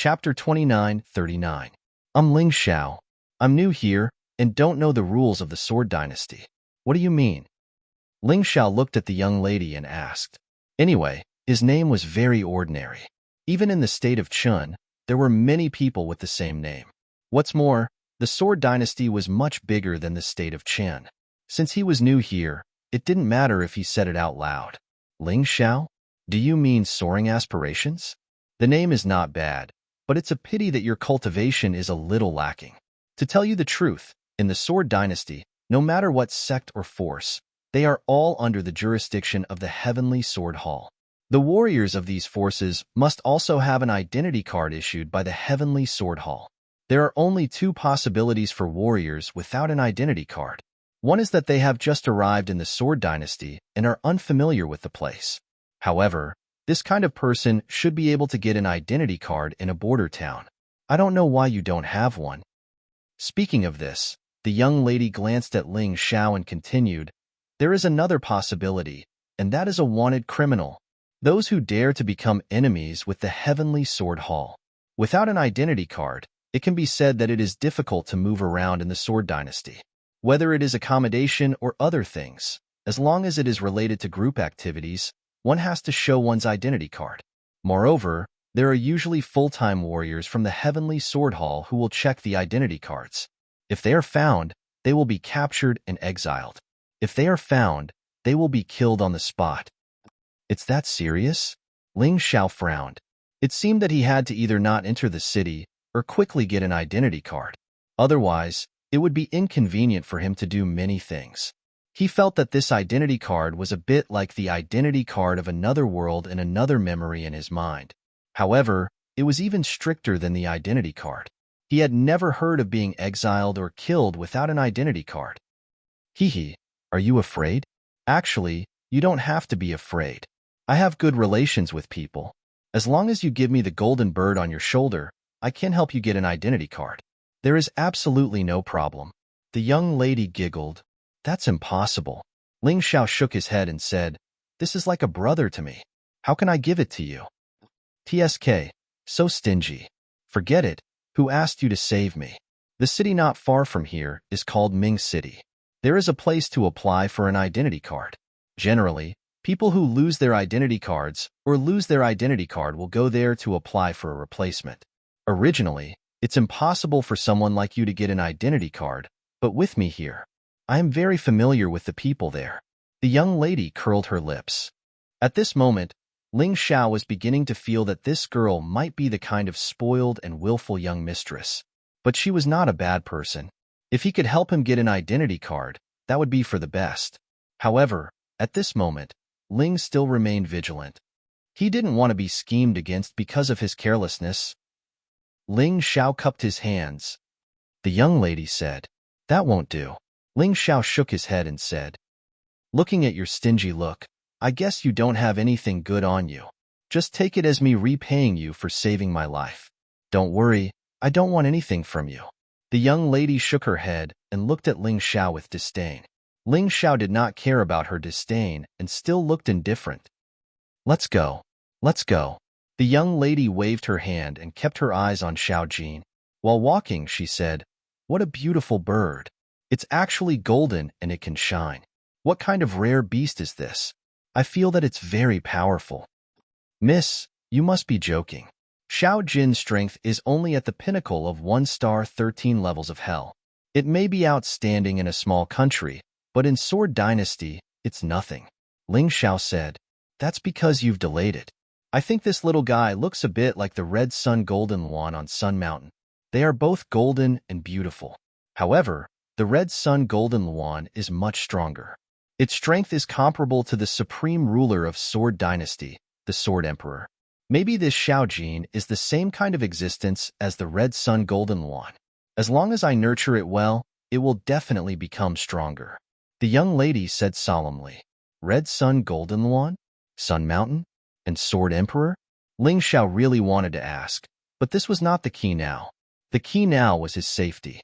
Chapter 29:39. I'm Ling Xiao. I'm new here and don't know the rules of the Sword Dynasty. What do you mean? Ling Xiao looked at the young lady and asked. Anyway, his name was very ordinary. Even in the state of Chun, there were many people with the same name. What's more, the Sword Dynasty was much bigger than the state of Chen. Since he was new here, it didn't matter if he said it out loud. Ling Xiao? Do you mean soaring aspirations? The name is not bad, but it's a pity that your cultivation is a little lacking. To tell you the truth, in the Sword Dynasty, no matter what sect or force, they are all under the jurisdiction of the Heavenly Sword Hall. The warriors of these forces must also have an identity card issued by the Heavenly Sword Hall. There are only two possibilities for warriors without an identity card. One is that they have just arrived in the Sword Dynasty and are unfamiliar with the place. However, this kind of person should be able to get an identity card in a border town. I don't know why you don't have one. Speaking of this, the young lady glanced at Ling Xiao and continued, there is another possibility, and that is a wanted criminal. Those who dare to become enemies with the Heavenly Sword Hall. Without an identity card, it can be said that it is difficult to move around in the Sword Dynasty. Whether it is accommodation or other things, as long as it is related to group activities, one has to show one's identity card. Moreover, there are usually full-time warriors from the Heavenly Sword Hall who will check the identity cards. If they are found, they will be captured and exiled. If they are found, they will be killed on the spot. It's that serious? Ling Xiao frowned. It seemed that he had to either not enter the city or quickly get an identity card. Otherwise, it would be inconvenient for him to do many things. He felt that this identity card was a bit like the identity card of another world and another memory in his mind. However, it was even stricter than the identity card. He had never heard of being exiled or killed without an identity card. Hehe, are you afraid? Actually, you don't have to be afraid. I have good relations with people. As long as you give me the golden bird on your shoulder, I can help you get an identity card. There is absolutely no problem. The young lady giggled. That's impossible. Ling Xiao shook his head and said, this is like a brother to me. How can I give it to you? TSK, so stingy. Forget it. Who asked you to save me? The city not far from here is called Ming City. There is a place to apply for an identity card. Generally, people who lose their identity cards or lose their identity card will go there to apply for a replacement. Originally, it's impossible for someone like you to get an identity card, but with me here, I am very familiar with the people there. The young lady curled her lips. At this moment, Ling Xiao was beginning to feel that this girl might be the kind of spoiled and willful young mistress. But she was not a bad person. If he could help him get an identity card, that would be for the best. However, at this moment, Ling still remained vigilant. He didn't want to be schemed against because of his carelessness. Ling Xiao cupped his hands. The young lady said, that won't do. Ling Xiao shook his head and said, looking at your stingy look, I guess you don't have anything good on you. Just take it as me repaying you for saving my life. Don't worry, I don't want anything from you. The young lady shook her head and looked at Ling Xiao with disdain. Ling Xiao did not care about her disdain and still looked indifferent. Let's go. Let's go. The young lady waved her hand and kept her eyes on Xiao Jin. While walking, she said, what a beautiful bird. It's actually golden and it can shine. What kind of rare beast is this? I feel that it's very powerful. Miss, you must be joking. Xiao Jin's strength is only at the pinnacle of 1-star 13 levels of hell. It may be outstanding in a small country, but in Sword Dynasty, it's nothing. Ling Xiao said, that's because you've delayed it. I think this little guy looks a bit like the Red Sun Golden One on Sun Mountain. They are both golden and beautiful. However, the Red Sun Golden One is much stronger. Its strength is comparable to the supreme ruler of Sword Dynasty, the Sword Emperor. Maybe this Xiao Jin is the same kind of existence as the Red Sun Golden One. As long as I nurture it well, it will definitely become stronger. The young lady said solemnly, Red Sun Golden One? Sun Mountain? And Sword Emperor? Ling Xiao really wanted to ask, but this was not the key now. The key now was his safety.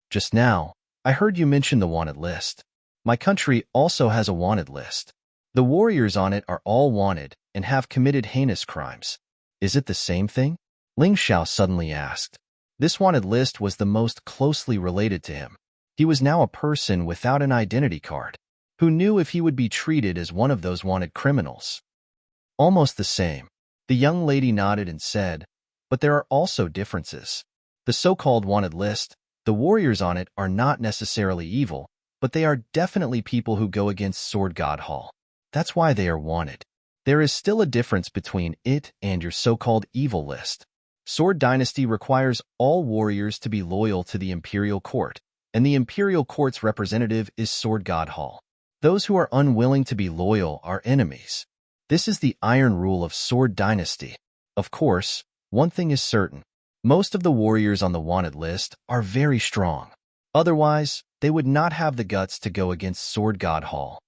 Just now, I heard you mention the wanted list. My country also has a wanted list. The warriors on it are all wanted and have committed heinous crimes. Is it the same thing? Ling Xiao suddenly asked. This wanted list was the most closely related to him. He was now a person without an identity card. Who knew if he would be treated as one of those wanted criminals? Almost the same. The young lady nodded and said, but there are also differences. The so-called wanted list, the warriors on it are not necessarily evil, but they are definitely people who go against Sword God Hall. That's why they are wanted. There is still a difference between it and your so-called evil list. Sword Dynasty requires all warriors to be loyal to the Imperial Court, and the Imperial Court's representative is Sword God Hall. Those who are unwilling to be loyal are enemies. This is the iron rule of Sword Dynasty. Of course, one thing is certain. Most of the warriors on the wanted list are very strong. Otherwise, they would not have the guts to go against Sword God Hall.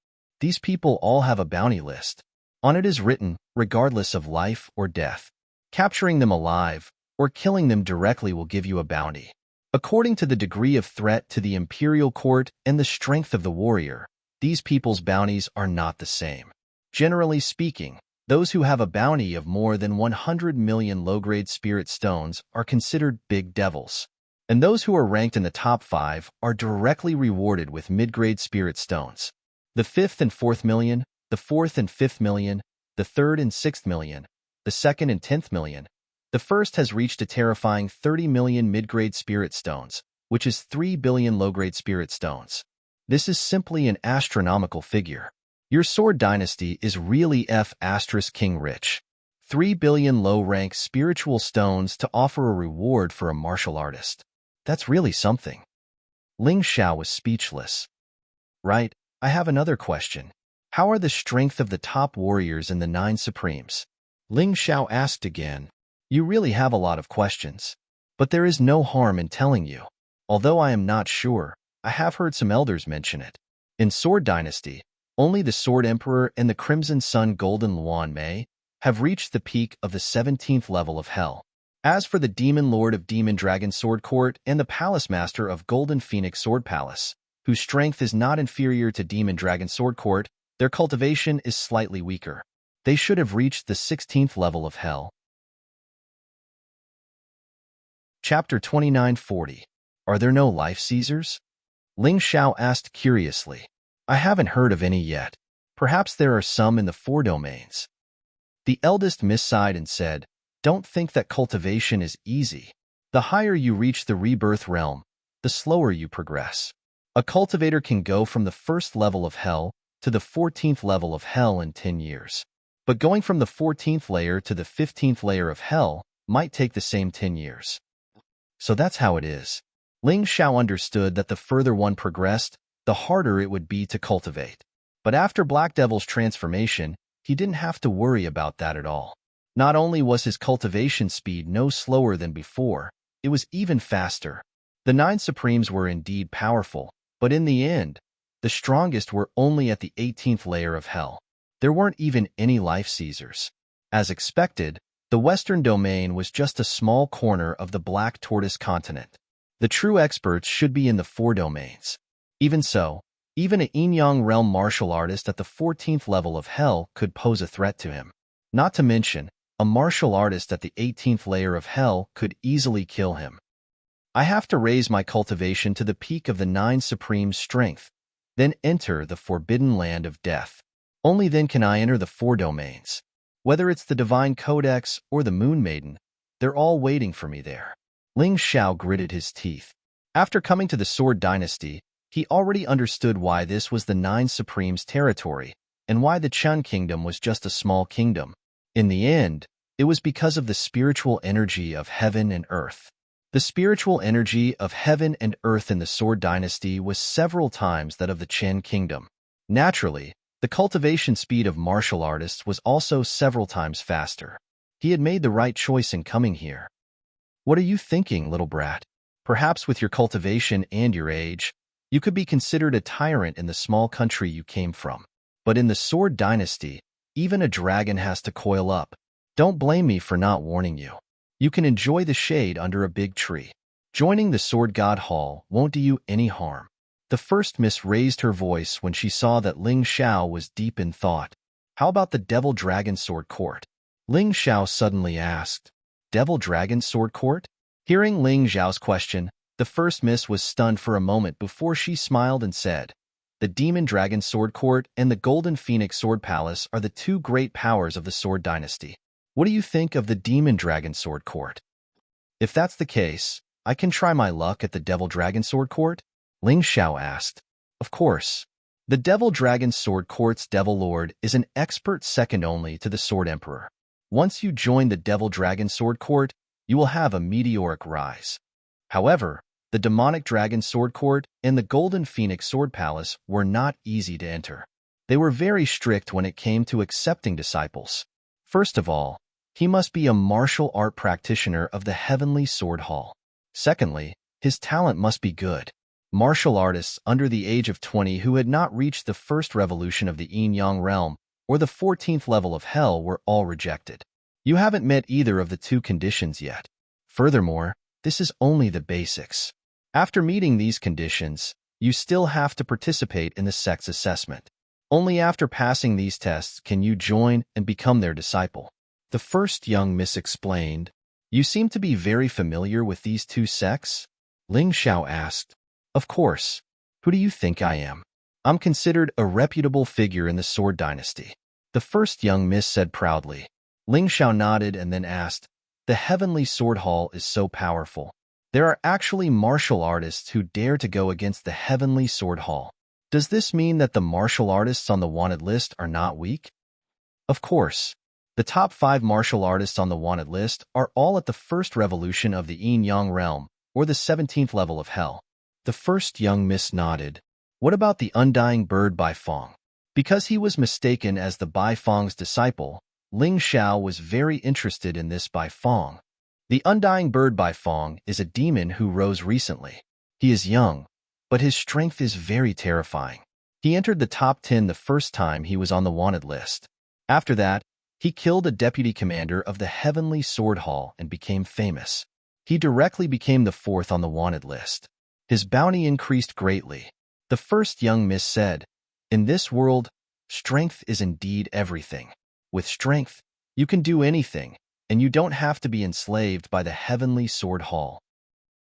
These people all have a bounty list. On it is written, regardless of life or death. Capturing them alive or killing them directly will give you a bounty. According to the degree of threat to the Imperial Court and the strength of the warrior, these people's bounties are not the same. Generally speaking, those who have a bounty of more than 100 million low-grade spirit stones are considered big devils, and those who are ranked in the top 5 are directly rewarded with mid-grade spirit stones. The 5th and 4th million, the 4th and 5th million, the 3rd and 6th million, the 2nd and 10th million. The 1st has reached a terrifying 30 million mid-grade spirit stones, which is 3 billion low-grade spirit stones. This is simply an astronomical figure. Your Sword Dynasty is really King rich. 3 billion low-rank spiritual stones to offer a reward for a martial artist. That's really something. Ling Xiao was speechless. Right, I have another question. How are the strength of the top warriors in the 9 Supremes? Ling Xiao asked again. You really have a lot of questions. But there is no harm in telling you. Although I am not sure, I have heard some elders mention it. In Sword Dynasty, only the Sword Emperor and the Crimson Sun Golden Luan Mei have reached the peak of the 17th level of Hell. As for the Demon Lord of Demon Dragon Sword Court and the Palace Master of Golden Phoenix Sword Palace, whose strength is not inferior to Demon Dragon Sword Court, their cultivation is slightly weaker. They should have reached the 16th level of Hell. Chapter 2940. Are there no life Caesars? Ling Xiao asked curiously. I haven't heard of any yet. Perhaps there are some in the 4 domains. The eldest Miss sighed and said, Don't think that cultivation is easy. The higher you reach the rebirth realm, the slower you progress. A cultivator can go from the 1st level of Hell to the 14th level of Hell in 10 years. But going from the 14th layer to the 15th layer of Hell might take the same 10 years. So that's how it is. Ling Xiao understood that the further one progressed, the harder it would be to cultivate. But after Black Devil's transformation, he didn't have to worry about that at all. Not only was his cultivation speed no slower than before, it was even faster. The 9 Supremes were indeed powerful, but in the end, the strongest were only at the 18th layer of Hell. There weren't even any life Caesars. As expected, the Western domain was just a small corner of the Black Tortoise continent. The true experts should be in the 4 domains. Even so, even a yin-yang realm martial artist at the 14th level of Hell could pose a threat to him. Not to mention, a martial artist at the 18th layer of Hell could easily kill him. I have to raise my cultivation to the peak of the 9 Supreme strength, then enter the forbidden land of death. Only then can I enter the 4 domains. Whether it's the Divine Codex or the Moon Maiden, they're all waiting for me there. Ling Xiao gritted his teeth. After coming to the Sword Dynasty, he already understood why this was the 9 Supremes' territory, and why the Chun Kingdom was just a small kingdom. In the end, it was because of the spiritual energy of heaven and earth. The spiritual energy of heaven and earth in the Sword Dynasty was several times that of the Chen Kingdom. Naturally, the cultivation speed of martial artists was also several times faster. He had made the right choice in coming here. What are you thinking, little brat? Perhaps with your cultivation and your age, you could be considered a tyrant in the small country you came from. But in the Sword Dynasty, even a dragon has to coil up. Don't blame me for not warning you. You can enjoy the shade under a big tree. Joining the Sword God Hall won't do you any harm. The first miss raised her voice when she saw that Ling Xiao was deep in thought. How about the Devil Dragon Sword Court? Ling Xiao suddenly asked. Devil Dragon Sword Court? Hearing Ling Xiao's question, the first miss was stunned for a moment before she smiled and said, "The Demon Dragon Sword Court and the Golden Phoenix Sword Palace are the two great powers of the Sword Dynasty. What do you think of the Demon Dragon Sword Court? If that's the case, I can try my luck at the Devil Dragon Sword Court?" Ling Xiao asked. Of course. The Devil Dragon Sword Court's Devil Lord is an expert second only to the Sword Emperor. Once you join the Devil Dragon Sword Court, you will have a meteoric rise. However, the Demonic Dragon Sword Court and the Golden Phoenix Sword Palace were not easy to enter. They were very strict when it came to accepting disciples. First of all, he must be a martial art practitioner of the Heavenly Sword Hall. Secondly, his talent must be good. Martial artists under the age of 20 who had not reached the first revolution of the Yin-Yang realm or the 14th level of Hell were all rejected. You haven't met either of the two conditions yet. Furthermore, this is only the basics. After meeting these conditions, you still have to participate in the sect's assessment. Only after passing these tests can you join and become their disciple. The first young miss explained, "You seem to be very familiar with these two sects?" Ling Xiao asked. Of course. Who do you think I am? I'm considered a reputable figure in the Sword Dynasty. The first young miss said proudly. Ling Xiao nodded and then asked, "The Heavenly Sword Hall is so powerful. There are actually martial artists who dare to go against the Heavenly Sword Hall. Does this mean that the martial artists on the wanted list are not weak?" Of course. The top 5 martial artists on the wanted list are all at the first revolution of the Yin-Yang realm, or the 17th level of Hell. The first young miss nodded. What about the Undying Bird Bai Fong? Because he was mistaken as the Bai Fong's disciple, Ling Xiao was very interested in this Bai Fong. The Undying Bird Bai Fong is a demon who rose recently. He is young, but his strength is very terrifying. He entered the top 10 the first time he was on the wanted list. After that, he killed a deputy commander of the Heavenly Sword Hall and became famous. He directly became the 4th on the wanted list. His bounty increased greatly. The first young miss said, "In this world, strength is indeed everything. With strength, you can do anything, and you don't have to be enslaved by the Heavenly Sword Hall."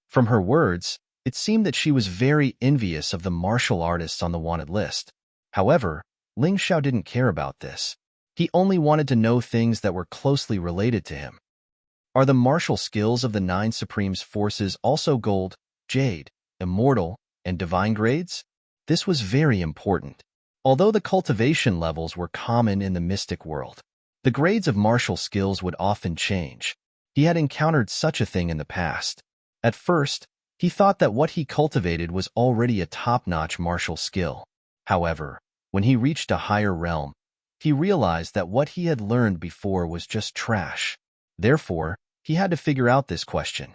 From her words, it seemed that she was very envious of the martial artists on the wanted list. However, Ling Xiao didn't care about this. He only wanted to know things that were closely related to him. Are the martial skills of the 9 Supreme's forces also gold, jade, immortal, and divine grades? This was very important. Although the cultivation levels were common in the mystic world, the grades of martial skills would often change. He had encountered such a thing in the past. At first, he thought that what he cultivated was already a top-notch martial skill. However, when he reached a higher realm, he realized that what he had learned before was just trash. Therefore, he had to figure out this question.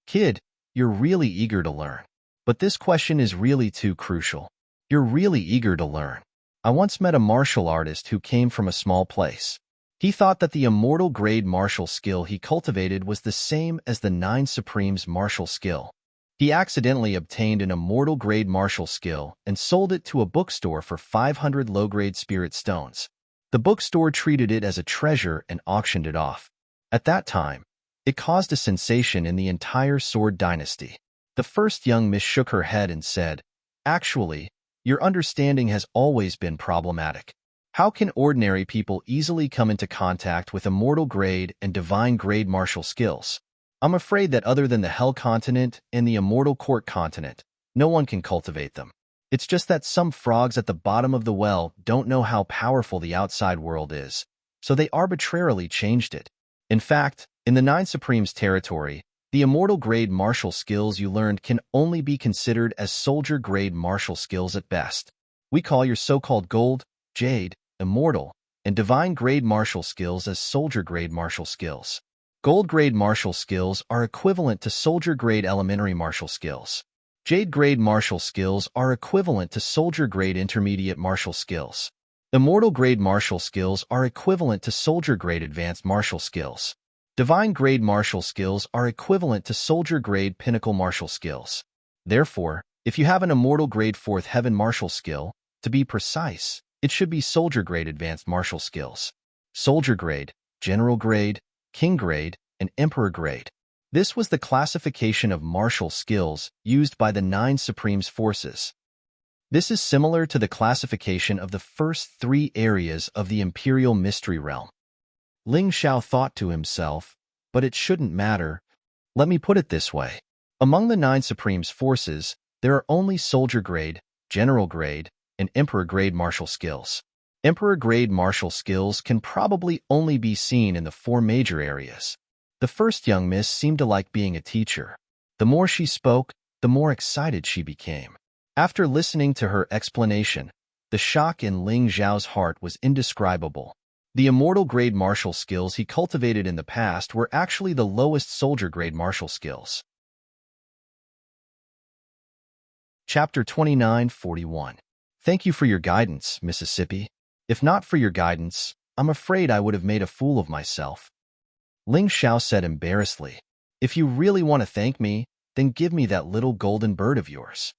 "Kid, you're really eager to learn. But this question is really too crucial. You're really eager to learn. I once met a martial artist who came from a small place. He thought that the immortal grade martial skill he cultivated was the same as the 9 Supreme's martial skill. He accidentally obtained an immortal grade martial skill and sold it to a bookstore for 500 low-grade spirit stones. The bookstore treated it as a treasure and auctioned it off. At that time, it caused a sensation in the entire Sword Dynasty. The first young miss shook her head and said, "Actually, your understanding has always been problematic. How can ordinary people easily come into contact with immortal grade and divine grade martial skills? I'm afraid that other than the Hell Continent and the Immortal Court Continent, no one can cultivate them. It's just that some frogs at the bottom of the well don't know how powerful the outside world is, so they arbitrarily changed it. In fact, in the 9 Supreme's territory, the immortal grade martial skills you learned can only be considered as soldier grade martial skills at best. We call your so-called gold, jade, immortal, and divine grade martial skills as soldier grade martial skills. Gold grade martial skills are equivalent to soldier grade elementary martial skills. Jade grade martial skills are equivalent to soldier grade intermediate martial skills. Immortal grade martial skills are equivalent to soldier grade advanced martial skills. Divine grade martial skills are equivalent to soldier grade pinnacle martial skills. Therefore, if you have an immortal grade 4th heaven martial skill, to be precise, it should be soldier grade advanced martial skills. Soldier grade, general grade, king grade, and emperor grade. This was the classification of martial skills used by the 9 Supreme's forces. This is similar to the classification of the first 3 areas of the Imperial Mystery Realm. Ling Xiao thought to himself, but it shouldn't matter. Let me put it this way. Among the 9 Supreme's forces, there are only soldier grade, general grade, and emperor grade martial skills. Emperor grade martial skills can probably only be seen in the 4 major areas. The first young miss seemed to like being a teacher. The more she spoke, the more excited she became. After listening to her explanation, the shock in Ling Xiao's heart was indescribable. The immortal grade martial skills he cultivated in the past were actually the lowest soldier grade martial skills. Chapter 29:41. Thank you for your guidance, Mississippi. If not for your guidance, I'm afraid I would have made a fool of myself. Ling Xiao said embarrassedly. If you really want to thank me, then give me that little golden bird of yours.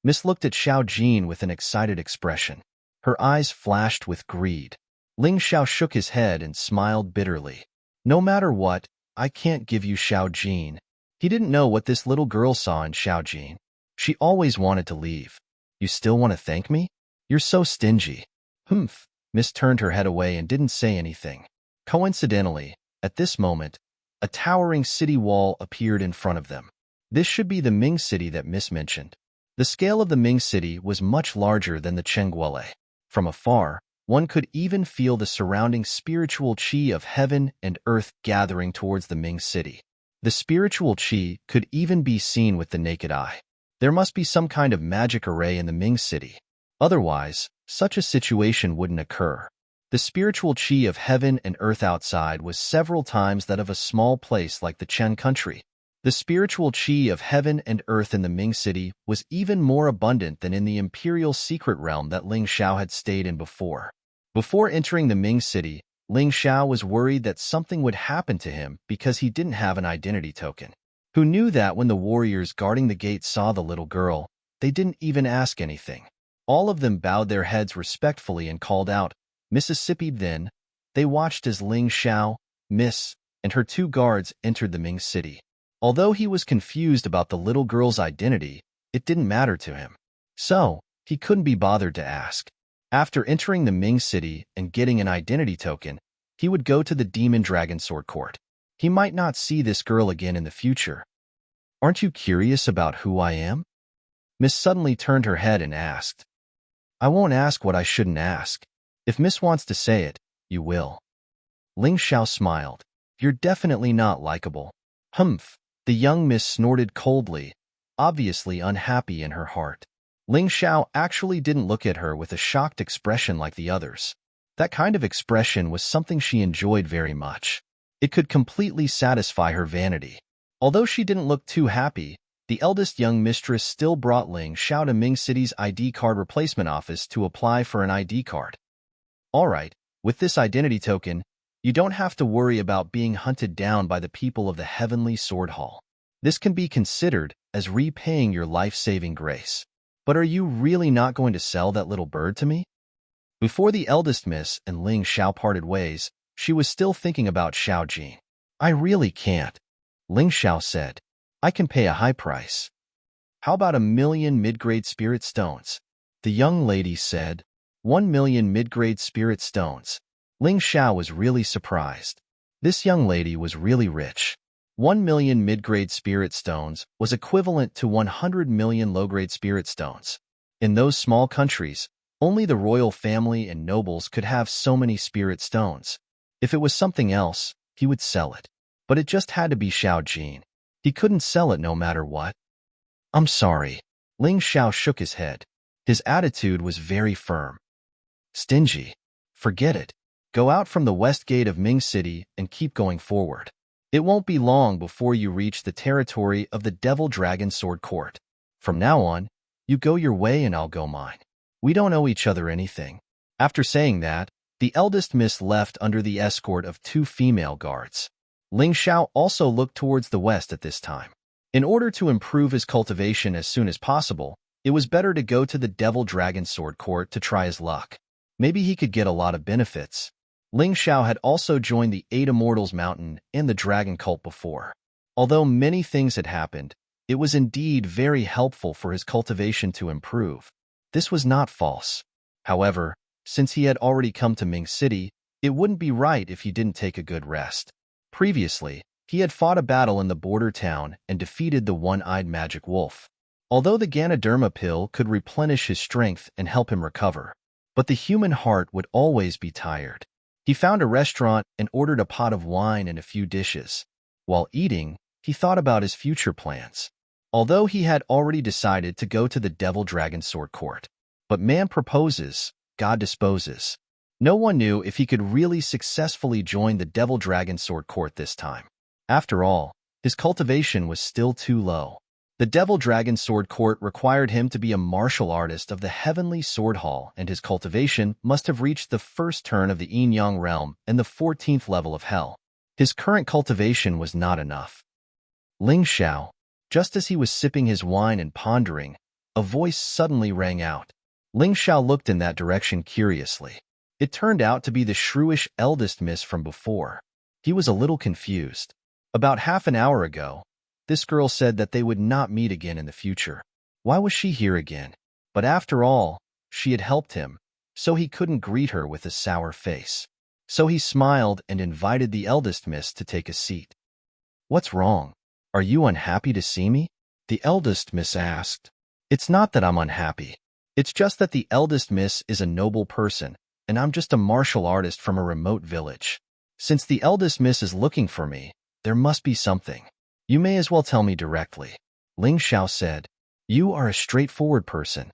Miss looked at Xiao Jin with an excited expression. Her eyes flashed with greed. Ling Xiao shook his head and smiled bitterly. No matter what, I can't give you Xiao Jin. He didn't know what this little girl saw in Xiao Jin. She always wanted to leave. You still want to thank me? You're so stingy. Humph. Miss turned her head away and didn't say anything. Coincidentally, at this moment, a towering city wall appeared in front of them. This should be the Ming city that Miss mentioned. The scale of the Ming city was much larger than the Chengguele. From afar, one could even feel the surrounding spiritual qi of heaven and earth gathering towards the Ming city. The spiritual qi could even be seen with the naked eye. There must be some kind of magic array in the Ming city. Otherwise, such a situation wouldn't occur. The spiritual qi of heaven and earth outside was several times that of a small place like the Chen country. The spiritual qi of heaven and earth in the Ming city was even more abundant than in the imperial secret realm that Ling Xiao had stayed in before. Before entering the Ming city, Ling Xiao was worried that something would happen to him because he didn't have an identity token. Who knew that when the warriors guarding the gate saw the little girl, they didn't even ask anything. All of them bowed their heads respectfully and called out, Mississippi. Then, they watched as Ling Xiao, Miss, and her 2 guards entered the Ming city. Although he was confused about the little girl's identity, it didn't matter to him. So, he couldn't be bothered to ask. After entering the Ming city and getting an identity token, he would go to the Demon Dragon Sword Court. He might not see this girl again in the future. Aren't you curious about who I am? Miss suddenly turned her head and asked. I won't ask what I shouldn't ask. If Miss wants to say it, you will. Ling Xiao smiled. You're definitely not likable. Humph. The young miss snorted coldly, obviously unhappy in her heart. Ling Xiao actually didn't look at her with a shocked expression like the others. That kind of expression was something she enjoyed very much. It could completely satisfy her vanity. Although she didn't look too happy, the eldest young mistress still brought Ling Xiao to Ming City's ID card replacement office to apply for an ID card. Alright, with this identity token, you don't have to worry about being hunted down by the people of the Heavenly Sword Hall. This can be considered as repaying your life-saving grace. But are you really not going to sell that little bird to me? Before the eldest miss and Ling Xiao parted ways, she was still thinking about Xiao Jin. I really can't. Ling Xiao said. I can pay a high price. How about 1,000,000 mid-grade spirit stones? The young lady said. 1,000,000 mid-grade spirit stones. Ling Xiao was really surprised. This young lady was really rich. 1,000,000 mid-grade spirit stones was equivalent to 100 million low-grade spirit stones. In those small countries, only the royal family and nobles could have so many spirit stones. If it was something else, he would sell it. But it just had to be Xiao Jin. He couldn't sell it no matter what. I'm sorry. Ling Xiao shook his head. His attitude was very firm. Stingy. Forget it. Go out from the west gate of Ming City and keep going forward. It won't be long before you reach the territory of the Devil Dragon Sword Court. From now on, you go your way and I'll go mine. We don't owe each other anything. After saying that, the eldest miss left under the escort of 2 female guards. Ling Xiao also looked towards the west at this time. In order to improve his cultivation as soon as possible, it was better to go to the Devil Dragon Sword Court to try his luck. Maybe he could get a lot of benefits. Ling Xiao had also joined the Eight Immortals Mountain and the Dragon Cult before. Although many things had happened, it was indeed very helpful for his cultivation to improve. This was not false. However, since he had already come to Ming City, it wouldn't be right if he didn't take a good rest. Previously, he had fought a battle in the border town and defeated the one-eyed magic wolf. Although the Ganoderma pill could replenish his strength and help him recover, but the human heart would always be tired. He found a restaurant and ordered a pot of wine and a few dishes. While eating, he thought about his future plans. Although he had already decided to go to the Devil Dragon Sword Court. But man proposes, God disposes. No one knew if he could really successfully join the Devil Dragon Sword Court this time. After all, his cultivation was still too low. The Devil Dragon Sword Court required him to be a martial artist of the Heavenly Sword Hall, and his cultivation must have reached the first turn of the Yin-Yang realm and the 14th level of Hell. His current cultivation was not enough. Ling Xiao, just as he was sipping his wine and pondering, a voice suddenly rang out. Ling Xiao looked in that direction curiously. It turned out to be the shrewish eldest miss from before. He was a little confused. About half an hour ago, this girl said that they would not meet again in the future. Why was she here again? But after all, she had helped him, so he couldn't greet her with a sour face. So he smiled and invited the eldest miss to take a seat. "What's wrong? Are you unhappy to see me?" the eldest miss asked. "It's not that I'm unhappy. It's just that the eldest miss is a noble person, and I'm just a martial artist from a remote village. Since the eldest miss is looking for me, there must be something. You may as well tell me directly." Ling Xiao said, "You are a straightforward person.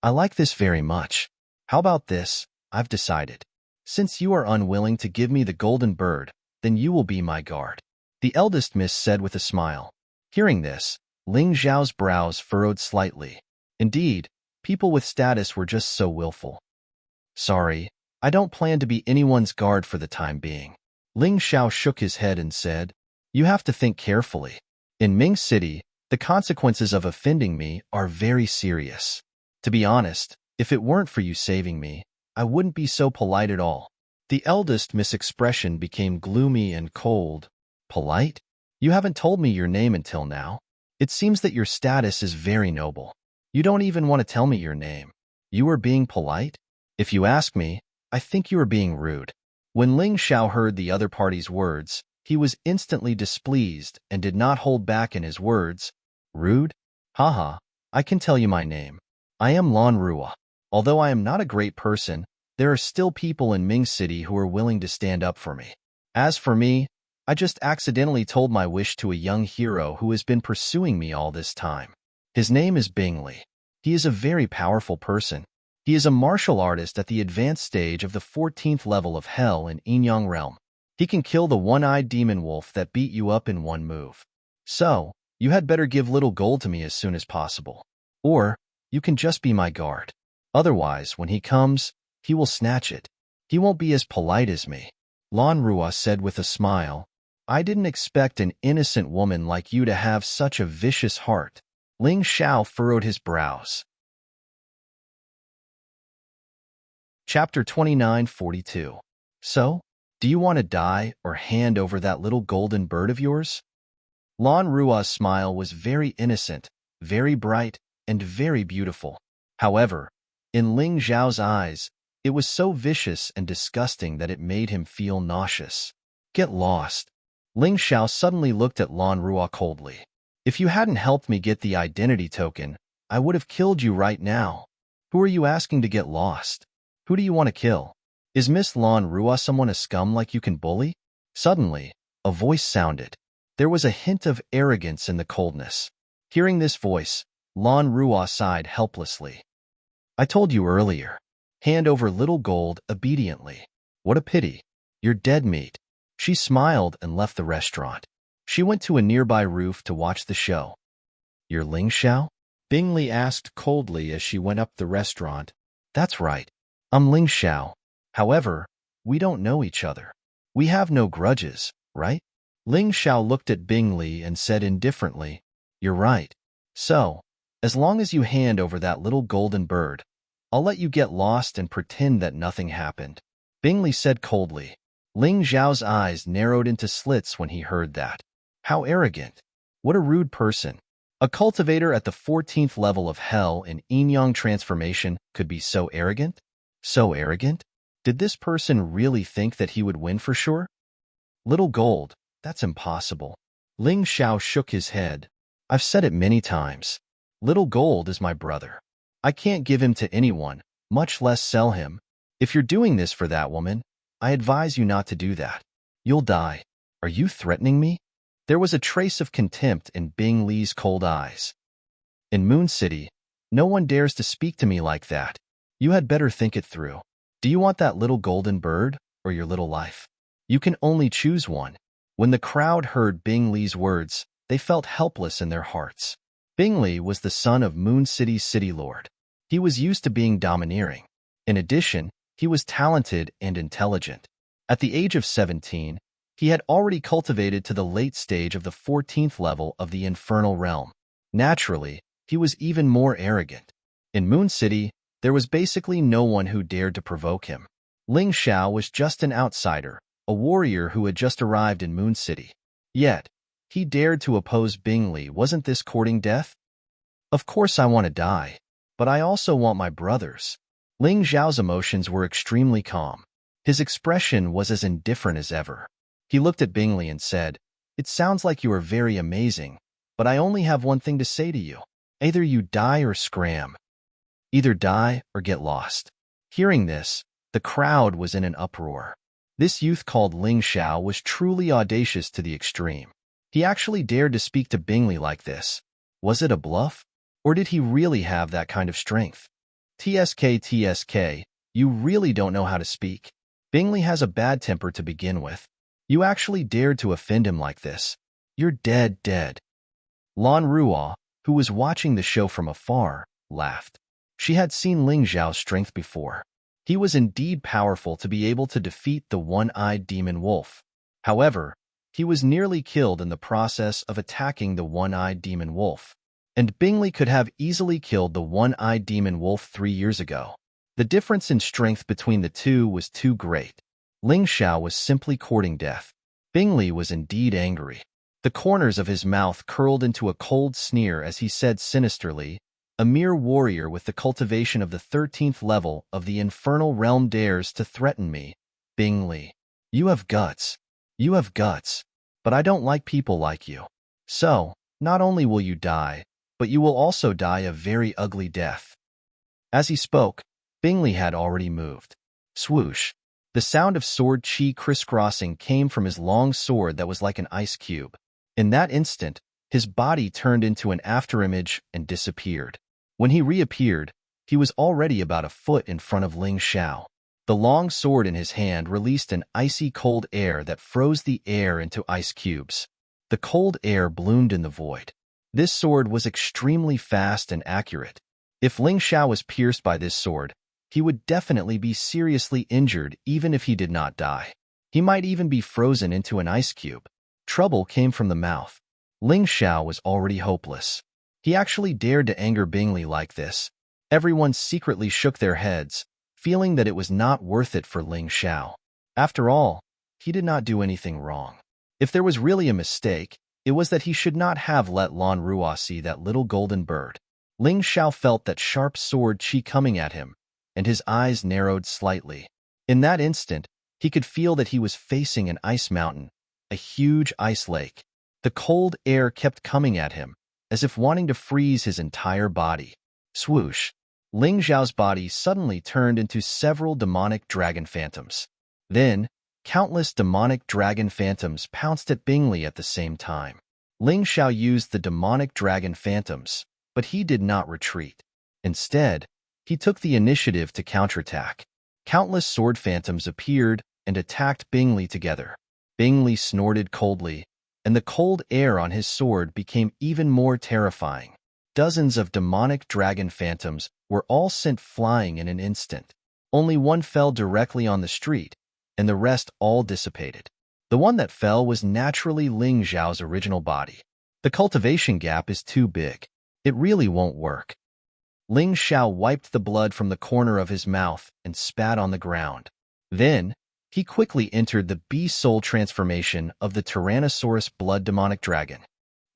I like this very much. How about this? I've decided. Since you are unwilling to give me the golden bird, then you will be my guard," the eldest miss said with a smile. Hearing this, Ling Xiao's brows furrowed slightly. Indeed, people with status were just so willful. "Sorry, I don't plan to be anyone's guard for the time being." Ling Xiao shook his head and said, "You have to think carefully. In Ming City, the consequences of offending me are very serious. To be honest, if it weren't for you saving me, I wouldn't be so polite at all." The eldest miss' expression became gloomy and cold. "Polite? You haven't told me your name until now. It seems that your status is very noble. You don't even want to tell me your name. You are being polite? If you ask me, I think you are being rude." When Ling Xiao heard the other party's words, he was instantly displeased and did not hold back in his words. "Rude? Haha, I can tell you my name. I am Lan Rua. Although I am not a great person, there are still people in Ming City who are willing to stand up for me. As for me, I just accidentally told my wish to a young hero who has been pursuing me all this time. His name is Bingley. He is a very powerful person. He is a martial artist at the advanced stage of the 14th level of Hell in Yin-Yang realm. He can kill the one-eyed demon wolf that beat you up in one move. So, you had better give little gold to me as soon as possible. Or, you can just be my guard. Otherwise, when he comes, he will snatch it. He won't be as polite as me." Lan Rua said with a smile, "I didn't expect an innocent woman like you to have such a vicious heart." Ling Xiao furrowed his brows. Chapter 2942. "So, do you want to die or hand over that little golden bird of yours?" Lan Rua's smile was very innocent, very bright, and very beautiful. However, in Ling Xiao's eyes, it was so vicious and disgusting that it made him feel nauseous. "Get lost." Ling Xiao suddenly looked at Lan Rua coldly. "If you hadn't helped me get the identity token, I would have killed you right now. Who are you asking to get lost? Who do you want to kill? Is Miss Lan Rua someone a scum like you can bully?" Suddenly, a voice sounded. There was a hint of arrogance in the coldness. Hearing this voice, Lan Rua sighed helplessly. "I told you earlier. Hand over little gold obediently. What a pity. You're dead meat." She smiled and left the restaurant. She went to a nearby roof to watch the show. "You're Ling Xiao?" Bingley asked coldly as she went up the restaurant. "That's right. I'm Ling Xiao. However, we don't know each other. We have no grudges, right?" Ling Xiao looked at Bingley and said indifferently, "You're right. So, as long as you hand over that little golden bird, I'll let you get lost and pretend that nothing happened." Bingley said coldly. Ling Zhao's eyes narrowed into slits when he heard that. How arrogant. What a rude person. A cultivator at the 14th level of hell in yin-yang transformation could be so arrogant? So arrogant? Did this person really think that he would win for sure? Little Gold, that's impossible. Ling Xiao shook his head. I've said it many times. Little Gold is my brother. I can't give him to anyone, much less sell him. If you're doing this for that woman, I advise you not to do that. You'll die. Are you threatening me? There was a trace of contempt in Bing Li's cold eyes. In Moon City, no one dares to speak to me like that. You had better think it through. Do you want that little golden bird or your little life? You can only choose one. When the crowd heard Bing Li's words, they felt helpless in their hearts. Bing Li was the son of Moon City's city lord. He was used to being domineering. In addition, he was talented and intelligent. At the age of 17, he had already cultivated to the late stage of the 14th level of the infernal realm. Naturally, he was even more arrogant. In Moon City, there was basically no one who dared to provoke him. Ling Xiao was just an outsider, a warrior who had just arrived in Moon City. Yet, he dared to oppose Bing Li. Wasn't this courting death? Of course I want to die, but I also want my brothers. Ling Xiao's emotions were extremely calm. His expression was as indifferent as ever. He looked at Bing Li and said, "It sounds like you are very amazing, but I only have one thing to say to you. Either you die or scram. Either die or get lost." Hearing this, the crowd was in an uproar. This youth called Ling Xiao was truly audacious to the extreme. He actually dared to speak to Bing Li like this. Was it a bluff? Or did he really have that kind of strength? TSK, you really don't know how to speak. Bing Li has a bad temper to begin with. You actually dared to offend him like this. You're dead. Lan Ruo, who was watching the show from afar, laughed. She had seen Ling Zhao's strength before. He was indeed powerful to be able to defeat the one-eyed demon wolf. However, he was nearly killed in the process of attacking the one-eyed demon wolf. And Bing Li could have easily killed the one-eyed demon wolf 3 years ago. The difference in strength between the two was too great. Ling Xiao was simply courting death. Bing Li was indeed angry. The corners of his mouth curled into a cold sneer as he said sinisterly, "A mere warrior with the cultivation of the 13th level of the infernal realm dares to threaten me. Bing Li, you have guts. You have guts. But I don't like people like you. So, not only will you die, but you will also die a very ugly death." As he spoke, Bing Li had already moved. Swoosh. The sound of sword chi crisscrossing came from his long sword that was like an ice cube. In that instant, his body turned into an afterimage and disappeared. When he reappeared, he was already about a foot in front of Ling Xiao. The long sword in his hand released an icy cold air that froze the air into ice cubes. The cold air bloomed in the void. This sword was extremely fast and accurate. If Ling Xiao was pierced by this sword, he would definitely be seriously injured even if he did not die. He might even be frozen into an ice cube. Trouble came from the mouth. Ling Xiao was already hopeless. He actually dared to anger Bing Li like this. Everyone secretly shook their heads, feeling that it was not worth it for Ling Xiao. After all, he did not do anything wrong. If there was really a mistake, it was that he should not have let Lan Ruo see that little golden bird. Ling Xiao felt that sharp sword chi coming at him, and his eyes narrowed slightly. In that instant, he could feel that he was facing an ice mountain, a huge ice lake. The cold air kept coming at him, as if wanting to freeze his entire body. Swoosh! Ling Xiao's body suddenly turned into several demonic dragon phantoms. Then, countless demonic dragon phantoms pounced at Bing Li at the same time. Ling Xiao used the demonic dragon phantoms, but he did not retreat. Instead, he took the initiative to counterattack. Countless sword phantoms appeared and attacked Bing Li together. Bing Li snorted coldly, and the cold air on his sword became even more terrifying. Dozens of demonic dragon phantoms were all sent flying in an instant. Only one fell directly on the street, and the rest all dissipated. The one that fell was naturally Ling Xiao's original body. The cultivation gap is too big. It really won't work. Ling Xiao wiped the blood from the corner of his mouth and spat on the ground. Then, he quickly entered the beast soul transformation of the Tyrannosaurus blood demonic dragon.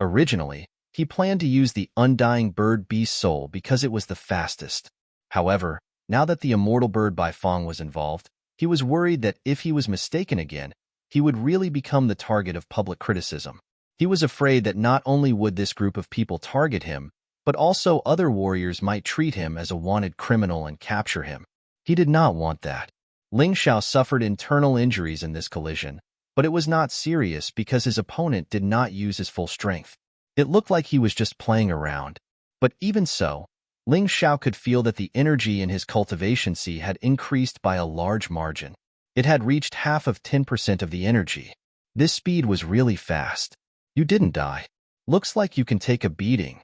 Originally, he planned to use the undying bird beast soul because it was the fastest. However, now that the immortal bird Baifeng was involved, he was worried that if he was mistaken again, he would really become the target of public criticism. He was afraid that not only would this group of people target him, but also other warriors might treat him as a wanted criminal and capture him. He did not want that. Ling Xiao suffered internal injuries in this collision, but it was not serious because his opponent did not use his full strength. It looked like he was just playing around. But even so, Ling Xiao could feel that the energy in his cultivation sea had increased by a large margin. It had reached half of 10% of the energy. This speed was really fast. You didn't die. Looks like you can take a beating.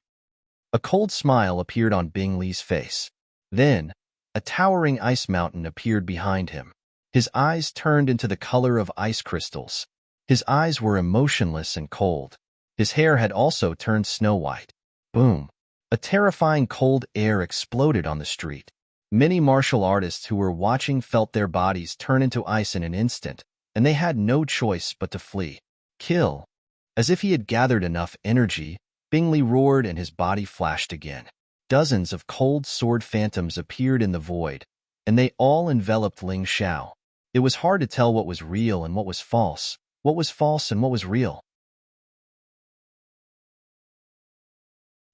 A cold smile appeared on Bing Li's face. Then, a towering ice mountain appeared behind him. His eyes turned into the color of ice crystals. His eyes were emotionless and cold. His hair had also turned snow-white. Boom! A terrifying cold air exploded on the street. Many martial artists who were watching felt their bodies turn into ice in an instant, and they had no choice but to flee. Kill! As if he had gathered enough energy, Bing Li roared and his body flashed again. Dozens of cold sword phantoms appeared in the void, and they all enveloped Ling Xiao. It was hard to tell what was real and what was false and what was real.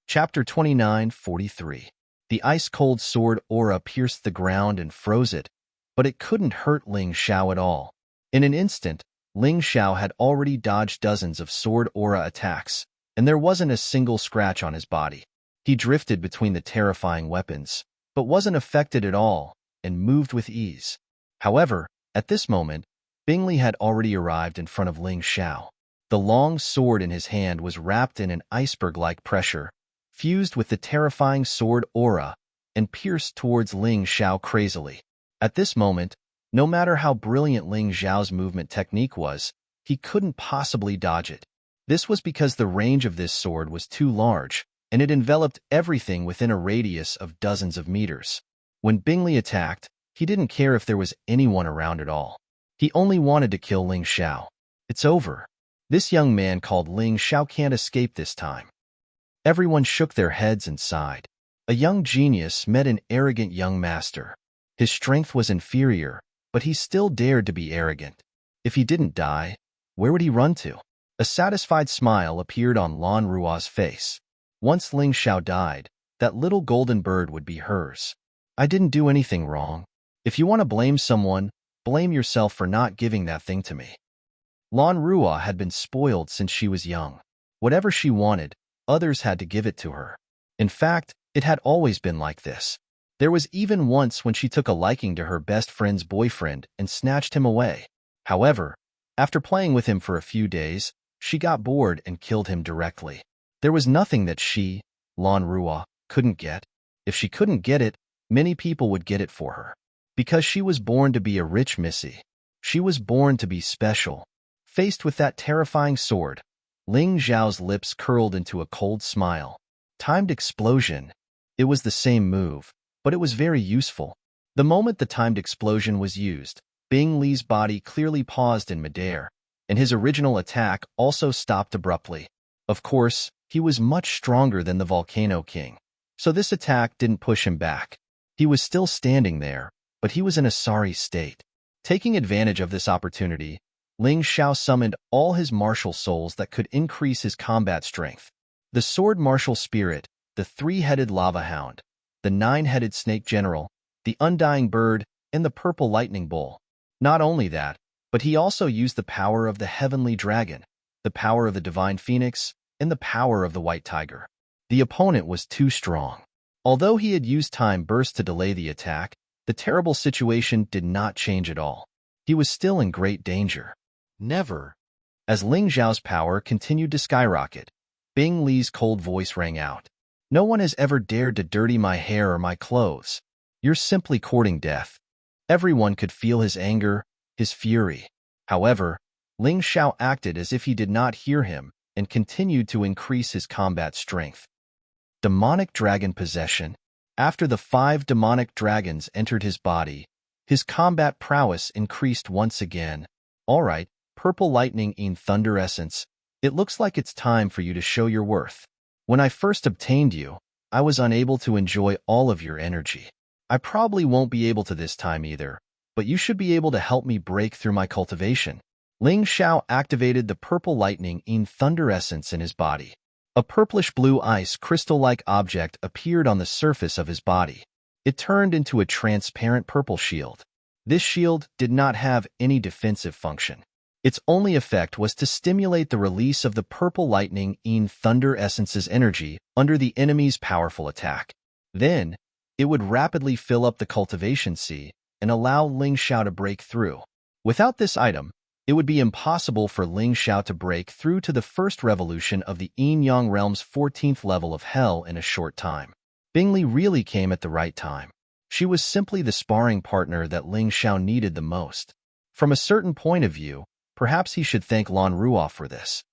Chapter 29:43. The ice-cold sword aura pierced the ground and froze it, but it couldn't hurt Ling Xiao at all. In an instant, Ling Xiao had already dodged dozens of sword aura attacks, and there wasn't a single scratch on his body. He drifted between the terrifying weapons, but wasn't affected at all, and moved with ease. However, at this moment, Bing Li had already arrived in front of Ling Xiao. The long sword in his hand was wrapped in an iceberg-like pressure, fused with the terrifying sword aura, and pierced towards Ling Xiao crazily. At this moment, no matter how brilliant Ling Xiao's movement technique was, he couldn't possibly dodge it. This was because the range of this sword was too large, and it enveloped everything within a radius of dozens of meters. When Bing Li attacked, he didn't care if there was anyone around at all. He only wanted to kill Ling Xiao. It's over. This young man called Ling Xiao can't escape this time. Everyone shook their heads and sighed. A young genius met an arrogant young master. His strength was inferior, but he still dared to be arrogant. If he didn't die, where would he run to? A satisfied smile appeared on Lan Rua's face. Once Ling Xiao died, that little golden bird would be hers. I didn't do anything wrong. If you want to blame someone, blame yourself for not giving that thing to me. Lan Rua had been spoiled since she was young. Whatever she wanted, others had to give it to her. In fact, it had always been like this. There was even once when she took a liking to her best friend's boyfriend and snatched him away. However, after playing with him for a few days, she got bored and killed him directly. There was nothing that she, Lan Rua, couldn't get. If she couldn't get it, many people would get it for her. Because she was born to be a rich missy. She was born to be special. Faced with that terrifying sword, Ling Xiao's lips curled into a cold smile. Timed explosion. It was the same move, but it was very useful. The moment the timed explosion was used, Bing Li's body clearly paused in midair, and his original attack also stopped abruptly. Of course, he was much stronger than the Volcano King, so this attack didn't push him back. He was still standing there, but he was in a sorry state. Taking advantage of this opportunity, Ling Xiao summoned all his martial souls that could increase his combat strength. The sword martial spirit, the three-headed lava hound, the nine-headed snake general, the undying bird, and the purple lightning bull. Not only that, but he also used the power of the heavenly dragon, the power of the divine phoenix, and the power of the white tiger. The opponent was too strong. Although he had used time burst to delay the attack, the terrible situation did not change at all. He was still in great danger. Never. As Ling Xiao's power continued to skyrocket, Bing Li's cold voice rang out. No one has ever dared to dirty my hair or my clothes. You're simply courting death. Everyone could feel his anger, his fury. However, Ling Xiao acted as if he did not hear him and continued to increase his combat strength. Demonic dragon possession. After the 5 demonic dragons entered his body, His combat prowess increased once again. All right, purple lightning in thunder essence. It looks like it's time for you to show your worth. When I first obtained you, I was unable to enjoy all of your energy. I probably won't be able to this time either, but you should be able to help me break through my cultivation. Ling Xiao activated the purple lightning in thunder essence in his body. A purplish-blue ice crystal-like object appeared on the surface of his body. It turned into a transparent purple shield. This shield did not have any defensive function. Its only effect was to stimulate the release of the purple lightning in thunder essence's energy under the enemy's powerful attack. Then, it would rapidly fill up the cultivation sea and allow Ling Xiao to break through. Without this item, it would be impossible for Ling Xiao to break through to the first revolution of the Yin-Yang realm's 14th level of hell in a short time. Bingli really came at the right time. She was simply the sparring partner that Ling Xiao needed the most. From a certain point of view, perhaps he should thank Lan Ruo for this.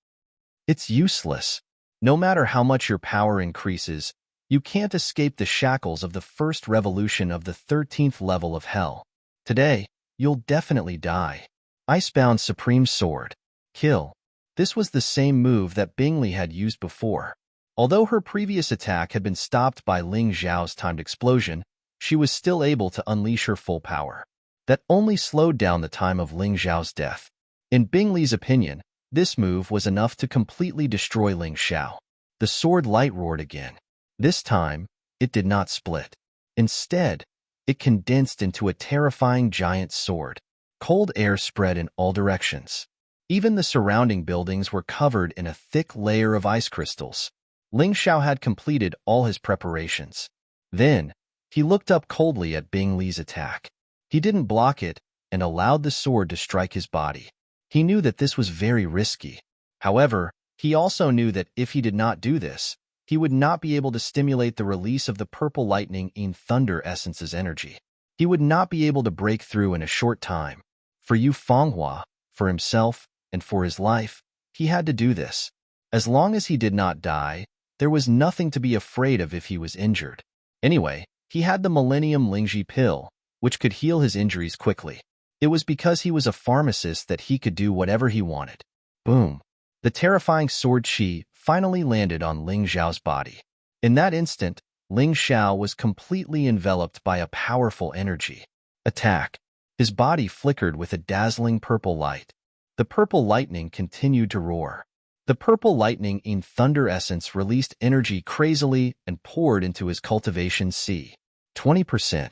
It's useless. No matter how much your power increases, you can't escape the shackles of the first revolution of the 13th level of hell. Today, you'll definitely die. Icebound Supreme Sword. Kill. This was the same move that Bingli had used before. Although her previous attack had been stopped by Ling Xiao's timed explosion, she was still able to unleash her full power. That only slowed down the time of Ling Xiao's death. In Bingli's opinion, this move was enough to completely destroy Ling Xiao. The sword light roared again. This time, it did not split. Instead, it condensed into a terrifying giant sword. Cold air spread in all directions. Even the surrounding buildings were covered in a thick layer of ice crystals. Ling Xiao had completed all his preparations. Then, he looked up coldly at Bingli's attack. He didn't block it and allowed the sword to strike his body. He knew that this was very risky. However, he also knew that if he did not do this, he would not be able to stimulate the release of the purple lightning in thunder essence's energy. He would not be able to break through in a short time. For Yu Fenghua, for himself, and for his life, he had to do this. As long as he did not die, there was nothing to be afraid of if he was injured. Anyway, he had the Millennium Lingji pill, which could heal his injuries quickly. It was because he was a pharmacist that he could do whatever he wanted. Boom. The terrifying sword Qi finally landed on Ling Xiao's body. In that instant, Ling Xiao was completely enveloped by a powerful energy. Attack. His body flickered with a dazzling purple light. The purple lightning continued to roar. The purple lightning in thunder essence released energy crazily and poured into his cultivation sea. 20%,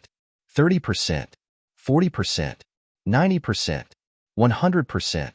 30%, 40%, 90%, 100%.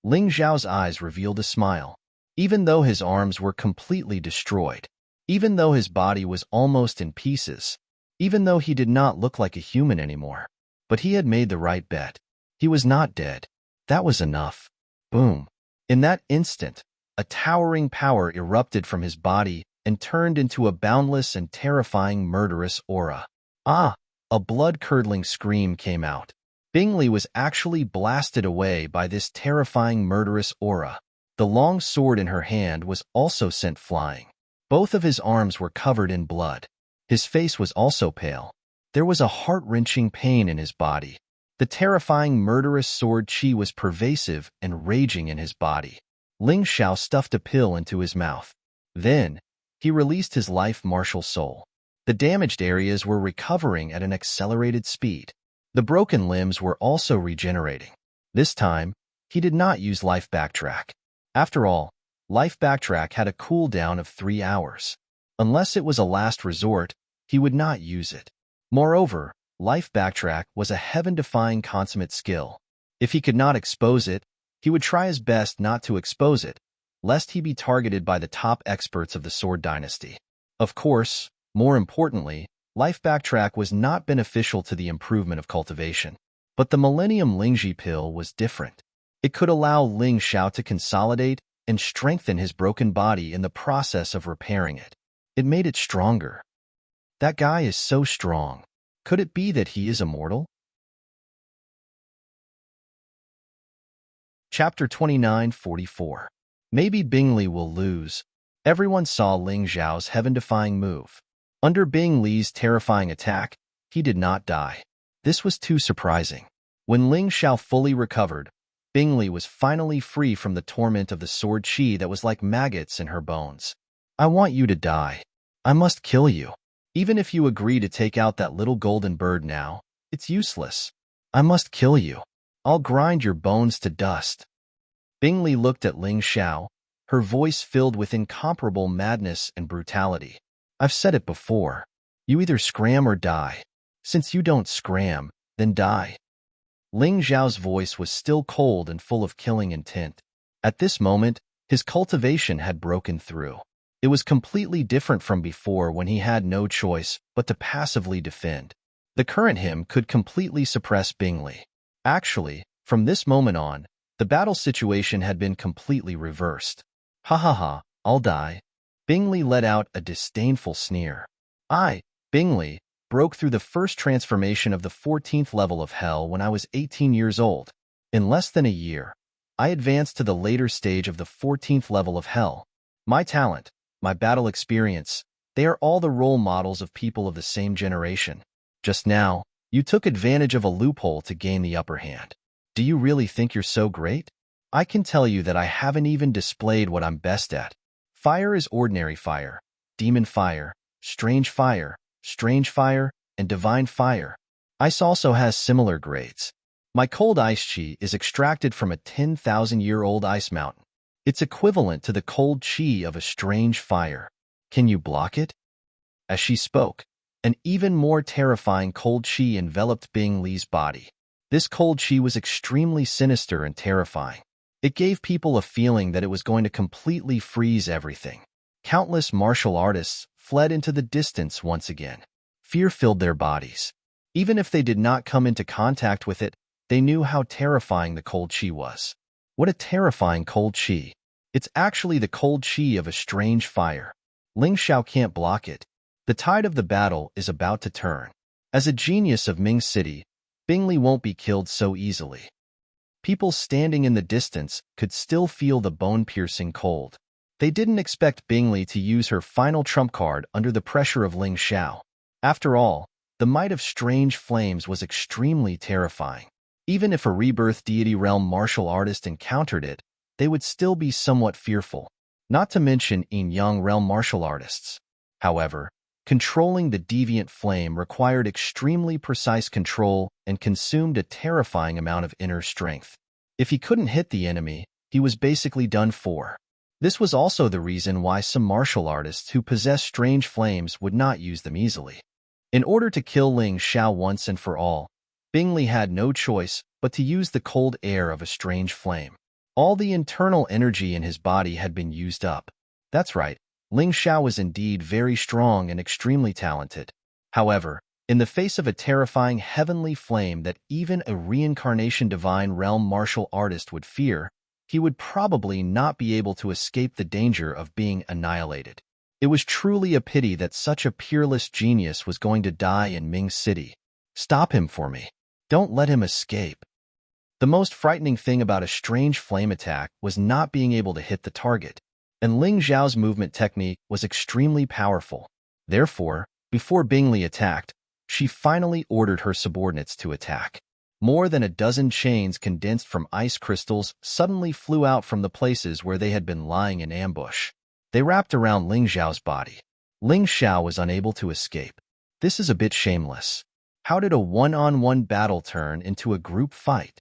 Ling Xiao's eyes revealed a smile. Even though his arms were completely destroyed, even though his body was almost in pieces, even though he did not look like a human anymore, but he had made the right bet. He was not dead. That was enough. Boom. In that instant, a towering power erupted from his body and turned into a boundless and terrifying murderous aura. Ah! A blood-curdling scream came out. Bingli was actually blasted away by this terrifying murderous aura. The long sword in her hand was also sent flying. Both of his arms were covered in blood. His face was also pale. There was a heart-wrenching pain in his body. The terrifying murderous sword Qi was pervasive and raging in his body. Ling Xiao stuffed a pill into his mouth. Then, he released his life martial soul. The damaged areas were recovering at an accelerated speed. The broken limbs were also regenerating. This time, he did not use life backtrack. After all, life backtrack had a cooldown of 3 hours. Unless it was a last resort, he would not use it. Moreover, life backtrack was a heaven-defying consummate skill. If he could not expose it, he would try his best not to expose it, lest he be targeted by the top experts of the Sword Dynasty. Of course, more importantly, life backtrack was not beneficial to the improvement of cultivation. But the Millennium Lingji pill was different. It could allow Ling Xiao to consolidate and strengthen his broken body in the process of repairing it. It made it stronger. That guy is so strong. Could it be that he is immortal? Chapter 29:44. Maybe Bingli will lose. Everyone saw Ling Xiao's heaven-defying move. Under Bing Li's terrifying attack, he did not die. This was too surprising. When Ling Xiao fully recovered, Bingley was finally free from the torment of the sword chi that was like maggots in her bones. I want you to die. I must kill you. Even if you agree to take out that little golden bird now, it's useless. I must kill you. I'll grind your bones to dust. Bingley looked at Ling Xiao, her voice filled with incomparable madness and brutality. I've said it before. You either scram or die. Since you don't scram, then die. Ling Xiao's voice was still cold and full of killing intent. At this moment, his cultivation had broken through. It was completely different from before when he had no choice but to passively defend. The current him could completely suppress Bingley. Actually, from this moment on, the battle situation had been completely reversed. Ha ha ha, I'll die. Bingley let out a disdainful sneer. Bingley, broke through the first transformation of the 14th level of hell when I was 18 years old. In less than a year, I advanced to the later stage of the 14th level of hell. My talent, my battle experience, they are all the role models of people of the same generation. Just now, you took advantage of a loophole to gain the upper hand. Do you really think you're so great? I can tell you that I haven't even displayed what I'm best at. Fire is ordinary fire, demon fire, strange fire, and divine fire. Ice also has similar grades. My cold ice chi is extracted from a 10,000-year-old ice mountain. It's equivalent to the cold chi of a strange fire. Can you block it? As she spoke, an even more terrifying cold chi enveloped Bingley's body. This cold chi was extremely sinister and terrifying. It gave people a feeling that it was going to completely freeze everything. Countless martial artists fled into the distance once again. Fear filled their bodies. Even if they did not come into contact with it, they knew how terrifying the cold chi was. What a terrifying cold chi. It's actually the cold chi of a strange fire. Ling Xiao can't block it. The tide of the battle is about to turn. As a genius of Ming City, Bingley won't be killed so easily. People standing in the distance could still feel the bone-piercing cold. They didn't expect Bingley to use her final trump card under the pressure of Ling Xiao. After all, the might of strange flames was extremely terrifying. Even if a rebirth deity realm martial artist encountered it, they would still be somewhat fearful, not to mention yin-yang realm martial artists. However, controlling the deviant flame required extremely precise control and consumed a terrifying amount of inner strength. If he couldn't hit the enemy, he was basically done for. This was also the reason why some martial artists who possess strange flames would not use them easily. In order to kill Ling Xiao once and for all, Bingley had no choice but to use the cold air of a strange flame. All the internal energy in his body had been used up. That's right, Ling Xiao was indeed very strong and extremely talented. However, in the face of a terrifying heavenly flame that even a reincarnation divine realm martial artist would fear, he would probably not be able to escape the danger of being annihilated. It was truly a pity that such a peerless genius was going to die in Ming City. Stop him for me. Don't let him escape. The most frightening thing about a strange flame attack was not being able to hit the target, and Ling Xiao's movement technique was extremely powerful. Therefore, before Bingley attacked, she finally ordered her subordinates to attack. More than a dozen chains condensed from ice crystals suddenly flew out from the places where they had been lying in ambush. They wrapped around Ling Xiao's body. Ling Xiao was unable to escape. This is a bit shameless. How did a one-on-one battle turn into a group fight?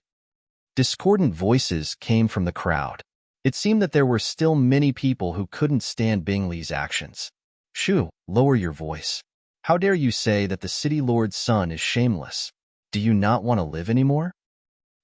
Discordant voices came from the crowd. It seemed that there were still many people who couldn't stand Bingley's actions. Shoo, lower your voice. How dare you say that the city lord's son is shameless? Do you not want to live anymore?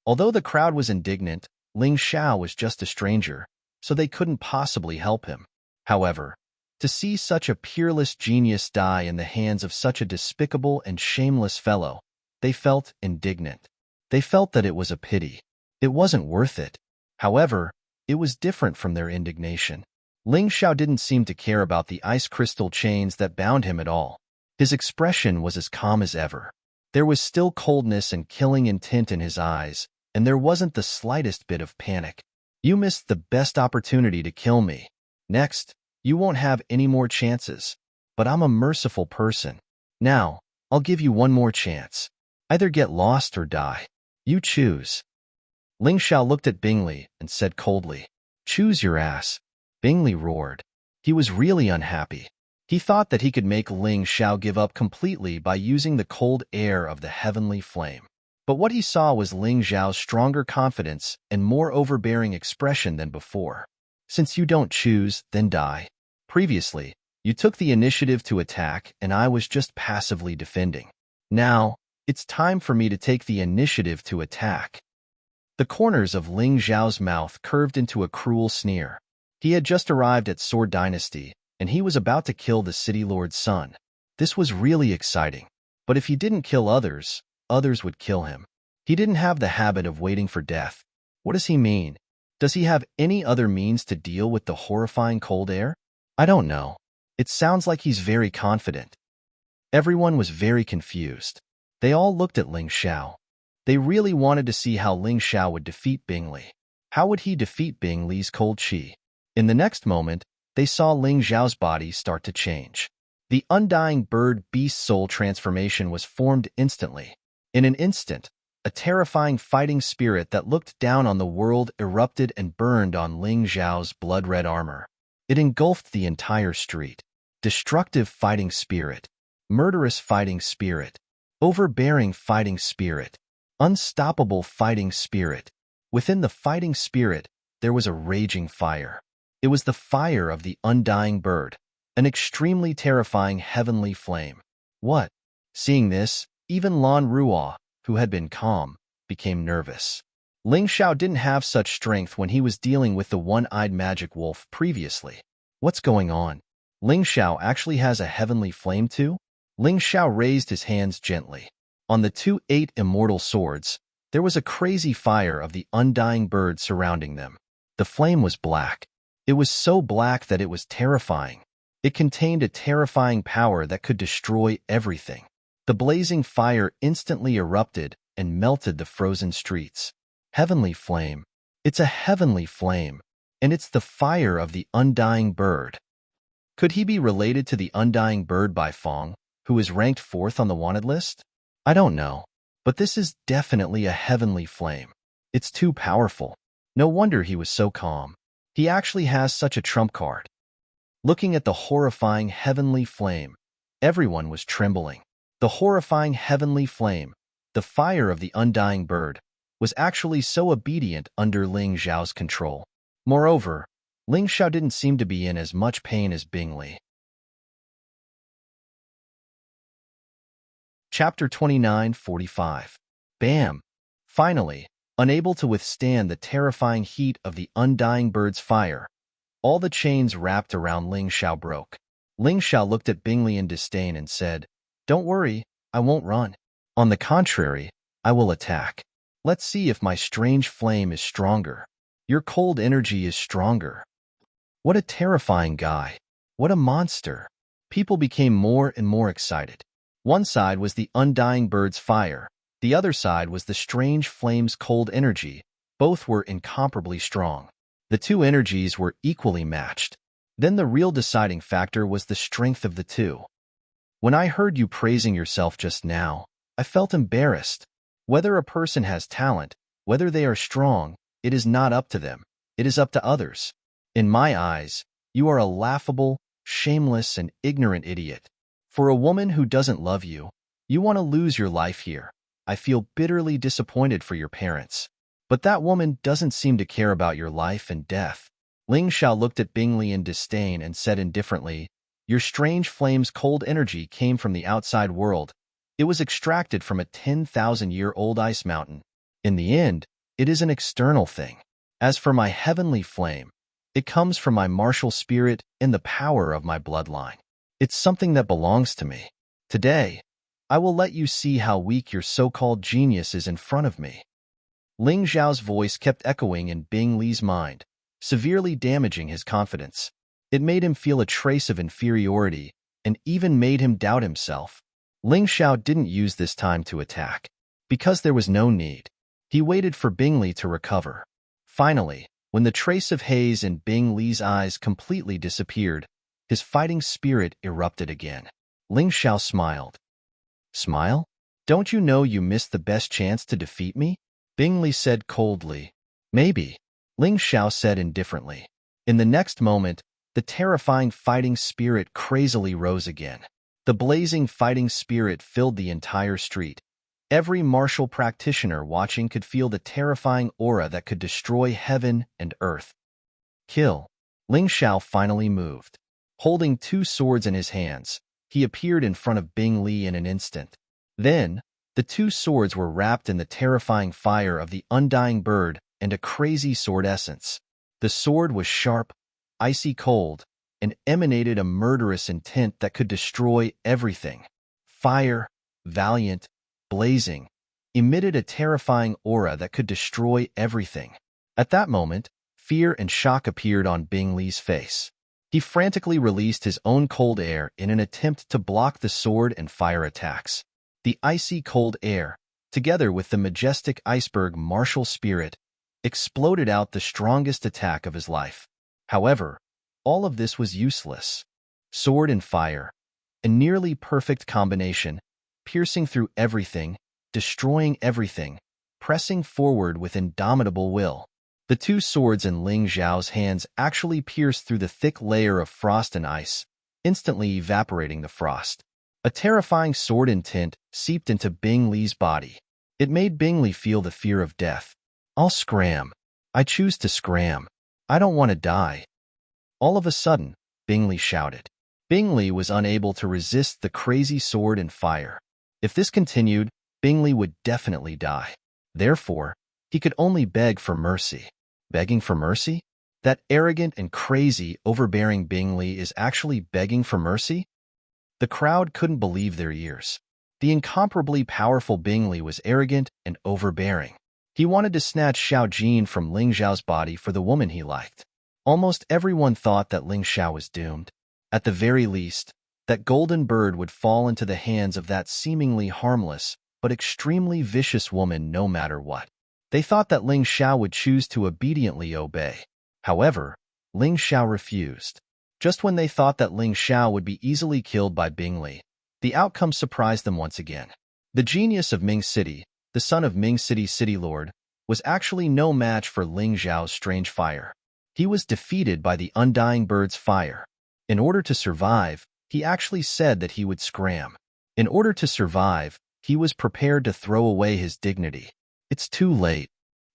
Although the crowd was indignant, Ling Xiao was just a stranger, so they couldn't possibly help him. However, to see such a peerless genius die in the hands of such a despicable and shameless fellow, they felt indignant. They felt that it was a pity. It wasn't worth it. However, it was different from their indignation. Ling Xiao didn't seem to care about the ice crystal chains that bound him at all. His expression was as calm as ever. There was still coldness and killing intent in his eyes, and there wasn't the slightest bit of panic. You missed the best opportunity to kill me. Next, you won't have any more chances. But I'm a merciful person. Now, I'll give you one more chance. Either get lost or die. You choose. Ling Xiao looked at Bingley and said coldly, "Choose your ass." Bingley roared. He was really unhappy. He thought that he could make Ling Xiao give up completely by using the cold air of the heavenly flame. But what he saw was Ling Xiao's stronger confidence and more overbearing expression than before. "Since you don't choose, then die. Previously, you took the initiative to attack and I was just passively defending. Now, it's time for me to take the initiative to attack." The corners of Ling Xiao's mouth curved into a cruel sneer. He had just arrived at Sword Dynasty, and he was about to kill the city lord's son. This was really exciting. But if he didn't kill others, others would kill him. He didn't have the habit of waiting for death. What does he mean? Does he have any other means to deal with the horrifying cold air? I don't know. It sounds like he's very confident. Everyone was very confused. They all looked at Ling Xiao. They really wanted to see how Ling Xiao would defeat Bingley. How would he defeat Bingley's cold qi? In the next moment, they saw Ling Xiao's body start to change. The undying bird-beast soul transformation was formed instantly. In an instant, a terrifying fighting spirit that looked down on the world erupted and burned on Ling Xiao's blood-red armor. It engulfed the entire street. Destructive fighting spirit, murderous fighting spirit, overbearing fighting spirit, unstoppable fighting spirit. Within the fighting spirit, there was a raging fire. It was the fire of the undying bird, an extremely terrifying heavenly flame. What? Seeing this, even Lan Ruo, who had been calm, became nervous. Ling Xiao didn't have such strength when he was dealing with the one-eyed magic wolf previously. What's going on? Ling Xiao actually has a heavenly flame too? Ling Xiao raised his hands gently. On the 2 immortal swords, there was a crazy fire of the undying bird surrounding them. The flame was black. It was so black that it was terrifying. It contained a terrifying power that could destroy everything. The blazing fire instantly erupted and melted the frozen streets. Heavenly flame. It's a heavenly flame, and it's the fire of the undying bird. Could he be related to the undying bird Bai Fong, who is ranked 4th on the wanted list? I don't know, but this is definitely a heavenly flame. It's too powerful. No wonder he was so calm. He actually has such a trump card. Looking at the horrifying heavenly flame, everyone was trembling. The horrifying heavenly flame, the fire of the undying bird, was actually so obedient under Ling Xiao's control. Moreover, Ling Xiao didn't seem to be in as much pain as Bingley. Chapter 29:45. Bam! Finally, unable to withstand the terrifying heat of the undying bird's fire, all the chains wrapped around Ling Xiao broke. Ling Xiao looked at Bingley in disdain and said, "Don't worry, I won't run. On the contrary, I will attack. Let's see if my strange flame is stronger. Your cold energy is stronger." What a terrifying guy. What a monster. People became more and more excited. One side was the undying bird's fire. The other side was the strange flame's cold energy. Both were incomparably strong. The two energies were equally matched. Then the real deciding factor was the strength of the two. When I heard you praising yourself just now, I felt embarrassed. Whether a person has talent, whether they are strong, it is not up to them. It is up to others. In my eyes, you are a laughable, shameless, and ignorant idiot. For a woman who doesn't love you, you want to lose your life here. I feel bitterly disappointed for your parents. But that woman doesn't seem to care about your life and death. Ling Xiao looked at Bingley in disdain and said indifferently, "Your strange flame's cold energy came from the outside world. It was extracted from a 10,000-year-old ice mountain. In the end, it is an external thing. As for my heavenly flame, it comes from my martial spirit and the power of my bloodline. It's something that belongs to me. Today, I will let you see how weak your so-called genius is in front of me." Ling Xiao's voice kept echoing in Bingley's mind, severely damaging his confidence. It made him feel a trace of inferiority and even made him doubt himself. Ling Xiao didn't use this time to attack, because there was no need. He waited for Bingley to recover. Finally, when the trace of haze in Bingley's eyes completely disappeared, his fighting spirit erupted again. Ling Xiao smiled. Smile? Don't you know you missed the best chance to defeat me? Bingley said coldly. Maybe, Ling Xiao said indifferently. In the next moment, the terrifying fighting spirit crazily rose again. The blazing fighting spirit filled the entire street. Every martial practitioner watching could feel the terrifying aura that could destroy heaven and earth. Kill. Ling Xiao finally moved. Holding two swords in his hands, he appeared in front of Bingley in an instant. Then, the two swords were wrapped in the terrifying fire of the undying bird and a crazy sword essence. The sword was sharp, icy cold, and emanated a murderous intent that could destroy everything. Fire, valiant, blazing, emitted a terrifying aura that could destroy everything. At that moment, fear and shock appeared on Bingley's face. He frantically released his own cold air in an attempt to block the sword and fire attacks. The icy cold air, together with the majestic iceberg martial spirit, exploded out the strongest attack of his life. However, all of this was useless. Sword and fire, a nearly perfect combination, piercing through everything, destroying everything, pressing forward with indomitable will. The two swords in Ling Xiao's hands actually pierced through the thick layer of frost and ice, instantly evaporating the frost. A terrifying sword intent seeped into Bingley's body. It made Bingley feel the fear of death. I'll scram. I choose to scram. I don't want to die. All of a sudden, Bingley shouted. Bingley was unable to resist the crazy sword and fire. If this continued, Bingley would definitely die. Therefore, he could only beg for mercy. Begging for mercy? That arrogant and crazy, overbearing Bingley is actually begging for mercy? The crowd couldn't believe their ears. The incomparably powerful Bingley was arrogant and overbearing. He wanted to snatch Xiao Jin from Ling Xiao's body for the woman he liked. Almost everyone thought that Ling Xiao was doomed. At the very least, that golden bird would fall into the hands of that seemingly harmless but extremely vicious woman no matter what. They thought that Ling Xiao would choose to obediently obey. However, Ling Xiao refused. Just when they thought that Ling Xiao would be easily killed by Bingley, the outcome surprised them once again. The genius of Ming City, the son of Ming City's city lord, was actually no match for Ling Xiao's strange fire. He was defeated by the undying bird's fire. In order to survive, he actually said that he would scram. In order to survive, he was prepared to throw away his dignity. It's too late.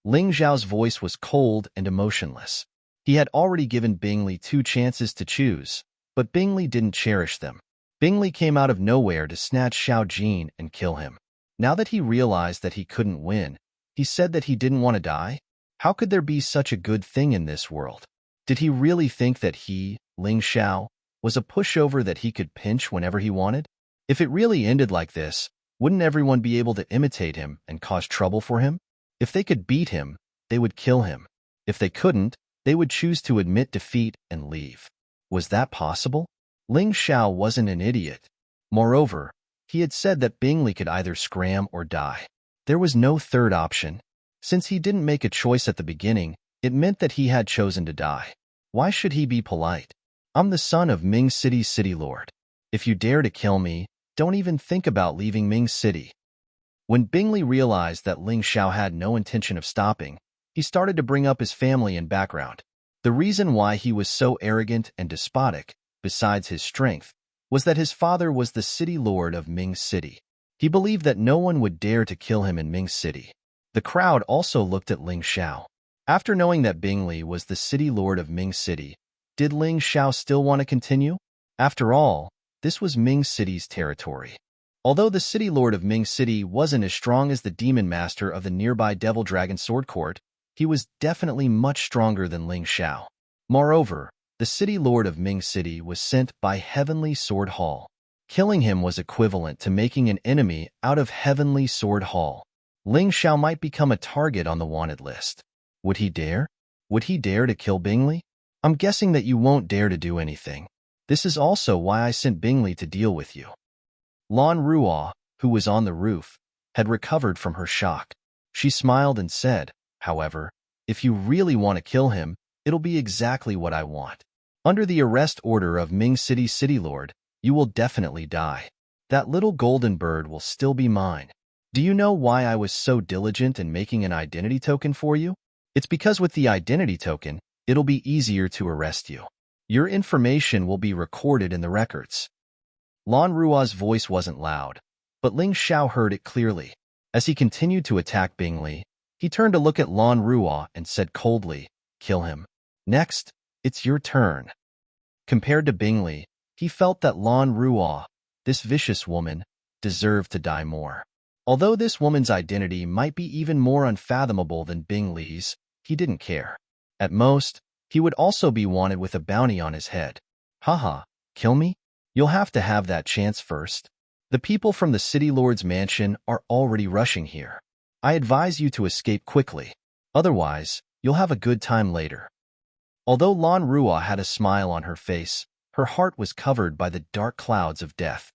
Ling Xiao's voice was cold and emotionless. He had already given Bingley 2 chances to choose, but Bingley didn't cherish them. Bingley came out of nowhere to snatch Xiao Jin and kill him. Now that he realized that he couldn't win, he said that he didn't want to die. How could there be such a good thing in this world? Did he really think that he, Ling Xiao, was a pushover that he could pinch whenever he wanted? If it really ended like this, wouldn't everyone be able to imitate him and cause trouble for him? If they could beat him, they would kill him. If they couldn't, they would choose to admit defeat and leave. Was that possible? Ling Xiao wasn't an idiot. Moreover, he had said that Bingley could either scram or die. There was no third option. Since he didn't make a choice at the beginning, it meant that he had chosen to die. Why should he be polite? I'm the son of Ming City's city lord. If you dare to kill me, don't even think about leaving Ming City. When Bingley realized that Ling Xiao had no intention of stopping, he started to bring up his family and background. The reason why he was so arrogant and despotic, besides his strength, was that his father was the city lord of Ming City. He believed that no one would dare to kill him in Ming City. The crowd also looked at Ling Xiao. After knowing that Bingley was the city lord of Ming City, did Ling Xiao still want to continue? After all, this was Ming City's territory. Although the city lord of Ming City wasn't as strong as the demon master of the nearby Devil Dragon Sword Court, he was definitely much stronger than Ling Xiao. Moreover, the city lord of Ming City was sent by Heavenly Sword Hall. Killing him was equivalent to making an enemy out of Heavenly Sword Hall. Ling Xiao might become a target on the wanted list. Would he dare? Would he dare to kill Bingley? I'm guessing that you won't dare to do anything. This is also why I sent Bingley to deal with you. Lan Ruo, who was on the roof, had recovered from her shock. She smiled and said, however, if you really want to kill him, it'll be exactly what I want. Under the arrest order of Ming City's city lord, you will definitely die. That little golden bird will still be mine. Do you know why I was so diligent in making an identity token for you? It's because with the identity token, it'll be easier to arrest you. Your information will be recorded in the records. Lan Rua's voice wasn't loud, but Ling Xiao heard it clearly. As he continued to attack Bing, he turned to look at Lan Rua and said coldly, "Kill him. Next, it's your turn." Compared to Bing, he felt that Lan Rua, this vicious woman, deserved to die more. Although this woman's identity might be even more unfathomable than Bing Li's, he didn't care. At most, he would also be wanted with a bounty on his head. Haha, kill me? You'll have to have that chance first. The people from the City Lord's mansion are already rushing here. I advise you to escape quickly. Otherwise, you'll have a good time later. Although Lan Rua had a smile on her face, her heart was covered by the dark clouds of death.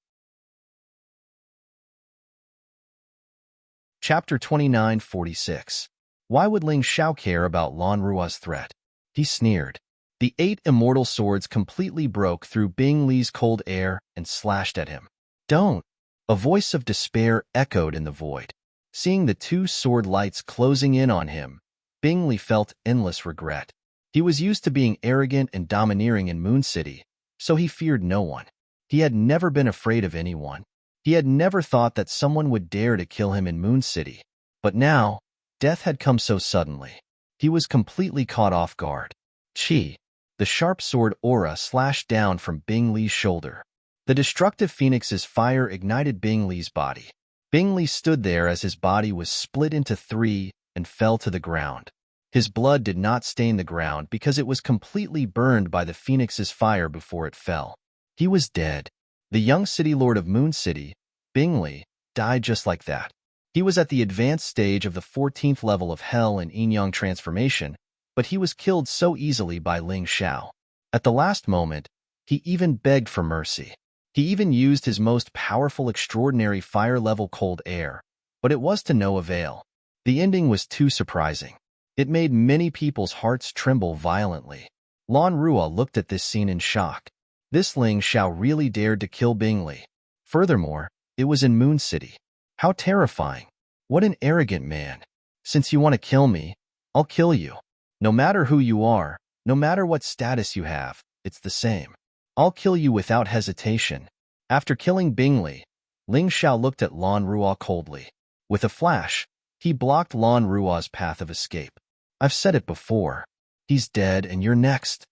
Chapter 29:46. Why would Ling Xiao care about Lan Rua's threat? He sneered. The 8 immortal swords completely broke through Bing Li's cold air and slashed at him. Don't! A voice of despair echoed in the void. Seeing the 2 sword lights closing in on him, Bing Li felt endless regret. He was used to being arrogant and domineering in Moon City, so he feared no one. He had never been afraid of anyone. He had never thought that someone would dare to kill him in Moon City. But now, death had come so suddenly. He was completely caught off guard. Chi! The sharp sword aura slashed down from Bing Li's shoulder. The destructive phoenix's fire ignited Bing Li's body. Bing Li stood there as his body was split into 3 and fell to the ground. His blood did not stain the ground because it was completely burned by the phoenix's fire before it fell. He was dead. The young city lord of Moon City, Bing Li, died just like that. He was at the advanced stage of the 14th level of Hell and Yin-Yang transformation, but he was killed so easily by Ling Xiao. At the last moment, he even begged for mercy. He even used his most powerful extraordinary fire-level cold air, but it was to no avail. The ending was too surprising. It made many people's hearts tremble violently. Lan Rua looked at this scene in shock. This Ling Xiao really dared to kill Bing Li. Furthermore, it was in Moon City. How terrifying. What an arrogant man. Since you want to kill me, I'll kill you. No matter who you are, no matter what status you have, it's the same. I'll kill you without hesitation. After killing Bing Li, Ling Xiao looked at Lan Rua coldly. With a flash, he blocked Lan Rua's path of escape. I've said it before. He's dead and you're next.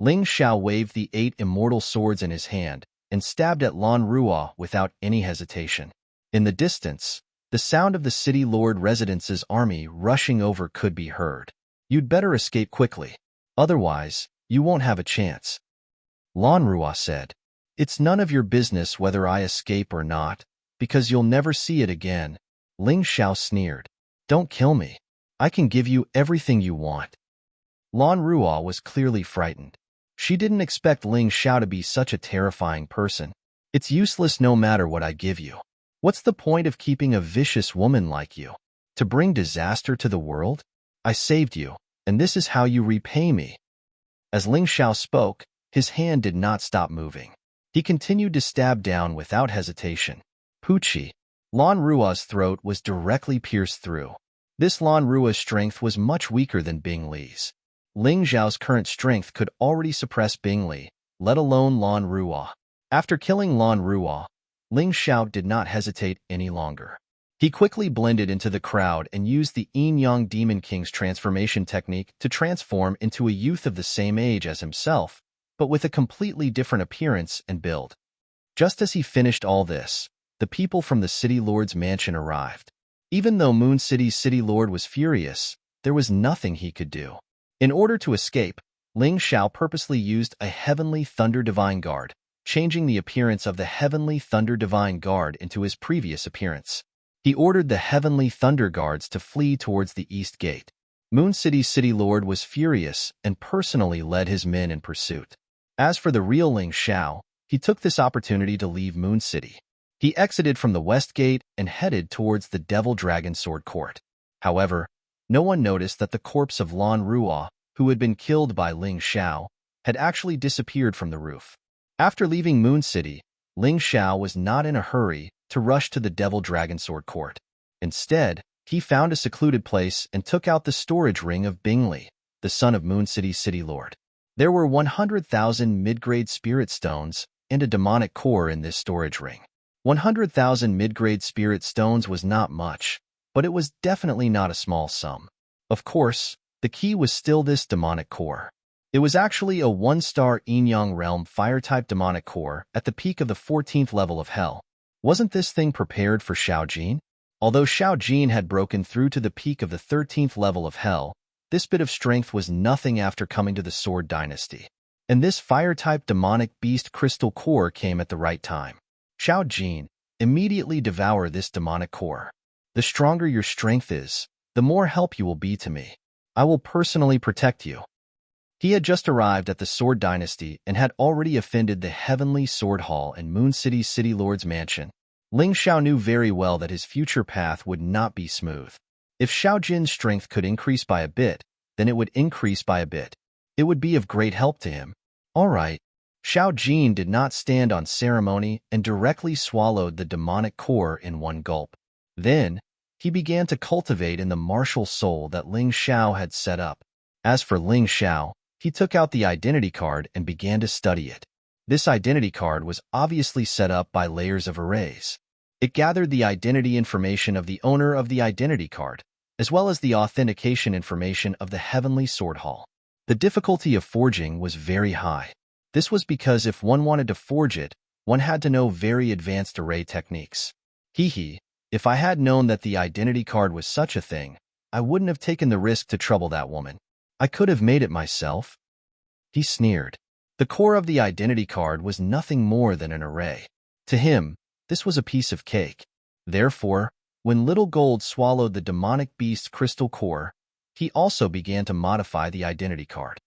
Ling Xiao waved the 8 immortal swords in his hand and stabbed at Lan Rua without any hesitation. In the distance, the sound of the city lord residence's army rushing over could be heard. You'd better escape quickly. Otherwise, you won't have a chance. Lan Rua said, It's none of your business whether I escape or not, because you'll never see it again. Ling Xiao sneered. Don't kill me. I can give you everything you want. Lan Rua was clearly frightened. She didn't expect Ling Xiao to be such a terrifying person. It's useless no matter what I give you. What's the point of keeping a vicious woman like you? To bring disaster to the world? I saved you, and this is how you repay me. As Ling Xiao spoke, his hand did not stop moving. He continued to stab down without hesitation. Pucci. Lan Rua's throat was directly pierced through. This Lan Rua's strength was much weaker than Bing Li's. Ling Xiao's current strength could already suppress Bing Li, let alone Lan Rua. After killing Lan Rua, Ling Xiao did not hesitate any longer. He quickly blended into the crowd and used the Yin-Yang Demon King's transformation technique to transform into a youth of the same age as himself, but with a completely different appearance and build. Just as he finished all this, the people from the City Lord's mansion arrived. Even though Moon City's City Lord was furious, there was nothing he could do. In order to escape, Ling Xiao purposely used a Heavenly Thunder Divine Guard, changing the appearance of the Heavenly Thunder Divine Guard into his previous appearance. He ordered the Heavenly Thunder Guards to flee towards the East Gate. Moon City's City Lord was furious and personally led his men in pursuit. As for the real Ling Xiao, he took this opportunity to leave Moon City. He exited from the West Gate and headed towards the Devil Dragon Sword Court. However, no one noticed that the corpse of Lan Rua, who had been killed by Ling Xiao, had actually disappeared from the roof. After leaving Moon City, Ling Xiao was not in a hurry to rush to the Devil Dragon Sword Court. Instead, he found a secluded place and took out the storage ring of Bingley, the son of Moon City's city lord. There were 100,000 mid-grade spirit stones and a demonic core in this storage ring. 100,000 mid-grade spirit stones was not much, but it was definitely not a small sum. Of course, the key was still this demonic core. It was actually a 1-star Yin-Yang realm fire-type demonic core at the peak of the 14th level of hell. Wasn't this thing prepared for Xiao Jin? Although Xiao Jin had broken through to the peak of the 13th level of hell, this bit of strength was nothing after coming to the Sword Dynasty. And this fire-type demonic beast crystal core came at the right time. Xiao Jin, immediately devour this demonic core. The stronger your strength is, the more help you will be to me. I will personally protect you. He had just arrived at the Sword Dynasty and had already offended the Heavenly Sword Hall and Moon City's City Lord's mansion. Ling Xiao knew very well that his future path would not be smooth. If Xiao Jin's strength could increase by a bit, then it would increase by a bit. It would be of great help to him. All right. Xiao Jin did not stand on ceremony and directly swallowed the demonic core in one gulp. Then, he began to cultivate in the martial soul that Ling Xiao had set up. As for Ling Xiao, he took out the identity card and began to study it. This identity card was obviously set up by layers of arrays. It gathered the identity information of the owner of the identity card, as well as the authentication information of the Heavenly Sword Hall. The difficulty of forging was very high. This was because if one wanted to forge it, one had to know very advanced array techniques. If I had known that the identity card was such a thing, I wouldn't have taken the risk to trouble that woman. I could have made it myself. He sneered. The core of the identity card was nothing more than an array. To him, this was a piece of cake. Therefore, when Little Gold swallowed the demonic beast crystal core, he also began to modify the identity card.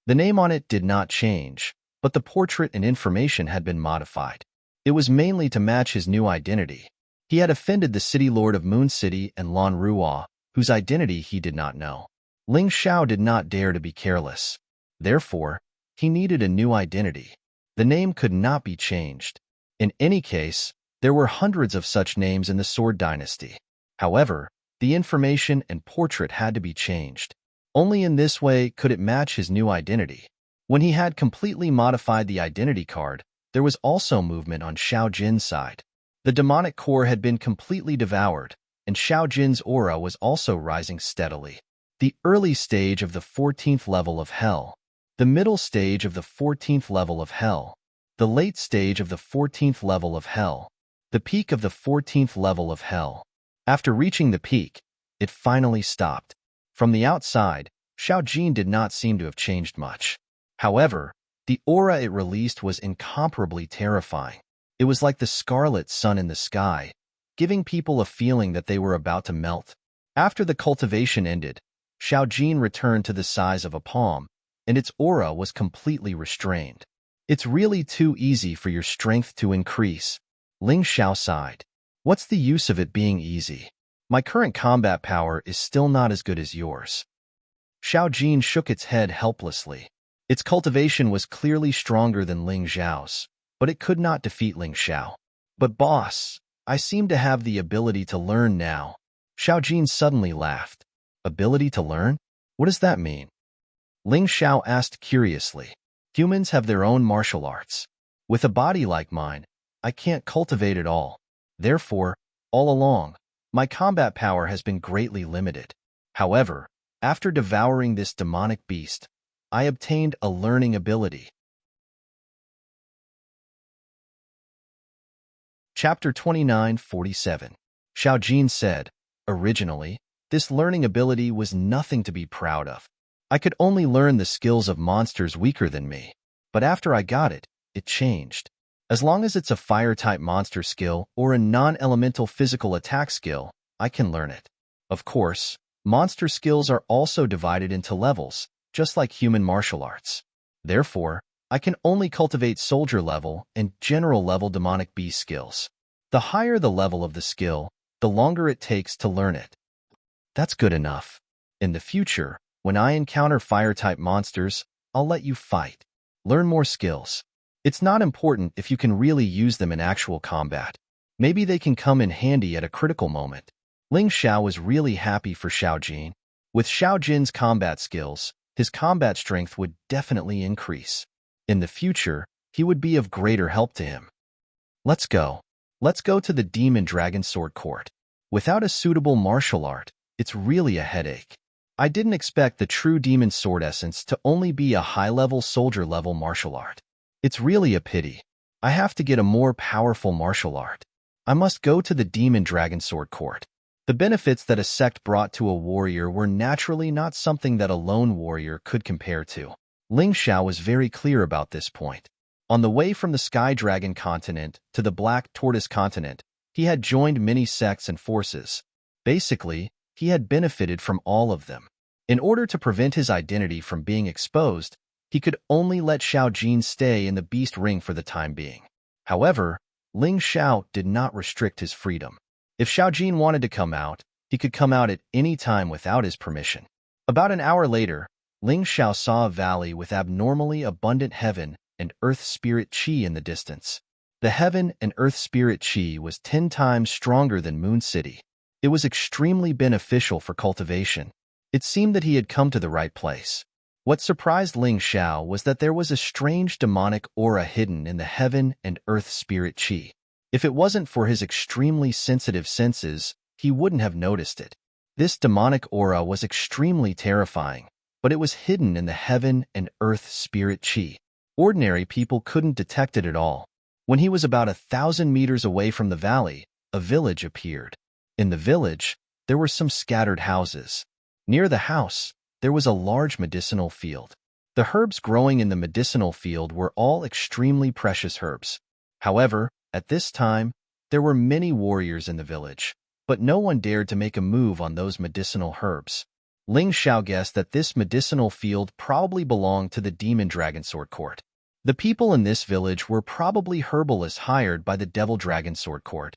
The name on it did not change, but the portrait and information had been modified. It was mainly to match his new identity. He had offended the city lord of Moon City and Lan Ruo, whose identity he did not know. Ling Xiao did not dare to be careless. Therefore, he needed a new identity. The name could not be changed. In any case, there were hundreds of such names in the Sword Dynasty. However, the information and portrait had to be changed. Only in this way could it match his new identity. When he had completely modified the identity card, there was also movement on Xiao Jin's side. The demonic core had been completely devoured, and Xiao Jin's aura was also rising steadily. The early stage of the 14th level of hell, the middle stage of the 14th level of hell, the late stage of the 14th level of hell, the peak of the 14th level of hell. After reaching the peak, it finally stopped. From the outside, Xiao Jin did not seem to have changed much. However, the aura it released was incomparably terrifying. It was like the scarlet sun in the sky, giving people a feeling that they were about to melt. After the cultivation ended, Xiao Jin returned to the size of a palm, and its aura was completely restrained. It's really too easy for your strength to increase. Ling Xiao sighed. What's the use of it being easy? My current combat power is still not as good as yours. Xiao Jin shook its head helplessly. Its cultivation was clearly stronger than Ling Xiao's, but it could not defeat Ling Xiao. But boss, I seem to have the ability to learn now. Xiao Jin suddenly laughed. Ability to learn? What does that mean? Ling Xiao asked curiously. Humans have their own martial arts. With a body like mine, I can't cultivate it all. Therefore, all along, my combat power has been greatly limited. However, after devouring this demonic beast, I obtained a learning ability. Chapter 29:47. Xiao Jin said, originally, this learning ability was nothing to be proud of. I could only learn the skills of monsters weaker than me, but after I got it, it changed. As long as it's a fire-type monster skill or a non-elemental physical attack skill, I can learn it. Of course, monster skills are also divided into levels, just like human martial arts. Therefore, I can only cultivate soldier level and general level demonic beast skills. The higher the level of the skill, the longer it takes to learn it. That's good enough. In the future, when I encounter fire-type monsters, I'll let you fight. Learn more skills. It's not important if you can really use them in actual combat. Maybe they can come in handy at a critical moment. Ling Xiao was really happy for Xiao Jin. With Xiao Jin's combat skills, his combat strength would definitely increase. In the future, he would be of greater help to him. Let's go. Let's go to the Demon Dragon Sword Court. Without a suitable martial art, it's really a headache. I didn't expect the true Demon Sword Essence to only be a high-level soldier-level martial art. It's really a pity. I have to get a more powerful martial art. I must go to the Demon Dragon Sword Court. The benefits that a sect brought to a warrior were naturally not something that a lone warrior could compare to. Ling Xiao was very clear about this point. On the way from the Sky Dragon continent to the Black Tortoise continent, he had joined many sects and forces. Basically, he had benefited from all of them. In order to prevent his identity from being exposed, he could only let Xiao Jin stay in the Beast Ring for the time being. However, Ling Xiao did not restrict his freedom. If Xiao Jin wanted to come out, he could come out at any time without his permission. About an hour later, Ling Xiao saw a valley with abnormally abundant heaven and earth spirit qi in the distance. The heaven and earth spirit qi was 10 times stronger than Moon City. It was extremely beneficial for cultivation. It seemed that he had come to the right place. What surprised Ling Xiao was that there was a strange demonic aura hidden in the heaven and earth spirit qi. If it wasn't for his extremely sensitive senses, he wouldn't have noticed it. This demonic aura was extremely terrifying, but it was hidden in the heaven and earth spirit qi. Ordinary people couldn't detect it at all. When he was about 1,000 meters away from the valley, a village appeared. In the village, there were some scattered houses. Near the house, there was a large medicinal field. The herbs growing in the medicinal field were all extremely precious herbs. However, at this time, there were many warriors in the village, but no one dared to make a move on those medicinal herbs. Ling Xiao guessed that this medicinal field probably belonged to the Demon Dragon Sword Court. The people in this village were probably herbalists hired by the Devil Dragon Sword Court.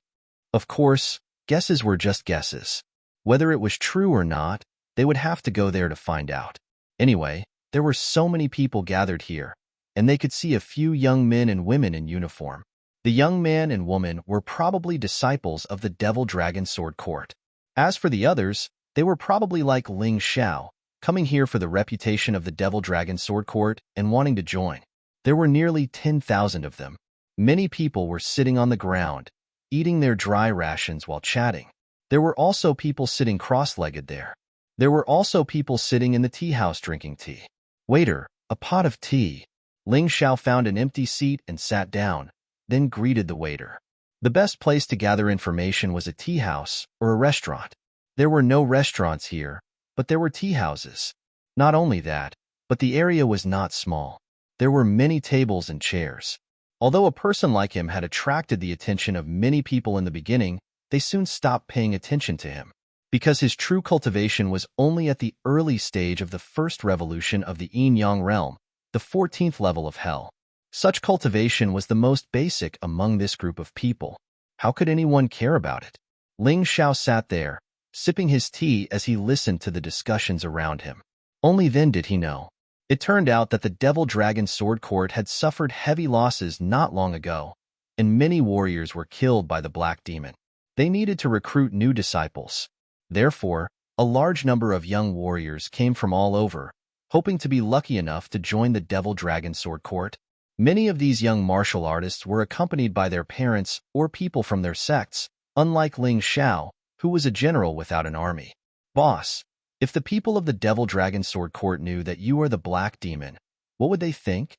Of course, guesses were just guesses. Whether it was true or not, they would have to go there to find out. Anyway, there were so many people gathered here, and they could see a few young men and women in uniform. The young man and woman were probably disciples of the Devil Dragon Sword Court. As for the others, they were probably like Ling Xiao, coming here for the reputation of the Devil Dragon Sword Court and wanting to join. There were nearly 10,000 of them. Many people were sitting on the ground, eating their dry rations while chatting. There were also people sitting cross-legged there. There were also people sitting in the tea house drinking tea. Waiter, a pot of tea. Ling Xiao found an empty seat and sat down, then greeted the waiter. The best place to gather information was a tea house or a restaurant. There were no restaurants here, but there were tea houses. Not only that, but the area was not small. There were many tables and chairs. Although a person like him had attracted the attention of many people in the beginning, they soon stopped paying attention to him, because his true cultivation was only at the early stage of the first revolution of the Yin-Yang realm, the 14th level of hell. Such cultivation was the most basic among this group of people. How could anyone care about it? Ling Xiao sat there, sipping his tea as he listened to the discussions around him. Only then did he know. It turned out that the Devil Dragon Sword Court had suffered heavy losses not long ago, and many warriors were killed by the Black Demon. They needed to recruit new disciples. Therefore, a large number of young warriors came from all over, hoping to be lucky enough to join the Devil Dragon Sword Court. Many of these young martial artists were accompanied by their parents or people from their sects, unlike Ling Xiao, who was a general without an army. Boss, if the people of the Devil Dragon Sword Court knew that you are the Black Demon, what would they think?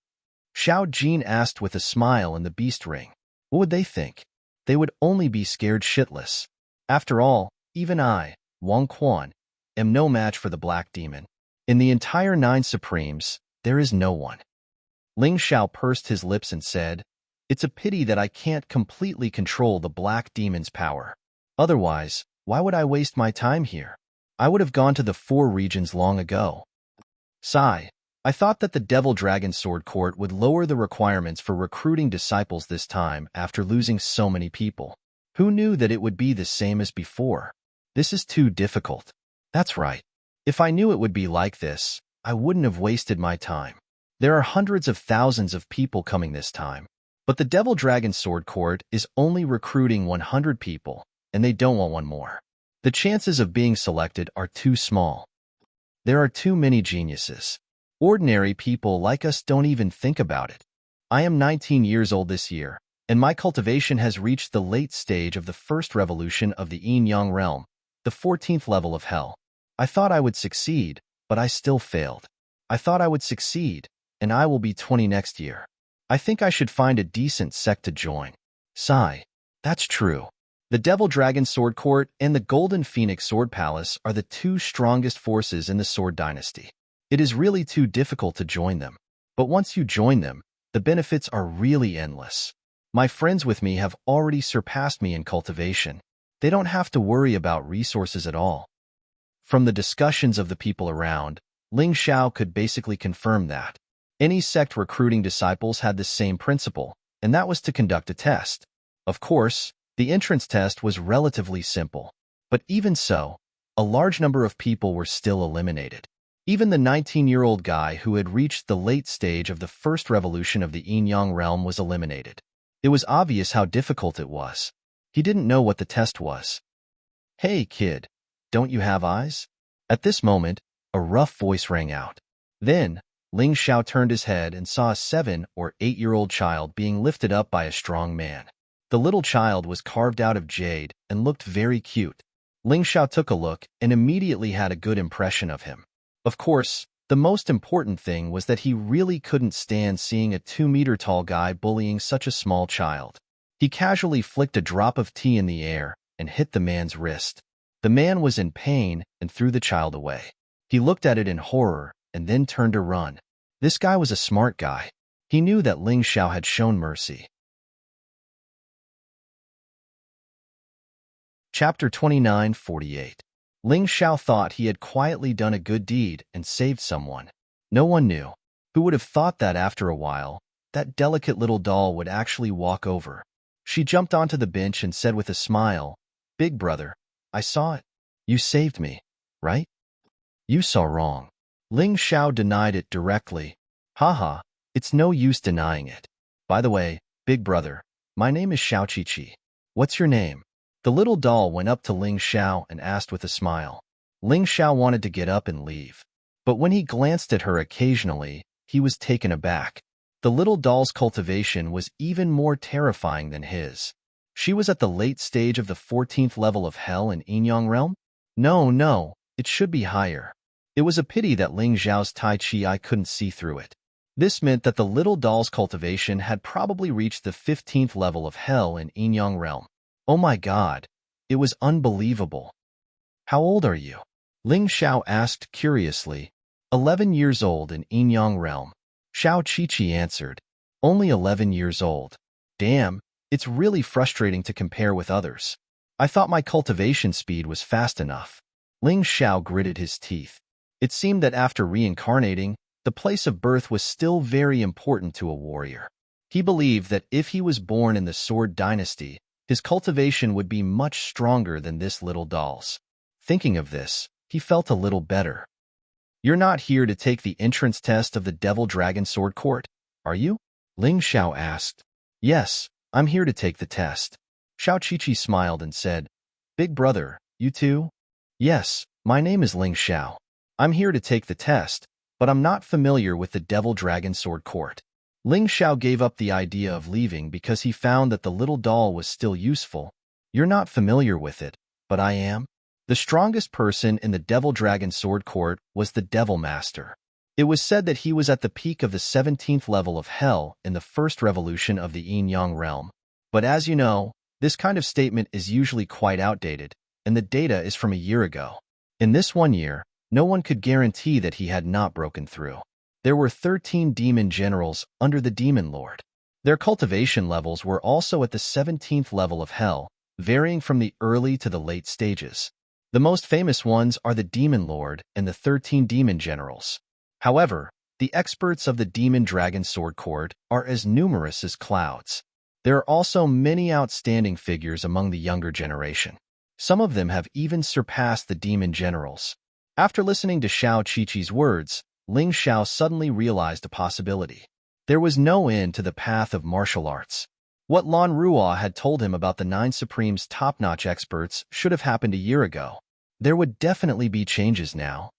Xiao Jin asked with a smile in the Beast Ring. What would they think? They would only be scared shitless. After all, even I, Wang Quan, am no match for the Black Demon. In the entire 9 Supremes, there is no one. Ling Xiao pursed his lips and said, "It's a pity that I can't completely control the Black Demon's power. Otherwise, why would I waste my time here? I would have gone to the 4 regions long ago." Sigh. I thought that the Devil Dragon Sword Court would lower the requirements for recruiting disciples this time after losing so many people. Who knew that it would be the same as before? This is too difficult. That's right. If I knew it would be like this, I wouldn't have wasted my time. There are hundreds of thousands of people coming this time, but the Devil Dragon Sword Court is only recruiting 100 people, and they don't want one more. The chances of being selected are too small. There are too many geniuses. Ordinary people like us don't even think about it. I am 19 years old this year, and my cultivation has reached the late stage of the first revolution of the yin-yang realm, the 14th level of hell. I thought I would succeed, but I still failed. I thought I would succeed, and I will be 20 next year. I think I should find a decent sect to join. Sigh. That's true. The Devil Dragon Sword Court and the Golden Phoenix Sword Palace are the two strongest forces in the Sword Dynasty. It is really too difficult to join them. But once you join them, the benefits are really endless. My friends with me have already surpassed me in cultivation. They don't have to worry about resources at all. From the discussions of the people around, Ling Xiao could basically confirm that. Any sect recruiting disciples had the same principle, and that was to conduct a test. Of course, the entrance test was relatively simple. But even so, a large number of people were still eliminated. Even the 19-year-old guy who had reached the late stage of the first revolution of the yin-yang realm was eliminated. It was obvious how difficult it was. He didn't know what the test was. "Hey, kid, don't you have eyes?" At this moment, a rough voice rang out. Then, Ling Xiao turned his head and saw a 7- or 8-year-old child being lifted up by a strong man. The little child was carved out of jade and looked very cute. Ling Xiao took a look and immediately had a good impression of him. Of course, the most important thing was that he really couldn't stand seeing a 2-meter-tall guy bullying such a small child. He casually flicked a drop of tea in the air and hit the man's wrist. The man was in pain and threw the child away. He looked at it in horror and then turned to run. This guy was a smart guy. He knew that Ling Xiao had shown mercy. Chapter 29:48. Ling Xiao thought he had quietly done a good deed and saved someone. No one knew. Who would have thought that after a while, that delicate little doll would actually walk over? She jumped onto the bench and said with a smile, "Big brother, I saw it. You saved me, right?" "You saw wrong." Ling Xiao denied it directly. "Haha, it's no use denying it. By the way, big brother, my name is Xiao Qiqi. What's your name?" The little doll went up to Ling Xiao and asked with a smile. Ling Xiao wanted to get up and leave. But when he glanced at her occasionally, he was taken aback. The little doll's cultivation was even more terrifying than his. She was at the late stage of the 14th level of hell in Yin-Yang realm? No, it should be higher. It was a pity that Ling Xiao's Tai Chi eye couldn't see through it. This meant that the little doll's cultivation had probably reached the 15th level of hell in Yin-Yang realm. Oh my god, it was unbelievable. "How old are you?" Ling Xiao asked curiously. 11 years old in Yin-Yang realm. Xiao Qiqi answered. "Only 11 years old. Damn, it's really frustrating to compare with others. I thought my cultivation speed was fast enough." Ling Xiao gritted his teeth. It seemed that after reincarnating, the place of birth was still very important to a warrior. He believed that if he was born in the Sword Dynasty, his cultivation would be much stronger than this little doll's. Thinking of this, he felt a little better. "You're not here to take the entrance test of the Devil Dragon Sword Court, are you?" Ling Xiao asked. "Yes, I'm here to take the test." Xiao Qiqi smiled and said, "Big brother, you too?" "Yes, my name is Ling Xiao. I'm here to take the test, but I'm not familiar with the Devil Dragon Sword Court." Ling Xiao gave up the idea of leaving because he found that the little doll was still useful. "You're not familiar with it, but I am." The strongest person in the Devil Dragon Sword Court was the Devil Master. It was said that he was at the peak of the 17th level of hell in the first revolution of the Yin-Yang realm. But as you know, this kind of statement is usually quite outdated, and the data is from a year ago. In this 1 year, no one could guarantee that he had not broken through. There were 13 demon generals under the Demon Lord. Their cultivation levels were also at the 17th level of hell, varying from the early to the late stages. The most famous ones are the Demon Lord and the 13 demon generals. However, the experts of the Demon Dragon Sword Court are as numerous as clouds. There are also many outstanding figures among the younger generation. Some of them have even surpassed the demon generals. After listening to Xiao Qiqi's words, Ling Xiao suddenly realized a possibility. There was no end to the path of martial arts. What Lan Ruo had told him about the Nine Supreme's top-notch experts should have happened a year ago. There would definitely be changes now.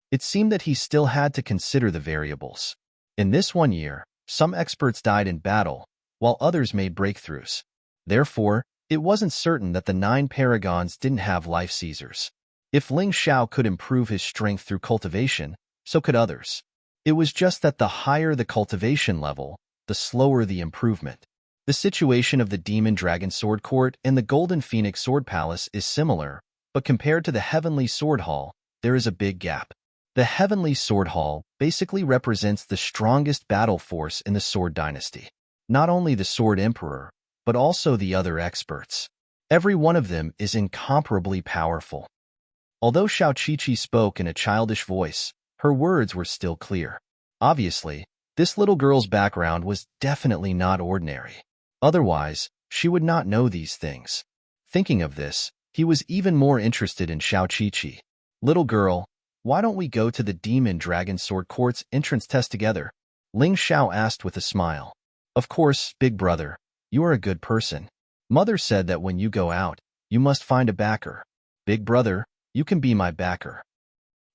It seemed that he still had to consider the variables. In this 1 year, some experts died in battle, while others made breakthroughs. Therefore, it wasn't certain that the 9 paragons didn't have life seizers. If Ling Xiao could improve his strength through cultivation, so could others. It was just that the higher the cultivation level, the slower the improvement. The situation of the Demon Dragon Sword Court and the Golden Phoenix Sword Palace is similar, but compared to the Heavenly Sword Hall, there is a big gap. The Heavenly Sword Hall basically represents the strongest battle force in the Sword Dynasty. Not only the Sword Emperor, but also the other experts. Every one of them is incomparably powerful. Although Xiao Qiqi spoke in a childish voice, her words were still clear. Obviously, this little girl's background was definitely not ordinary. Otherwise, she would not know these things. Thinking of this, he was even more interested in Xiao Qiqi. Little girl, why don't we go to the Demon Dragon Sword Court's entrance test together? Ling Xiao asked with a smile. Of course, big brother. You are a good person. Mother said that when you go out, you must find a backer. Big brother, you can be my backer.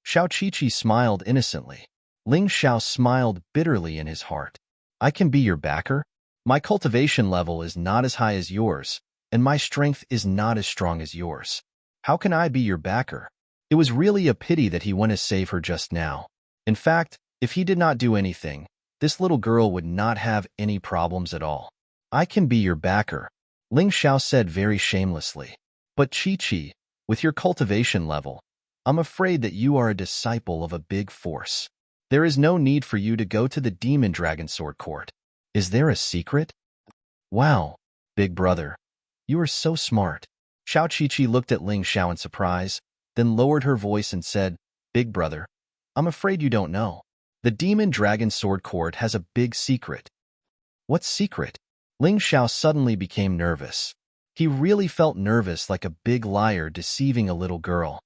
Xiao Qiqi smiled innocently. Ling Xiao smiled bitterly in his heart. I can be your backer? My cultivation level is not as high as yours, and my strength is not as strong as yours. How can I be your backer? It was really a pity that he went to save her just now. In fact, if he did not do anything, this little girl would not have any problems at all. I can be your backer, Ling Xiao said very shamelessly. But Qiqi, with your cultivation level, I'm afraid that you are a disciple of a big force. There is no need for you to go to the Demon Dragon Sword Court. Is there a secret? Wow, big brother, you are so smart. Xiao Qiqi looked at Ling Xiao in surprise, then lowered her voice and said, Big brother, I'm afraid you don't know. The Demon Dragon Sword Court has a big secret. What secret? Ling Xiao suddenly became nervous. He really felt nervous, like a big liar deceiving a little girl.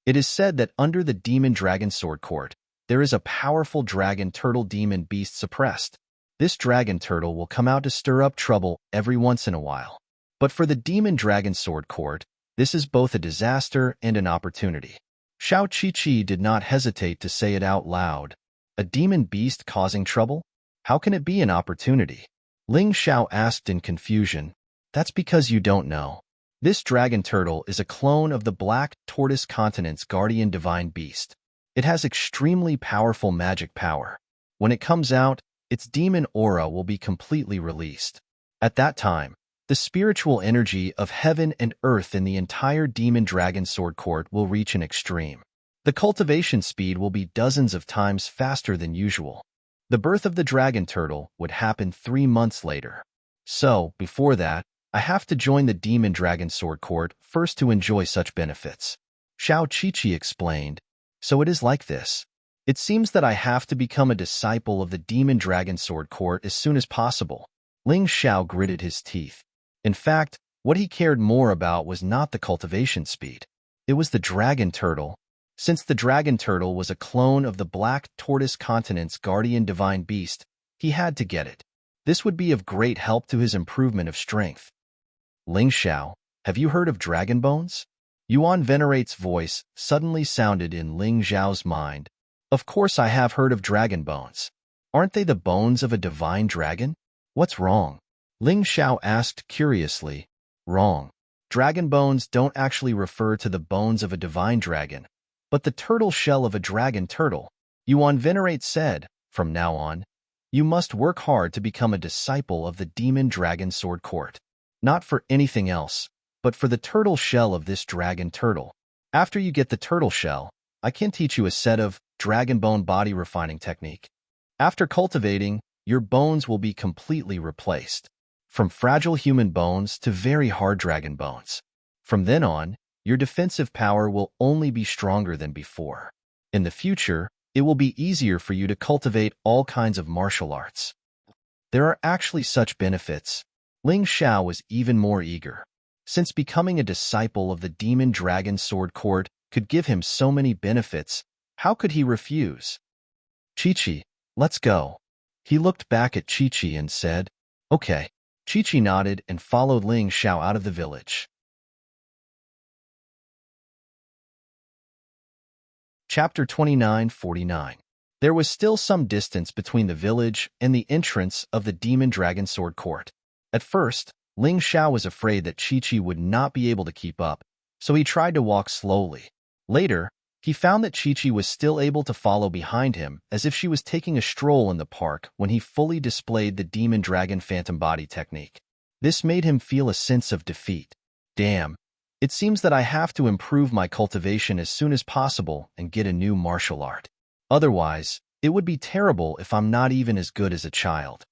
It is said that under the Demon Dragon Sword Court, there is a powerful dragon turtle demon beast suppressed. This dragon turtle will come out to stir up trouble every once in a while. But for the Demon Dragon Sword Court, this is both a disaster and an opportunity. Xiao Qiqi did not hesitate to say it out loud. A demon beast causing trouble? How can it be an opportunity? Ling Xiao asked in confusion. That's because you don't know. This dragon turtle is a clone of the Black Tortoise Continent's guardian divine beast. It has extremely powerful magic power. When it comes out, its demon aura will be completely released. At that time, the spiritual energy of heaven and earth in the entire Demon Dragon Sword Court will reach an extreme. The cultivation speed will be dozens of times faster than usual. The birth of the dragon turtle would happen 3 months later. So, before that, I have to join the Demon Dragon Sword Court first to enjoy such benefits. Xiao Qiqi explained. So it is like this. It seems that I have to become a disciple of the Demon Dragon Sword Court as soon as possible. Ling Xiao gritted his teeth. In fact, what he cared more about was not the cultivation speed. It was the dragon turtle. Since the dragon turtle was a clone of the Black Tortoise Continent's guardian divine beast, he had to get it. This would be of great help to his improvement of strength. Ling Xiao, have you heard of dragon bones? Yuan Venerate's voice suddenly sounded in Ling Xiao's mind. Of course I have heard of dragon bones. Aren't they the bones of a divine dragon? What's wrong? Ling Xiao asked curiously. Wrong. Dragon bones don't actually refer to the bones of a divine dragon, but the turtle shell of a dragon turtle. Yuan Venerate said, from now on, you must work hard to become a disciple of the Demon Dragon Sword Court. Not for anything else, but for the turtle shell of this dragon turtle. After you get the turtle shell, I can teach you a set of dragon bone body refining technique. After cultivating, your bones will be completely replaced. From fragile human bones to very hard dragon bones. From then on, your defensive power will only be stronger than before. In the future, it will be easier for you to cultivate all kinds of martial arts. There are actually such benefits. Ling Xiao was even more eager. Since becoming a disciple of the Demon Dragon Sword Court could give him so many benefits, how could he refuse? Qiqi, let's go. He looked back at Qiqi and said, Okay. Chi-Chi nodded and followed Ling Xiao out of the village. Chapter 29:49. There was still some distance between the village and the entrance of the Demon Dragon Sword Court. At first, Ling Xiao was afraid that Chi-Chi would not be able to keep up, so he tried to walk slowly. Later, he found that Chi-Chi was still able to follow behind him as if she was taking a stroll in the park when he fully displayed the Demon Dragon Phantom Body technique. This made him feel a sense of defeat. Damn, it seems that I have to improve my cultivation as soon as possible and get a new martial art. Otherwise, it would be terrible if I'm not even as good as a child.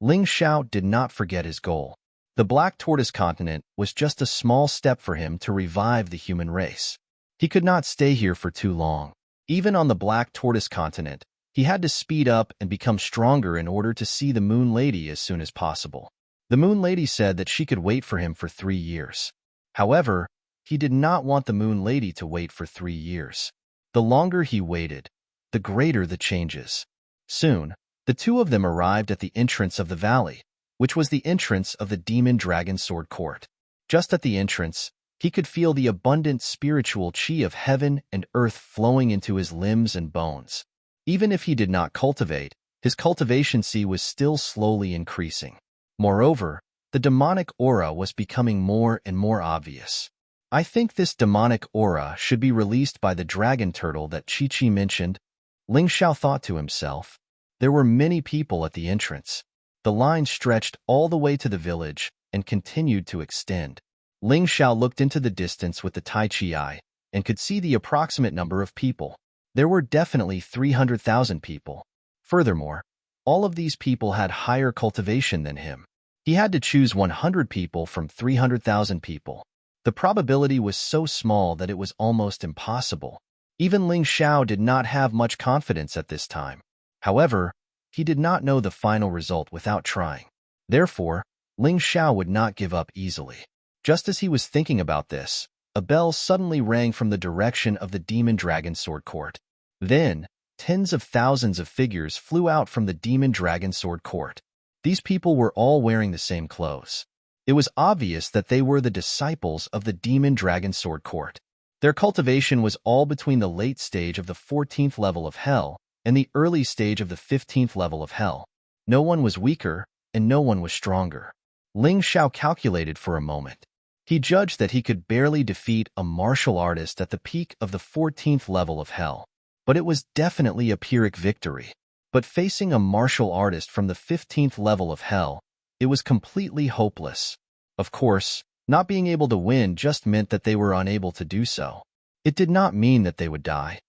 Ling Xiao did not forget his goal. The Black Tortoise Continent was just a small step for him to revive the human race. He could not stay here for too long. Even on the Black Tortoise Continent, he had to speed up and become stronger in order to see the Moon Lady as soon as possible. The Moon Lady said that she could wait for him for 3 years. However, he did not want the Moon Lady to wait for 3 years. The longer he waited, the greater the changes. Soon, the two of them arrived at the entrance of the valley, which was the entrance of the Demon Dragon Sword Court. Just at the entrance, he could feel the abundant spiritual chi of heaven and earth flowing into his limbs and bones. Even if he did not cultivate, his cultivation chi was still slowly increasing. Moreover, the demonic aura was becoming more and more obvious. I think this demonic aura should be released by the dragon turtle that Chi-Chi mentioned, Ling Xiao thought to himself. There were many people at the entrance. The line stretched all the way to the village and continued to extend. Ling Xiao looked into the distance with the Tai Chi eye and could see the approximate number of people. There were definitely 300,000 people. Furthermore, all of these people had higher cultivation than him. He had to choose 100 people from 300,000 people. The probability was so small that it was almost impossible. Even Ling Xiao did not have much confidence at this time. However, he did not know the final result without trying. Therefore, Ling Xiao would not give up easily. Just as he was thinking about this, a bell suddenly rang from the direction of the Demon Dragon Sword Court. Then, tens of thousands of figures flew out from the Demon Dragon Sword Court. These people were all wearing the same clothes. It was obvious that they were the disciples of the Demon Dragon Sword Court. Their cultivation was all between the late stage of the 14th level of Hell and the early stage of the 15th level of Hell. No one was weaker, and no one was stronger. Ling Xiao calculated for a moment. He judged that he could barely defeat a martial artist at the peak of the 14th level of Hell. But it was definitely a Pyrrhic victory. But facing a martial artist from the 15th level of Hell, it was completely hopeless. Of course, not being able to win just meant that they were unable to do so. It did not mean that they would die.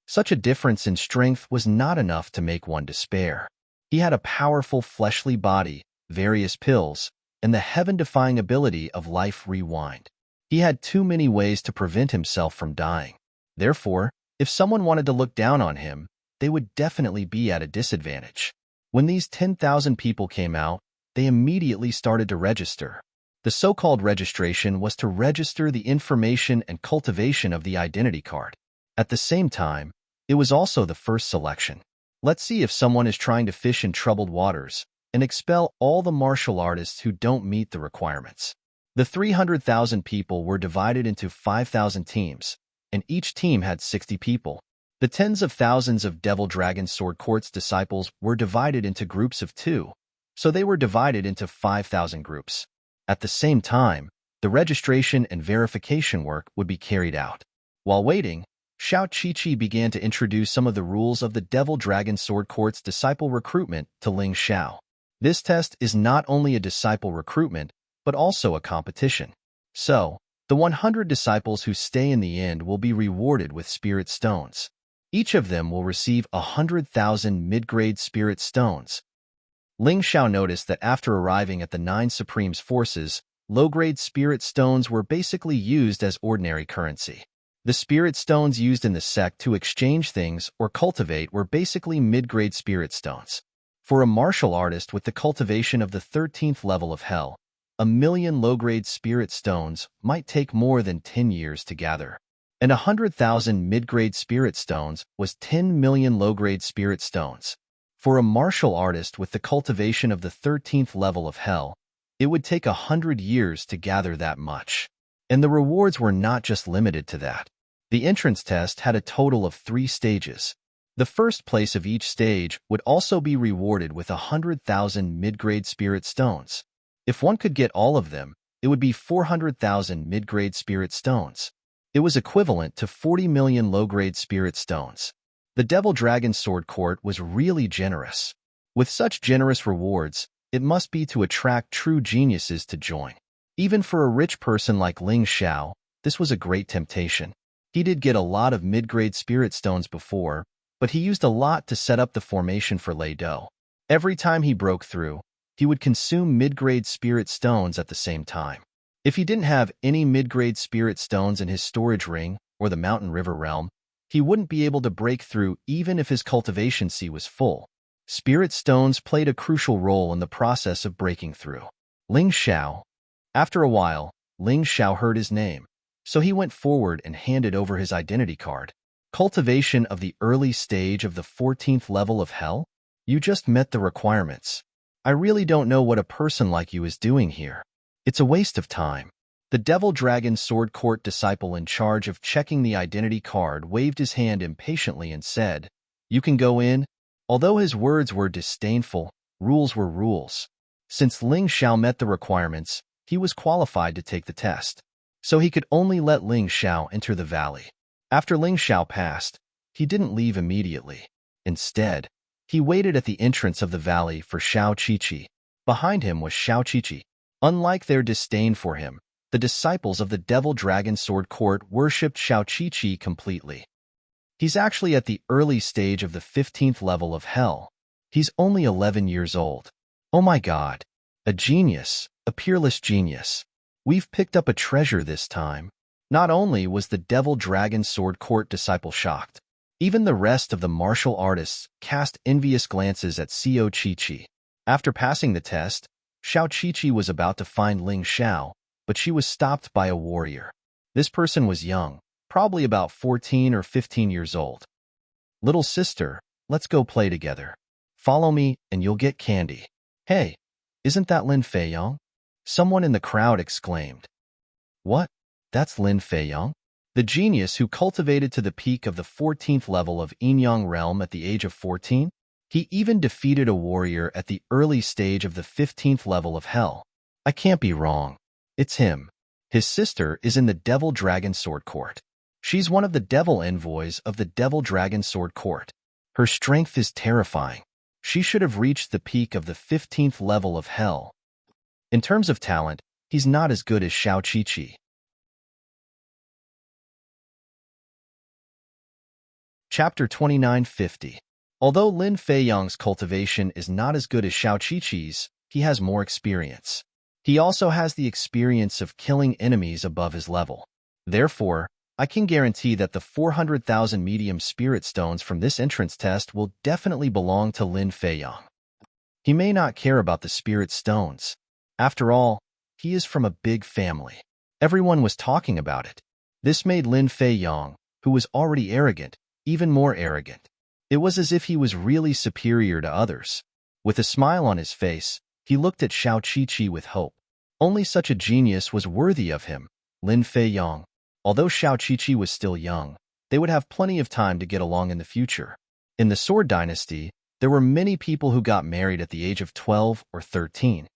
Such a difference in strength was not enough to make one despair. He had a powerful fleshly body, various pills, and the heaven-defying ability of Life Rewind. He had too many ways to prevent himself from dying. Therefore, if someone wanted to look down on him, they would definitely be at a disadvantage. When these 10,000 people came out, they immediately started to register. The so-called registration was to register the information and cultivation of the identity card. At the same time, it was also the first selection. Let's see if someone is trying to fish in troubled waters and expel all the martial artists who don't meet the requirements. The 300,000 people were divided into 5,000 teams, and each team had 60 people. The tens of thousands of Devil Dragon Sword Court's disciples were divided into groups of 2, so they were divided into 5,000 groups. At the same time, the registration and verification work would be carried out. While waiting, Xiao Chi-Chi began to introduce some of the rules of the Devil Dragon Sword Court's disciple recruitment to Ling Xiao. This test is not only a disciple recruitment, but also a competition. So, the 100 disciples who stay in the end will be rewarded with spirit stones. Each of them will receive 100,000 mid-grade spirit stones. Ling Xiao noticed that after arriving at the 9 Supreme's forces, low-grade spirit stones were basically used as ordinary currency. The spirit stones used in the sect to exchange things or cultivate were basically mid-grade spirit stones. For a martial artist with the cultivation of the 13th level of Hell, 1,000,000 low-grade spirit stones might take more than 10 years to gather. And 100,000 mid-grade spirit stones was 10 million low-grade spirit stones. For a martial artist with the cultivation of the 13th level of Hell, It would take 100 years to gather that much. And the rewards were not just limited to that. The entrance test had a total of 3 stages. The first place of each stage would also be rewarded with 100,000 mid-grade spirit stones. If one could get all of them, it would be 400,000 mid-grade spirit stones. It was equivalent to 40 million low-grade spirit stones. The Devil Dragon Sword Court was really generous. With such generous rewards, it must be to attract true geniuses to join. Even for a rich person like Ling Xiao, this was a great temptation. He did get a lot of mid-grade spirit stones before, but he used a lot to set up the formation for Lei Do. Every time he broke through, he would consume mid-grade spirit stones at the same time. If he didn't have any mid-grade spirit stones in his storage ring or the Mountain River realm, he wouldn't be able to break through even if his cultivation sea was full. Spirit stones played a crucial role in the process of breaking through. Ling Xiao. After a while, Ling Xiao heard his name, so he went forward and handed over his identity card. Cultivation of the early stage of the 14th level of hell? You just met the requirements. I really don't know what a person like you is doing here. It's a waste of time. The Devil Dragon Sword Court disciple in charge of checking the identity card waved his hand impatiently and said, "You can go in." Although his words were disdainful, rules were rules. Since Ling Xiao met the requirements, he was qualified to take the test. So he could only let Ling Xiao enter the valley. After Ling Xiao passed, he didn't leave immediately. Instead, he waited at the entrance of the valley for Xiao Qiqi. Behind him was Xiao Qiqi. Unlike their disdain for him, the disciples of the Devil Dragon Sword Court worshipped Xiao Qiqi completely. He's actually at the early stage of the 15th level of hell. He's only 11 years old. Oh my God. A genius, a peerless genius. We've picked up a treasure this time. Not only was the Devil Dragon Sword Court disciple shocked, even the rest of the martial artists cast envious glances at Xiao Qiqi. After passing the test, Xiao Qiqi was about to find Ling Xiao, but she was stopped by a warrior. This person was young, probably about 14 or 15 years old. "Little sister, let's go play together. Follow me and you'll get candy." "Hey, isn't that Lin Feiyong?" Someone in the crowd exclaimed. "What? That's Lin Feiyong? The genius who cultivated to the peak of the 14th level of Yinyang realm at the age of 14? He even defeated a warrior at the early stage of the 15th level of hell. I can't be wrong. It's him. His sister is in the Devil Dragon Sword Court. She's one of the devil envoys of the Devil Dragon Sword Court. Her strength is terrifying. She should have reached the peak of the 15th level of hell. In terms of talent, he's not as good as Xiao Qiqi. Chapter 2950. Although Lin Feiyong's cultivation is not as good as Xiao Qiqi's, he has more experience. He also has the experience of killing enemies above his level. Therefore, I can guarantee that the 400,000 medium spirit stones from this entrance test will definitely belong to Lin Feiyong. He may not care about the spirit stones. After all, he is from a big family. Everyone was talking about it. This made Lin Feiyong, who was already arrogant, even more arrogant. It was as if he was really superior to others. With a smile on his face, he looked at Xiao Qiqi with hope. Only such a genius was worthy of him, Lin Feiyong. Although Xiao Qiqi was still young, they would have plenty of time to get along in the future. In the Sword Dynasty, there were many people who got married at the age of 12 or 13.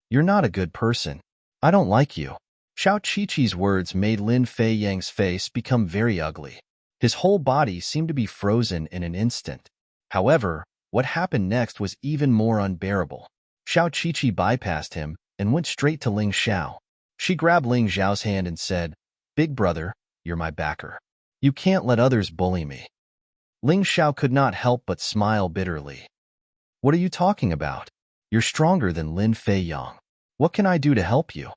"You're not a good person. I don't like you." Xiao Qiqi's words made Lin Feiyang's face become very ugly. His whole body seemed to be frozen in an instant. However, what happened next was even more unbearable. Xiao Qiqi bypassed him and went straight to Ling Xiao. She grabbed Ling Xiao's hand and said, "Big brother, you're my backer. You can't let others bully me." Ling Xiao could not help but smile bitterly. "What are you talking about? You're stronger than Lin Feiyong. What can I do to help you?"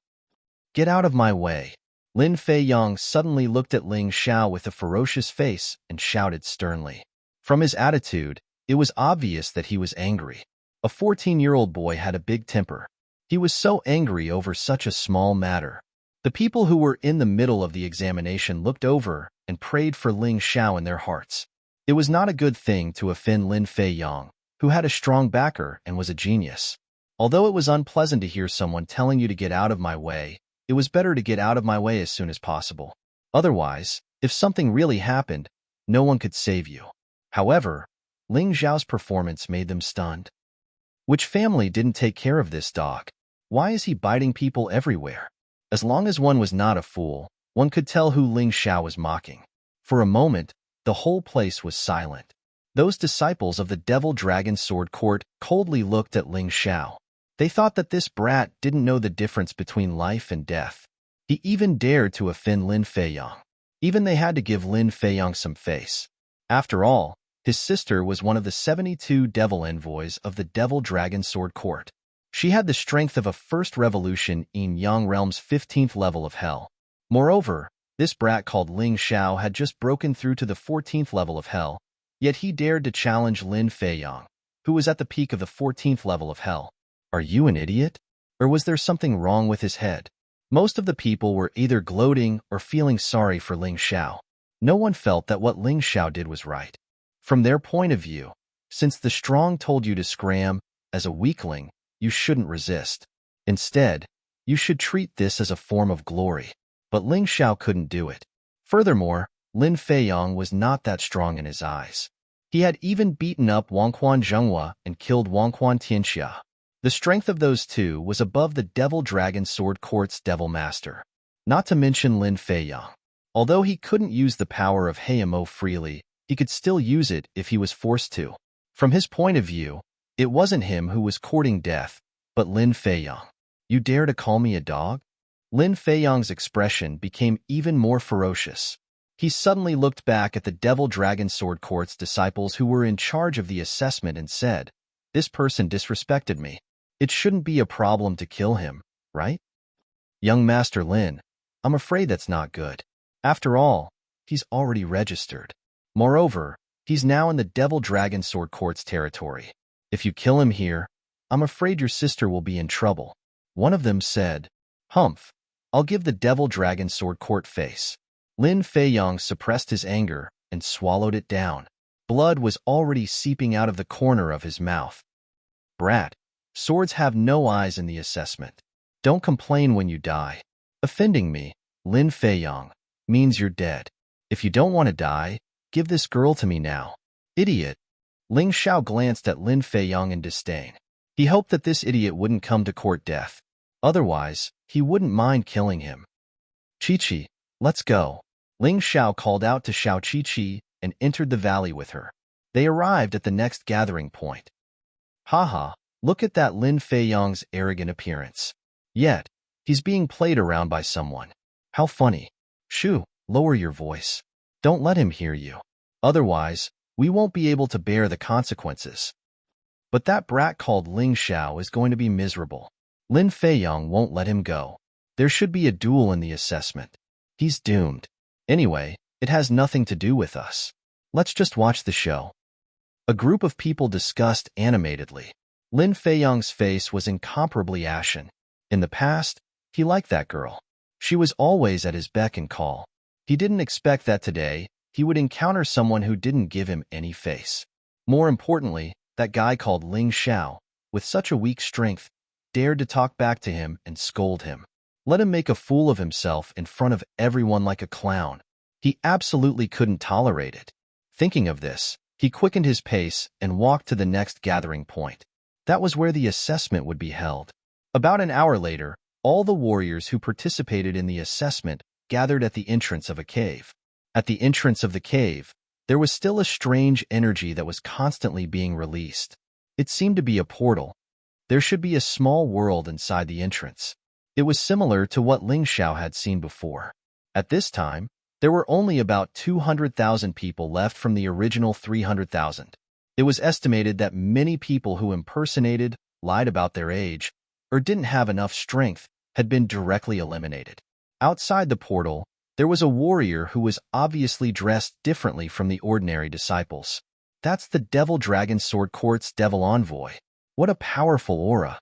"Get out of my way." Lin Feiyong suddenly looked at Ling Xiao with a ferocious face and shouted sternly. From his attitude, it was obvious that he was angry. A 14-year-old boy had a big temper. He was so angry over such a small matter. The people who were in the middle of the examination looked over and prayed for Ling Xiao in their hearts. It was not a good thing to offend Lin Feiyong, who had a strong backer and was a genius. Although it was unpleasant to hear someone telling you to get out of my way, it was better to get out of my way as soon as possible. Otherwise, if something really happened, no one could save you. However, Ling Xiao's performance made them stunned. Which family didn't take care of this dog? Why is he biting people everywhere? As long as one was not a fool, one could tell who Ling Xiao was mocking. For a moment, the whole place was silent. Those disciples of the Devil Dragon Sword Court coldly looked at Ling Xiao. They thought that this brat didn't know the difference between life and death. He even dared to offend Lin Feiyang. Even they had to give Lin Feiyang some face. After all, his sister was one of the 72 devil envoys of the Devil Dragon Sword Court. She had the strength of a first revolution in Yang Realm's 15th level of hell. Moreover, this brat called Ling Xiao had just broken through to the 14th level of hell, yet he dared to challenge Lin Feiyang, who was at the peak of the 14th level of hell. Are you an idiot? Or was there something wrong with his head? Most of the people were either gloating or feeling sorry for Ling Xiao. No one felt that what Ling Xiao did was right. From their point of view, since the strong told you to scram, as a weakling, you shouldn't resist. Instead, you should treat this as a form of glory. But Ling Xiao couldn't do it. Furthermore, Lin Feiyang was not that strong in his eyes. He had even beaten up Wangquan Zhenghua and killed Wangquan Tianxia. The strength of those two was above the Devil Dragon Sword Court's Devil Master. Not to mention Lin Feiyang. Although he couldn't use the power of Heimo freely, he could still use it if he was forced to. From his point of view, it wasn't him who was courting death, but Lin Feiyang. You dare to call me a dog? Lin Feiyang's expression became even more ferocious. He suddenly looked back at the Devil Dragon Sword Court's disciples who were in charge of the assessment and said, "This person disrespected me. It shouldn't be a problem to kill him, right? Young Master Lin, I'm afraid that's not good. After all, he's already registered. Moreover, he's now in the Devil Dragon Sword Court's territory. If you kill him here, I'm afraid your sister will be in trouble." One of them said, "Humph, I'll give the Devil Dragon Sword Court face." Lin Feiyang suppressed his anger and swallowed it down. Blood was already seeping out of the corner of his mouth. Brat, swords have no eyes in the assessment. Don't complain when you die. Offending me, Lin Feiyang, means you're dead. If you don't want to die, give this girl to me now. Idiot. Ling Xiao glanced at Lin Feiyang in disdain. He hoped that this idiot wouldn't come to court death. Otherwise, he wouldn't mind killing him. Chi-Chi, let's go. Ling Xiao called out to Xiao Chi-Chi and entered the valley with her. They arrived at the next gathering point. Haha, look at that Lin Feiyang's arrogant appearance. Yet, he's being played around by someone. How funny. Shoo, lower your voice. Don't let him hear you. Otherwise, we won't be able to bear the consequences. But that brat called Ling Xiao is going to be miserable. Lin Feiyang won't let him go. There should be a duel in the assessment. He's doomed. Anyway, it has nothing to do with us. Let's just watch the show. A group of people discussed animatedly. Lin Feiyang's face was incomparably ashen. In the past, he liked that girl. She was always at his beck and call. He didn't expect that today he would encounter someone who didn't give him any face. More importantly, that guy called Ling Xiao, with such a weak strength, dared to talk back to him and scold him. Let him make a fool of himself in front of everyone like a clown. He absolutely couldn't tolerate it. Thinking of this, he quickened his pace and walked to the next gathering point. That was where the assessment would be held. About an hour later, all the warriors who participated in the assessment gathered at the entrance of a cave. At the entrance of the cave, there was still a strange energy that was constantly being released. It seemed to be a portal. There should be a small world inside the entrance. It was similar to what Ling Xiao had seen before. At this time, there were only about 200,000 people left from the original 300,000. It was estimated that many people who impersonated, lied about their age, or didn't have enough strength had been directly eliminated. Outside the portal, there was a warrior who was obviously dressed differently from the ordinary disciples. That's the Devil Dragon Sword Court's Devil Envoy. What a powerful aura.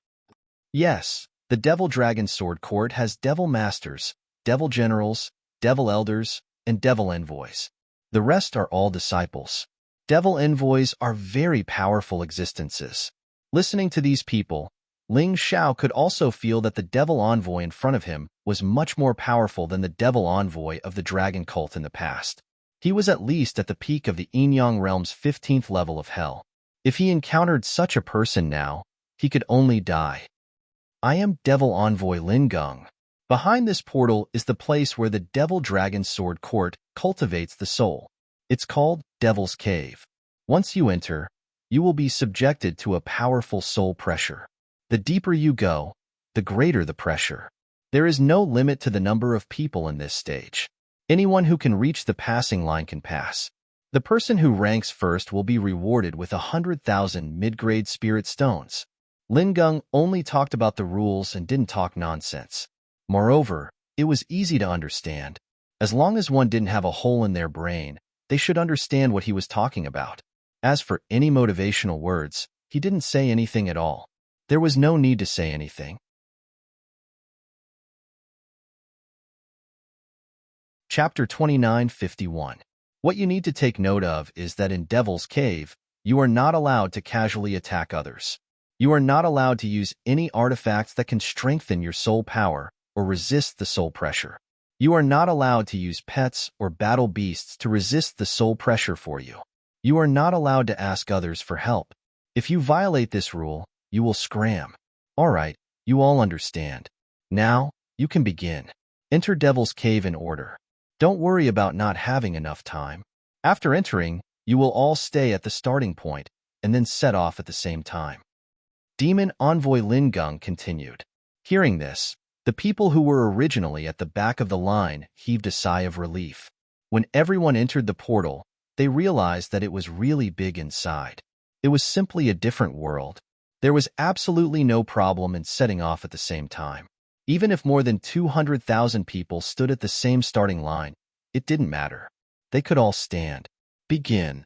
Yes, the Devil Dragon Sword Court has Devil Masters, Devil Generals, Devil Elders, and Devil Envoys. The rest are all disciples. Devil Envoys are very powerful existences. Listening to these people, Ling Xiao could also feel that the devil envoy in front of him was much more powerful than the devil envoy of the dragon cult in the past. He was at least at the peak of the Yin-Yang realm's 15th level of hell. If he encountered such a person now, he could only die. I am Devil Envoy Lin Geng. Behind this portal is the place where the Devil Dragon Sword Court cultivates the soul. It's called Devil's Cave. Once you enter, you will be subjected to a powerful soul pressure. The deeper you go, the greater the pressure. There is no limit to the number of people in this stage. Anyone who can reach the passing line can pass. The person who ranks first will be rewarded with 100,000 mid-grade spirit stones. Lin Geng only talked about the rules and didn't talk nonsense. Moreover, it was easy to understand. As long as one didn't have a hole in their brain, they should understand what he was talking about. As for any motivational words, he didn't say anything at all. There was no need to say anything. Chapter 29:51. What you need to take note of is that in Devil's Cave, you are not allowed to casually attack others. You are not allowed to use any artifacts that can strengthen your soul power or resist the soul pressure. You are not allowed to use pets or battle beasts to resist the soul pressure for you. You are not allowed to ask others for help. If you violate this rule, you will scram. Alright, you all understand. Now, you can begin. Enter Devil's Cave in order. Don't worry about not having enough time. After entering, you will all stay at the starting point and then set off at the same time. Demon Envoy Lin Geng continued. Hearing this, the people who were originally at the back of the line heaved a sigh of relief. When everyone entered the portal, they realized that it was really big inside. It was simply a different world. There was absolutely no problem in setting off at the same time. Even if more than 200,000 people stood at the same starting line, it didn't matter. They could all stand. Begin.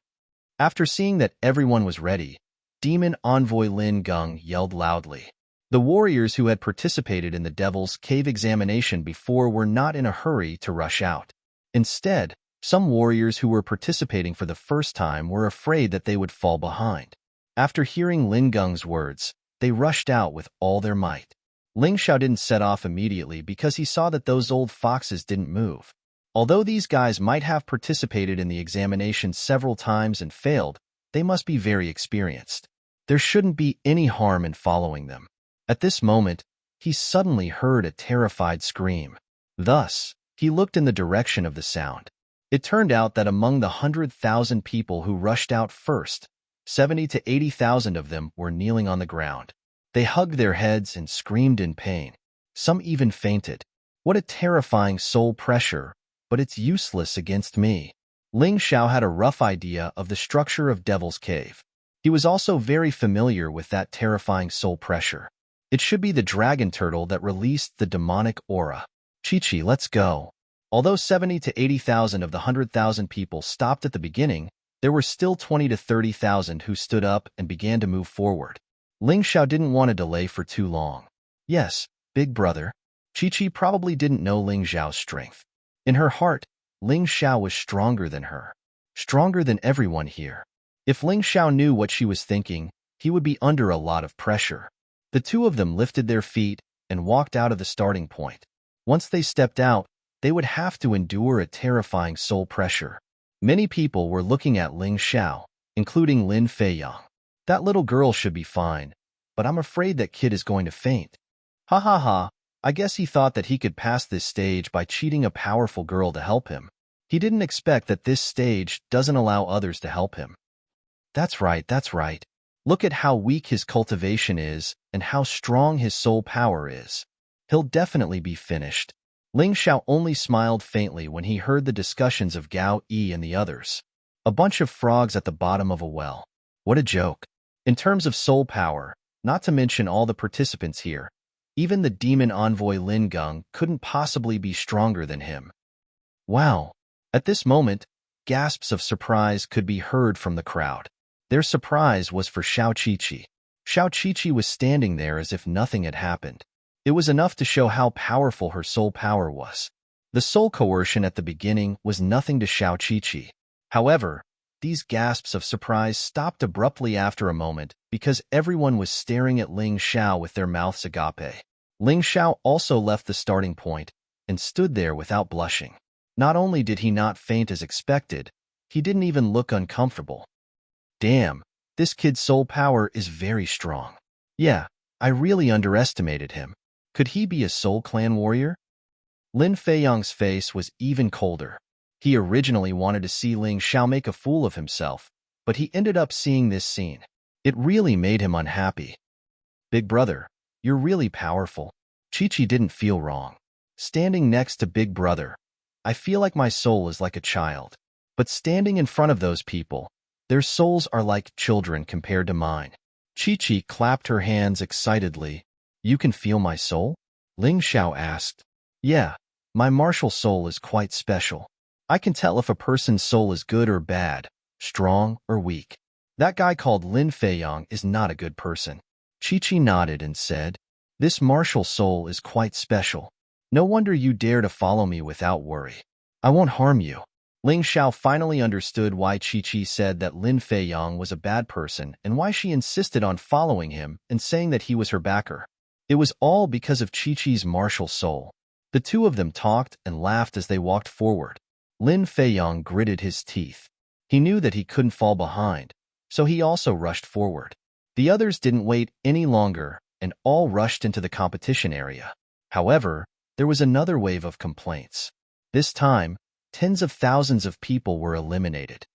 After seeing that everyone was ready, Demon Envoy Lin Geng yelled loudly. The warriors who had participated in the Devil's Cave examination before were not in a hurry to rush out. Instead, some warriors who were participating for the first time were afraid that they would fall behind. After hearing Lin Geng's words, they rushed out with all their might. Ling Xiao didn't set off immediately because he saw that those old foxes didn't move. Although these guys might have participated in the examination several times and failed, they must be very experienced. There shouldn't be any harm in following them. At this moment, he suddenly heard a terrified scream. Thus, he looked in the direction of the sound. It turned out that among the 100,000 people who rushed out first, 70 to 80,000 of them were kneeling on the ground. They hugged their heads and screamed in pain. Some even fainted. What a terrifying soul pressure, but it's useless against me. Ling Xiao had a rough idea of the structure of Devil's Cave. He was also very familiar with that terrifying soul pressure. It should be the dragon turtle that released the demonic aura. Chi-Chi, let's go. Although 70 to 80,000 of the 100,000 people stopped at the beginning, there were still 20 to 30,000 who stood up and began to move forward. Ling Xiao didn't want to delay for too long. Yes, big brother. Chi-Chi probably didn't know Ling Xiao's strength. In her heart, Ling Xiao was stronger than her. Stronger than everyone here. If Ling Xiao knew what she was thinking, he would be under a lot of pressure. The two of them lifted their feet and walked out of the starting point. Once they stepped out, they would have to endure a terrifying soul pressure. Many people were looking at Ling Xiao, including Lin Feiyang. That little girl should be fine, but I'm afraid that kid is going to faint. Ha ha ha, I guess he thought that he could pass this stage by cheating a powerful girl to help him. He didn't expect that this stage doesn't allow others to help him. That's right, that's right. Look at how weak his cultivation is and how strong his soul power is. He'll definitely be finished. Ling Xiao only smiled faintly when he heard the discussions of Gao Yi and the others. A bunch of frogs at the bottom of a well. What a joke. In terms of soul power, not to mention all the participants here, even the demon envoy Lin Geng couldn't possibly be stronger than him. Wow. At this moment, gasps of surprise could be heard from the crowd. Their surprise was for Xiao Qiqi. Xiao Qiqi was standing there as if nothing had happened. It was enough to show how powerful her soul power was. The soul coercion at the beginning was nothing to Xiao Qiqi. However, these gasps of surprise stopped abruptly after a moment because everyone was staring at Ling Xiao with their mouths agape. Ling Xiao also left the starting point and stood there without blushing. Not only did he not faint as expected, he didn't even look uncomfortable. Damn, this kid's soul power is very strong. Yeah, I really underestimated him. Could he be a Soul Clan warrior? Lin Feiyang's face was even colder. He originally wanted to see Ling Xiao make a fool of himself, but he ended up seeing this scene. It really made him unhappy. Big brother, you're really powerful. Chi-Chi didn't feel wrong. Standing next to Big Brother, I feel like my soul is like a child. But standing in front of those people, their souls are like children compared to mine. Chi-Chi clapped her hands excitedly. You can feel my soul? Ling Xiao asked. Yeah, my martial soul is quite special. I can tell if a person's soul is good or bad, strong or weak. That guy called Lin Feiyang is not a good person. Chi-Chi nodded and said, this martial soul is quite special. No wonder you dare to follow me without worry. I won't harm you. Ling Xiao finally understood why Chi-Chi said that Lin Feiyang was a bad person and why she insisted on following him and saying that he was her backer. It was all because of Chi-Chi's martial soul. The two of them talked and laughed as they walked forward. Lin Feiyang gritted his teeth. He knew that he couldn't fall behind, so he also rushed forward. The others didn't wait any longer and all rushed into the competition area. However, there was another wave of complaints. This time, tens of thousands of people were eliminated.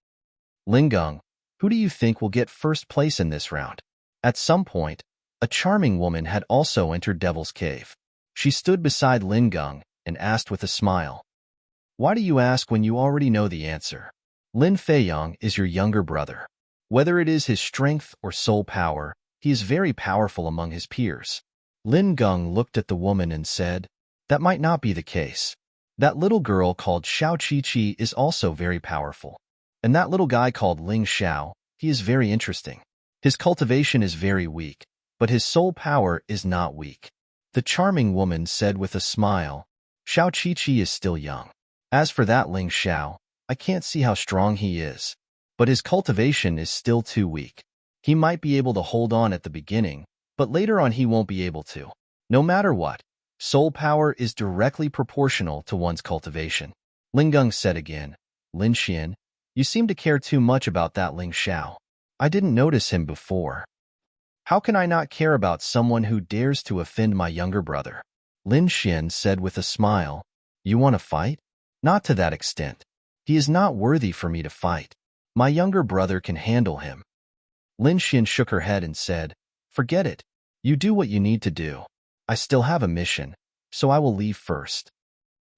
Lingung, who do you think will get first place in this round? At some point, a charming woman had also entered Devil's Cave. She stood beside Lingung and asked with a smile, why do you ask when you already know the answer? Lin Feiyang is your younger brother. Whether it is his strength or soul power, he is very powerful among his peers. Lingung looked at the woman and said, that might not be the case. That little girl called Xiao Chi-Chi is also very powerful. And that little guy called Ling Xiao, he is very interesting. His cultivation is very weak, but his soul power is not weak. The charming woman said with a smile, Xiao Chi-Chi is still young. As for that Ling Xiao, I can't see how strong he is. But his cultivation is still too weak. He might be able to hold on at the beginning, but later on he won't be able to. No matter what, soul power is directly proportional to one's cultivation. Lingung said again, Lin Xian, you seem to care too much about that Ling Xiao. I didn't notice him before. How can I not care about someone who dares to offend my younger brother? Lin Xian said with a smile, you want to fight? Not to that extent. He is not worthy for me to fight. My younger brother can handle him. Lin Xian shook her head and said, forget it. You do what you need to do. I still have a mission, so I will leave first.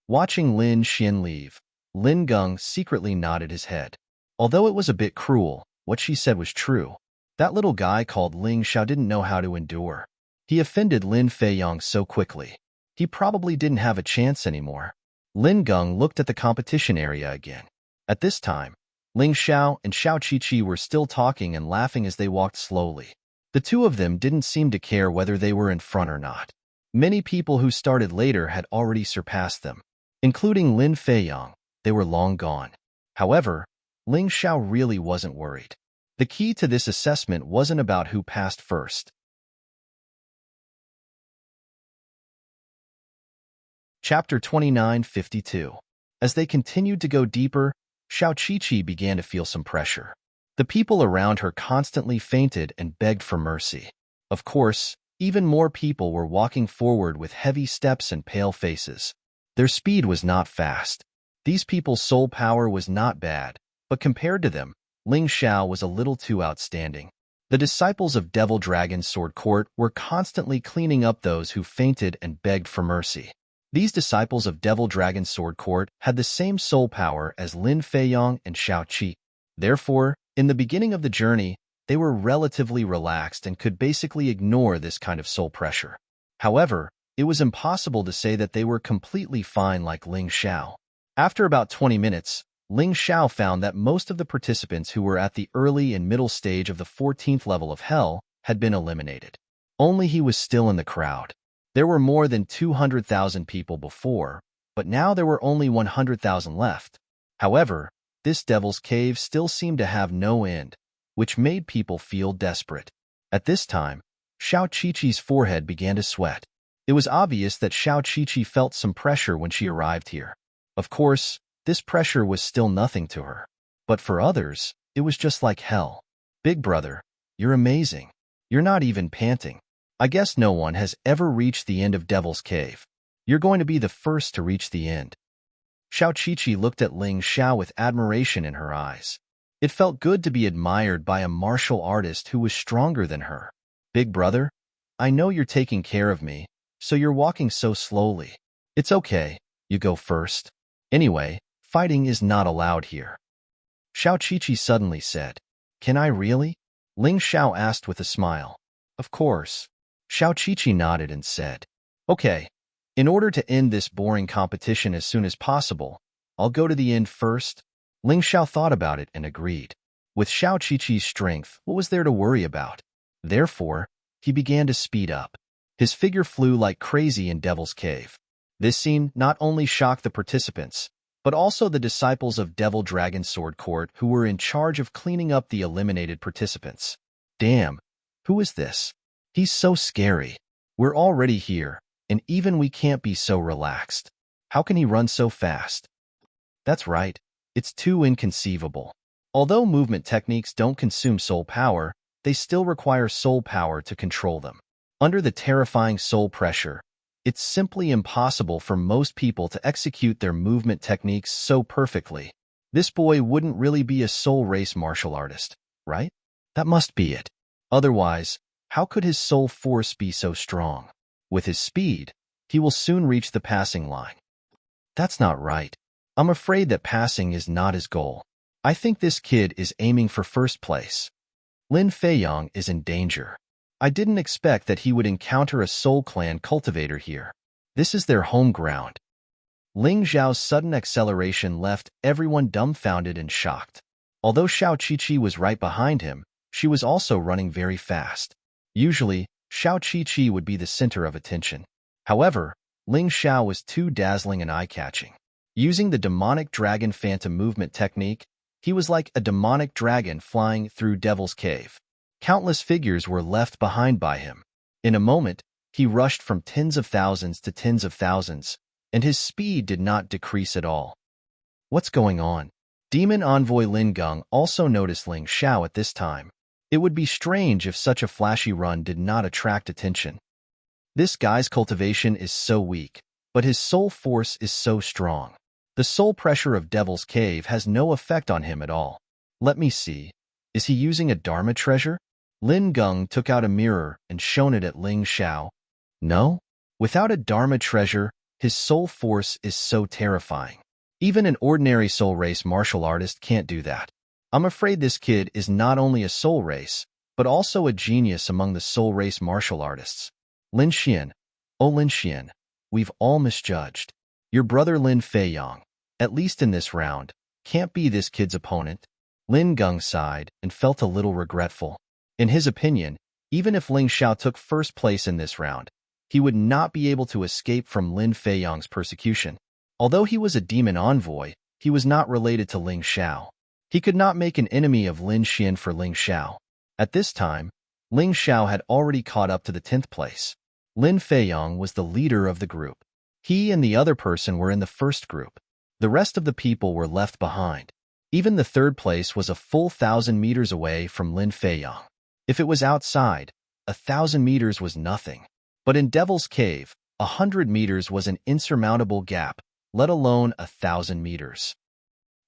Watching Lin Xian leave, Lin Gung secretly nodded his head. Although it was a bit cruel, what she said was true. That little guy called Ling Xiao didn't know how to endure. He offended Lin Feiyang so quickly. He probably didn't have a chance anymore. Lin Gung looked at the competition area again. At this time, Ling Xiao and Xiao Chi-Chi were still talking and laughing as they walked slowly. The two of them didn't seem to care whether they were in front or not. Many people who started later had already surpassed them. Including Lin Feiyang, they were long gone. However, Ling Xiao really wasn't worried. The key to this assessment wasn't about who passed first. Chapter 2952. As they continued to go deeper, Xiao Chi-Chi began to feel some pressure. The people around her constantly fainted and begged for mercy. Of course, even more people were walking forward with heavy steps and pale faces. Their speed was not fast. These people's soul power was not bad, but compared to them, Ling Xiao was a little too outstanding. The disciples of Devil Dragon Sword Court were constantly cleaning up those who fainted and begged for mercy. These disciples of Devil Dragon Sword Court had the same soul power as Lin Feiyang and Xiao Qi. Therefore, in the beginning of the journey, they were relatively relaxed and could basically ignore this kind of soul pressure. However, it was impossible to say that they were completely fine like Ling Xiao. After about 20 minutes, Ling Xiao found that most of the participants who were at the early and middle stage of the 14th level of Hell had been eliminated. Only he was still in the crowd. There were more than 200,000 people before, but now there were only 100,000 left. However, this devil's cave still seemed to have no end, which made people feel desperate. At this time, Xiao Qiqi's forehead began to sweat. It was obvious that Xiao Qiqi felt some pressure when she arrived here. Of course, this pressure was still nothing to her. But for others, it was just like hell. Big brother, you're amazing. You're not even panting. I guess no one has ever reached the end of Devil's Cave. You're going to be the first to reach the end. Xiao Qiqi looked at Ling Xiao with admiration in her eyes. It felt good to be admired by a martial artist who was stronger than her. Big brother, I know you're taking care of me, so you're walking so slowly. It's okay, you go first. Anyway, fighting is not allowed here. Xiao Qiqi suddenly said. Can I really? Ling Xiao asked with a smile. Of course. Xiao Qiqi nodded and said. Okay, in order to end this boring competition as soon as possible, I'll go to the end first. Ling Xiao thought about it and agreed. With Xiao Qiqi's strength, what was there to worry about? Therefore, he began to speed up. His figure flew like crazy in Devil's Cave. This scene not only shocked the participants, but also the disciples of Devil Dragon Sword Court who were in charge of cleaning up the eliminated participants. Damn, who is this? He's so scary. We're already here, and even we can't be so relaxed. How can he run so fast? That's right, it's too inconceivable. Although movement techniques don't consume soul power, they still require soul power to control them. Under the terrifying soul pressure, it's simply impossible for most people to execute their movement techniques so perfectly. This boy wouldn't really be a soul race martial artist, right? That must be it. Otherwise, how could his soul force be so strong? With his speed, he will soon reach the passing line. That's not right. I'm afraid that passing is not his goal. I think this kid is aiming for first place. Lin Feiyong is in danger. I didn't expect that he would encounter a Soul Clan cultivator here. This is their home ground. Ling Zhao's sudden acceleration left everyone dumbfounded and shocked. Although Xiao Qiqi was right behind him, she was also running very fast. Usually, Xiao Qiqi would be the center of attention. However, Ling Xiao was too dazzling and eye-catching. Using the demonic dragon phantom movement technique, he was like a demonic dragon flying through Devil's Cave. Countless figures were left behind by him. In a moment, he rushed from tens of thousands to tens of thousands, and his speed did not decrease at all. What's going on? Demon Envoy Lin Geng also noticed Ling Xiao at this time. It would be strange if such a flashy run did not attract attention. This guy's cultivation is so weak, but his soul force is so strong. The soul pressure of Devil's Cave has no effect on him at all. Let me see. Is he using a Dharma treasure? Lin Geng took out a mirror and shone it at Ling Xiao. No? Without a Dharma treasure, his soul force is so terrifying. Even an ordinary soul race martial artist can't do that. I'm afraid this kid is not only a soul race, but also a genius among the soul race martial artists. Lin Xian, oh Lin Xian, we've all misjudged. Your brother Lin Feiyong, at least in this round, can't be this kid's opponent. Lin Geng sighed and felt a little regretful. In his opinion, even if Ling Xiao took first place in this round, he would not be able to escape from Lin Feiyong's persecution. Although he was a demon envoy, he was not related to Ling Xiao. He could not make an enemy of Lin Xian for Ling Xiao. At this time, Ling Xiao had already caught up to the 10th place. Lin Feiyong was the leader of the group. He and the other person were in the first group. The rest of the people were left behind. Even the third place was a full 1,000 meters away from Lin Feiyong. If it was outside, 1,000 meters was nothing. But in Devil's Cave, 100 meters was an insurmountable gap, let alone 1,000 meters.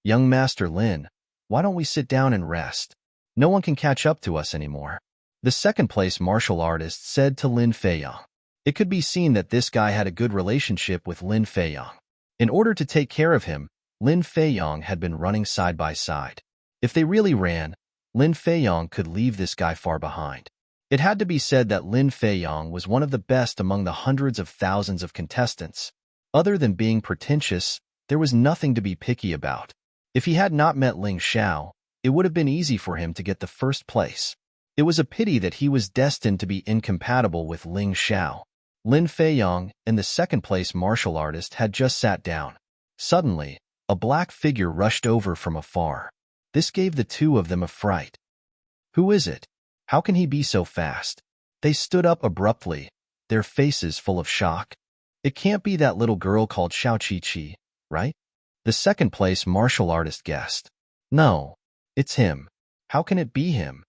Young Master Lin, why don't we sit down and rest? No one can catch up to us anymore. The second-place martial artist said to Lin Feiyong. It could be seen that this guy had a good relationship with Lin Feiyong. In order to take care of him, Lin Feiyong had been running side by side. If they really ran, Lin Feiyong could leave this guy far behind. It had to be said that Lin Feiyong was one of the best among the hundreds of thousands of contestants. Other than being pretentious, there was nothing to be picky about. If he had not met Ling Xiao, it would have been easy for him to get the first place. It was a pity that he was destined to be incompatible with Ling Xiao. Lin Feiyong and the second-place martial artist had just sat down. Suddenly, A black figure rushed over from afar. This gave the two of them a fright. Who is it? How can he be so fast? They stood up abruptly, their faces full of shock. It can't be that little girl called Xiao Qi, right? The second-place martial artist guessed. No, it's him. How can it be him?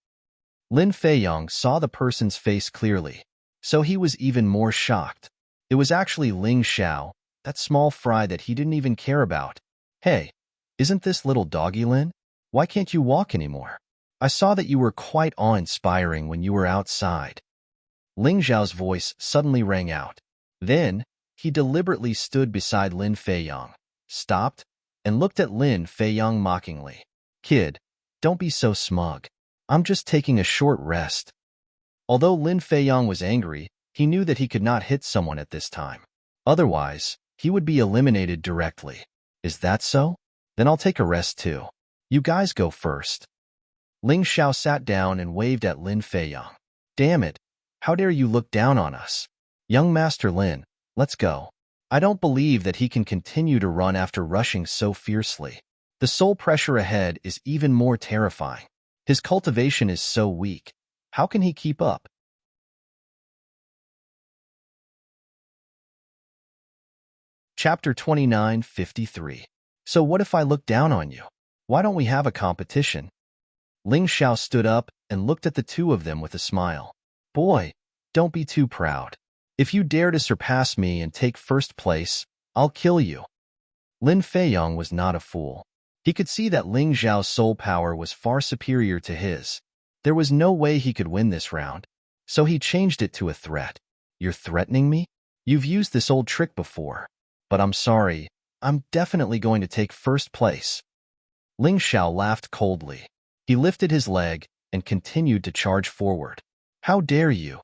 Lin Feiyong saw the person's face clearly, so he was even more shocked. It was actually Ling Xiao, that small fry that he didn't even care about. Hey, isn't this little doggy Lin? Why can't you walk anymore? I saw that you were quite awe-inspiring when you were outside. Ling Xiao's voice suddenly rang out. Then, he deliberately stood beside Lin Feiyong, stopped, and looked at Lin Feiyong mockingly. Kid, don't be so smug. I'm just taking a short rest. Although Lin Feiyong was angry, he knew that he could not hit someone at this time. Otherwise, he would be eliminated directly. Is that so? Then I'll take a rest too. You guys go first. Ling Xiao sat down and waved at Lin Feiyong. Damn it, how dare you look down on us? Young Master Lin, let's go. I don't believe that he can continue to run after rushing so fiercely. The soul pressure ahead is even more terrifying. His cultivation is so weak. How can he keep up? Chapter 29:53. So what if I look down on you? Why don't we have a competition? Ling Xiao stood up and looked at the two of them with a smile. Boy, don't be too proud. If you dare to surpass me and take first place, I'll kill you. Lin Feiyong was not a fool. He could see that Ling Xiao's soul power was far superior to his. There was no way he could win this round. So he changed it to a threat. You're threatening me? You've used this old trick before. But I'm sorry, I'm definitely going to take first place. Ling Xiao laughed coldly. He lifted his leg and continued to charge forward. How dare you?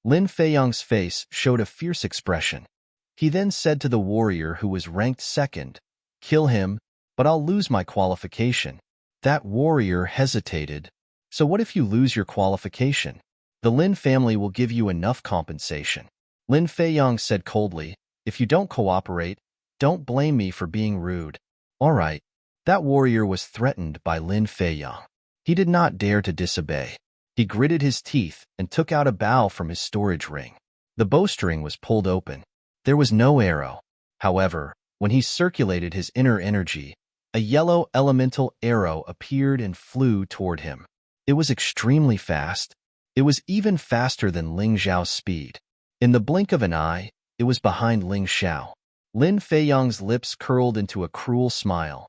Lin Feiyong's face showed a fierce expression. He then said to the warrior who was ranked second, Kill him, but I'll lose my qualification. That warrior hesitated. So what if you lose your qualification? The Lin family will give you enough compensation. Lin Feiyong said coldly, If you don't cooperate, don't blame me for being rude. All right. That warrior was threatened by Lin Feiyong. He did not dare to disobey. He gritted his teeth and took out a bow from his storage ring. The bowstring was pulled open. There was no arrow. However, when he circulated his inner energy, a yellow elemental arrow appeared and flew toward him. It was extremely fast. It was even faster than Ling Xiao's speed. In the blink of an eye, it was behind Ling Xiao. Lin Feiyong's lips curled into a cruel smile.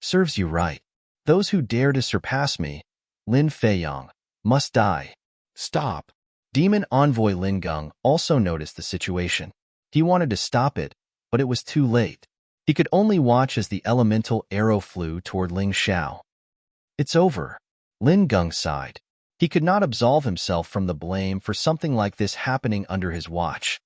Serves you right. Those who dare to surpass me, Lin Feiyong, must die. Stop. Demon Envoy Lin Geng also noticed the situation. He wanted to stop it, but it was too late. He could only watch as the elemental arrow flew toward Ling Xiao. It's over. Lin Geng sighed. He could not absolve himself from the blame for something like this happening under his watch.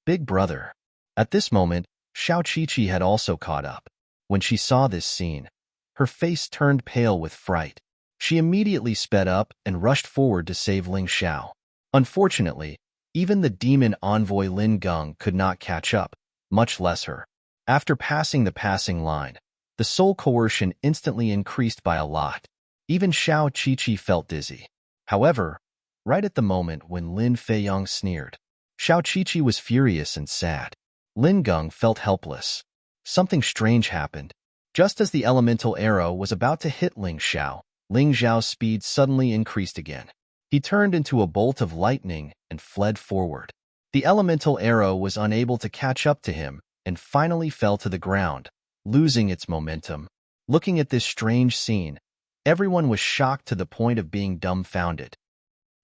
Big brother. At this moment, Xiao Qiqi had also caught up. When she saw this scene, her face turned pale with fright. She immediately sped up and rushed forward to save Ling Xiao. Unfortunately, even the demon envoy Lin Geng could not catch up, much less her. After passing the passing line, the soul coercion instantly increased by a lot. Even Xiao Qiqi felt dizzy. However, right at the moment when Lin Feiyong sneered, Xiao Qiqi was furious and sad. Lin Geng felt helpless. Something strange happened. Just as the elemental arrow was about to hit Ling Xiao, Ling Xiao's speed suddenly increased again. He turned into a bolt of lightning and fled forward. The elemental arrow was unable to catch up to him and finally fell to the ground, losing its momentum. Looking at this strange scene, everyone was shocked to the point of being dumbfounded.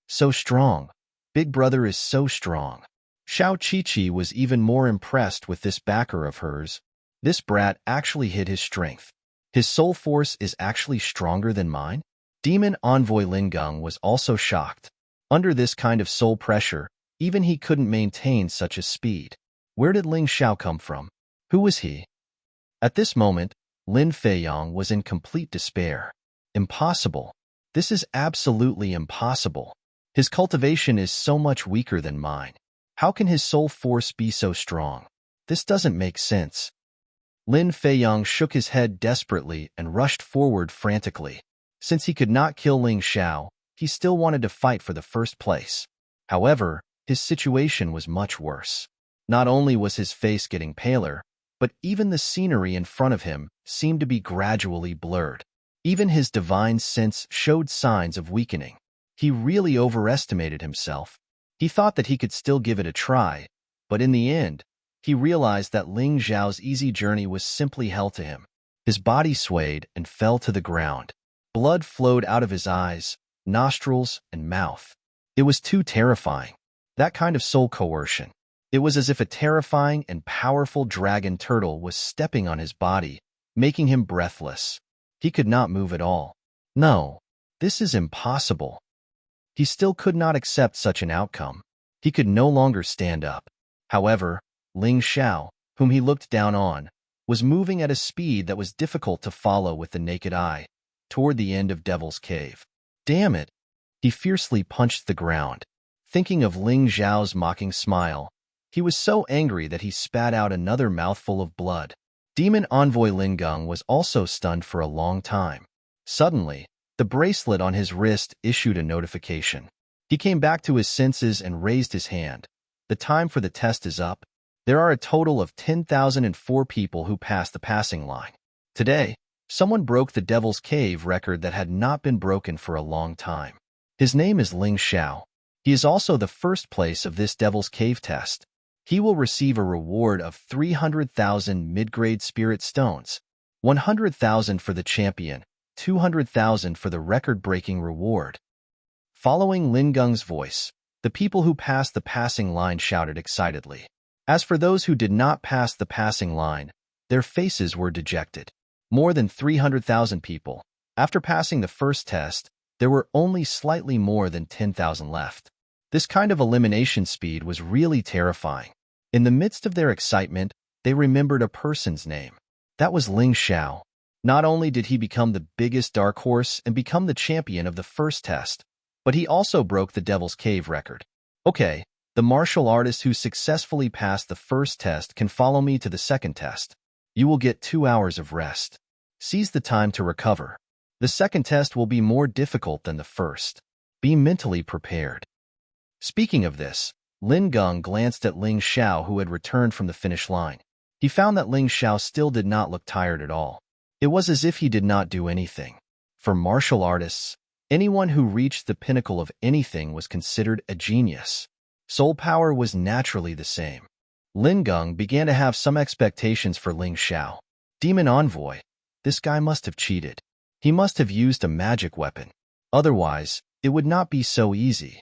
So strong. Big brother is so strong. Xiao Qiqi was even more impressed with this backer of hers. This brat actually hid his strength. His soul force is actually stronger than mine? Demon Envoy Lin Geng was also shocked. Under this kind of soul pressure, even he couldn't maintain such a speed. Where did Ling Xiao come from? Who was he? At this moment, Lin Feiyong was in complete despair. Impossible. This is absolutely impossible. His cultivation is so much weaker than mine. How can his soul force be so strong? This doesn't make sense. Lin Feiyang shook his head desperately and rushed forward frantically. Since he could not kill Ling Xiao, he still wanted to fight for the first place. However, his situation was much worse. Not only was his face getting paler, but even the scenery in front of him seemed to be gradually blurred. Even his divine sense showed signs of weakening. He really overestimated himself. He thought that he could still give it a try, but in the end, he realized that Ling Xiao's easy journey was simply hell to him. His body swayed and fell to the ground. Blood flowed out of his eyes, nostrils, and mouth. It was too terrifying. That kind of soul coercion. It was as if a terrifying and powerful dragon turtle was stepping on his body, making him breathless. He could not move at all. No, this is impossible. He still could not accept such an outcome. He could no longer stand up. However, Ling Xiao, whom he looked down on, was moving at a speed that was difficult to follow with the naked eye, toward the end of Devil's Cave. Damn it! He fiercely punched the ground. Thinking of Ling Xiao's mocking smile, he was so angry that he spat out another mouthful of blood. Demon Envoy Lin Geng was also stunned for a long time. Suddenly, the bracelet on his wrist issued a notification. He came back to his senses and raised his hand. The time for the test is up. There are a total of 10,004 people who passed the passing line. Today, someone broke the Devil's Cave record that had not been broken for a long time. His name is Ling Xiao. He is also the first place of this Devil's Cave test. He will receive a reward of 300,000 mid-grade spirit stones, 100,000 for the champion, 200,000 for the record-breaking reward. Following Lin Geng's voice, the people who passed the passing line shouted excitedly. As for those who did not pass the passing line, their faces were dejected. More than 300,000 people. After passing the first test, there were only slightly more than 10,000 left. This kind of elimination speed was really terrifying. In the midst of their excitement, they remembered a person's name. That was Ling Xiao. Not only did he become the biggest dark horse and become the champion of the first test, but he also broke the Devil's Cave record. Okay, the martial artist who successfully passed the first test can follow me to the second test. You will get 2 hours of rest. Seize the time to recover. The second test will be more difficult than the first. Be mentally prepared. Speaking of this, Lin Geng glanced at Ling Xiao, who had returned from the finish line. He found that Ling Xiao still did not look tired at all. It was as if he did not do anything. For martial artists, anyone who reached the pinnacle of anything was considered a genius. Soul power was naturally the same. Lin Geng began to have some expectations for Ling Xiao. Demon Envoy, this guy must have cheated. He must have used a magic weapon. Otherwise, it would not be so easy.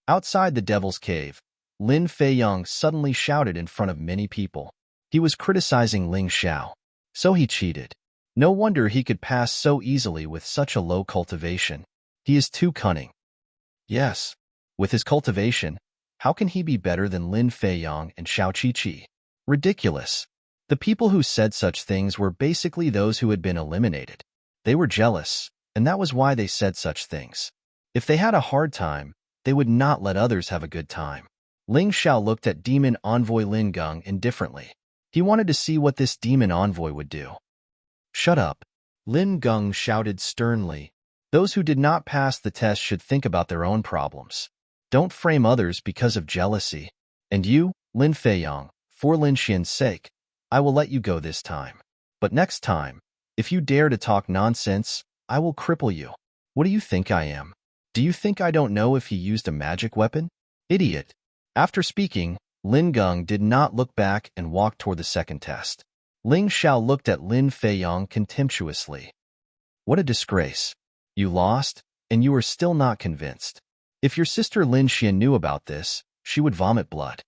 Outside the Devil's Cave, Lin Feiyang suddenly shouted in front of many people. He was criticizing Ling Xiao. So he cheated. No wonder he could pass so easily with such a low cultivation. He is too cunning. Yes, with his cultivation, how can he be better than Lin Feiyang and Xiao Qiqi? Ridiculous. The people who said such things were basically those who had been eliminated. They were jealous, and that was why they said such things. If they had a hard time, they would not let others have a good time. Ling Xiao looked at Demon Envoy Lin Geng indifferently. He wanted to see what this Demon Envoy would do. Shut up, Lin Geng shouted sternly. Those who did not pass the test should think about their own problems. Don't frame others because of jealousy. And you, Lin Feiyang, for Lin Xian's sake, I will let you go this time. But next time, if you dare to talk nonsense, I will cripple you. What do you think I am? Do you think I don't know if he used a magic weapon? Idiot. After speaking, Lin Geng did not look back and walked toward the second test. Ling Xiao looked at Lin Feiyang contemptuously. What a disgrace. You lost, and you are still not convinced. If your sister Lin Xian knew about this, she would vomit blood.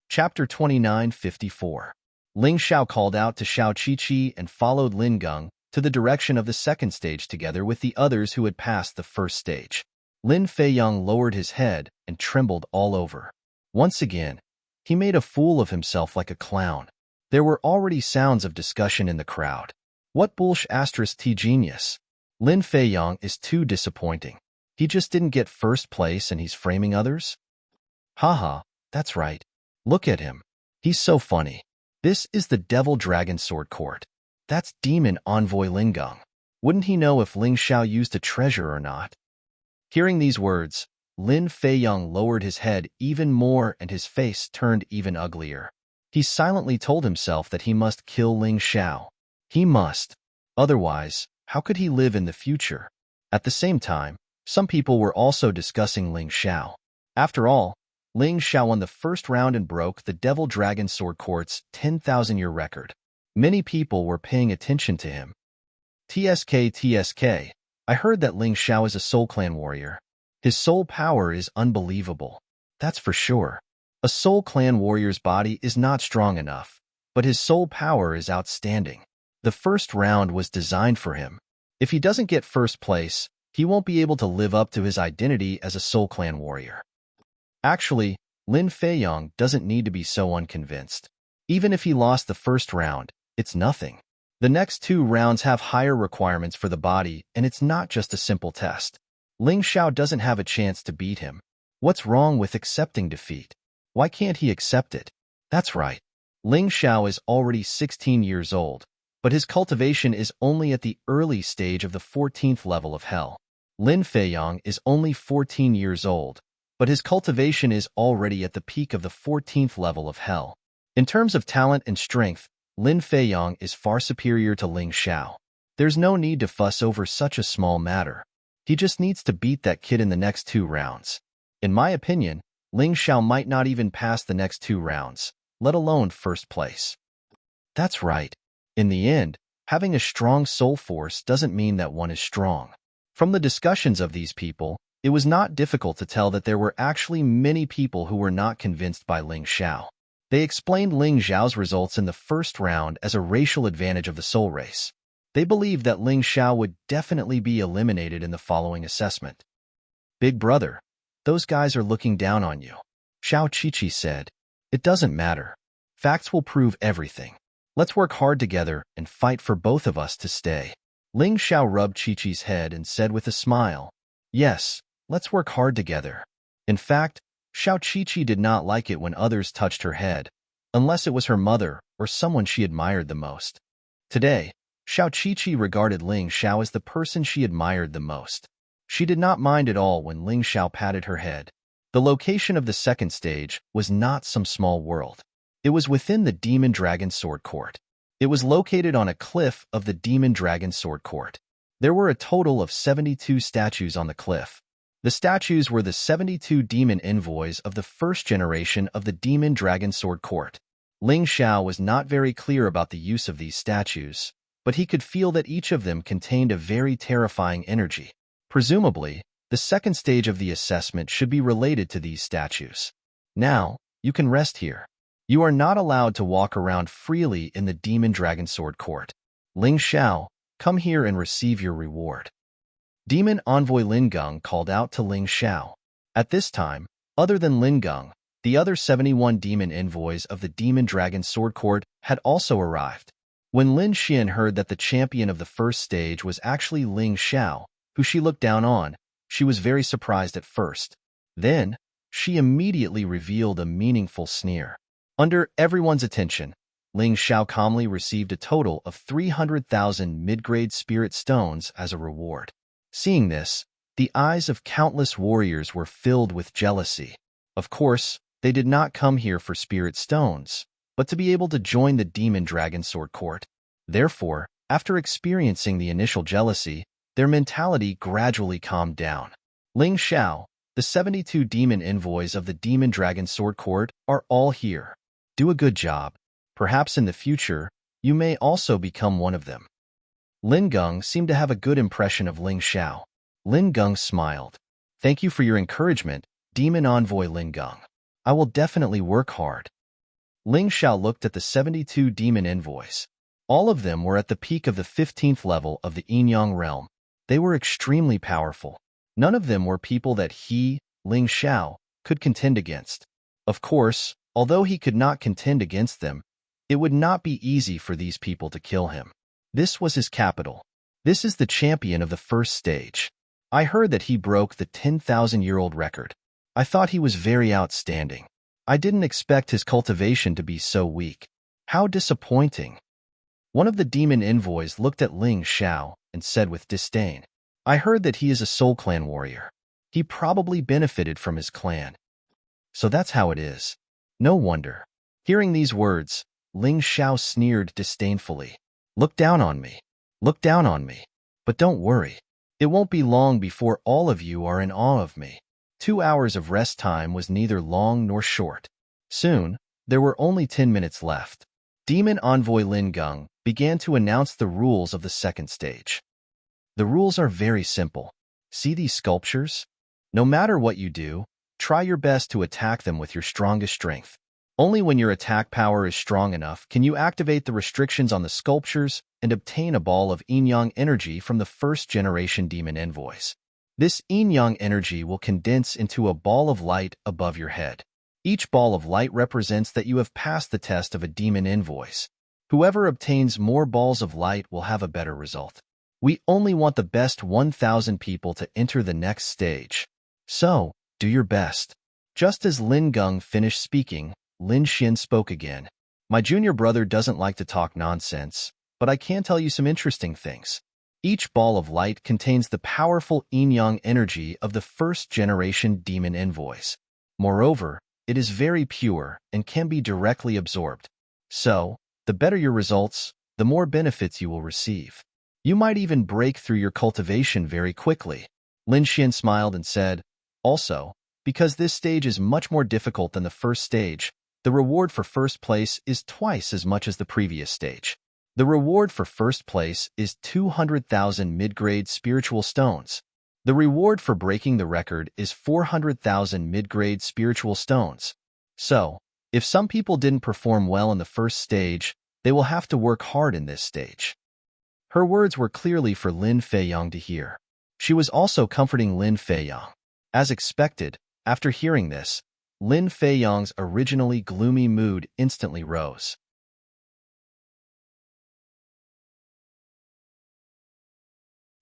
Chapter 2954. Ling Xiao called out to Xiao Qiqi and followed Lin Geng to the direction of the second stage together with the others who had passed the first stage. Lin Feiyang lowered his head and trembled all over. Once again, he made a fool of himself like a clown. There were already sounds of discussion in the crowd. What *T genius? Lin Feiyang is too disappointing. He just didn't get first place and he's framing others? Haha, that's right. Look at him. He's so funny. This is the Devil Dragon Sword Court. That's Demon Envoy Lingung. Wouldn't he know if Ling Xiao used a treasure or not? Hearing these words, Lin Feiyang lowered his head even more and his face turned even uglier. He silently told himself that he must kill Ling Xiao. He must. Otherwise, how could he live in the future? At the same time, some people were also discussing Ling Xiao. After all, Ling Xiao won the first round and broke the Devil Dragon Sword Court's 10,000-year record. Many people were paying attention to him. TSK, I heard that Ling Xiao is a Soul Clan warrior. His soul power is unbelievable. That's for sure. A Soul Clan warrior's body is not strong enough, but his soul power is outstanding. The first round was designed for him. If he doesn't get first place, he won't be able to live up to his identity as a Soul Clan warrior. Actually, Lin Feiyang doesn't need to be so unconvinced. Even if he lost the first round, it's nothing. The next 2 rounds have higher requirements for the body, and it's not just a simple test. Ling Xiao doesn't have a chance to beat him. What's wrong with accepting defeat? Why can't he accept it? That's right. Ling Xiao is already 16 years old, but his cultivation is only at the early stage of the 14th level of hell. Lin Feiyang is only 14 years old, but his cultivation is already at the peak of the 14th level of hell. In terms of talent and strength, Lin Feiyang is far superior to Ling Xiao. There's no need to fuss over such a small matter. He just needs to beat that kid in the next 2 rounds. In my opinion, Ling Xiao might not even pass the next 2 rounds, let alone first place. That's right. In the end, having a strong soul force doesn't mean that one is strong. From the discussions of these people, it was not difficult to tell that there were actually many people who were not convinced by Ling Xiao. They explained Ling Xiao's results in the first round as a racial advantage of the soul race. They believed that Ling Xiao would definitely be eliminated in the following assessment. Big brother, those guys are looking down on you. Xiao Qiqi said, it doesn't matter. Facts will prove everything. Let's work hard together and fight for both of us to stay. Ling Xiao rubbed Qiqi's head and said with a smile, yes, let's work hard together. In fact, Xiao Qiqi did not like it when others touched her head, unless it was her mother or someone she admired the most. Today, Xiao Qiqi regarded Ling Xiao as the person she admired the most. She did not mind at all when Ling Xiao patted her head. The location of the second stage was not some small world. It was within the Demon Dragon Sword Court. It was located on a cliff of the Demon Dragon Sword Court. There were a total of 72 statues on the cliff. The statues were the 72 demon envoys of the first generation of the Demon Dragon Sword Court. Ling Xiao was not very clear about the use of these statues, but he could feel that each of them contained a very terrifying energy. Presumably, the second stage of the assessment should be related to these statues. Now, you can rest here. You are not allowed to walk around freely in the Demon Dragon Sword Court. Ling Xiao, come here and receive your reward. Demon Envoy Lingung called out to Ling Xiao. At this time, other than Lingung, the other 71 demon envoys of the Demon Dragon Sword Court had also arrived. When Lin Xian heard that the champion of the first stage was actually Ling Xiao, who she looked down on, she was very surprised at first. Then, she immediately revealed a meaningful sneer. Under everyone's attention, Ling Xiao calmly received a total of 300,000 mid-grade spirit stones as a reward. Seeing this, the eyes of countless warriors were filled with jealousy. Of course, they did not come here for spirit stones, but to be able to join the Demon Dragon Sword Court. Therefore, after experiencing the initial jealousy, their mentality gradually calmed down. Ling Xiao, the 72 demon envoys of the Demon Dragon Sword Court, are all here. Do a good job. Perhaps in the future, you may also become one of them. Lin Gung seemed to have a good impression of Ling Xiao. Lin Gung smiled. Thank you for your encouragement, Demon Envoy Lin Gung. I will definitely work hard. Ling Xiao looked at the 72 demon envoys. All of them were at the peak of the 15th level of the Yin-Yang realm. They were extremely powerful. None of them were people that he, Ling Xiao, could contend against. Of course, although he could not contend against them, it would not be easy for these people to kill him. This was his capital. This is the champion of the first stage. I heard that he broke the 10,000-year-old record. I thought he was very outstanding. I didn't expect his cultivation to be so weak. How disappointing. One of the demon envoys looked at Ling Xiao and said with disdain, I heard that he is a Soul Clan warrior. He probably benefited from his clan. So that's how it is. No wonder. Hearing these words, Ling Xiao sneered disdainfully. Look down on me. Look down on me. But don't worry. It won't be long before all of you are in awe of me. 2 hours of rest time was neither long nor short. Soon, there were only 10 minutes left. Demon Envoy Lin Geng began to announce the rules of the second stage. The rules are very simple. See these sculptures? No matter what you do, try your best to attack them with your strongest strength. Only when your attack power is strong enough can you activate the restrictions on the sculptures and obtain a ball of yin-yang energy from the first-generation demon envoys. This yin-yang energy will condense into a ball of light above your head. Each ball of light represents that you have passed the test of a demon envoys. Whoever obtains more balls of light will have a better result. We only want the best 1,000 people to enter the next stage. So, do your best. Just as Lin Geng finished speaking, Lin Xin spoke again. My junior brother doesn't like to talk nonsense, but I can tell you some interesting things. Each ball of light contains the powerful yin-yang energy of the first-generation demon envoys. Moreover, it is very pure and can be directly absorbed. So, the better your results, the more benefits you will receive. You might even break through your cultivation very quickly. Lin Xin smiled and said, also, because this stage is much more difficult than the first stage, the reward for first place is twice as much as the previous stage. The reward for first place is 200,000 mid-grade spiritual stones. The reward for breaking the record is 400,000 mid-grade spiritual stones. So, if some people didn't perform well in the first stage, they will have to work hard in this stage. Her words were clearly for Lin Feiyang to hear. She was also comforting Lin Feiyang. As expected, after hearing this, Lin Feiyang's originally gloomy mood instantly rose.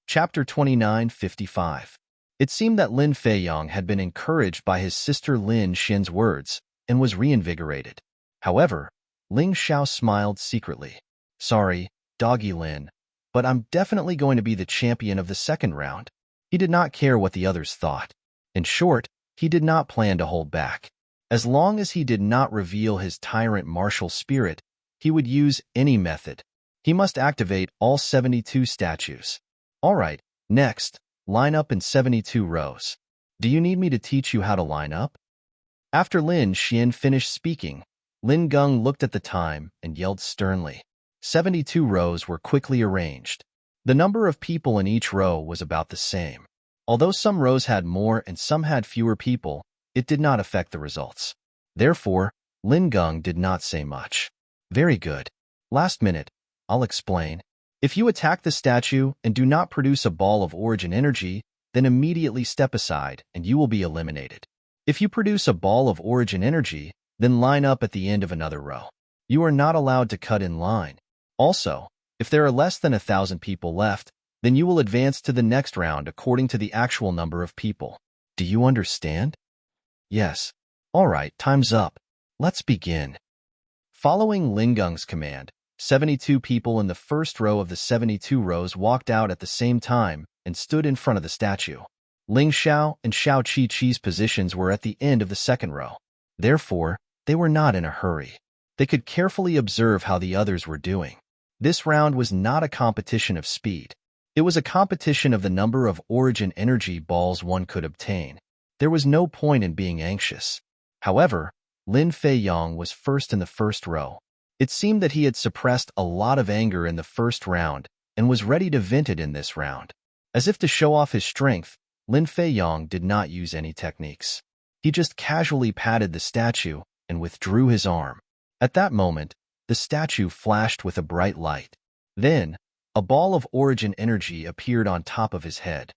Chapter 29:55. It seemed that Lin Feiyang had been encouraged by his sister Lin Xin's words and was reinvigorated. However, Ling Xiao smiled secretly. Sorry, Doggy Lin, but I'm definitely going to be the champion of the second round. He did not care what the others thought. In short, he did not plan to hold back. As long as he did not reveal his tyrant martial spirit, he would use any method. He must activate all 72 statues. All right, next, line up in 72 rows. Do you need me to teach you how to line up? After Lin Xin finished speaking, Lin Geng looked at the time and yelled sternly. 72 rows were quickly arranged. The number of people in each row was about the same. Although some rows had more and some had fewer people, it did not affect the results. Therefore, Lin Geng did not say much. Very good. Last minute, I'll explain. If you attack the statue and do not produce a ball of origin energy, then immediately step aside and you will be eliminated. If you produce a ball of origin energy, then line up at the end of another row. You are not allowed to cut in line. Also, if there are less than 1,000 people left, then you will advance to the next round according to the actual number of people. Do you understand? Yes. All right, time's up. Let's begin. Following Lin Geng's command, 72 people in the first row of the 72 rows walked out at the same time and stood in front of the statue. Ling Xiao and Xiao Qi-Qi's positions were at the end of the second row. Therefore, they were not in a hurry. They could carefully observe how the others were doing. This round was not a competition of speed. It was a competition of the number of origin energy balls one could obtain. There was no point in being anxious. However, Lin Feiyang was first in the first row. It seemed that he had suppressed a lot of anger in the first round and was ready to vent it in this round. As if to show off his strength, Lin Feiyang did not use any techniques. He just casually patted the statue and withdrew his arm. At that moment, the statue flashed with a bright light. Then, a ball of origin energy appeared on top of his head.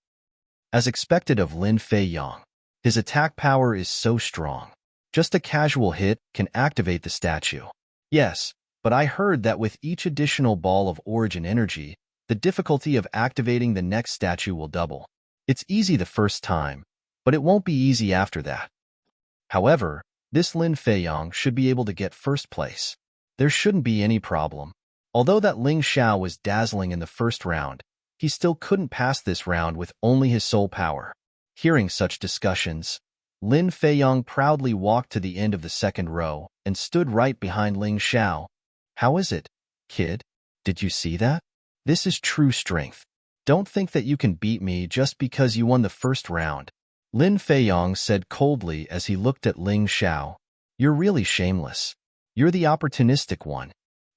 As expected of Lin Feiyang, his attack power is so strong. Just a casual hit can activate the statue. Yes, but I heard that with each additional ball of origin energy, the difficulty of activating the next statue will double. It's easy the first time, but it won't be easy after that. However, This Lin Feiyong should be able to get first place. There shouldn't be any problem. Although that Ling Xiao was dazzling in the first round, he still couldn't pass this round with only his soul power. Hearing such discussions, Lin Feiyong proudly walked to the end of the second row and stood right behind Ling Xiao. How is it, kid? Did you see that? This is true strength. Don't think that you can beat me just because you won the first round. Lin Feiyong said coldly as he looked at Ling Xiao. You're really shameless. You're the opportunistic one.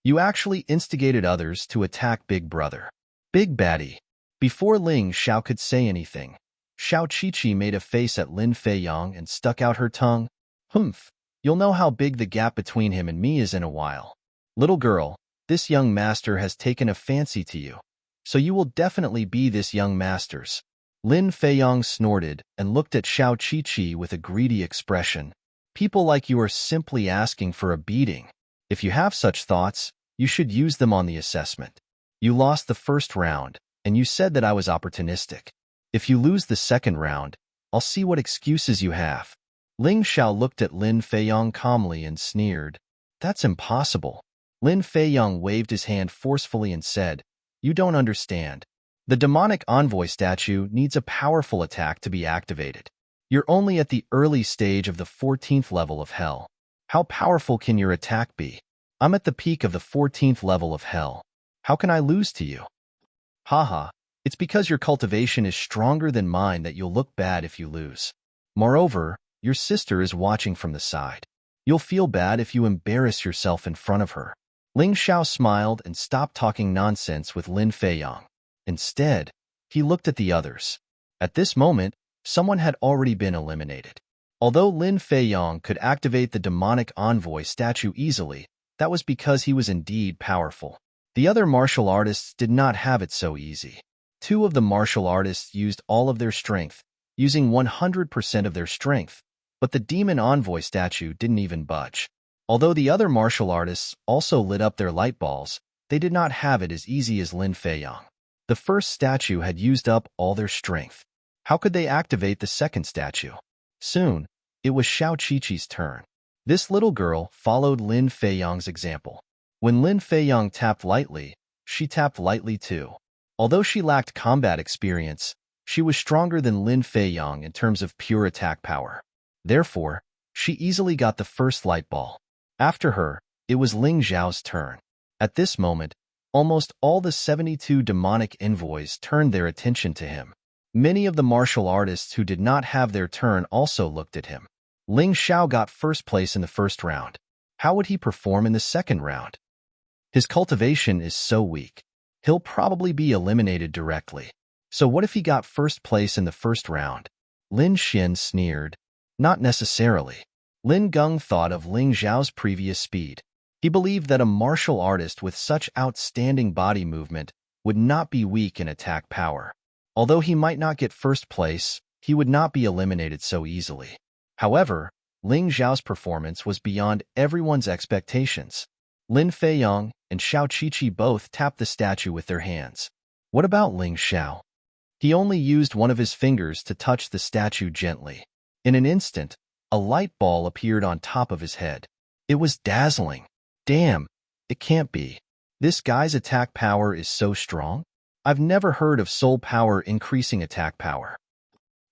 You actually instigated others to attack Big Brother. Big Baddie. Before Ling Xiao could say anything, Xiao Qiqi made a face at Lin Feiyong and stuck out her tongue. Humph. You'll know how big the gap between him and me is in a while. Little girl, this young master has taken a fancy to you. So you will definitely be this young master's. Lin Feiyong snorted and looked at Xiao Qiqi with a greedy expression. People like you are simply asking for a beating. If you have such thoughts, you should use them on the assessment. You lost the first round, and you said that I was opportunistic. If you lose the second round, I'll see what excuses you have. Ling Xiao looked at Lin Feiyong calmly and sneered. That's impossible. Lin Feiyong waved his hand forcefully and said, You don't understand. The demonic envoy statue needs a powerful attack to be activated. You're only at the early stage of the 14th level of hell. How powerful can your attack be? I'm at the peak of the 14th level of hell. How can I lose to you? Haha, it's because your cultivation is stronger than mine that you'll look bad if you lose. Moreover, your sister is watching from the side. You'll feel bad if you embarrass yourself in front of her. Ling Xiao smiled and stopped talking nonsense with Lin Feiyong. Instead, he looked at the others. At this moment, someone had already been eliminated. Although Lin Feiyong could activate the demonic envoy statue easily, that was because he was indeed powerful. The other martial artists did not have it so easy. Two of the martial artists used all of their strength, using 100% of their strength, but the demon envoy statue didn't even budge. Although the other martial artists also lit up their light balls, they did not have it as easy as Lin Feiyong. The first statue had used up all their strength. How could they activate the second statue? Soon, it was Xiao Qiqi's turn. This little girl followed Lin Feiyong's example. When Lin Feiyong tapped lightly, she tapped lightly too. Although she lacked combat experience, she was stronger than Lin Feiyong in terms of pure attack power. Therefore, she easily got the first light ball. After her, it was Ling Xiao's turn. At this moment, almost all the 72 demonic envoys turned their attention to him. Many of the martial artists who did not have their turn also looked at him. Ling Xiao got first place in the first round. How would he perform in the second round? His cultivation is so weak. He'll probably be eliminated directly. So what if he got first place in the first round? Lin Xin sneered. Not necessarily. Lin Geng thought of Ling Xiao's previous speed. He believed that a martial artist with such outstanding body movement would not be weak in attack power. Although he might not get first place, he would not be eliminated so easily. However, Ling Xiao's performance was beyond everyone's expectations. Lin Feiyong and Xiao Qiqi both tapped the statue with their hands. What about Ling Xiao? He only used one of his fingers to touch the statue gently. In an instant, a light ball appeared on top of his head. It was dazzling. Damn, it can't be. This guy's attack power is so strong? I've never heard of soul power increasing attack power.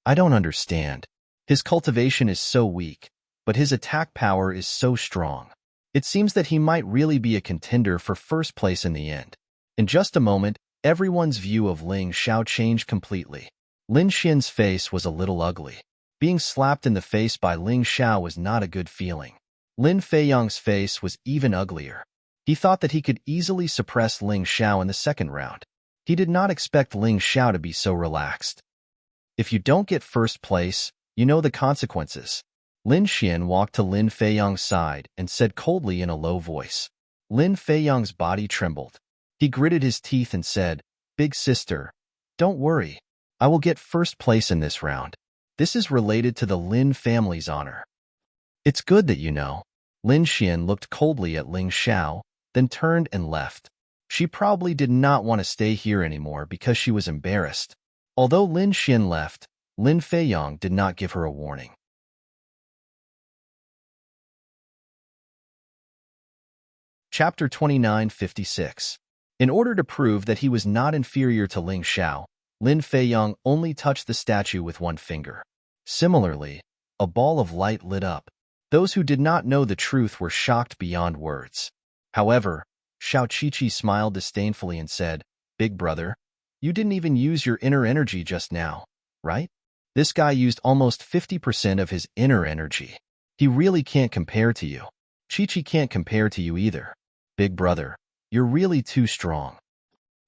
I don't understand. His cultivation is so weak, but his attack power is so strong. It seems that he might really be a contender for first place in the end. In just a moment, everyone's view of Ling Xiao changed completely. Lin Xin's face was a little ugly. Being slapped in the face by Ling Xiao was not a good feeling. Lin Feiyong's face was even uglier. He thought that he could easily suppress Ling Xiao in the second round. He did not expect Ling Xiao to be so relaxed. If you don't get first place, you know the consequences. Lin Xin walked to Lin Feiyong's side and said coldly in a low voice. Lin Feiyong's body trembled. He gritted his teeth and said, Big sister, don't worry. I will get first place in this round. This is related to the Lin family's honor. It's good that you know. Lin Xin looked coldly at Ling Xiao, then turned and left. She probably did not want to stay here anymore because she was embarrassed. Although Lin Xin left, Lin Feiyong did not give her a warning. Chapter 2956. In order to prove that he was not inferior to Ling Xiao, Lin Feiyang only touched the statue with one finger. Similarly, a ball of light lit up. Those who did not know the truth were shocked beyond words. However, Xiao Qiqi smiled disdainfully and said, "Big brother, you didn't even use your inner energy just now, right? This guy used almost 50% of his inner energy. He really can't compare to you. Qiqi can't compare to you either. Big brother, you're really too strong."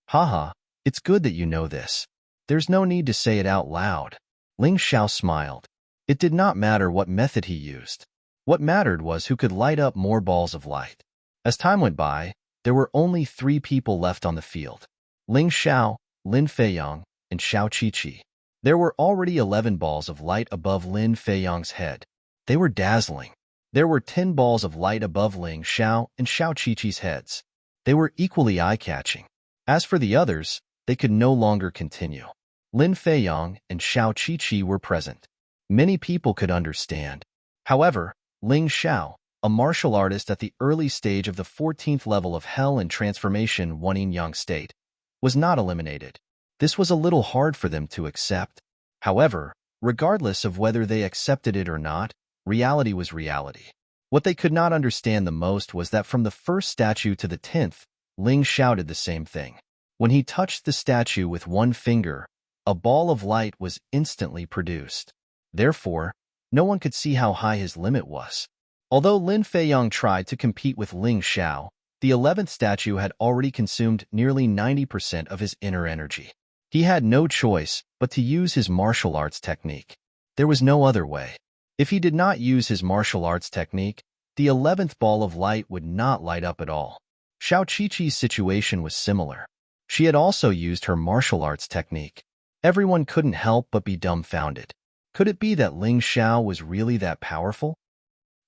Haha, it's good that you know this. There's no need to say it out loud. Ling Xiao smiled. It did not matter what method he used. What mattered was who could light up more balls of light. As time went by, there were only 3 people left on the field: Ling Xiao, Lin Feiyang, and Xiao Qiqi. There were already 11 balls of light above Lin Feiyang's head. They were dazzling. There were 10 balls of light above Ling Xiao and Xiao Qiqi's heads. They were equally eye-catching. As for the others, they could no longer continue. Lin Feiyang and Xiao Qiqi were present. Many people could understand. However, Ling Xiao, a martial artist at the early stage of the 14th level of Hell and Transformation Yin-Yang state, was not eliminated. This was a little hard for them to accept. However, regardless of whether they accepted it or not, reality was reality. What they could not understand the most was that from the first statue to the 10th, Ling shouted the same thing. When he touched the statue with one finger, a ball of light was instantly produced. Therefore, no one could see how high his limit was. Although Lin Feiyang tried to compete with Ling Xiao, the 11th statue had already consumed nearly 90% of his inner energy. He had no choice but to use his martial arts technique. There was no other way. If he did not use his martial arts technique, the 11th ball of light would not light up at all. Xiao Qiqi's situation was similar. She had also used her martial arts technique. Everyone couldn't help but be dumbfounded. Could it be that Ling Xiao was really that powerful?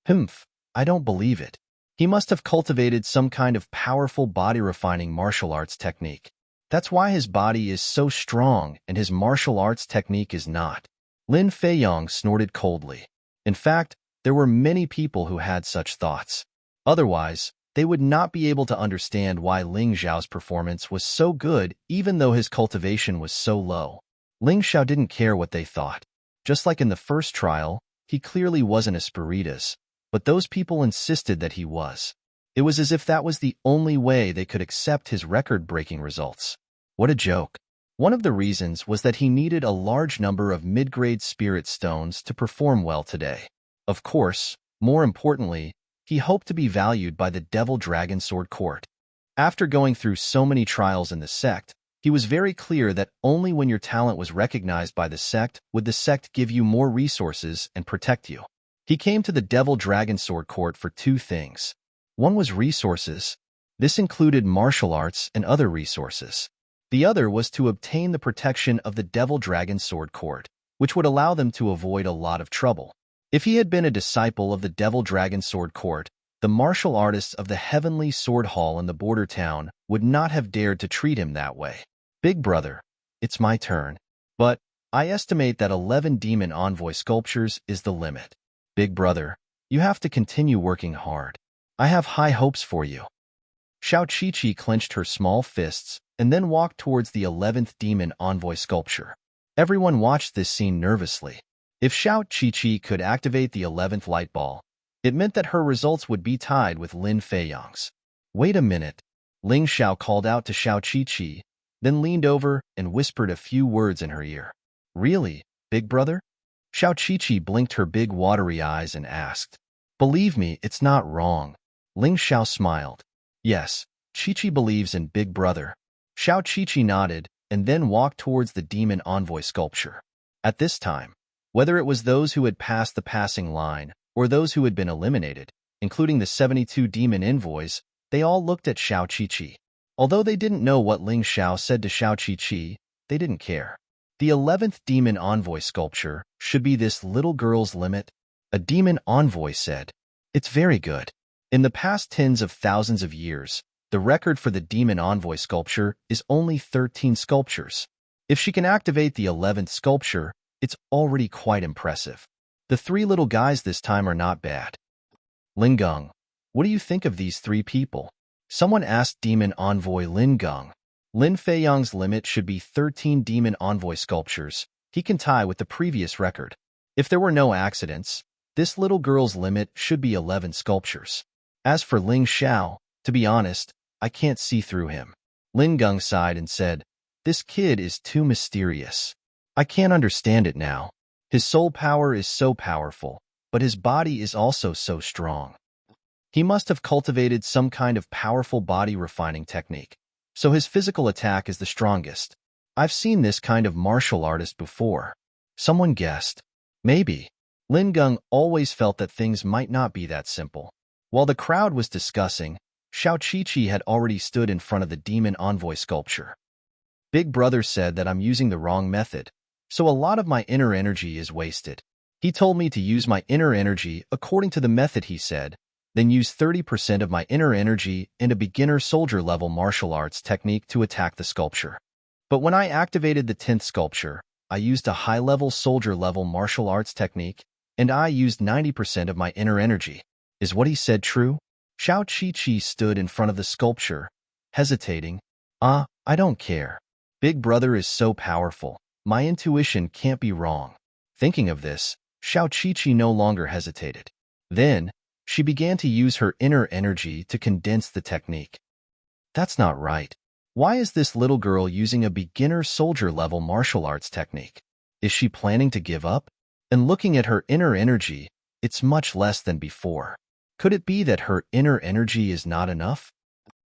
I don't believe it. He must have cultivated some kind of powerful body-refining martial arts technique. That's why his body is so strong and his martial arts technique is not. Lin Feiyang snorted coldly. In fact, there were many people who had such thoughts. Otherwise, they would not be able to understand why Ling Xiao's performance was so good even though his cultivation was so low. Ling Xiao didn't care what they thought. Just like in the first trial, he clearly wasn't a Spiritus, but those people insisted that he was. It was as if that was the only way they could accept his record-breaking results. What a joke. One of the reasons was that he needed a large number of mid-grade spirit stones to perform well today. Of course, more importantly, he hoped to be valued by the Devil Dragon Sword Court. After going through so many trials in the sect, he was very clear that only when your talent was recognized by the sect would the sect give you more resources and protect you. He came to the Devil Dragon Sword Court for 2 things. One was resources. This included martial arts and other resources. The other was to obtain the protection of the Devil Dragon Sword Court, which would allow them to avoid a lot of trouble. If he had been a disciple of the Devil Dragon Sword Court, the martial artists of the Heavenly Sword Hall in the border town would not have dared to treat him that way. Big brother, it's my turn. But I estimate that 11 demon envoy sculptures is the limit. Big brother, you have to continue working hard. I have high hopes for you. Xiao Qiqi clenched her small fists and then walked towards the 11th demon envoy sculpture. Everyone watched this scene nervously. If Xiao Qiqi could activate the 11th light ball, it meant that her results would be tied with Lin Feiyang's. Wait a minute. Ling Xiao called out to Xiao Qiqi, then leaned over and whispered a few words in her ear. Really, big brother? Xiao Qiqi blinked her big watery eyes and asked. Believe me, it's not wrong. Ling Xiao smiled. Yes, Qiqi believes in big brother. Xiao Qiqi nodded and then walked towards the demon envoy sculpture. At this time, whether it was those who had passed the passing line or those who had been eliminated, including the 72 demon envoys, they all looked at Xiao Qiqi. Although they didn't know what Ling Xiao said to Xiao Qiqi, they didn't care. The 11th demon envoy sculpture should be this little girl's limit. A demon envoy said, It's very good. In the past tens of thousands of years, the record for the demon envoy sculpture is only 13 sculptures. If she can activate the 11th sculpture, it's already quite impressive. The 3 little guys this time are not bad. Lingung, what do you think of these 3 people? Someone asked Demon Envoy Lin Geng. Lin Feiyang's limit should be 13 Demon Envoy sculptures. He can tie with the previous record. If there were no accidents, this little girl's limit should be 11 sculptures. As for Ling Xiao, to be honest, I can't see through him. Lin Geng sighed and said, "This kid is too mysterious. I can't understand it now. His soul power is so powerful, but his body is also so strong. He must have cultivated some kind of powerful body refining technique, so his physical attack is the strongest. I've seen this kind of martial artist before." Someone guessed. Maybe. Lin Geng always felt that things might not be that simple. While the crowd was discussing, Xiao Qiqi had already stood in front of the Demon Envoy sculpture. Big Brother said that I'm using the wrong method, so a lot of my inner energy is wasted. He told me to use my inner energy according to the method he said, then use 30% of my inner energy in a beginner soldier level martial arts technique to attack the sculpture. But when I activated the 10th sculpture, I used a high-level soldier level martial arts technique, and I used 90% of my inner energy. Is what he said true? Xiao Qiqi stood in front of the sculpture, hesitating. I don't care. Big Brother is so powerful. My intuition can't be wrong. Thinking of this, Xiao Qiqi no longer hesitated. Then, she began to use her inner energy to condense the technique. That's not right. Why is this little girl using a beginner soldier level martial arts technique? Is she planning to give up? And looking at her inner energy, it's much less than before. Could it be that her inner energy is not enough?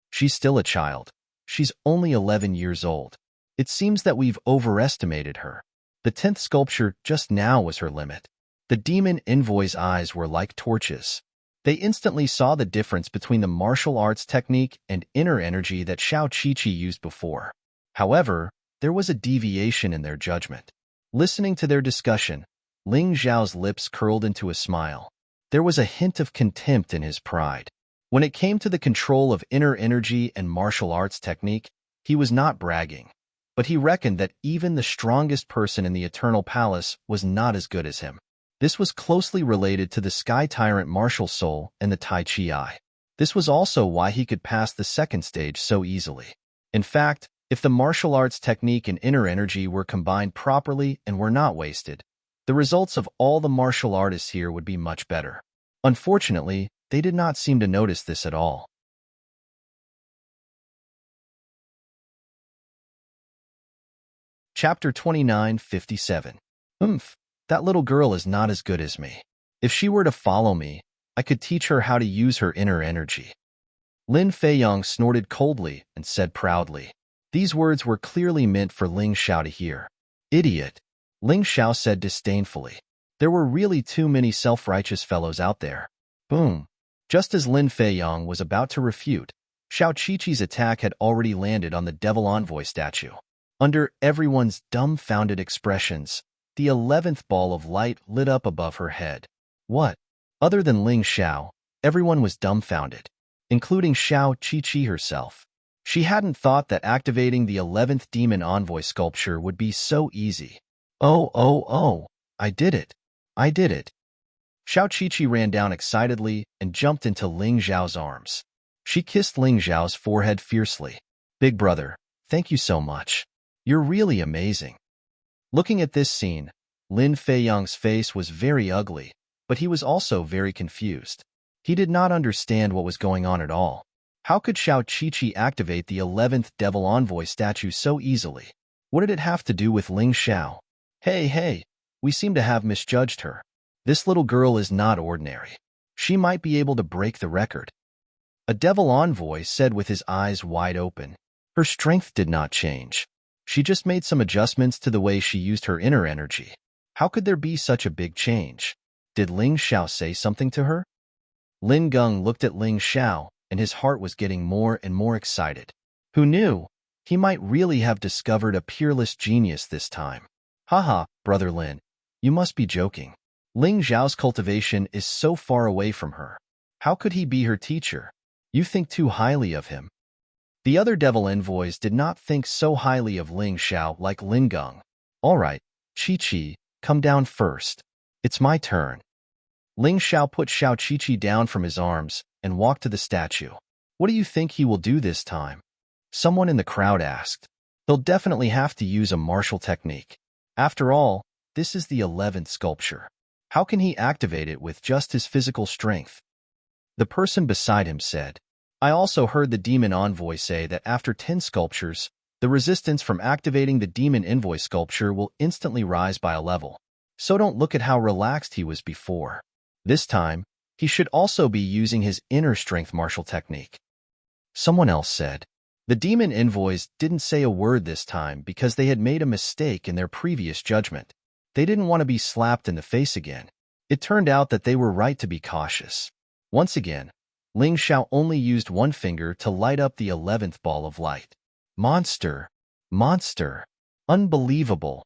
She's still a child. She's only 11 years old. It seems that we've overestimated her. The 10th sculpture just now was her limit. The Demon Envoy's eyes were like torches. They instantly saw the difference between the martial arts technique and inner energy that Xiao Qiqi used before. However, there was a deviation in their judgment. Listening to their discussion, Ling Zhao's lips curled into a smile. There was a hint of contempt in his pride. When it came to the control of inner energy and martial arts technique, he was not bragging. But he reckoned that even the strongest person in the Eternal Palace was not as good as him. This was closely related to the Sky Tyrant martial soul and the Tai Chi Eye. This was also why he could pass the second stage so easily. In fact, if the martial arts technique and inner energy were combined properly and were not wasted, the results of all the martial artists here would be much better. Unfortunately, they did not seem to notice this at all. Chapter 29:57. That little girl is not as good as me. If she were to follow me, I could teach her how to use her inner energy. Lin Feiyang snorted coldly and said proudly. These words were clearly meant for Ling Xiao to hear. Idiot, Ling Xiao said disdainfully. There were really too many self-righteous fellows out there. Boom. Just as Lin Feiyang was about to refute, Xiao Qiqi's attack had already landed on the Devil Envoy statue. Under everyone's dumbfounded expressions, the 11th ball of light lit up above her head. What? Other than Ling Xiao, everyone was dumbfounded, including Xiao Qiqi herself. She hadn't thought that activating the 11th Demon Envoy sculpture would be so easy. Oh, I did it. I did it. Xiao Qiqi ran down excitedly and jumped into Ling Zhao's arms. She kissed Ling Zhao's forehead fiercely. Big Brother, thank you so much. You're really amazing. Looking at this scene, Lin Feiyang's face was very ugly, but he was also very confused. He did not understand what was going on at all. How could Xiao Qiqi activate the 11th Devil Envoy statue so easily? What did it have to do with Ling Xiao? Hey, we seem to have misjudged her. This little girl is not ordinary. She might be able to break the record. A Devil Envoy said with his eyes wide open. Her strength did not change. She just made some adjustments to the way she used her inner energy. How could there be such a big change? Did Ling Xiao say something to her? Lin Geng looked at Ling Xiao, and his heart was getting more and more excited. Who knew? He might really have discovered a peerless genius this time. Haha, Brother Lin, you must be joking. Ling Zhao's cultivation is so far away from her. How could he be her teacher? You think too highly of him. The other Devil Envoys did not think so highly of Ling Xiao like Lin Geng. All right, Qiqi, come down first. It's my turn. Ling Xiao put Xiao Qiqi down from his arms and walked to the statue. What do you think he will do this time? Someone in the crowd asked. He'll definitely have to use a martial technique. After all, this is the 11th sculpture. How can he activate it with just his physical strength? The person beside him said. I also heard the demon envoy say that after 10 sculptures, the resistance from activating the demon envoy sculpture will instantly rise by a level. So don't look at how relaxed he was before. This time, he should also be using his inner strength martial technique. Someone else said. The demon envoys didn't say a word this time because they had made a mistake in their previous judgment. They didn't want to be slapped in the face again. It turned out that they were right to be cautious. Once again, Ling Xiao only used one finger to light up the 11th ball of light. Monster! Monster! Unbelievable!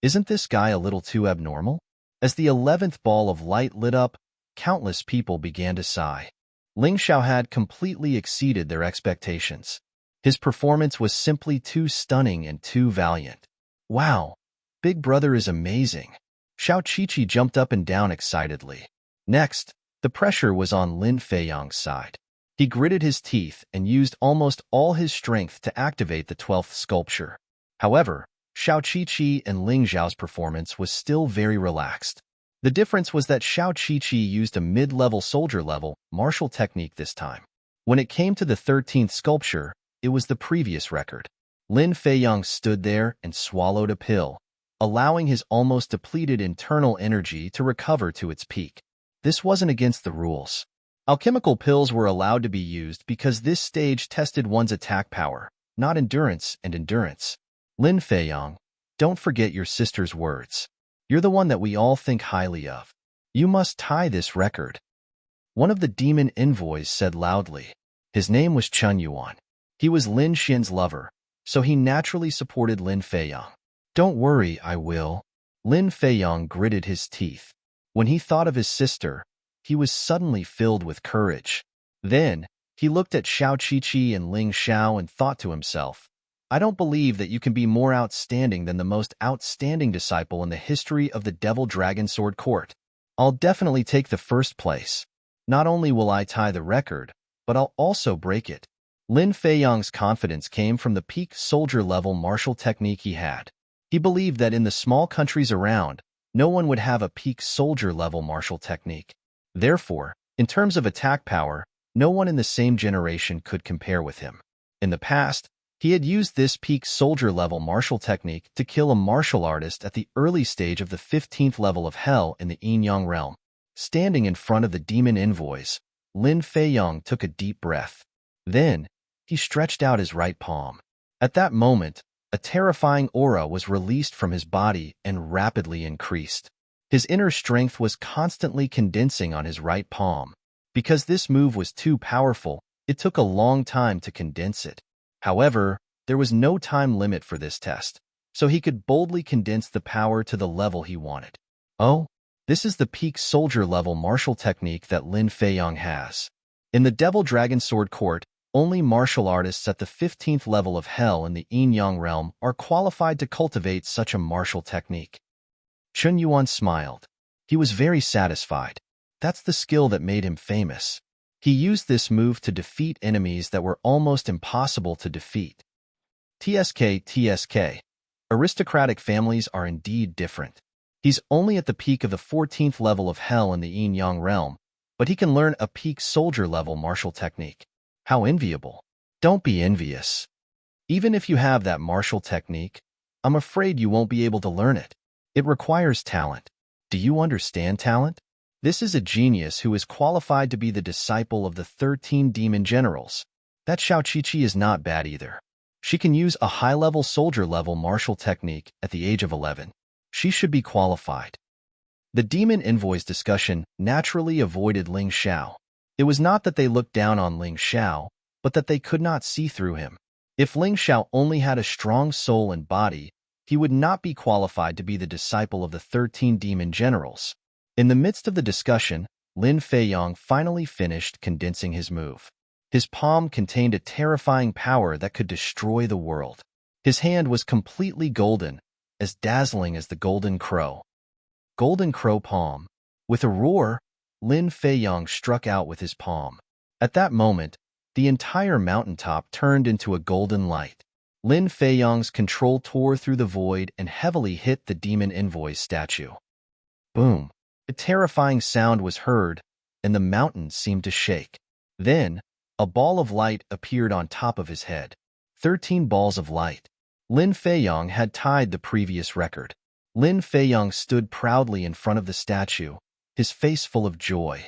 Isn't this guy a little too abnormal? As the 11th ball of light lit up, countless people began to sigh. Ling Xiao had completely exceeded their expectations. His performance was simply too stunning and too valiant. Wow! Big Brother is amazing. Xiao Qiqi jumped up and down excitedly. Next, the pressure was on Lin Feiyang's side. He gritted his teeth and used almost all his strength to activate the 12th sculpture. However, Xiao Qiqi and Ling Xiao's performance was still very relaxed. The difference was that Xiao Qiqi used a mid-level soldier-level martial technique this time. When it came to the 13th sculpture, it was the previous record. Lin Feiyang stood there and swallowed a pill, allowing his almost depleted internal energy to recover to its peak. This wasn't against the rules. Alchemical pills were allowed to be used because this stage tested one's attack power, not endurance and endurance. Lin Feiyang, don't forget your sister's words. You're the one that we all think highly of. You must tie this record. One of the demon envoys said loudly. His name was Chun Yuan. He was Lin Xin's lover, so he naturally supported Lin Feiyang. Don't worry, I will. Lin Feiyang gritted his teeth. When he thought of his sister, he was suddenly filled with courage. Then, he looked at Xiao Qiqi and Ling Xiao and thought to himself, I don't believe that you can be more outstanding than the most outstanding disciple in the history of the Devil Dragon Sword Court. I'll definitely take the first place. Not only will I tie the record, but I'll also break it. Lin Feiyang's confidence came from the peak soldier-level martial technique he had. He believed that in the small countries around, no one would have a peak soldier-level martial technique. Therefore, in terms of attack power, no one in the same generation could compare with him. In the past, he had used this peak soldier-level martial technique to kill a martial artist at the early stage of the 15th level of Hell in the Yin-Yang realm. Standing in front of the demon envoys, Lin Feiyang took a deep breath. Then, he stretched out his right palm. At that moment, a terrifying aura was released from his body and rapidly increased. His inner strength was constantly condensing on his right palm. Because this move was too powerful, it took a long time to condense it. However, there was no time limit for this test, so he could boldly condense the power to the level he wanted. Oh, this is the peak soldier-level martial technique that Lin Feiyang has. In the Devil Dragon Sword Court, only martial artists at the 15th level of Hell in the Yin-Yang realm are qualified to cultivate such a martial technique. Chun Yuan smiled. He was very satisfied. That's the skill that made him famous. He used this move to defeat enemies that were almost impossible to defeat. TSK. Aristocratic families are indeed different. He's only at the peak of the 14th level of Hell in the Yin-Yang realm, but he can learn a peak soldier-level martial technique. How enviable. Don't be envious. Even if you have that martial technique, I'm afraid you won't be able to learn it. It requires talent. Do you understand talent? This is a genius who is qualified to be the disciple of the 13 demon generals. That Xiao Qiqi is not bad either. She can use a high-level soldier-level martial technique at the age of 11. She should be qualified. The demon envoy's discussion naturally avoided Ling Xiao. It was not that they looked down on Ling Xiao, but that they could not see through him. If Ling Xiao only had a strong soul and body, he would not be qualified to be the disciple of the 13 demon generals. In the midst of the discussion, Lin Feiyang finally finished condensing his move. His palm contained a terrifying power that could destroy the world. His hand was completely golden, as dazzling as the golden crow. Golden crow palm. With a roar, Lin Feiyang struck out with his palm. At that moment, the entire mountaintop turned into a golden light. Lin Feiyang's control tore through the void and heavily hit the demon invoice statue. Boom! A terrifying sound was heard, and the mountain seemed to shake. Then, a ball of light appeared on top of his head. 13 balls of light. Lin Feiyang had tied the previous record. Lin Feiyang stood proudly in front of the statue, his face full of joy.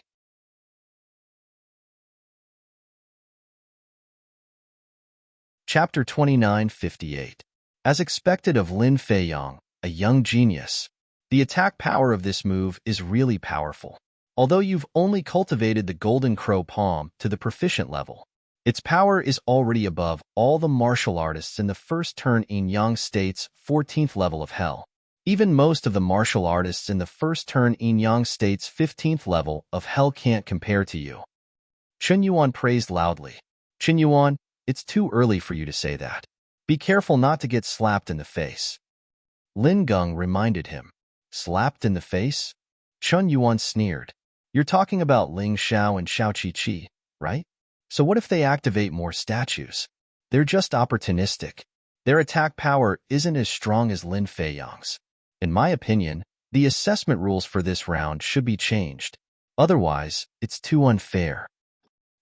Chapter 2958. As expected of Lin Feiyang, a young genius, the attack power of this move is really powerful. Although you've only cultivated the Golden Crow palm to the proficient level, its power is already above all the martial artists in the first turn in Yang State's 14th level of Hell. Even most of the martial artists in the first turn in Yang State's 15th level of Hell can't compare to you. Chen Yuan praised loudly. Chen Yuan, it's too early for you to say that. Be careful not to get slapped in the face. Lin Geng reminded him. Slapped in the face? Chen Yuan sneered. You're talking about Ling Xiao and Xiao Qi, right? So what if they activate more statues? They're just opportunistic. Their attack power isn't as strong as Lin Feiyang's. In my opinion, the assessment rules for this round should be changed. Otherwise, it's too unfair.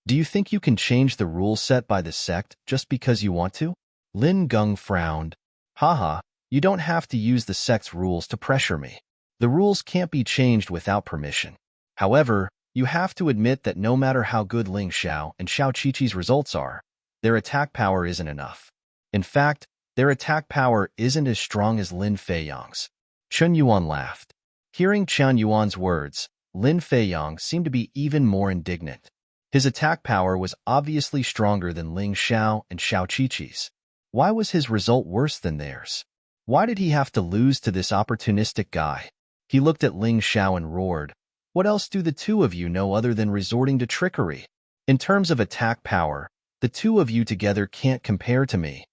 Do you think you can change the rules set by the sect just because you want to? Lin Geng frowned. Haha, you don't have to use the sect's rules to pressure me. The rules can't be changed without permission. However, you have to admit that no matter how good Ling Xiao and Xiao Qiqi's results are, their attack power isn't enough. In fact, their attack power isn't as strong as Lin Feiyang's. Chen Yuan laughed. Hearing Chen Yuan's words, Lin Feiyang seemed to be even more indignant. His attack power was obviously stronger than Ling Xiao and Xiao Qiqi's. Why was his result worse than theirs? Why did he have to lose to this opportunistic guy? He looked at Ling Xiao and roared. What else do the two of you know other than resorting to trickery? In terms of attack power, the two of you together can't compare to me.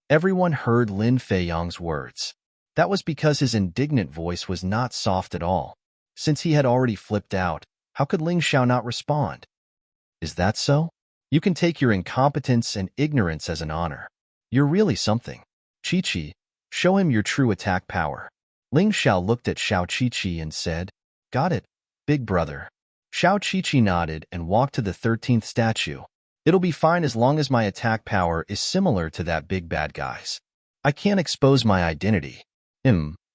Everyone heard Lin Feiyang's words. That was because his indignant voice was not soft at all. Since he had already flipped out, how could Ling Xiao not respond? Is that so? You can take your incompetence and ignorance as an honor. You're really something. Qiqi, show him your true attack power. Ling Xiao looked at Xiao Qiqi and said, Got it, big brother. Xiao Qiqi nodded and walked to the 13th statue. It'll be fine as long as my attack power is similar to that big bad guy's. I can't expose my identity.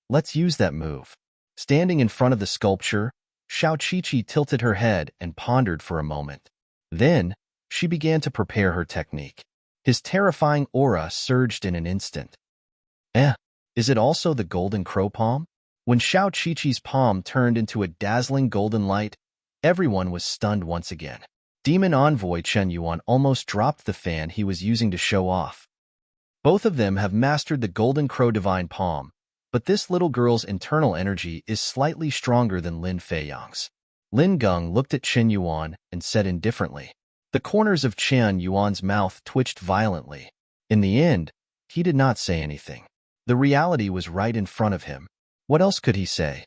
Let's use that move. Standing in front of the sculpture, Xiao Qiqi tilted her head and pondered for a moment. Then, she began to prepare her technique. His terrifying aura surged in an instant. Is it also the Golden Crow palm? When Xiao Qiqi's palm turned into a dazzling golden light, everyone was stunned once again. Demon Envoy Chen Yuan almost dropped the fan he was using to show off. Both of them have mastered the Golden Crow Divine Palm, but this little girl's internal energy is slightly stronger than Lin Feiyang's. Lin Geng looked at Chen Yuan and said indifferently. The corners of Chen Yuan's mouth twitched violently. In the end, he did not say anything. The reality was right in front of him. What else could he say?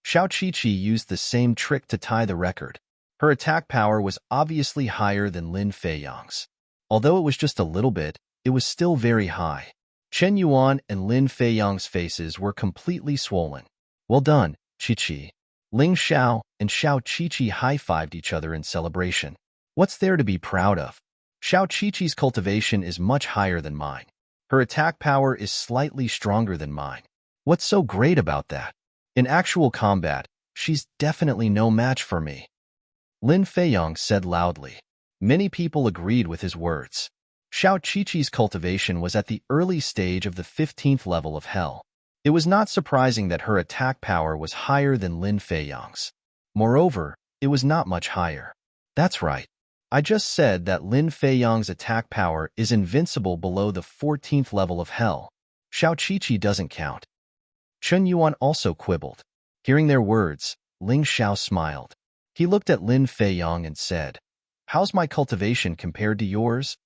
Xiao Qiqi used the same trick to tie the record. Her attack power was obviously higher than Lin Feiyang's. Although it was just a little bit, it was still very high. Chen Yuan and Lin Feiyang's faces were completely swollen. Well done, Qiqi. Ling Xiao and Xiao Qiqi high-fived each other in celebration. What's there to be proud of? Xiao Qiqi's cultivation is much higher than mine. Her attack power is slightly stronger than mine. What's so great about that? In actual combat, she's definitely no match for me. Lin Feiyang said loudly. Many people agreed with his words. Xiao Qiqi's cultivation was at the early stage of the 15th level of Hell. It was not surprising that her attack power was higher than Lin Feiyang's. Moreover, it was not much higher. That's right. I just said that Lin Feiyang's attack power is invincible below the 14th level of Hell. Xiao Qiqi doesn't count. Chen Yuan also quibbled. Hearing their words, Ling Xiao smiled. He looked at Lin Feiyang and said, How's my cultivation compared to yours?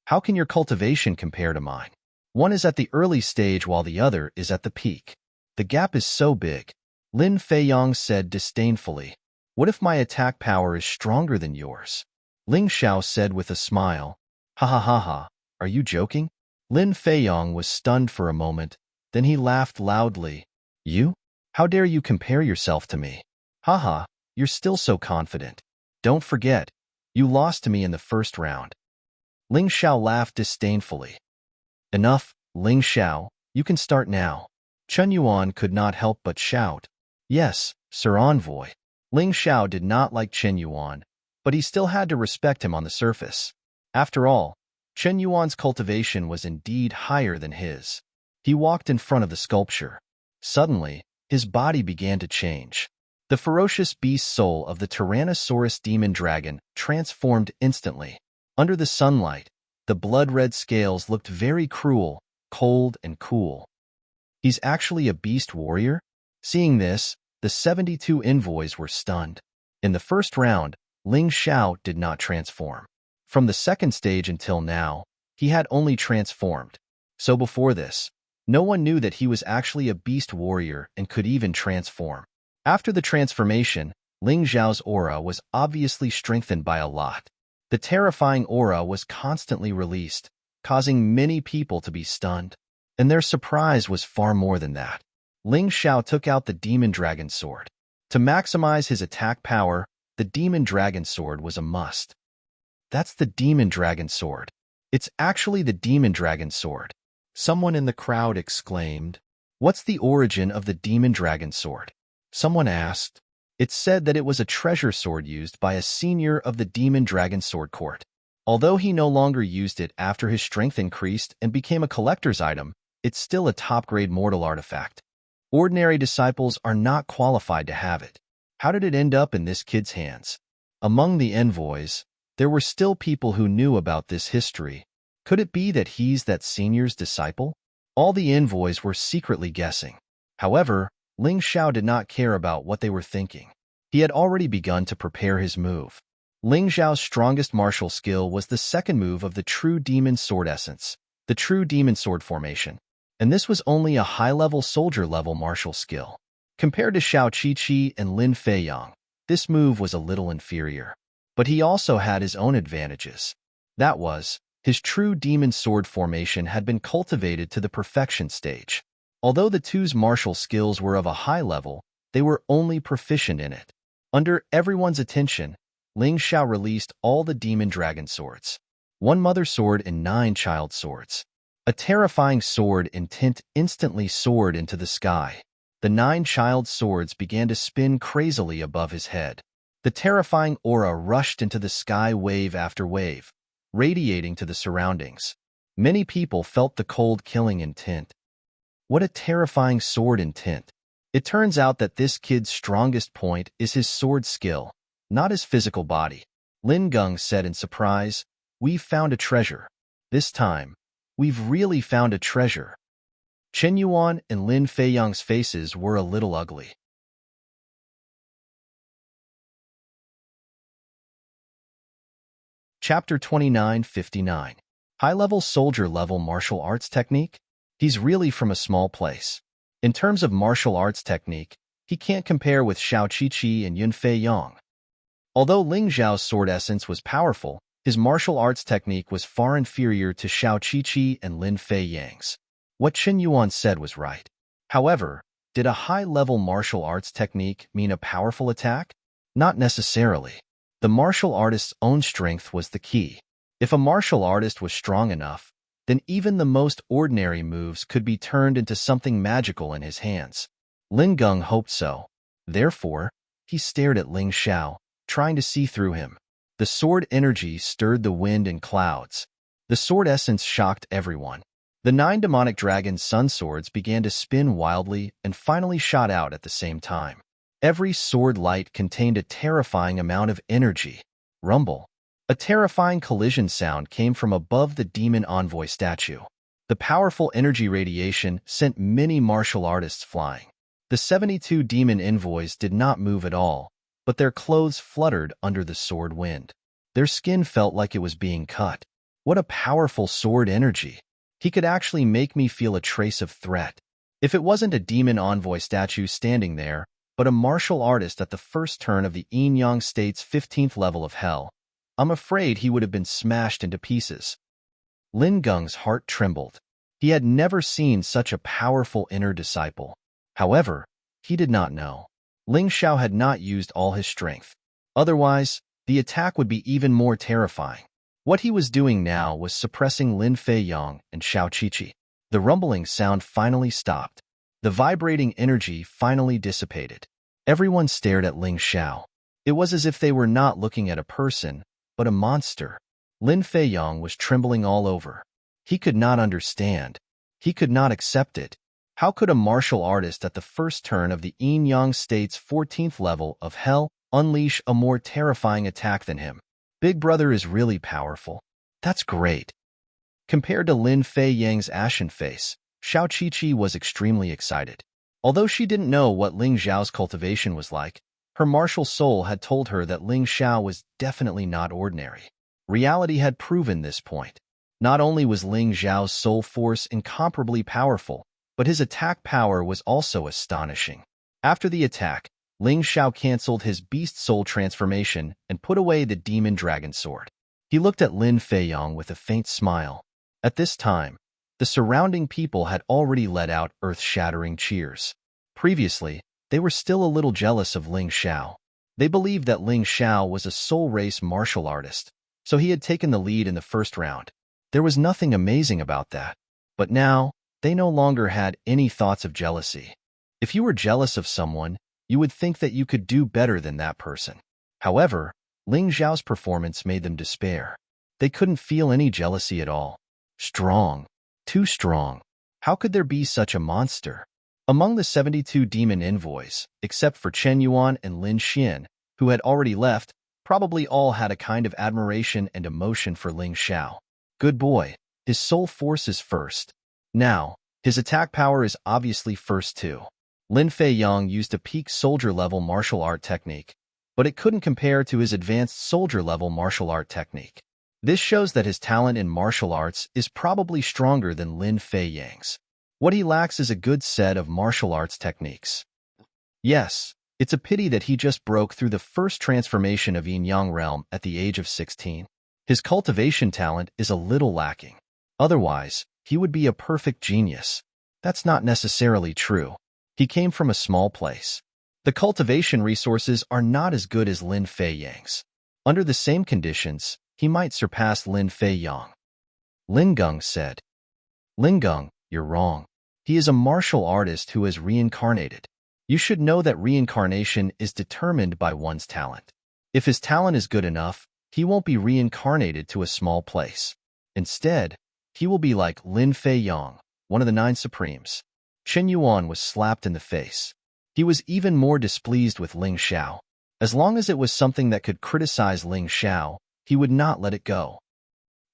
How can your cultivation compare to mine? One is at the early stage while the other is at the peak. The gap is so big. Lin Feiyang said disdainfully. What if my attack power is stronger than yours? Ling Xiao said with a smile. Ha ha ha ha, are you joking? Lin Feiyong was stunned for a moment, then he laughed loudly. You? How dare you compare yourself to me? Ha ha, you're still so confident. Don't forget, you lost to me in the first round. Ling Xiao laughed disdainfully. Enough, Ling Xiao, you can start now. Chen Yuan could not help but shout. Yes, Sir Envoy. Ling Xiao did not like Chen Yuan, but he still had to respect him on the surface. After all, Chen Yuan's cultivation was indeed higher than his. He walked in front of the sculpture. Suddenly, his body began to change. The ferocious beast soul of the Tyrannosaurus demon dragon transformed instantly. Under the sunlight, the blood-red scales looked very cruel, cold, and cool. He's actually a beast warrior? Seeing this, the 72 envoys were stunned. In the first round, Ling Xiao did not transform. From the second stage until now, he had only transformed. So before this, no one knew that he was actually a beast warrior and could even transform. After the transformation, Ling Xiao's aura was obviously strengthened by a lot. The terrifying aura was constantly released, causing many people to be stunned. And their surprise was far more than that. Ling Xiao took out the demon dragon sword. To maximize his attack power, the demon dragon sword was a must. That's the demon dragon sword. It's actually the demon dragon sword. Someone in the crowd exclaimed. What's the origin of the demon dragon sword? Someone asked. It's said that it was a treasure sword used by a senior of the demon dragon sword court. Although he no longer used it after his strength increased and became a collector's item, it's still a top-grade mortal artifact. Ordinary disciples are not qualified to have it. How did it end up in this kid's hands? Among the envoys, there were still people who knew about this history. Could it be that he's that senior's disciple? All the envoys were secretly guessing. However, Ling Xiao did not care about what they were thinking. He had already begun to prepare his move. Ling Xiao's strongest martial skill was the second move of the True Demon Sword Essence, the True Demon Sword Formation. And this was only a high-level soldier-level martial skill. Compared to Xiao Qiqi and Lin Feiyong, this move was a little inferior. But he also had his own advantages. That was, his True Demon Sword Formation had been cultivated to the perfection stage. Although the two's martial skills were of a high level, they were only proficient in it. Under everyone's attention, Ling Xiao released all the demon dragon swords. 1 mother sword and 9 child swords. A terrifying sword intent instantly soared into the sky. The 9 child swords began to spin crazily above his head. The terrifying aura rushed into the sky wave after wave, radiating to the surroundings. Many people felt the cold killing intent. What a terrifying sword intent. It turns out that this kid's strongest point is his sword skill, not his physical body. Lin Geng said in surprise, "We've found a treasure. This time, we've really found a treasure." Chen Yuan and Lin Feiyong's faces were a little ugly. Chapter 2959. High-level soldier-level martial arts technique? He's really from a small place. In terms of martial arts technique, he can't compare with Xiao Qiqi and Yun Feiyong. Although Ling Xiao's sword essence was powerful, his martial arts technique was far inferior to Xiao Qiqi and Lin Feiyang's. What Chen Yuan said was right. However, did a high-level martial arts technique mean a powerful attack? Not necessarily. The martial artist's own strength was the key. If a martial artist was strong enough, then even the most ordinary moves could be turned into something magical in his hands. Lin Geng hoped so. Therefore, he stared at Ling Xiao, trying to see through him. The sword energy stirred the wind and clouds. The sword essence shocked everyone. The 9 demonic dragon sun swords began to spin wildly and finally shot out at the same time. Every sword light contained a terrifying amount of energy. Rumble. A terrifying collision sound came from above the demon envoy statue. The powerful energy radiation sent many martial artists flying. The 72 demon envoys did not move at all, but their clothes fluttered under the sword wind. Their skin felt like it was being cut. What a powerful sword energy! He could actually make me feel a trace of threat. If it wasn't a demon envoy statue standing there, but a martial artist at the first turn of the Yin Yang State's 15th level of hell, I'm afraid he would have been smashed into pieces. Lin Geng's heart trembled. He had never seen such a powerful inner disciple. However, he did not know. Ling Xiao had not used all his strength. Otherwise, the attack would be even more terrifying. What he was doing now was suppressing Lin Feiyang and Xiao Qiqi. The rumbling sound finally stopped. The vibrating energy finally dissipated. Everyone stared at Ling Xiao. It was as if they were not looking at a person, but a monster. Lin Feiyang was trembling all over. He could not understand. He could not accept it. How could a martial artist at the first turn of the Yin-Yang State's 14th level of hell unleash a more terrifying attack than him? Big Brother is really powerful. That's great. Compared to Lin Feiyang's ashen face, Xiao Qiqi was extremely excited. Although she didn't know what Ling Xiao's cultivation was like, her martial soul had told her that Ling Xiao was definitely not ordinary. Reality had proven this point. Not only was Ling Xiao's soul force incomparably powerful, but his attack power was also astonishing. After the attack, Ling Xiao canceled his beast soul transformation and put away the demon dragon sword. He looked at Lin Feiyang with a faint smile. At this time, the surrounding people had already let out earth-shattering cheers. Previously, they were still a little jealous of Ling Xiao. They believed that Ling Xiao was a soul-race martial artist, so he had taken the lead in the first round. There was nothing amazing about that. But now, they no longer had any thoughts of jealousy. If you were jealous of someone, you would think that you could do better than that person. However, Ling Xiao's performance made them despair. They couldn't feel any jealousy at all. Strong. Too strong. How could there be such a monster? Among the 72 demon envoys, except for Chen Yuan and Lin Xian, who had already left, probably all had a kind of admiration and emotion for Ling Xiao. Good boy. His soul force is first. Now, his attack power is obviously first too. Lin Feiyang used a peak soldier-level martial art technique, but it couldn't compare to his advanced soldier-level martial art technique. This shows that his talent in martial arts is probably stronger than Lin Feiyang's. What he lacks is a good set of martial arts techniques. Yes, it's a pity that he just broke through the first transformation of Yin-Yang realm at the age of 16. His cultivation talent is a little lacking. Otherwise, he would be a perfect genius. That's not necessarily true. He came from a small place. The cultivation resources are not as good as Lin Feiyang's. Under the same conditions, he might surpass Lin Feiyang. Lin Geng said. Lin Geng, you're wrong. He is a martial artist who has reincarnated. You should know that reincarnation is determined by one's talent. If his talent is good enough, he won't be reincarnated to a small place. Instead, he will be like Lin Feiyang, one of the 9 Supremes. Chen Yuan was slapped in the face. He was even more displeased with Ling Xiao. As long as it was something that could criticize Ling Xiao, he would not let it go.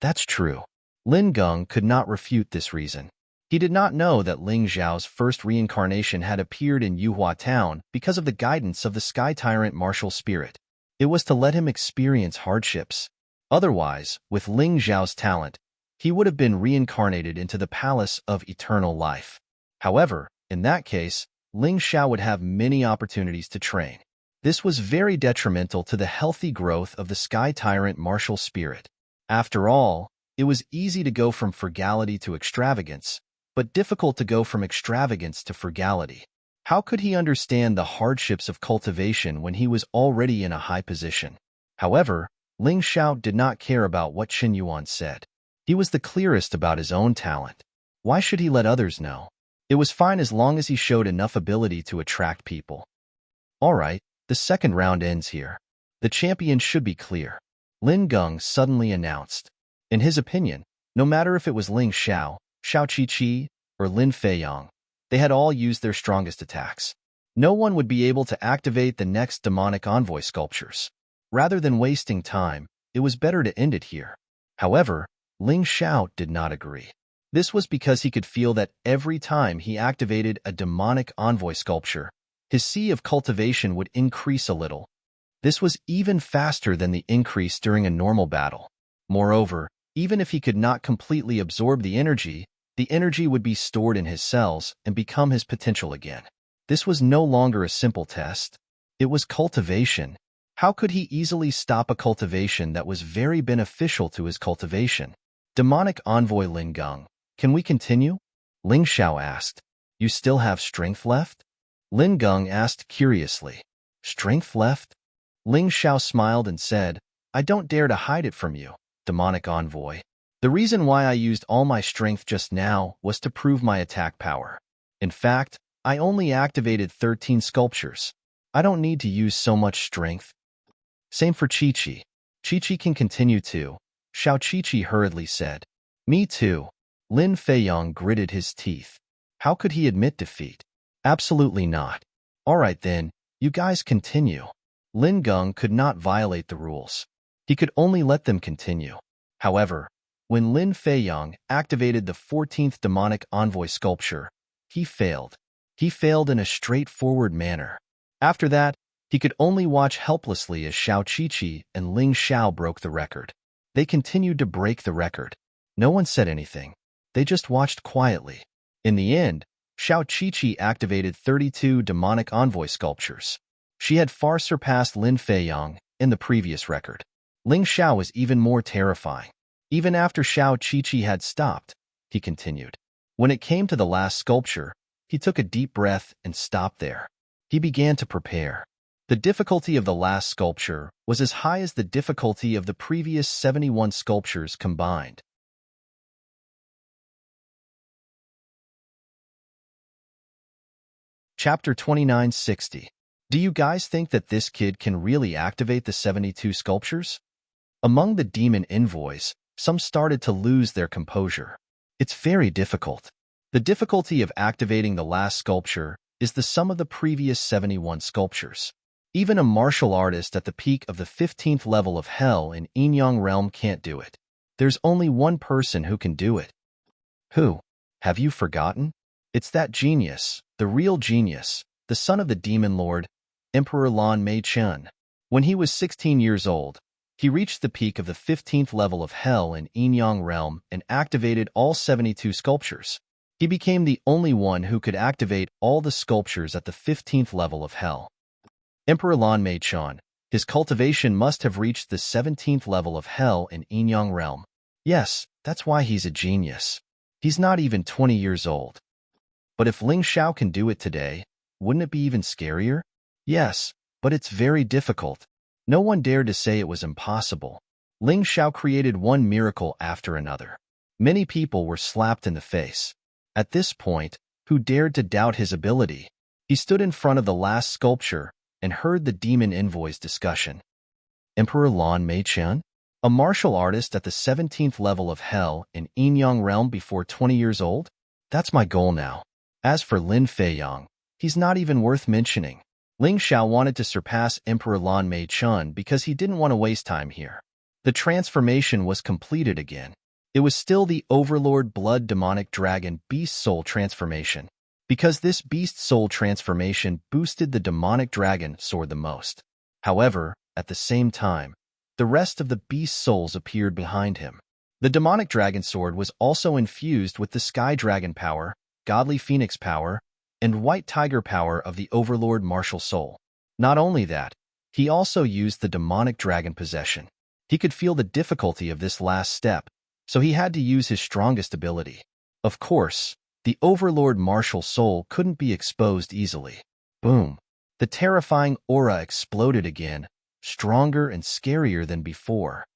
That's true. Lin Geng could not refute this reason. He did not know that Ling Xiao's first reincarnation had appeared in Yuhua Town because of the guidance of the Sky Tyrant martial spirit. It was to let him experience hardships. Otherwise, with Ling Xiao's talent, he would have been reincarnated into the Palace of Eternal Life. However, in that case, Ling Xiao would have many opportunities to train. This was very detrimental to the healthy growth of the Sky Tyrant martial spirit. After all, it was easy to go from frugality to extravagance, but difficult to go from extravagance to frugality. How could he understand the hardships of cultivation when he was already in a high position? However, Ling Xiao did not care about what Chen Yuan said. He was the clearest about his own talent. Why should he let others know? It was fine as long as he showed enough ability to attract people. All right, the second round ends here. The champion should be clear. Lin Geng suddenly announced. In his opinion, no matter if it was Ling Xiao, Xiao Qiqi, or Lin Feiyang, they had all used their strongest attacks. No one would be able to activate the next demonic envoy sculptures. Rather than wasting time, it was better to end it here. However, Ling Xiao did not agree. This was because he could feel that every time he activated a demonic envoy sculpture, his sea of cultivation would increase a little. This was even faster than the increase during a normal battle. Moreover, even if he could not completely absorb the energy would be stored in his cells and become his potential again. This was no longer a simple test. It was cultivation. How could he easily stop a cultivation that was very beneficial to his cultivation? Demonic envoy Lin Geng, can we continue? Ling Xiao asked. You still have strength left? Lin Geng asked curiously. Strength left? Ling Xiao smiled and said, I don't dare to hide it from you, demonic envoy. The reason why I used all my strength just now was to prove my attack power. In fact, I only activated 13 sculptures. I don't need to use so much strength. Same for Chi-Chi. Chi-Chi can continue too, Xiao Chi-Chi hurriedly said. Me too. Lin Feiyong gritted his teeth. How could he admit defeat? Absolutely not. All right then, you guys continue. Lin Geng could not violate the rules. He could only let them continue. However, when Lin Feiyong activated the 14th demonic envoy sculpture, he failed. He failed in a straightforward manner. After that, he could only watch helplessly as Xiao Chi-Chi and Ling Xiao broke the record. They continued to break the record. No one said anything. They just watched quietly. In the end, Xiao Chi-Chi activated 32 demonic envoy sculptures. She had far surpassed Lin Feiyong in the previous record. Ling Xiao was even more terrifying. Even after Xiao Chi-Chi had stopped, he continued. When it came to the last sculpture, he took a deep breath and stopped there. He began to prepare. The difficulty of the last sculpture was as high as the difficulty of the previous 71 sculptures combined. Chapter 2960. Do you guys think that this kid can really activate the 72 sculptures? Among the demon envoys, some started to lose their composure. It's very difficult. The difficulty of activating the last sculpture is the sum of the previous 71 sculptures. Even a martial artist at the peak of the 15th level of hell in Yin-Yang realm can't do it. There's only one person who can do it. Who? Have you forgotten? It's that genius, the real genius, the son of the demon lord, Emperor Lan Mei-Chun. When he was 16 years old, he reached the peak of the 15th level of hell in Yin-Yang realm and activated all 72 sculptures. He became the only one who could activate all the sculptures at the 15th level of hell. Emperor Lan Mei-Chun, his cultivation must have reached the 17th level of hell in Yin-Yang realm. Yes, that's why he's a genius. He's not even 20 years old. But if Ling Xiao can do it today, wouldn't it be even scarier? Yes, but it's very difficult. No one dared to say it was impossible. Ling Xiao created one miracle after another. Many people were slapped in the face. At this point, who dared to doubt his ability? He stood in front of the last sculpture and heard the demon envoy's discussion. Emperor Lan Mei-Chun? A martial artist at the 17th level of hell in Yin-Yang realm before 20 years old? That's my goal now. As for Lin Feiyong, he's not even worth mentioning. Ling Xiao wanted to surpass Emperor Lan Mei-Chun because he didn't want to waste time here. The transformation was completed again. It was still the Overlord Blood Demonic Dragon Beast Soul transformation, because this Beast Soul transformation boosted the Demonic Dragon Sword the most. However, at the same time, the rest of the Beast Souls appeared behind him. The Demonic Dragon Sword was also infused with the Sky Dragon power, Godly Phoenix power, and White Tiger power of the Overlord Martial Soul. Not only that, he also used the Demonic Dragon Possession. He could feel the difficulty of this last step, so he had to use his strongest ability. Of course, the Overlord Martial Soul couldn't be exposed easily. Boom! The terrifying aura exploded again, stronger and scarier than before.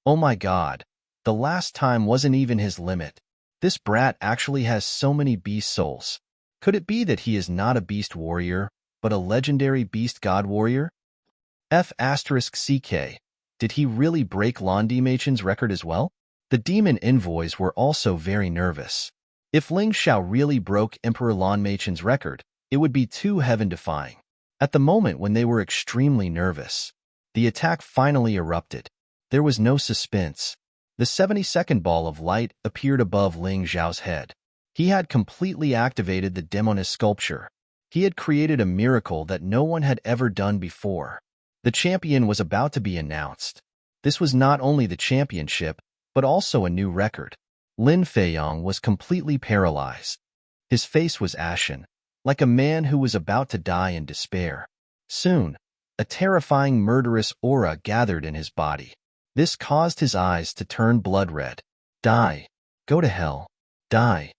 Oh my god, the last time wasn't even his limit. This brat actually has so many beast souls. Could it be that he is not a beast warrior, but a legendary beast god warrior? F***CK. Did he really break Lan Mei-Chun's record as well? The demon envoys were also very nervous. If Ling Xiao really broke Emperor Lan Mei-Chun's record, it would be too heaven-defying. At the moment when they were extremely nervous, the attack finally erupted. There was no suspense. The 72nd ball of light appeared above Ling Xiao's head. He had completely activated the Demoness sculpture. He had created a miracle that no one had ever done before. The champion was about to be announced. This was not only the championship, but also a new record. Lin Feiyong was completely paralyzed. His face was ashen, like a man who was about to die in despair. Soon, A terrifying murderous aura gathered in his body. This caused his eyes to turn blood red. Die. Go to hell. Die.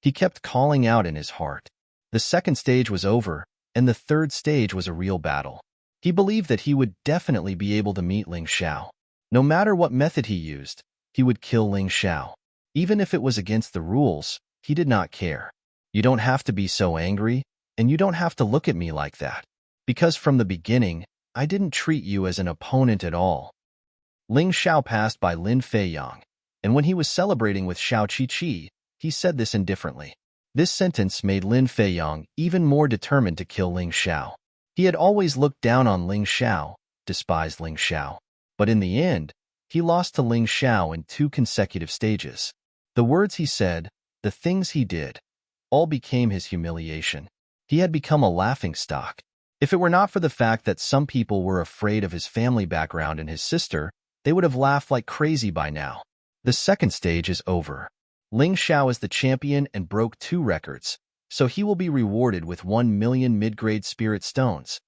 He kept calling out in his heart. The second stage was over, and the third stage was a real battle. He believed that he would definitely be able to meet Ling Xiao. No matter what method he used, he would kill Ling Xiao. Even if it was against the rules, he did not care. You don't have to be so angry, and you don't have to look at me like that. Because from the beginning, I didn't treat you as an opponent at all. Ling Xiao passed by Lin Feiyang, and when he was celebrating with Xiao Qiqi, he said this indifferently. This sentence made Lin Feiyang even more determined to kill Ling Xiao. He had always looked down on Ling Xiao, despised Ling Xiao. But in the end, he lost to Ling Xiao in 2 consecutive stages. The words he said, the things he did, all became his humiliation. He had become a laughingstock. If it were not for the fact that some people were afraid of his family background and his sister, they would have laughed like crazy by now. The second stage is over. Ling Xiao is the champion and broke 2 records, so he will be rewarded with 1 million mid-grade spirit stones.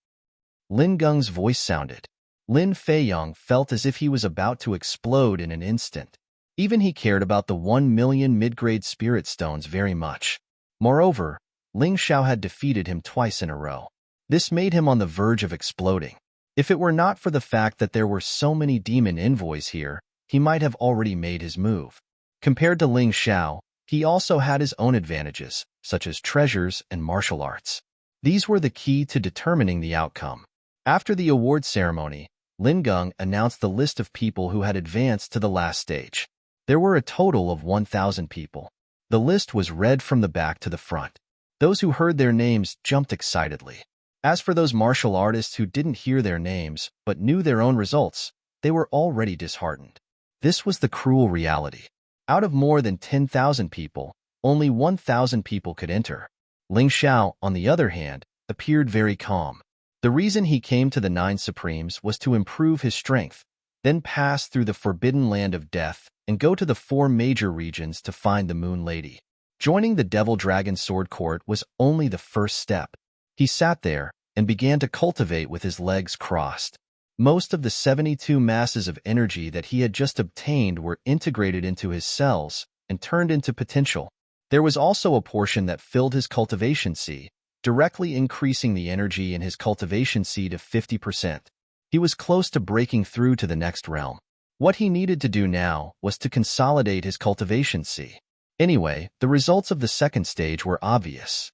Lin Geng's voice sounded. Lin Feiyang felt as if he was about to explode in an instant. Even he cared about the 1 million mid-grade spirit stones very much. Moreover, Ling Xiao had defeated him twice in a row. This made him on the verge of exploding. If it were not for the fact that there were so many demon envoys here, he might have already made his move. Compared to Ling Xiao, he also had his own advantages, such as treasures and martial arts. These were the key to determining the outcome. After the award ceremony, Lin Geng announced the list of people who had advanced to the last stage. There were a total of 1,000 people. The list was read from the back to the front. Those who heard their names jumped excitedly. As for those martial artists who didn't hear their names but knew their own results, they were already disheartened. This was the cruel reality. Out of more than 10,000 people, only 1,000 people could enter. Ling Xiao, on the other hand, appeared very calm. The reason he came to the 9 Supremes was to improve his strength, then pass through the forbidden land of death and go to the 4 major regions to find the Moon Lady. Joining the Devil Dragon Sword Court was only the first step. He sat there and began to cultivate with his legs crossed. Most of the 72 masses of energy that he had just obtained were integrated into his cells and turned into potential. There was also a portion that filled his cultivation sea, directly increasing the energy in his cultivation sea to 50%. He was close to breaking through to the next realm. What he needed to do now was to consolidate his cultivation sea. Anyway, the results of the second stage were obvious.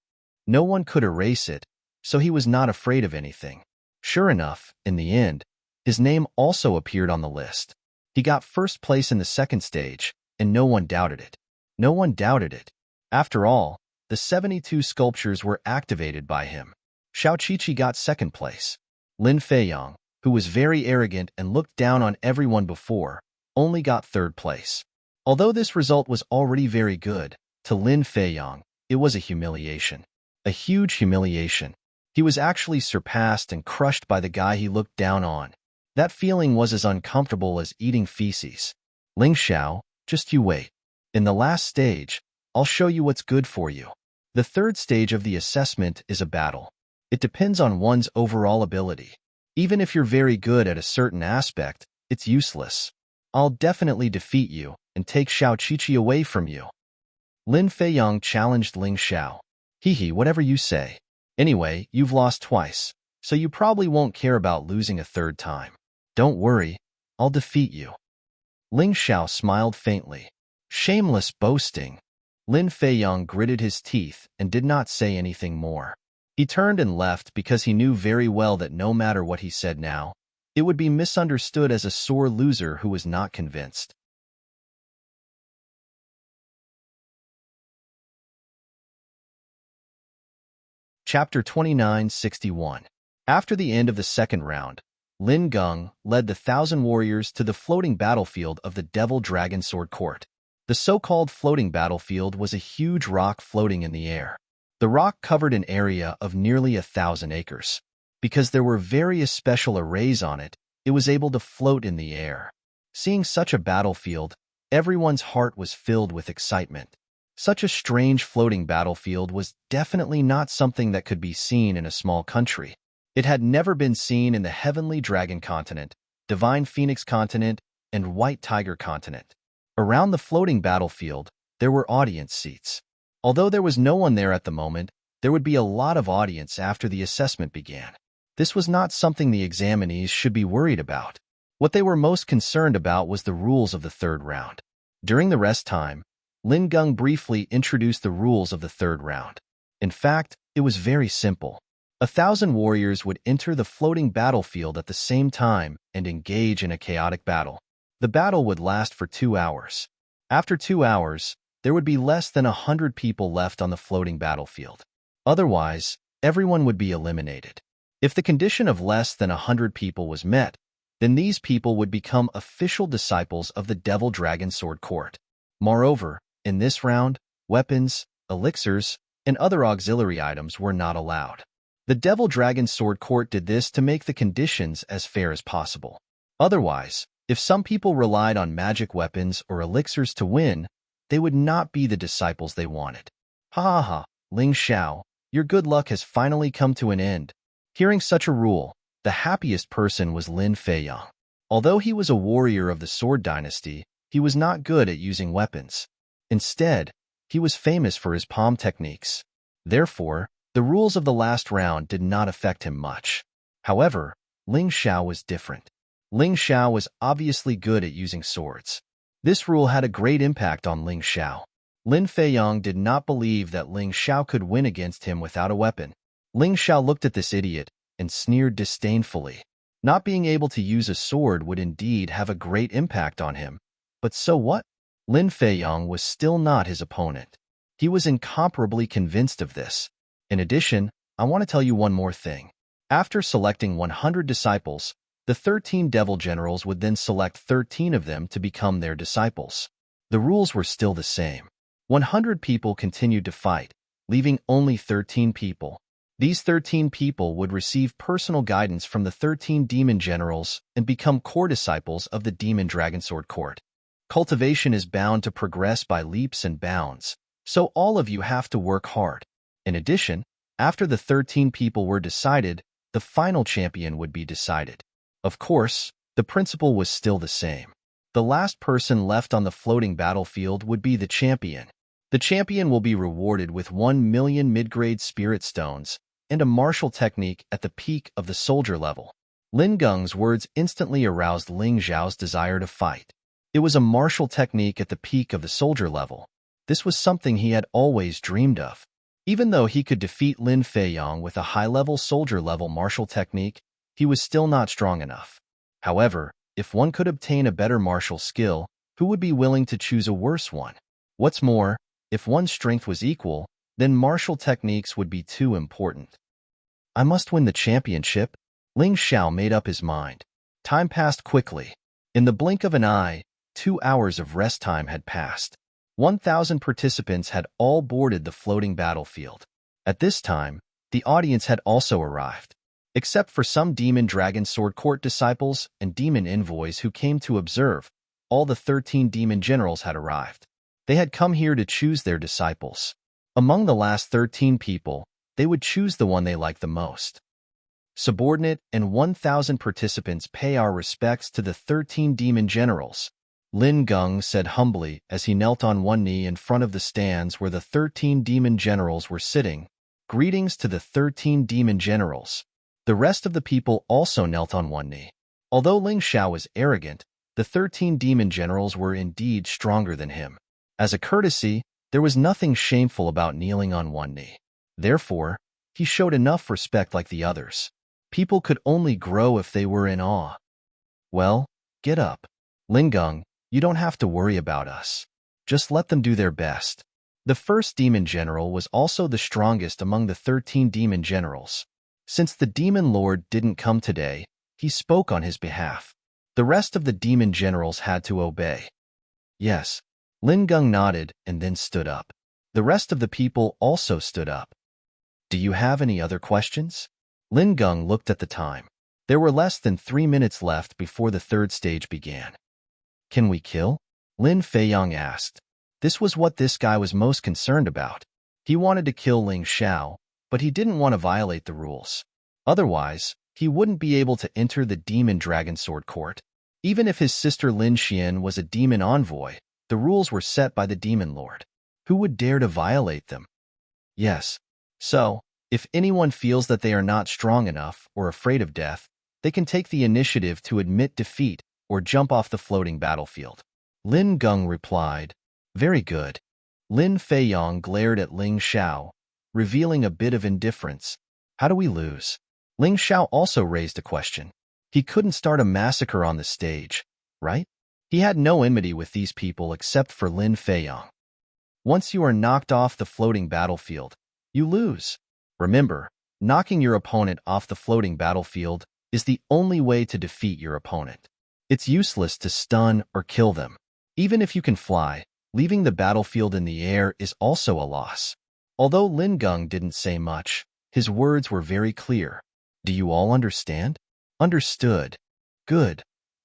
No one could erase it, so he was not afraid of anything. Sure enough, in the end, his name also appeared on the list. He got first place in the second stage, and no one doubted it. No one doubted it. After all, the 72 sculptures were activated by him. Xiao Qiqi got second place. Lin Feiyang, who was very arrogant and looked down on everyone before, only got third place. Although this result was already very good, to Lin Feiyang, it was a humiliation. A huge humiliation. He was actually surpassed and crushed by the guy he looked down on. That feeling was as uncomfortable as eating feces. Ling Xiao, just you wait. In the last stage, I'll show you what's good for you. The third stage of the assessment is a battle. It depends on one's overall ability. Even if you're very good at a certain aspect, it's useless. I'll definitely defeat you and take Xiao Qiqi away from you. Lin Feiyang challenged Ling Xiao. Hee, whatever you say. Anyway, you've lost twice, so you probably won't care about losing a third time. Don't worry, I'll defeat you. Ling Xiao smiled faintly. Shameless boasting. Lin Feiyang gritted his teeth and did not say anything more. He turned and left because he knew very well that no matter what he said now, it would be misunderstood as a sore loser who was not convinced. Chapter 2961. After the end of the second round, Lin Geng led the 1,000 warriors to the floating battlefield of the Devil Dragon Sword Court. The so-called floating battlefield was a huge rock floating in the air. The rock covered an area of nearly 1,000 acres. Because there were various special arrays on it, it was able to float in the air. Seeing such a battlefield, everyone's heart was filled with excitement. Such a strange floating battlefield was definitely not something that could be seen in a small country. It had never been seen in the Heavenly Dragon Continent, Divine Phoenix Continent, and White Tiger Continent. Around the floating battlefield, there were audience seats. Although there was no one there at the moment, there would be a lot of audience after the assessment began. This was not something the examinees should be worried about. What they were most concerned about was the rules of the third round. During the rest time, Lin Geng briefly introduced the rules of the third round. In fact, it was very simple. 1,000 warriors would enter the floating battlefield at the same time and engage in a chaotic battle. The battle would last for 2 hours. After 2 hours, there would be less than 100 people left on the floating battlefield. Otherwise, everyone would be eliminated. If the condition of less than 100 people was met, then these people would become official disciples of the Devil Dragon Sword Court. Moreover, in this round, weapons, elixirs, and other auxiliary items were not allowed. The Devil Dragon Sword Court did this to make the conditions as fair as possible. Otherwise, if some people relied on magic weapons or elixirs to win, they would not be the disciples they wanted. Ha ha ha, Ling Xiao, your good luck has finally come to an end. Hearing such a rule, the happiest person was Lin Feiyang. Although he was a warrior of the Sword Dynasty, he was not good at using weapons. Instead, he was famous for his palm techniques. Therefore, the rules of the last round did not affect him much. However, Ling Xiao was different. Ling Xiao was obviously good at using swords. This rule had a great impact on Ling Xiao. Lin Feiyang did not believe that Ling Xiao could win against him without a weapon. Ling Xiao looked at this idiot and sneered disdainfully. Not being able to use a sword would indeed have a great impact on him. But so what? Lin Feiyang was still not his opponent. He was incomparably convinced of this. In addition, I want to tell you one more thing. After selecting 100 disciples, the 13 devil generals would then select 13 of them to become their disciples. The rules were still the same. 100 people continued to fight, leaving only 13 people. These 13 people would receive personal guidance from the 13 demon generals and become core disciples of the Demon Dragon Sword Court. Cultivation is bound to progress by leaps and bounds, so all of you have to work hard. In addition, after the 13 people were decided, the final champion would be decided. Of course, the principle was still the same. The last person left on the floating battlefield would be the champion. The champion will be rewarded with 1 million mid-grade spirit stones and a martial technique at the peak of the soldier level. Lin Geng's words instantly aroused Ling Xiao's desire to fight. It was a martial technique at the peak of the soldier level. This was something he had always dreamed of. Even though he could defeat Lin Feiyang with a high-level soldier-level martial technique, he was still not strong enough. However, if one could obtain a better martial skill, who would be willing to choose a worse one? What's more, if one's strength was equal, then martial techniques would be too important. I must win the championship. Ling Xiao made up his mind. Time passed quickly. In the blink of an eye, 2 hours of rest time had passed. 1,000 participants had all boarded the floating battlefield. At this time, the audience had also arrived. Except for some Demon Dragon Sword Court disciples and demon envoys who came to observe, all the 13 demon generals had arrived. They had come here to choose their disciples. Among the last 13 people, they would choose the one they liked the most. Subordinate and 1,000 participants pay our respects to the 13 demon generals. Lin Geng said humbly as he knelt on one knee in front of the stands where the 13 demon generals were sitting. Greetings to the 13 demon generals. The rest of the people also knelt on one knee. Although Ling Xiao was arrogant, the 13 demon generals were indeed stronger than him. As a courtesy, there was nothing shameful about kneeling on one knee. Therefore, he showed enough respect like the others. People could only grow if they were in awe. Well, get up. Lin Geng, you don't have to worry about us. Just let them do their best. The first demon general was also the strongest among the 13 demon generals. Since the demon lord didn't come today, he spoke on his behalf. The rest of the demon generals had to obey. Yes. Lin Geng nodded and then stood up. The rest of the people also stood up. Do you have any other questions? Lin Geng looked at the time. There were less than 3 minutes left before the third stage began. Can we kill? Lin Feiyang asked. This was what this guy was most concerned about. He wanted to kill Ling Xiao, but he didn't want to violate the rules. Otherwise, he wouldn't be able to enter the Demon Dragon Sword Court. Even if his sister Lin Xian was a demon envoy, the rules were set by the Demon Lord. Who would dare to violate them? Yes. So, if anyone feels that they are not strong enough or afraid of death, they can take the initiative to admit defeat or jump off the floating battlefield. Lin Geng replied, "Very good." Lin Feiyong glared at Ling Xiao, revealing a bit of indifference. "How do we lose?" Ling Xiao also raised a question. He couldn't start a massacre on the stage, right? He had no enmity with these people except for Lin Feiyong. Once you are knocked off the floating battlefield, you lose. Remember, knocking your opponent off the floating battlefield is the only way to defeat your opponent. It's useless to stun or kill them. Even if you can fly, leaving the battlefield in the air is also a loss. Although Lin Geng didn't say much, his words were very clear. Do you all understand? Understood. Good.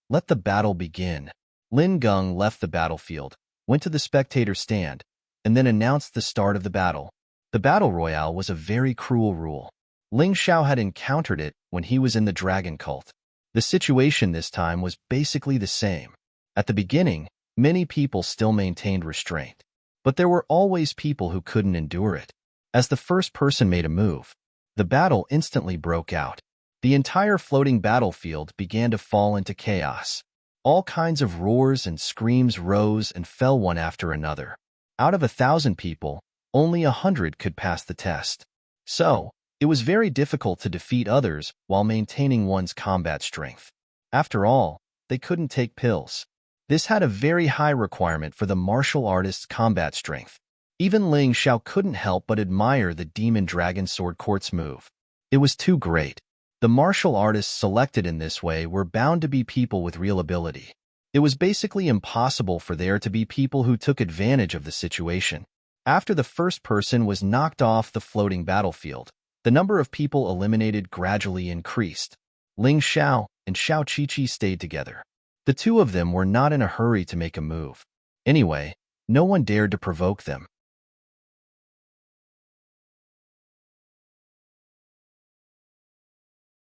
Let the battle begin. Lin Geng left the battlefield, went to the spectator stand, and then announced the start of the battle. The battle royale was a very cruel rule. Ling Xiao had encountered it when he was in the dragon cult. The situation this time was basically the same. At the beginning, many people still maintained restraint, but there were always people who couldn't endure it. As the first person made a move, the battle instantly broke out. The entire floating battlefield began to fall into chaos. All kinds of roars and screams rose and fell one after another. Out of 1,000 people, only 100 could pass the test. So, it was very difficult to defeat others while maintaining one's combat strength. After all, they couldn't take pills. This had a very high requirement for the martial artist's combat strength. Even Ling Xiao couldn't help but admire the Demon Dragon Sword Court's move. It was too great. The martial artists selected in this way were bound to be people with real ability. It was basically impossible for there to be people who took advantage of the situation. After the first person was knocked off the floating battlefield, the number of people eliminated gradually increased. Ling Xiao and Xiao Qiqi stayed together. The two of them were not in a hurry to make a move. Anyway, no one dared to provoke them.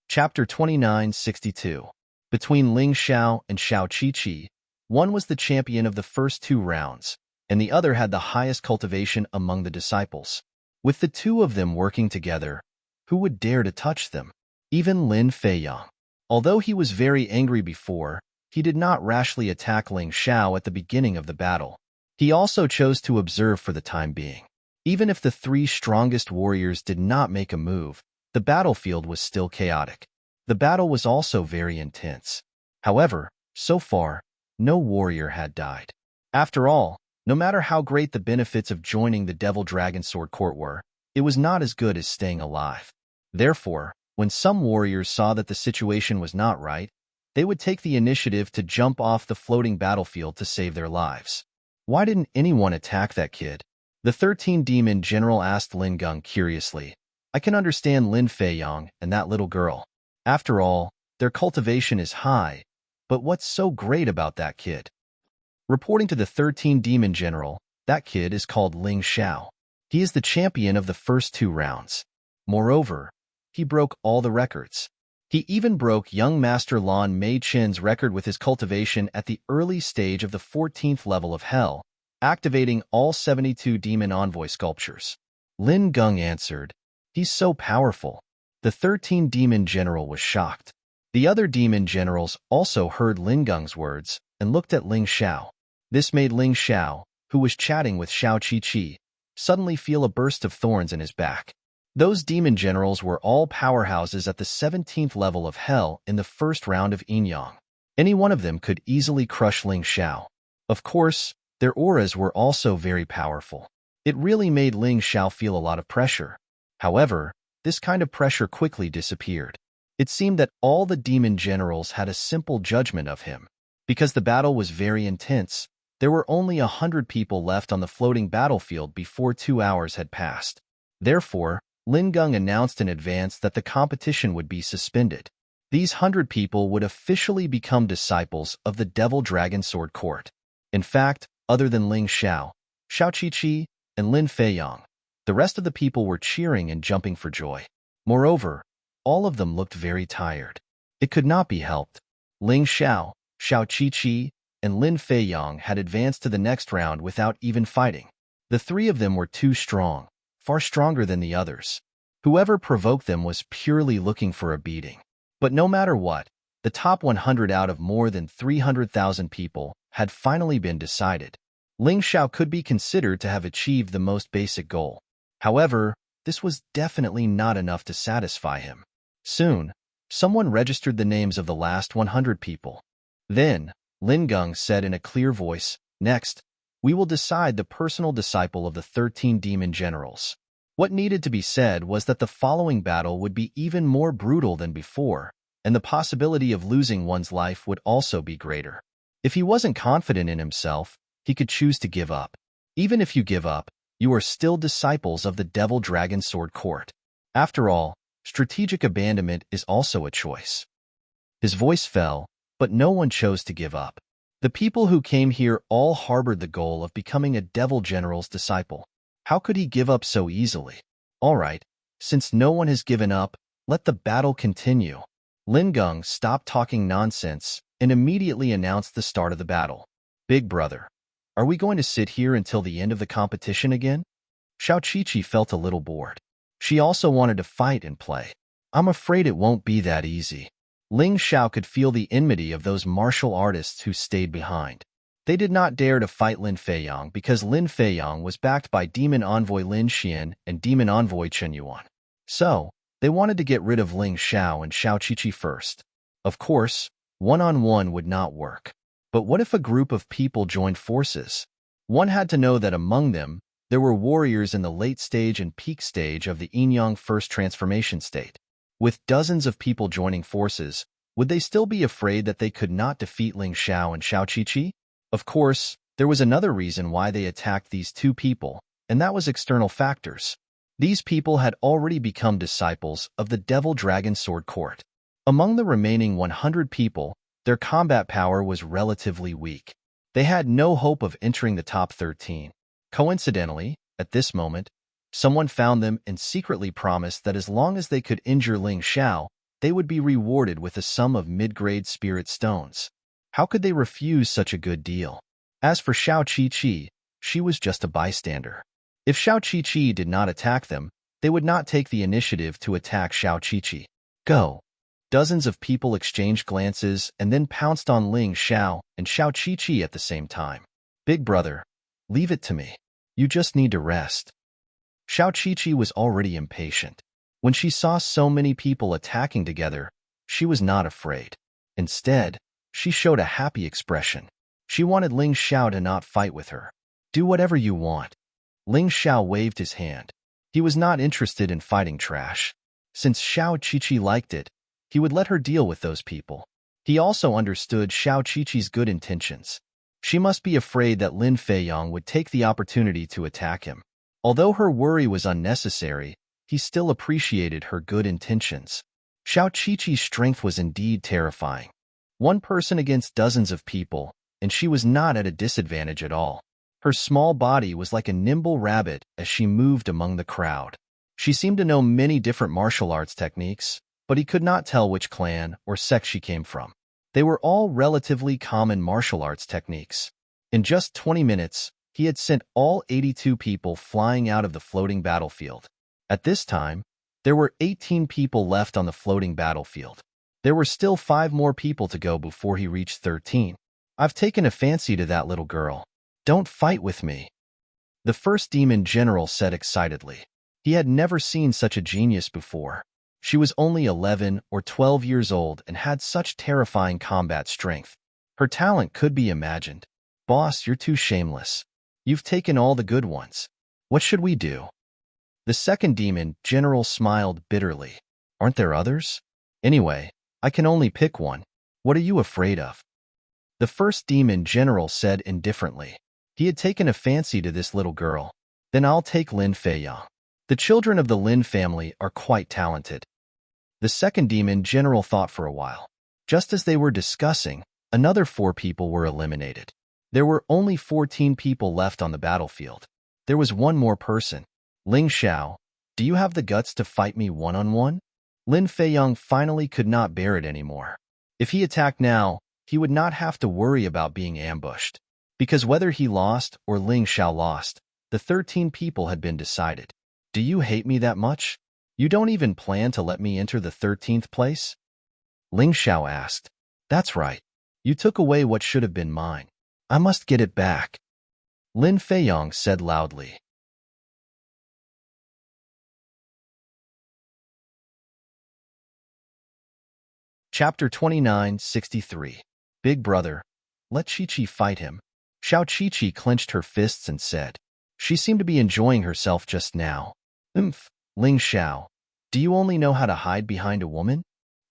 Chapter 2962. Between Ling Xiao and Xiao Qiqi, one was the champion of the first 2 rounds, and the other had the highest cultivation among the disciples. With the two of them working together, who would dare to touch them? Even Lin Feiyong. Although he was very angry before, he did not rashly attack Ling Xiao at the beginning of the battle. He also chose to observe for the time being. Even if the 3 strongest warriors did not make a move, the battlefield was still chaotic. The battle was also very intense. However, so far, no warrior had died. After all, no matter how great the benefits of joining the Devil Dragon Sword Court were, it was not as good as staying alive. Therefore, when some warriors saw that the situation was not right, they would take the initiative to jump off the floating battlefield to save their lives. Why didn't anyone attack that kid? The 13 Demon General asked Lin Geng curiously. I can understand Lin Feiyong and that little girl. After all, their cultivation is high, but what's so great about that kid? Reporting to the 13 Demon General, that kid is called Ling Xiao. He is the champion of the first 2 rounds. Moreover, he broke all the records. He even broke young Master Lan Mei Chen's record with his cultivation at the early stage of the 14th level of Hell, activating all 72 Demon Envoy sculptures. Lin Geng answered, He's so powerful. The 13 Demon General was shocked. The other Demon Generals also heard Lin Geng's words and looked at Ling Xiao. This made Ling Xiao, who was chatting with Xiao Qiqi, suddenly feel a burst of thorns in his back. Those Demon Generals were all powerhouses at the 17th level of Hell in the first round of Yin-Yang. Any one of them could easily crush Ling Xiao. Of course, their auras were also very powerful. It really made Ling Xiao feel a lot of pressure. However, this kind of pressure quickly disappeared. It seemed that all the Demon Generals had a simple judgment of him. Because the battle was very intense, there were only 100 people left on the floating battlefield before 2 hours had passed. Therefore, Lin Geng announced in advance that the competition would be suspended. These 100 people would officially become disciples of the Devil Dragon Sword Court. In fact, other than Ling Xiao, Xiao Qiqi, and Lin Feiyong, the rest of the people were cheering and jumping for joy. Moreover, all of them looked very tired. It could not be helped. Ling Xiao, Xiao Qiqi, and Lin Feiyang had advanced to the next round without even fighting. The three of them were too strong, far stronger than the others. Whoever provoked them was purely looking for a beating. But no matter what, the top 100 out of more than 300,000 people had finally been decided. Ling Xiao could be considered to have achieved the most basic goal. However, this was definitely not enough to satisfy him. Soon, someone registered the names of the last 100 people. Then, Lin Geng said in a clear voice, "Next, we will decide the personal disciple of the 13 demon generals." What needed to be said was that the following battle would be even more brutal than before, and the possibility of losing one's life would also be greater. If he wasn't confident in himself, he could choose to give up. Even if you give up, you are still disciples of the Devil Dragon Sword Court. After all, strategic abandonment is also a choice. His voice fell, but no one chose to give up. The people who came here all harbored the goal of becoming a Devil General's disciple. How could he give up so easily? All right, since no one has given up, let the battle continue. Lin Geng stopped talking nonsense and immediately announced the start of the battle. Big brother, are we going to sit here until the end of the competition again? Xiao Qiqi felt a little bored. She also wanted to fight and play. I'm afraid it won't be that easy. Ling Xiao could feel the enmity of those martial artists who stayed behind. They did not dare to fight Lin Feiyang because Lin Feiyang was backed by Demon Envoy Lin Xian and Demon Envoy Chen Yuan. So, they wanted to get rid of Ling Xiao and Xiao Qiqi first. Of course, one-on-one would not work. But what if a group of people joined forces? One had to know that among them, there were warriors in the late stage and peak stage of the Yin-Yang first transformation state. With dozens of people joining forces, would they still be afraid that they could not defeat Ling Xiao and Xiao Qiqi? Of course, there was another reason why they attacked these two people, and that was external factors. These people had already become disciples of the Devil Dragon Sword Court. Among the remaining 100 people, their combat power was relatively weak. They had no hope of entering the top 13. Coincidentally, at this moment, someone found them and secretly promised that as long as they could injure Ling Xiao, they would be rewarded with a sum of mid-grade spirit stones. How could they refuse such a good deal? As for Xiao Qiqi, she was just a bystander. If Xiao Qiqi did not attack them, they would not take the initiative to attack Xiao Qiqi. Go! Dozens of people exchanged glances and then pounced on Ling Xiao and Xiao Qiqi at the same time. Big brother, leave it to me. You just need to rest. Xiao Qiqi was already impatient. When she saw so many people attacking together, she was not afraid. Instead, she showed a happy expression. She wanted Ling Xiao to not fight with her. Do whatever you want. Ling Xiao waved his hand. He was not interested in fighting trash. Since Xiao Qiqi liked it, he would let her deal with those people. He also understood Xiao Qiqi's good intentions. She must be afraid that Lin Feiyang would take the opportunity to attack him. Although her worry was unnecessary, he still appreciated her good intentions. Xiao Qiqi's strength was indeed terrifying. One person against dozens of people, and she was not at a disadvantage at all. Her small body was like a nimble rabbit as she moved among the crowd. She seemed to know many different martial arts techniques, but he could not tell which clan or sect she came from. They were all relatively common martial arts techniques. In just 20 minutes, he had sent all 82 people flying out of the floating battlefield. At this time, there were 18 people left on the floating battlefield. There were still 5 more people to go before he reached 13. I've taken a fancy to that little girl. Don't fight with me. The first demon general said excitedly. He had never seen such a genius before. She was only 11 or 12 years old and had such terrifying combat strength. Her talent could be imagined. Boss, you're too shameless. You've taken all the good ones. What should we do? The second demon general smiled bitterly. Aren't there others? Anyway, I can only pick one. What are you afraid of? The first demon general said indifferently. He had taken a fancy to this little girl. Then I'll take Lin Feiyang. The children of the Lin family are quite talented. The second demon general thought for a while. Just as they were discussing, another 4 people were eliminated. There were only 14 people left on the battlefield. There was one more person. Ling Xiao, do you have the guts to fight me one-on-one? Lin Feiyong finally could not bear it anymore. If he attacked now, he would not have to worry about being ambushed. Because whether he lost or Ling Xiao lost, the 13 people had been decided. Do you hate me that much? You don't even plan to let me enter the 13th place? Ling Xiao asked. That's right. You took away what should have been mine. I must get it back. Lin Feiyong said loudly. Chapter 29:63. Big Brother, let Chi-Chi fight him. Xiao Chi-Chi clenched her fists and said. She seemed to be enjoying herself just now. Ling Xiao, do you only know how to hide behind a woman?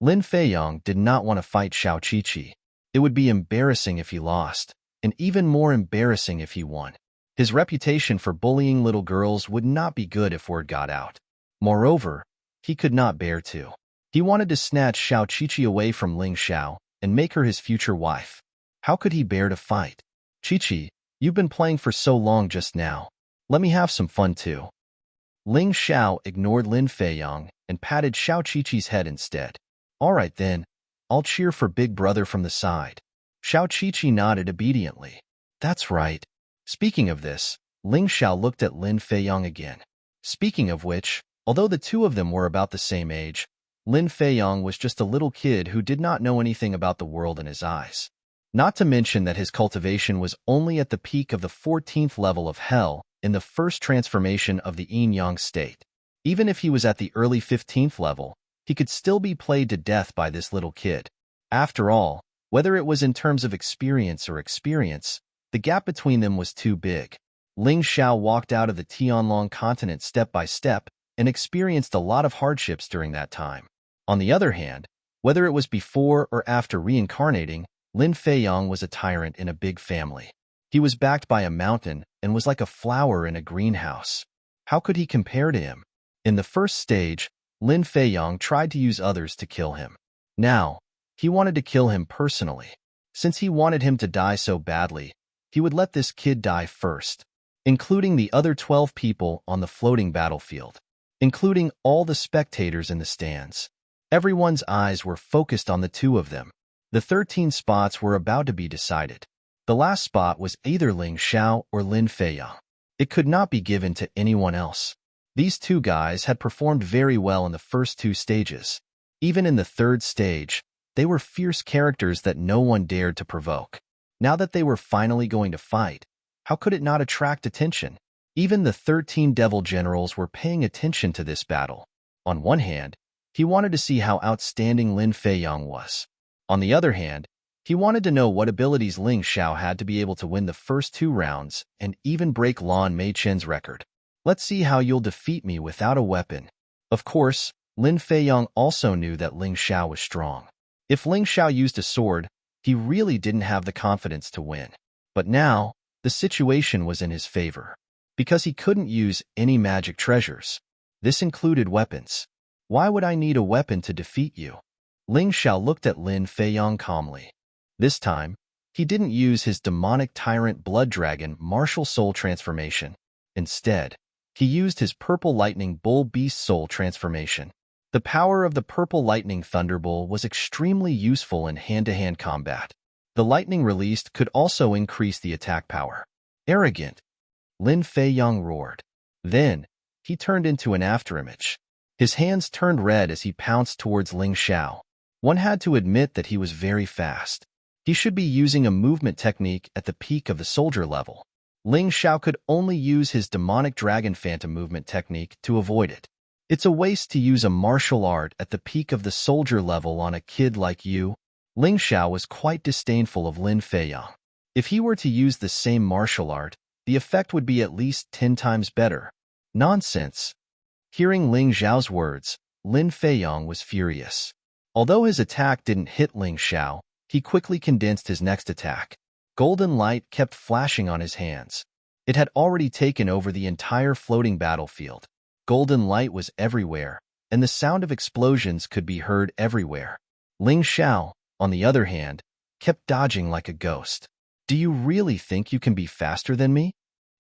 Lin Feiyong did not want to fight Xiao Chi-Chi. It would be embarrassing if he lost, and even more embarrassing if he won. His reputation for bullying little girls would not be good if word got out. Moreover, he could not bear to. He wanted to snatch Xiao Chi-Chi away from Ling Xiao and make her his future wife. How could he bear to fight? Chi-Chi, you've been playing for so long just now. Let me have some fun too. Ling Xiao ignored Lin Feiyong and patted Xiao Chi-Chi's head instead. All right then, I'll cheer for Big Brother from the side. Xiao Chi-Chi nodded obediently. That's right. Speaking of this, Ling Xiao looked at Lin Feiyong again. Speaking of which, although the two of them were about the same age, Lin Feiyong was just a little kid who did not know anything about the world in his eyes. Not to mention that his cultivation was only at the peak of the 14th level of hell in the first transformation of the yin-yang state. Even if he was at the early 15th level, he could still be played to death by this little kid. After all, whether it was in terms of experience, the gap between them was too big. Ling Xiao walked out of the Tianlong continent step by step and experienced a lot of hardships during that time. On the other hand, whether it was before or after reincarnating, Lin Feiyong was a tyrant in a big family. He was backed by a mountain and was like a flower in a greenhouse. How could he compare to him? In the first stage, Lin Feiyong tried to use others to kill him. Now, he wanted to kill him personally. Since he wanted him to die so badly, he would let this kid die first, including the other 12 people on the floating battlefield, including all the spectators in the stands. Everyone's eyes were focused on the two of them. The 13 spots were about to be decided. The last spot was either Ling Xiao or Lin Feiyong. It could not be given to anyone else. These two guys had performed very well in the first two stages. Even in the third stage, they were fierce characters that no one dared to provoke. Now that they were finally going to fight, how could it not attract attention? Even the 13 devil generals were paying attention to this battle. On one hand, he wanted to see how outstanding Lin Feiyong was. On the other hand, he wanted to know what abilities Ling Xiao had to be able to win the first 2 rounds and even break Lan Meichen's record. Let's see how you'll defeat me without a weapon. Of course, Lin Feiyong also knew that Ling Xiao was strong. If Ling Xiao used a sword, he really didn't have the confidence to win. But now, the situation was in his favor. Because he couldn't use any magic treasures. This included weapons. Why would I need a weapon to defeat you? Ling Xiao looked at Lin Feiyong calmly. This time, he didn't use his demonic tyrant blood dragon martial soul transformation. Instead, he used his purple lightning bull beast soul transformation. The power of the purple lightning thunderbolt was extremely useful in hand-to-hand combat. The lightning released could also increase the attack power. Arrogant! Lin Feiyong roared. Then, he turned into an afterimage. His hands turned red as he pounced towards Ling Xiao. One had to admit that he was very fast. He should be using a movement technique at the peak of the soldier level. Ling Xiao could only use his demonic dragon phantom movement technique to avoid it. It's a waste to use a martial art at the peak of the soldier level on a kid like you. Ling Xiao was quite disdainful of Lin Feiyong. If he were to use the same martial art, the effect would be at least 10 times better. Nonsense. Hearing Ling Xiao's words, Lin Feiyong was furious. Although his attack didn't hit Ling Xiao, he quickly condensed his next attack. Golden light kept flashing on his hands. It had already taken over the entire floating battlefield. Golden light was everywhere, and the sound of explosions could be heard everywhere. Ling Xiao, on the other hand, kept dodging like a ghost. Do you really think you can be faster than me?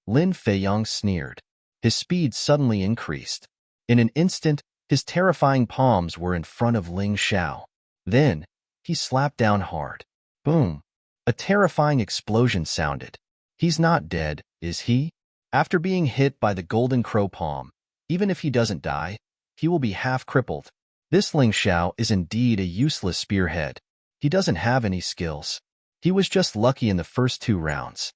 Lin Feiyong sneered. His speed suddenly increased. In an instant, His terrifying palms were in front of Ling Xiao. Then, he slapped down hard. Boom! A terrifying explosion sounded. He's not dead, is he? After being hit by the golden crow palm, even if he doesn't die, he will be half crippled. This Ling Xiao is indeed a useless spearhead. He doesn't have any skills. He was just lucky in the first 2 rounds.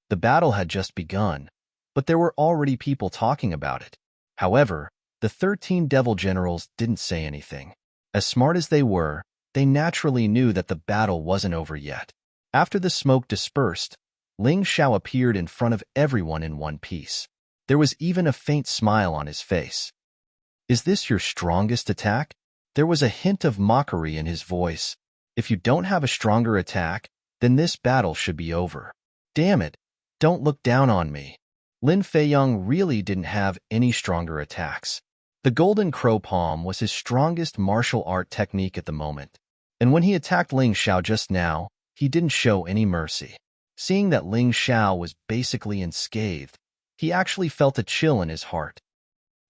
The battle had just begun, but there were already people talking about it. However, the 13 devil generals didn't say anything. As smart as they were, they naturally knew that the battle wasn't over yet. After the smoke dispersed, Ling Xiao appeared in front of everyone in one piece. There was even a faint smile on his face. Is this your strongest attack? There was a hint of mockery in his voice. If you don't have a stronger attack, then this battle should be over. Damn it, don't look down on me. Lin Feiyong really didn't have any stronger attacks. The golden crow palm was his strongest martial art technique at the moment. And when he attacked Ling Xiao just now, he didn't show any mercy. Seeing that Ling Xiao was basically unscathed, he actually felt a chill in his heart.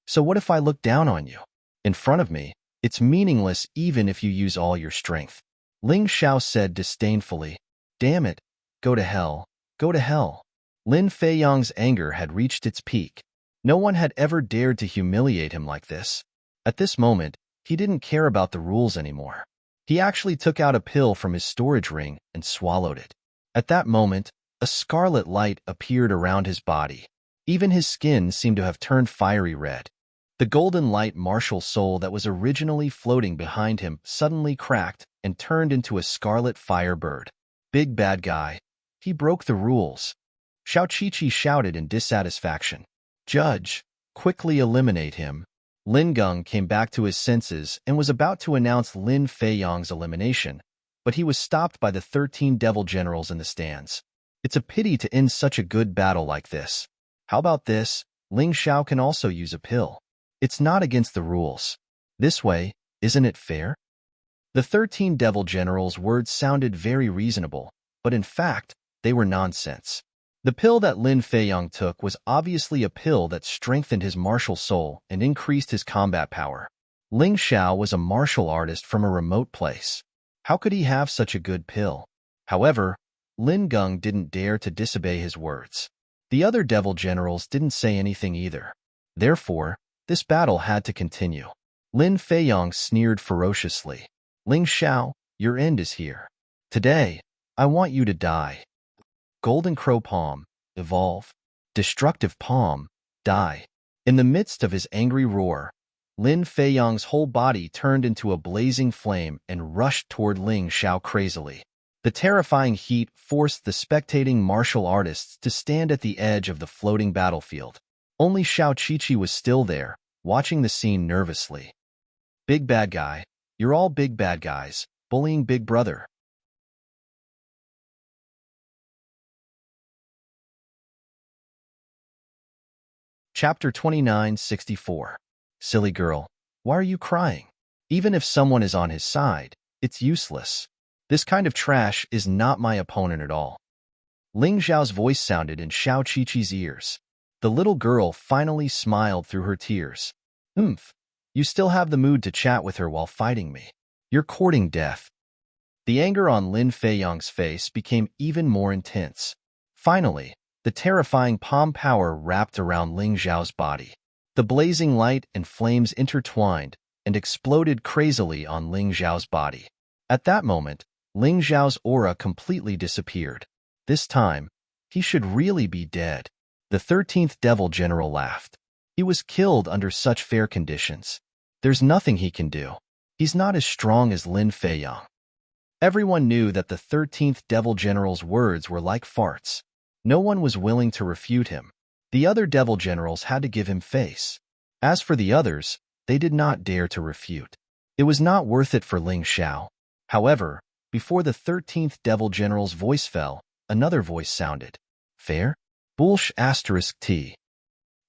So what if I look down on you? In front of me, it's meaningless even if you use all your strength. Ling Xiao said disdainfully. Damn it, go to hell, go to hell. Lin Feiyong's anger had reached its peak. No one had ever dared to humiliate him like this. At this moment, he didn't care about the rules anymore. He actually took out a pill from his storage ring and swallowed it. At that moment, a scarlet light appeared around his body. Even his skin seemed to have turned fiery red. The golden light martial soul that was originally floating behind him suddenly cracked and turned into a scarlet firebird. Big bad guy. He broke the rules. Xiao Qiqi shouted in dissatisfaction. Judge, quickly eliminate him. Lin Geng came back to his senses and was about to announce Lin Feiyong's elimination, but he was stopped by the 13 devil generals in the stands. It's a pity to end such a good battle like this. How about this? Ling Xiao can also use a pill. It's not against the rules. This way, isn't it fair? The 13 devil generals' words sounded very reasonable, but in fact, they were nonsense. The pill that Lin Feiyong took was obviously a pill that strengthened his martial soul and increased his combat power. Ling Xiao was a martial artist from a remote place. How could he have such a good pill? However, Lin Geng didn't dare to disobey his words. The other devil generals didn't say anything either. Therefore, this battle had to continue. Lin Feiyong sneered ferociously. Ling Xiao, your end is here. Today, I want you to die. Golden Crow Palm, evolve. Destructive Palm, die. In the midst of his angry roar, Lin Feiyong's whole body turned into a blazing flame and rushed toward Ling Xiao crazily. The terrifying heat forced the spectating martial artists to stand at the edge of the floating battlefield. Only Xiao Qiqi was still there, watching the scene nervously. Big bad guy, you're all big bad guys, bullying Big Brother. Chapter 2964. Silly girl, why are you crying? Even if someone is on his side, it's useless. This kind of trash is not my opponent at all. Ling Xiao's voice sounded in Xiao Qiqi's ears. The little girl finally smiled through her tears. You still have the mood to chat with her while fighting me. You're courting death. The anger on Lin Feiyong's face became even more intense. Finally, the terrifying palm power wrapped around Ling Xiao's body. The blazing light and flames intertwined and exploded crazily on Ling Xiao's body. At that moment, Ling Xiao's aura completely disappeared. This time, he should really be dead. The 13th Devil General laughed. He was killed under such fair conditions. There's nothing he can do. He's not as strong as Lin Feiyong. Everyone knew that the 13th Devil General's words were like farts. No one was willing to refute him. The other Devil Generals had to give him face. As for the others, they did not dare to refute. It was not worth it for Ling Xiao. However, before the 13th Devil General's voice fell, another voice sounded. Fair? Bullsh asterisk T.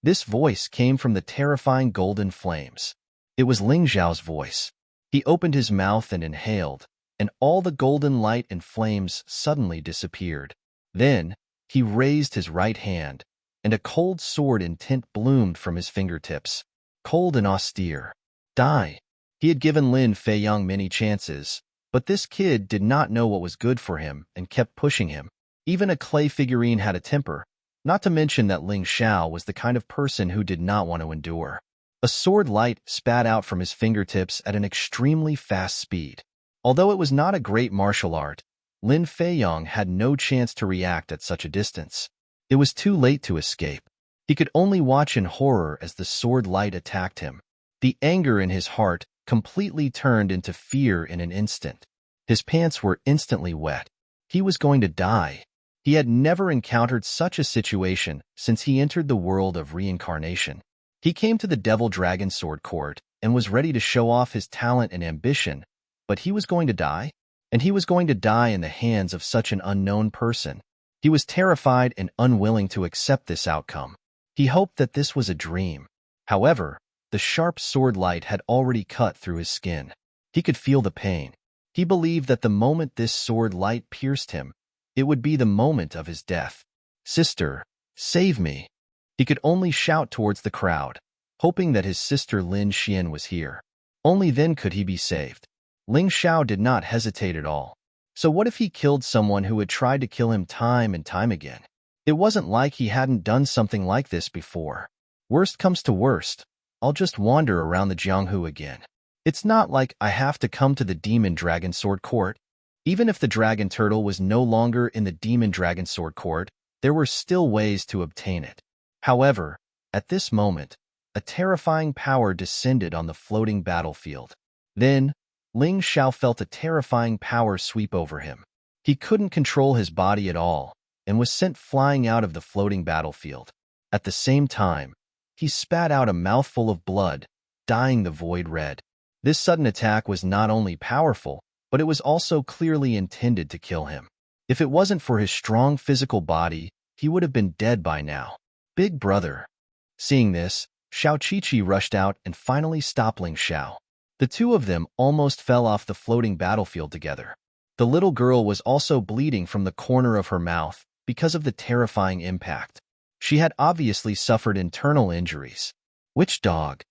This voice came from the terrifying golden flames. It was Ling Xiao's voice. He opened his mouth and inhaled, and all the golden light and flames suddenly disappeared. Then, he raised his right hand, and a cold sword intent bloomed from his fingertips. Cold and austere. Die. He had given Lin Feiyang many chances, but this kid did not know what was good for him and kept pushing him. Even a clay figurine had a temper, not to mention that Ling Xiao was the kind of person who did not want to endure. A sword light spat out from his fingertips at an extremely fast speed. Although it was not a great martial art, Lin Feiyang had no chance to react at such a distance. It was too late to escape. He could only watch in horror as the sword light attacked him. The anger in his heart completely turned into fear in an instant. His pants were instantly wet. He was going to die. He had never encountered such a situation since he entered the world of reincarnation. He came to the Devil Dragon Sword Court and was ready to show off his talent and ambition, but he was going to die? And he was going to die in the hands of such an unknown person. He was terrified and unwilling to accept this outcome. He hoped that this was a dream. However, the sharp sword light had already cut through his skin. He could feel the pain. He believed that the moment this sword light pierced him, it would be the moment of his death. Sister, save me. He could only shout towards the crowd, hoping that his sister Lin Xian was here. Only then could he be saved. Ling Xiao did not hesitate at all. So what if he killed someone who had tried to kill him time and time again? It wasn't like he hadn't done something like this before. Worst comes to worst, I'll just wander around the Jianghu again. It's not like I have to come to the Demon Dragon Sword Court. Even if the Dragon Turtle was no longer in the Demon Dragon Sword Court, there were still ways to obtain it. However, at this moment, a terrifying power descended on the floating battlefield. Then, Ling Xiao felt a terrifying power sweep over him. He couldn't control his body at all, and was sent flying out of the floating battlefield. At the same time, he spat out a mouthful of blood, dyeing the void red. This sudden attack was not only powerful, but it was also clearly intended to kill him. If it wasn't for his strong physical body, he would have been dead by now. Big brother. Seeing this, Xiao Qiqi rushed out and finally stopped Ling Xiao. The two of them almost fell off the floating battlefield together. The little girl was also bleeding from the corner of her mouth because of the terrifying impact. She had obviously suffered internal injuries. Which dog?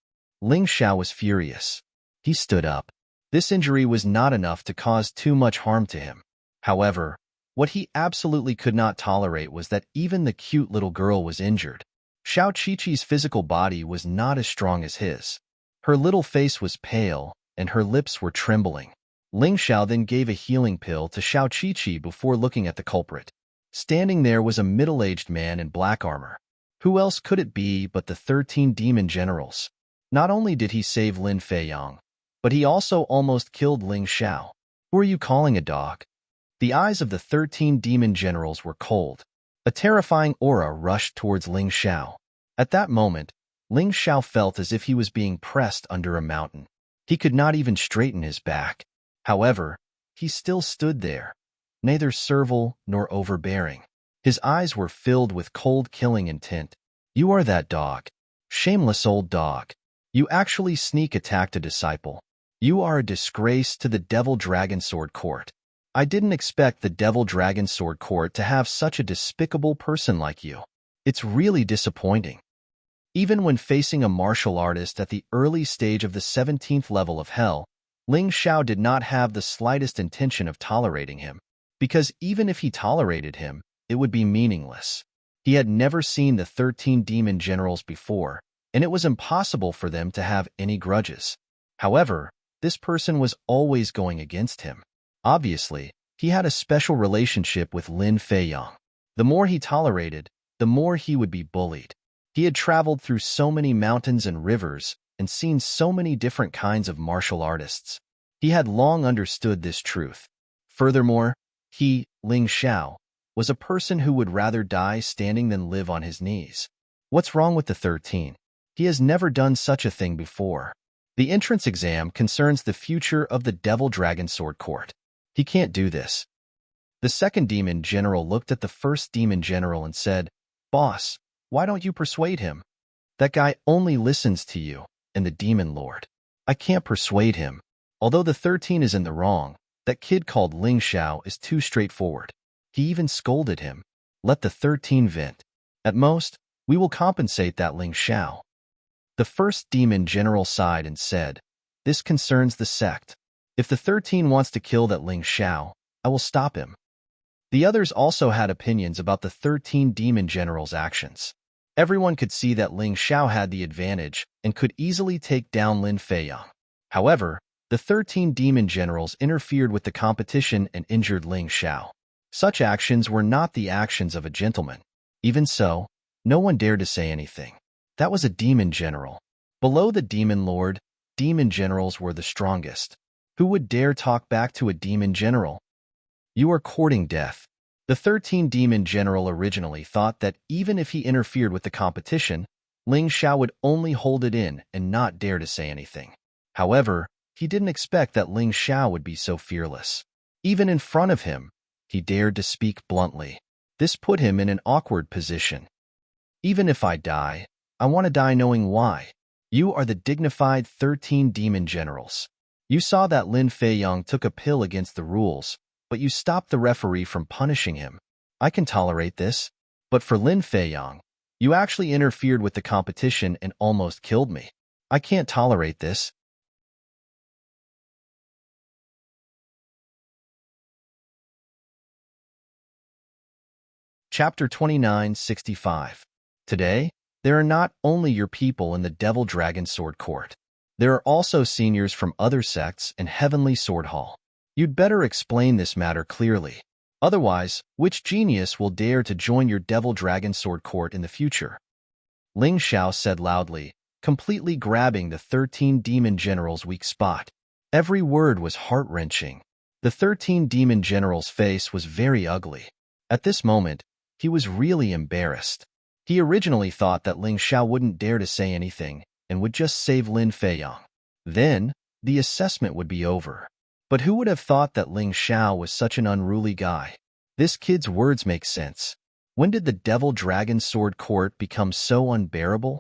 Ling Xiao was furious. He stood up. This injury was not enough to cause too much harm to him. However, what he absolutely could not tolerate was that even the cute little girl was injured. Xiao Qiqi's physical body was not as strong as his. Her little face was pale, and her lips were trembling. Ling Xiao then gave a healing pill to Xiao Qiqi before looking at the culprit. Standing there was a middle-aged man in black armor. Who else could it be but the 13 demon generals? Not only did he save Lin Feiyang, but he also almost killed Ling Xiao. Who are you calling a dog? The eyes of the 13 demon generals were cold. A terrifying aura rushed towards Ling Xiao. At that moment, Ling Xiao felt as if he was being pressed under a mountain. He could not even straighten his back. However, he still stood there, neither servile nor overbearing. His eyes were filled with cold killing intent. You are that dog. Shameless old dog. You actually sneak attacked a disciple. You are a disgrace to the Devil Dragon Sword Court. I didn't expect the Devil Dragon Sword Court to have such a despicable person like you. It's really disappointing. Even when facing a martial artist at the early stage of the 17th level of hell, Ling Xiao did not have the slightest intention of tolerating him, because even if he tolerated him, it would be meaningless. He had never seen the 13 demon generals before, and it was impossible for them to have any grudges. However, this person was always going against him. Obviously, he had a special relationship with Lin Feiyang. The more he tolerated, the more he would be bullied. He had traveled through so many mountains and rivers and seen so many different kinds of martial artists. He had long understood this truth. Furthermore, he, Ling Xiao, was a person who would rather die standing than live on his knees. What's wrong with the 13? He has never done such a thing before. The entrance exam concerns the future of the Devil Dragon Sword Court. He can't do this. The second demon general looked at the first demon general and said, Boss, why don't you persuade him? That guy only listens to you and the demon lord. I can't persuade him. Although the 13 is in the wrong, that kid called Ling Xiao is too straightforward. He even scolded him. Let the 13 vent. At most, we will compensate that Ling Xiao. The first demon general sighed and said, This concerns the sect. If the 13 wants to kill that Ling Xiao, I will stop him. The others also had opinions about the 13 demon generals' actions. Everyone could see that Ling Xiao had the advantage and could easily take down Lin Feiyang. However, the 13 demon generals interfered with the competition and injured Ling Xiao. Such actions were not the actions of a gentleman. Even so, no one dared to say anything. That was a demon general. Below the demon lord, demon generals were the strongest. Who would dare talk back to a demon general? You are courting death. The 13 demon general originally thought that even if he interfered with the competition, Ling Xiao would only hold it in and not dare to say anything. However, he didn't expect that Ling Xiao would be so fearless. Even in front of him, he dared to speak bluntly. This put him in an awkward position. Even if I die, I want to die knowing why. You are the dignified 13 demon generals. You saw that Lin Feiyang took a pill against the rules, but you stopped the referee from punishing him. I can tolerate this, but for Lin Feiyang, you actually interfered with the competition and almost killed me. I can't tolerate this. Chapter 2965. Today, there are not only your people in the Devil Dragon Sword Court. There are also seniors from other sects in Heavenly Sword Hall. You'd better explain this matter clearly. Otherwise, which genius will dare to join your Devil Dragon Sword Court in the future? Ling Xiao said loudly, completely grabbing the 13 demon generals' weak spot. Every word was heart-wrenching. The 13 demon generals' face was very ugly. At this moment, he was really embarrassed. He originally thought that Ling Xiao wouldn't dare to say anything and would just save Lin Feiyang. Then, the assessment would be over. But who would have thought that Ling Xiao was such an unruly guy? This kid's words make sense. When did the Devil Dragon Sword Court become so unbearable?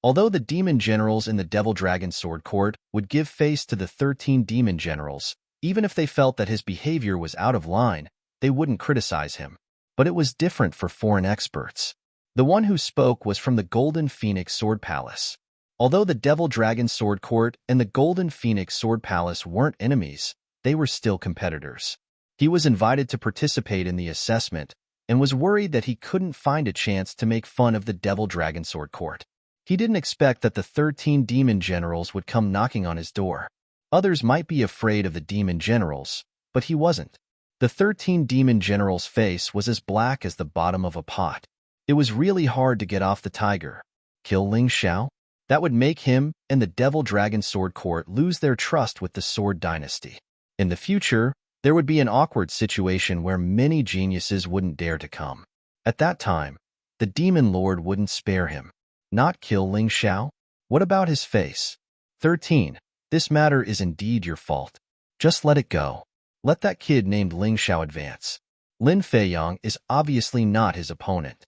Although the demon generals in the Devil Dragon Sword Court would give face to the 13 demon generals, even if they felt that his behavior was out of line, they wouldn't criticize him. But it was different for foreign experts. The one who spoke was from the Golden Phoenix Sword Palace. Although the Devil Dragon Sword Court and the Golden Phoenix Sword Palace weren't enemies, they were still competitors. He was invited to participate in the assessment and was worried that he couldn't find a chance to make fun of the Devil Dragon Sword Court. He didn't expect that the 13 demon generals would come knocking on his door. Others might be afraid of the demon generals, but he wasn't. The 13 demon generals' face was as black as the bottom of a pot. It was really hard to get off the tiger. Kill Ling Xiao? That would make him and the Devil Dragon Sword Court lose their trust with the Sword Dynasty. In the future, there would be an awkward situation where many geniuses wouldn't dare to come. At that time, the Demon Lord wouldn't spare him. Not kill Ling Xiao? What about his face? 13. This matter is indeed your fault. Just let it go. Let that kid named Ling Xiao advance. Lin Feiyang is obviously not his opponent.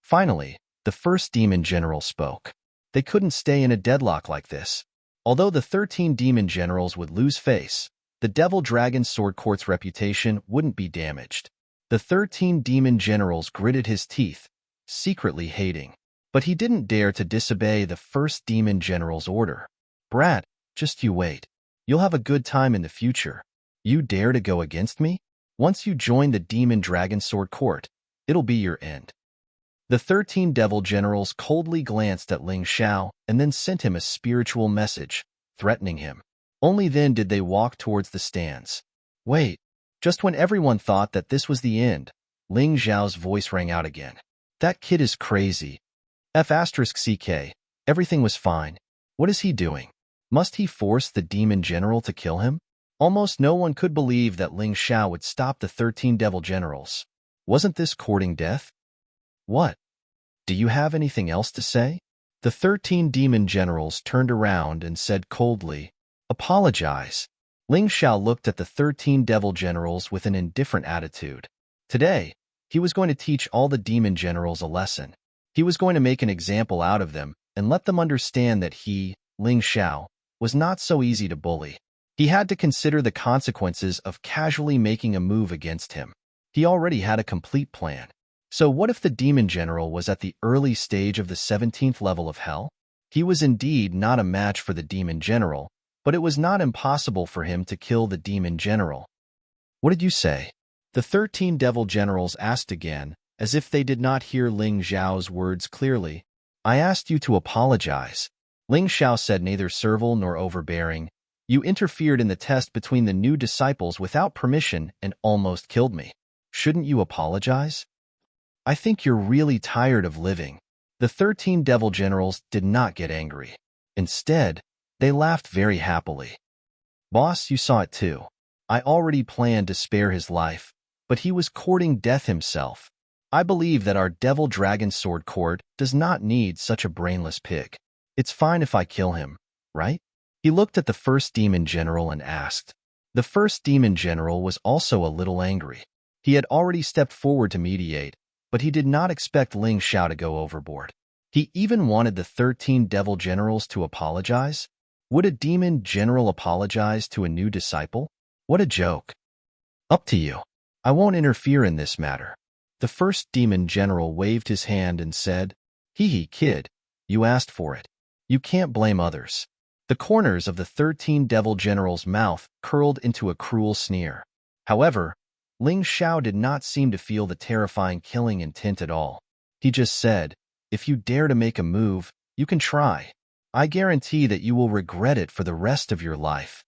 Finally, the first demon general spoke. They couldn't stay in a deadlock like this. Although the 13 demon generals would lose face, the Devil Dragon Sword Court's reputation wouldn't be damaged. The 13 demon generals gritted his teeth, secretly hating. But he didn't dare to disobey the first demon general's order. Brat, just you wait. You'll have a good time in the future. You dare to go against me? Once you join the Demon Dragon Sword Court, it'll be your end. The 13 devil generals coldly glanced at Ling Xiao and then sent him a spiritual message, threatening him. Only then did they walk towards the stands. Wait, just when everyone thought that this was the end, Ling Xiao's voice rang out again. That kid is crazy. F***CK, everything was fine. What is he doing? Must he force the demon general to kill him? Almost no one could believe that Ling Xiao would stop the 13 devil generals. Wasn't this courting death? What? Do you have anything else to say? The 13 demon generals turned around and said coldly, Apologize. Ling Xiao looked at the 13 devil generals with an indifferent attitude. Today, he was going to teach all the demon generals a lesson. He was going to make an example out of them and let them understand that he, Ling Xiao, was not so easy to bully. He had to consider the consequences of casually making a move against him. He already had a complete plan. So what if the demon general was at the early stage of the 17th level of hell? He was indeed not a match for the demon general, but it was not impossible for him to kill the demon general. What did you say? The 13 devil generals asked again, as if they did not hear Ling Xiao's words clearly. I asked you to apologize. Ling Xiao said, neither servile nor overbearing. You interfered in the test between the new disciples without permission and almost killed me. Shouldn't you apologize? I think you're really tired of living. The 13 devil generals did not get angry. Instead, they laughed very happily. Boss, you saw it too. I already planned to spare his life, but he was courting death himself. I believe that our devil dragon sword court does not need such a brainless pig. It's fine if I kill him, right? He looked at the first demon general and asked. The first demon general was also a little angry. He had already stepped forward to mediate, but he did not expect Ling Xiao to go overboard. He even wanted the 13 devil generals to apologize. Would a demon general apologize to a new disciple? What a joke. Up to you. I won't interfere in this matter. The first demon general waved his hand and said, Hee hee, kid, you asked for it. You can't blame others. The corners of the 13 devil generals' mouth curled into a cruel sneer. However, Ling Xiao did not seem to feel the terrifying killing intent at all. He just said, if you dare to make a move, you can try. I guarantee that you will regret it for the rest of your life.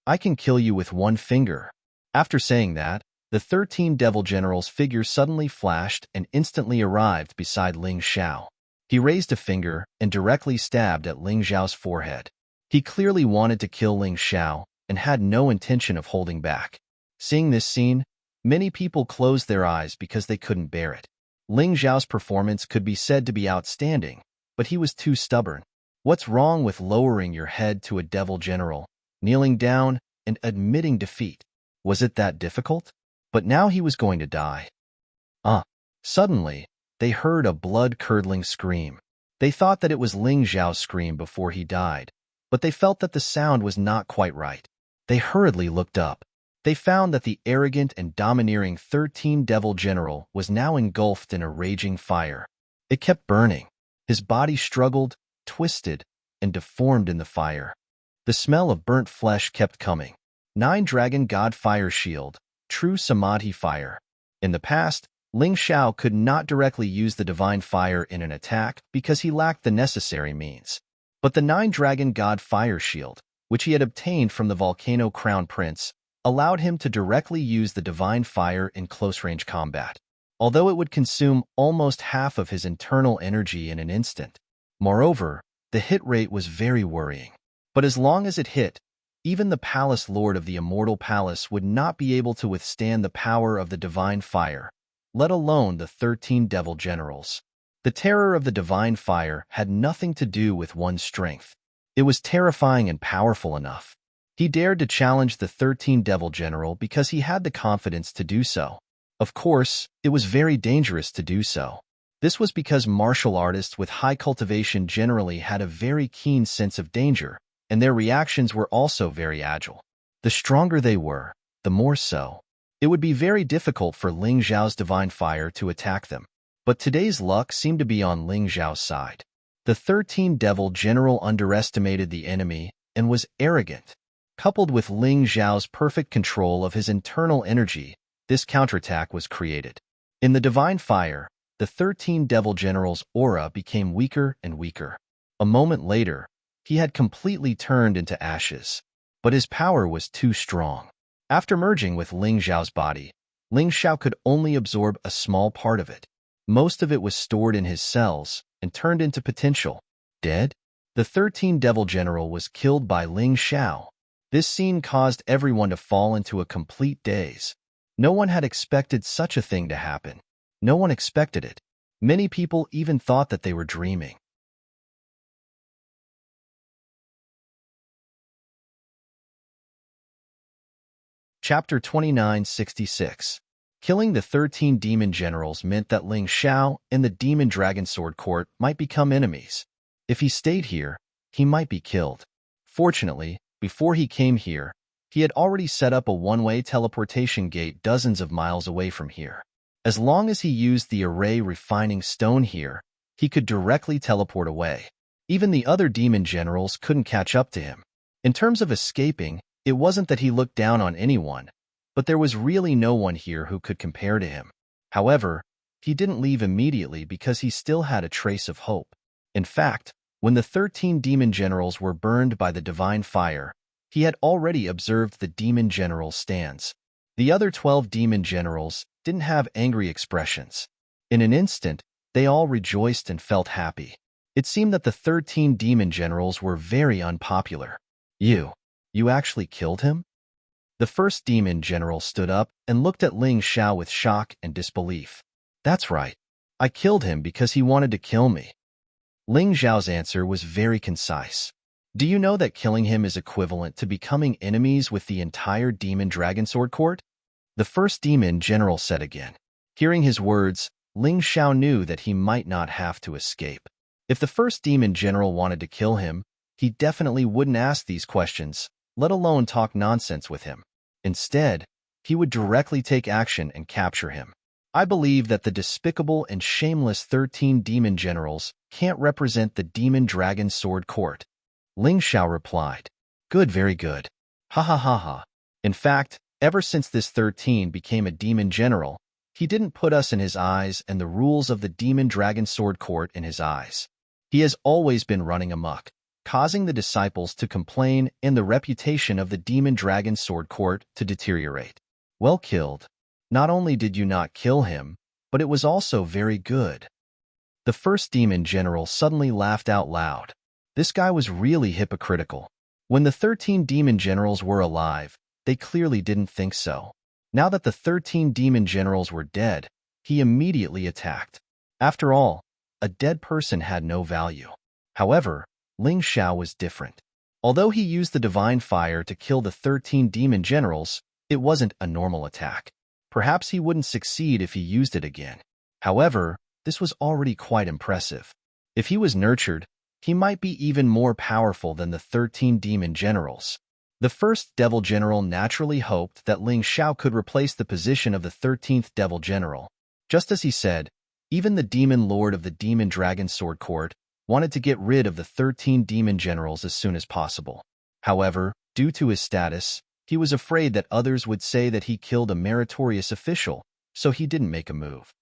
I can kill you with one finger. After saying that, the 13 devil generals' figure suddenly flashed and instantly arrived beside Ling Xiao. He raised a finger and directly stabbed at Ling Xiao's forehead. He clearly wanted to kill Ling Xiao and had no intention of holding back. Seeing this scene, many people closed their eyes because they couldn't bear it. Ling Xiao's performance could be said to be outstanding, but he was too stubborn. What's wrong with lowering your head to a devil general, kneeling down, and admitting defeat? Was it that difficult? But now he was going to die. Suddenly, they heard a blood-curdling scream. They thought that it was Ling Xiao's scream before he died, but they felt that the sound was not quite right. They hurriedly looked up. They found that the arrogant and domineering 13 devil general was now engulfed in a raging fire. It kept burning. His body struggled, twisted, and deformed in the fire. The smell of burnt flesh kept coming. 9 Dragon God Fire Shield, true Samadhi fire. In the past, Ling Xiao could not directly use the divine fire in an attack because he lacked the necessary means. But the 9 Dragon God Fire Shield, which he had obtained from the Volcano Crown Prince, allowed him to directly use the divine fire in close-range combat, although it would consume almost half of his internal energy in an instant. Moreover, the hit rate was very worrying. But as long as it hit, even the Palace Lord of the Immortal Palace would not be able to withstand the power of the divine fire, let alone the 13 devil generals. The terror of the divine fire had nothing to do with one's strength. It was terrifying and powerful enough. He dared to challenge the 13 devil general because he had the confidence to do so. Of course, it was very dangerous to do so. This was because martial artists with high cultivation generally had a very keen sense of danger, and their reactions were also very agile. The stronger they were, the more so. It would be very difficult for Ling Xiao's divine fire to attack them. But today's luck seemed to be on Ling Xiao's side. The 13 devil general underestimated the enemy and was arrogant. Coupled with Ling Xiao's perfect control of his internal energy, this counterattack was created. In the divine fire, the 13 devil general's aura became weaker and weaker. A moment later, he had completely turned into ashes. But his power was too strong. After merging with Ling Xiao's body, Ling Xiao could only absorb a small part of it. Most of it was stored in his cells and turned into potential. Dead? The 13 devil general was killed by Ling Xiao. This scene caused everyone to fall into a complete daze. No one had expected such a thing to happen. No one expected it. Many people even thought that they were dreaming. Chapter 2966. Killing the 13 demon generals meant that Ling Xiao and the Demon Dragon Sword Court might become enemies. If he stayed here, he might be killed. Fortunately, before he came here, he had already set up a one-way teleportation gate dozens of miles away from here. As long as he used the array refining stone here, he could directly teleport away. Even the other demon generals couldn't catch up to him. In terms of escaping, it wasn't that he looked down on anyone, but there was really no one here who could compare to him. However, he didn't leave immediately because he still had a trace of hope. In fact, when the 13 demon generals were burned by the divine fire, he had already observed the demon general's stands. The other 12 demon generals didn't have angry expressions. In an instant, they all rejoiced and felt happy. It seemed that the 13 demon generals were very unpopular. You actually killed him? The first demon general stood up and looked at Ling Xiao with shock and disbelief. That's right. I killed him because he wanted to kill me. Ling Xiao's answer was very concise. Do you know that killing him is equivalent to becoming enemies with the entire Demon Dragon Sword Court? The first demon general said again. Hearing his words, Ling Xiao knew that he might not have to escape. If the first demon general wanted to kill him, he definitely wouldn't ask these questions, let alone talk nonsense with him. Instead, he would directly take action and capture him. I believe that the despicable and shameless 13 demon generals can't represent the Demon Dragon Sword Court. Ling Xiao replied. Good, very good. Ha ha ha ha. In fact, ever since this 13 became a demon general, he didn't put us in his eyes and the rules of the Demon Dragon Sword Court in his eyes. He has always been running amok, causing the disciples to complain and the reputation of the Demon Dragon Sword Court to deteriorate. Well killed. Not only did you not kill him, but it was also very good. The first demon general suddenly laughed out loud. This guy was really hypocritical. When the 13 demon generals were alive, they clearly didn't think so. Now that the 13 demon generals were dead, he immediately attacked. After all, a dead person had no value. However, Ling Xiao was different. Although he used the divine fire to kill the 13 demon generals, it wasn't a normal attack. Perhaps he wouldn't succeed if he used it again. However, this was already quite impressive. If he was nurtured, he might be even more powerful than the 13 demon generals. The first devil general naturally hoped that Ling Xiao could replace the position of the 13th devil general. Just as he said, even the demon lord of the Demon Dragon Sword Court wanted to get rid of the 13 demon generals as soon as possible. However, due to his status, he was afraid that others would say that he killed a meritorious official, so he didn't make a move.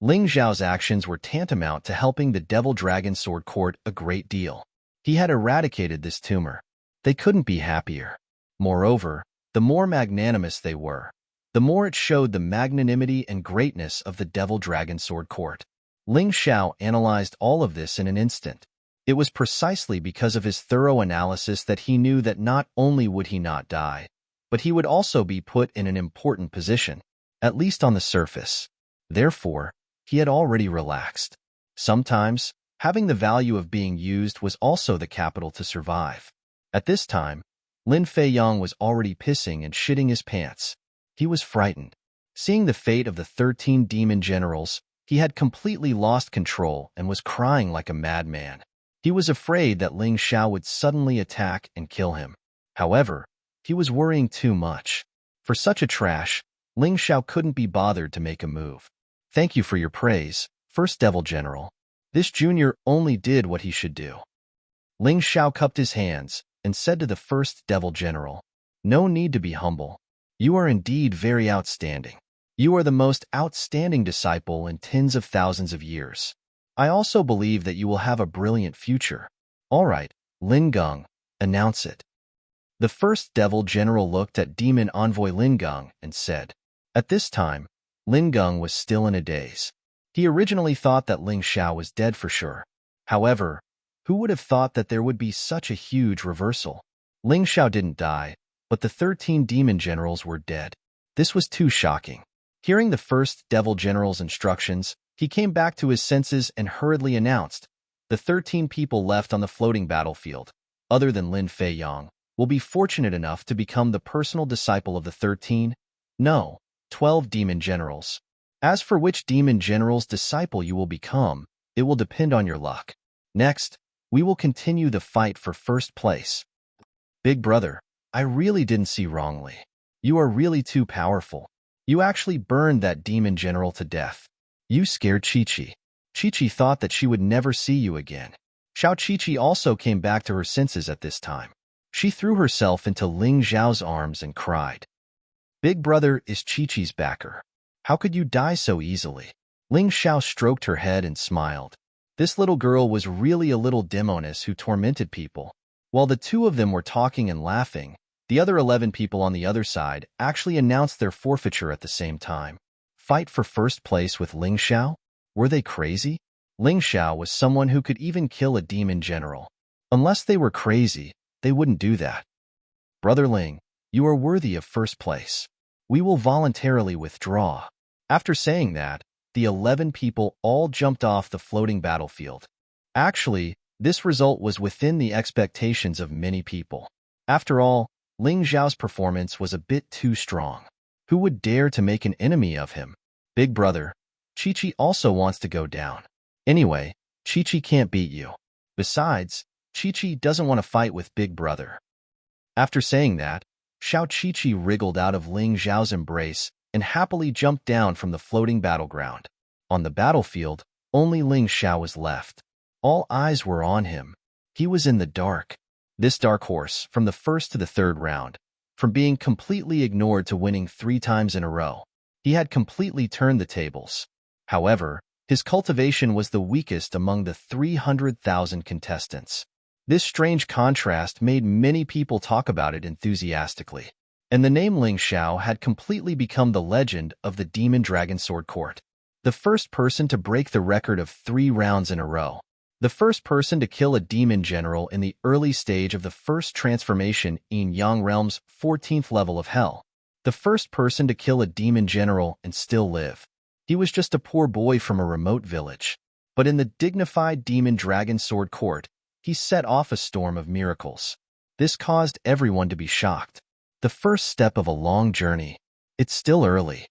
Ling Xiao's actions were tantamount to helping the Devil Dragon Sword Court a great deal. He had eradicated this tumor. They couldn't be happier. Moreover, the more magnanimous they were, the more it showed the magnanimity and greatness of the Devil Dragon Sword Court. Ling Xiao analyzed all of this in an instant. It was precisely because of his thorough analysis that he knew that not only would he not die, but he would also be put in an important position, at least on the surface. Therefore, he had already relaxed. Sometimes, having the value of being used was also the capital to survive. At this time, Lin Feiyang was already pissing and shitting his pants. He was frightened. Seeing the fate of the 13 demon generals, he had completely lost control and was crying like a madman. He was afraid that Ling Xiao would suddenly attack and kill him. However, he was worrying too much. For such a trash, Ling Xiao couldn't be bothered to make a move. Thank you for your praise, First Devil General. This junior only did what he should do. Ling Xiao cupped his hands and said to the First Devil General, No need to be humble. You are indeed very outstanding. You are the most outstanding disciple in tens of thousands of years. I also believe that you will have a brilliant future. All right, Lin Geng, announce it. The First Devil General looked at Demon Envoy Lin Geng and said. At this time, Lin Geng was still in a daze. He originally thought that Ling Xiao was dead for sure. However, who would have thought that there would be such a huge reversal? Ling Xiao didn't die, but the 13 demon generals were dead. This was too shocking. Hearing the First Devil General's instructions, he came back to his senses and hurriedly announced, the 13 people left on the floating battlefield, other than Lin Feiyang, will be fortunate enough to become the personal disciple of the 13, no, 12 demon generals. As for which demon general's disciple you will become, it will depend on your luck. Next, we will continue the fight for first place. Big brother, I really didn't see wrongly. You are really too powerful. You actually burned that demon general to death. You scared Chi-Chi. Chi-Chi thought that she would never see you again. Xiao Chi-Chi also came back to her senses at this time. She threw herself into Ling Xiao's arms and cried, "Big brother is Chi-Chi's backer. How could you die so easily?" Ling Xiao stroked her head and smiled. This little girl was really a little demoness who tormented people. While the two of them were talking and laughing, the other 11 people on the other side actually announced their forfeiture at the same time. Fight for first place with Ling Xiao? Were they crazy? Ling Xiao was someone who could even kill a demon general. Unless they were crazy, they wouldn't do that. Brother Ling, you are worthy of first place. We will voluntarily withdraw. After saying that, the 11 people all jumped off the floating battlefield. Actually, this result was within the expectations of many people. After all, Ling Xiao's performance was a bit too strong. Who would dare to make an enemy of him? Big brother, Chi-Chi also wants to go down. Anyway, Chi-Chi can't beat you. Besides, Chi-Chi doesn't want to fight with Big brother. After saying that, Xiao Chi-Chi wriggled out of Ling Xiao's embrace and happily jumped down from the floating battleground. On the battlefield, only Ling Xiao was left. All eyes were on him. He was in the dark. This dark horse, from the first to the third round, from being completely ignored to winning 3 times in a row, he had completely turned the tables. However, his cultivation was the weakest among the 300,000 contestants. This strange contrast made many people talk about it enthusiastically, and the name Ling Xiao had completely become the legend of the Demon Dragon Sword Court. The first person to break the record of 3 rounds in a row. The first person to kill a demon general in the early stage of the first transformation in Yang Realm's 14th level of hell. The first person to kill a demon general and still live. He was just a poor boy from a remote village. But in the dignified Demon Dragon Sword Court, he set off a storm of miracles. This caused everyone to be shocked. The first step of a long journey. It's still early.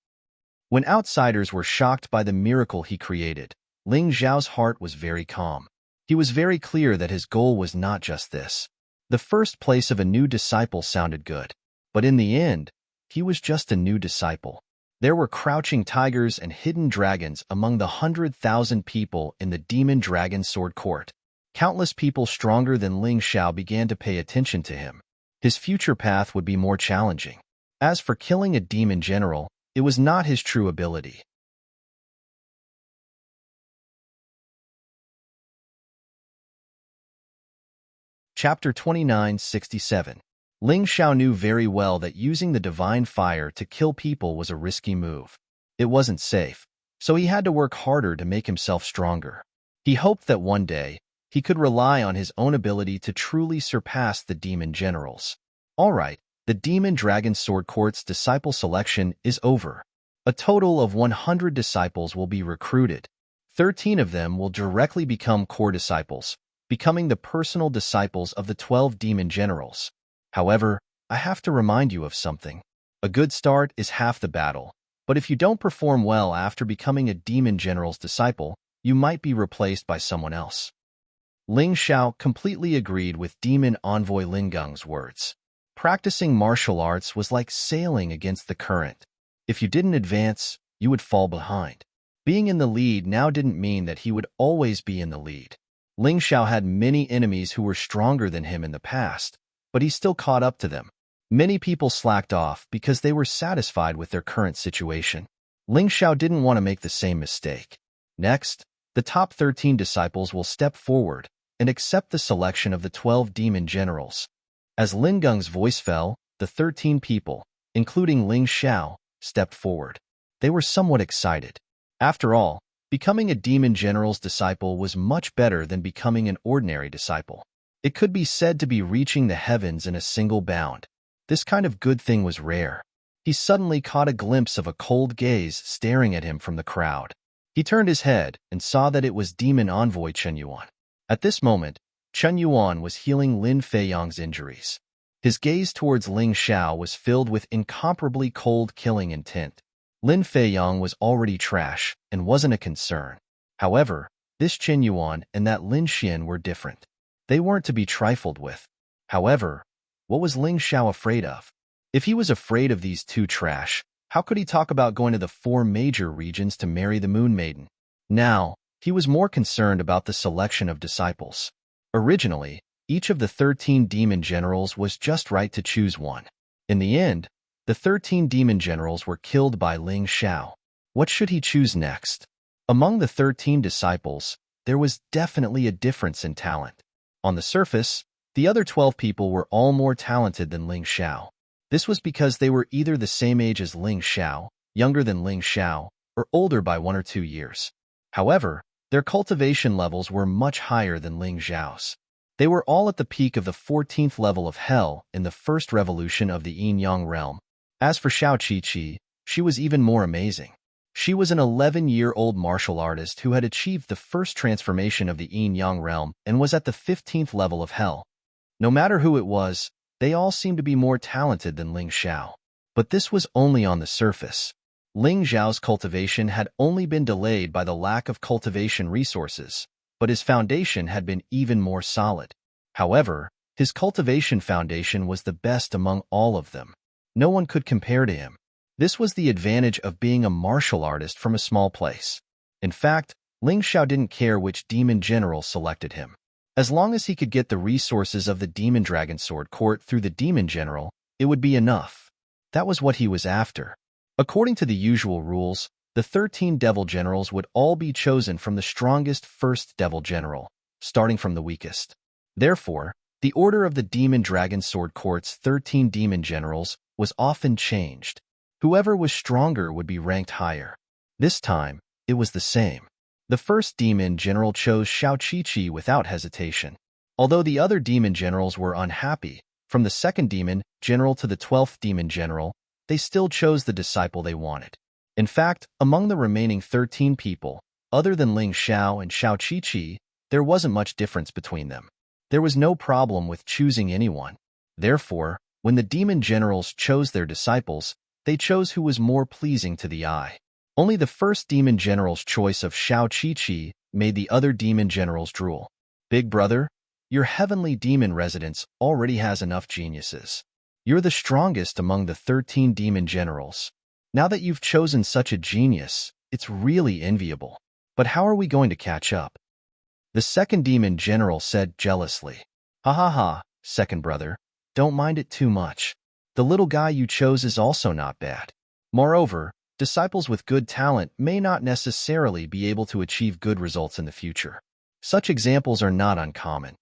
When outsiders were shocked by the miracle he created, Ling Xiao's heart was very calm. He was very clear that his goal was not just this. The first place of a new disciple sounded good. But in the end, he was just a new disciple. There were crouching tigers and hidden dragons among the 100,000 people in the Demon Dragon Sword Court. Countless people stronger than Ling Xiao began to pay attention to him. His future path would be more challenging. As for killing a demon general, it was not his true ability. Chapter 2967. Ling Xiao knew very well that using the divine fire to kill people was a risky move. It wasn't safe, so he had to work harder to make himself stronger. He hoped that one day, he could rely on his own ability to truly surpass the demon generals. Alright, the Demon Dragon Sword Court's disciple selection is over. A total of 100 disciples will be recruited. 13 of them will directly become core disciples, becoming the personal disciples of the 12 demon generals. However, I have to remind you of something. A good start is half the battle, but if you don't perform well after becoming a demon general's disciple, you might be replaced by someone else. Ling Xiao completely agreed with Demon Envoy Lingeng's words. Practicing martial arts was like sailing against the current. If you didn't advance, you would fall behind. Being in the lead now didn't mean that he would always be in the lead. Ling Xiao had many enemies who were stronger than him in the past, but he still caught up to them. Many people slacked off because they were satisfied with their current situation. Ling Xiao didn't want to make the same mistake. Next, the top 13 disciples will step forward and accept the selection of the 12 demon generals. As Lin Geng's voice fell, the 13 people, including Ling Xiao, stepped forward. They were somewhat excited. After all, becoming a demon general's disciple was much better than becoming an ordinary disciple. It could be said to be reaching the heavens in a single bound. This kind of good thing was rare. He suddenly caught a glimpse of a cold gaze staring at him from the crowd. He turned his head and saw that it was Demon Envoy Chen Yuan. At this moment, Chen Yuan was healing Lin Feiyang's injuries. His gaze towards Ling Xiao was filled with incomparably cold killing intent. Lin Feiyang was already trash and wasn't a concern. However, this Chen Yuan and that Lin Xian were different. They weren't to be trifled with. However, what was Ling Xiao afraid of? If he was afraid of these two trash, how could he talk about going to the 4 major regions to marry the Moon Maiden? Now, he was more concerned about the selection of disciples. Originally, Each of the 13 demon generals was just right to choose one. In the end, the 13 demon generals were killed by Ling Xiao. What should he choose next? Among the 13 disciples, there was definitely a difference in talent. On the surface, the other 12 people were all more talented than Ling Xiao. This was because they were either the same age as Ling Xiao, younger than Ling Xiao, or older by 1 or 2 years. However, their cultivation levels were much higher than Ling Xiao's. They were all at the peak of the 14th level of Hell in the first revolution of the Yin-Yang realm. As for Xiao Qiqi, she was even more amazing. She was an 11-year-old martial artist who had achieved the first transformation of the Yin-Yang realm and was at the 15th level of Hell. No matter who it was, they all seemed to be more talented than Ling Xiao. But this was only on the surface. Ling Xiao's cultivation had only been delayed by the lack of cultivation resources, but his foundation had been even more solid. However, his cultivation foundation was the best among all of them. No one could compare to him. This was the advantage of being a martial artist from a small place. In fact, Ling Xiao didn't care which demon general selected him. As long as he could get the resources of the Demon Dragon Sword Court through the demon general, it would be enough. That was what he was after. According to the usual rules, the 13 devil generals would all be chosen from the strongest first devil general, starting from the weakest. Therefore, the order of the Demon Dragon Sword Court's 13 demon generals was often changed. Whoever was stronger would be ranked higher. This time, it was the same. The first demon general chose Xiao Qiqi without hesitation. Although the other demon generals were unhappy, from the second demon general to the 12th demon general, they still chose the disciple they wanted. In fact, among the remaining 13 people, other than Ling Xiao and Xiao Qiqi, there wasn't much difference between them. There was no problem with choosing anyone. Therefore, when the demon generals chose their disciples, they chose who was more pleasing to the eye. Only the first demon general's choice of Xiao Qiqi made the other demon generals drool. Big brother, your heavenly demon residence already has enough geniuses. You're the strongest among the 13 demon generals. Now that you've chosen such a genius, it's really enviable. But how are we going to catch up? The second demon general said jealously. Ha ha ha, second brother, don't mind it too much. The little guy you chose is also not bad. Moreover, disciples with good talent may not necessarily be able to achieve good results in the future. Such examples are not uncommon.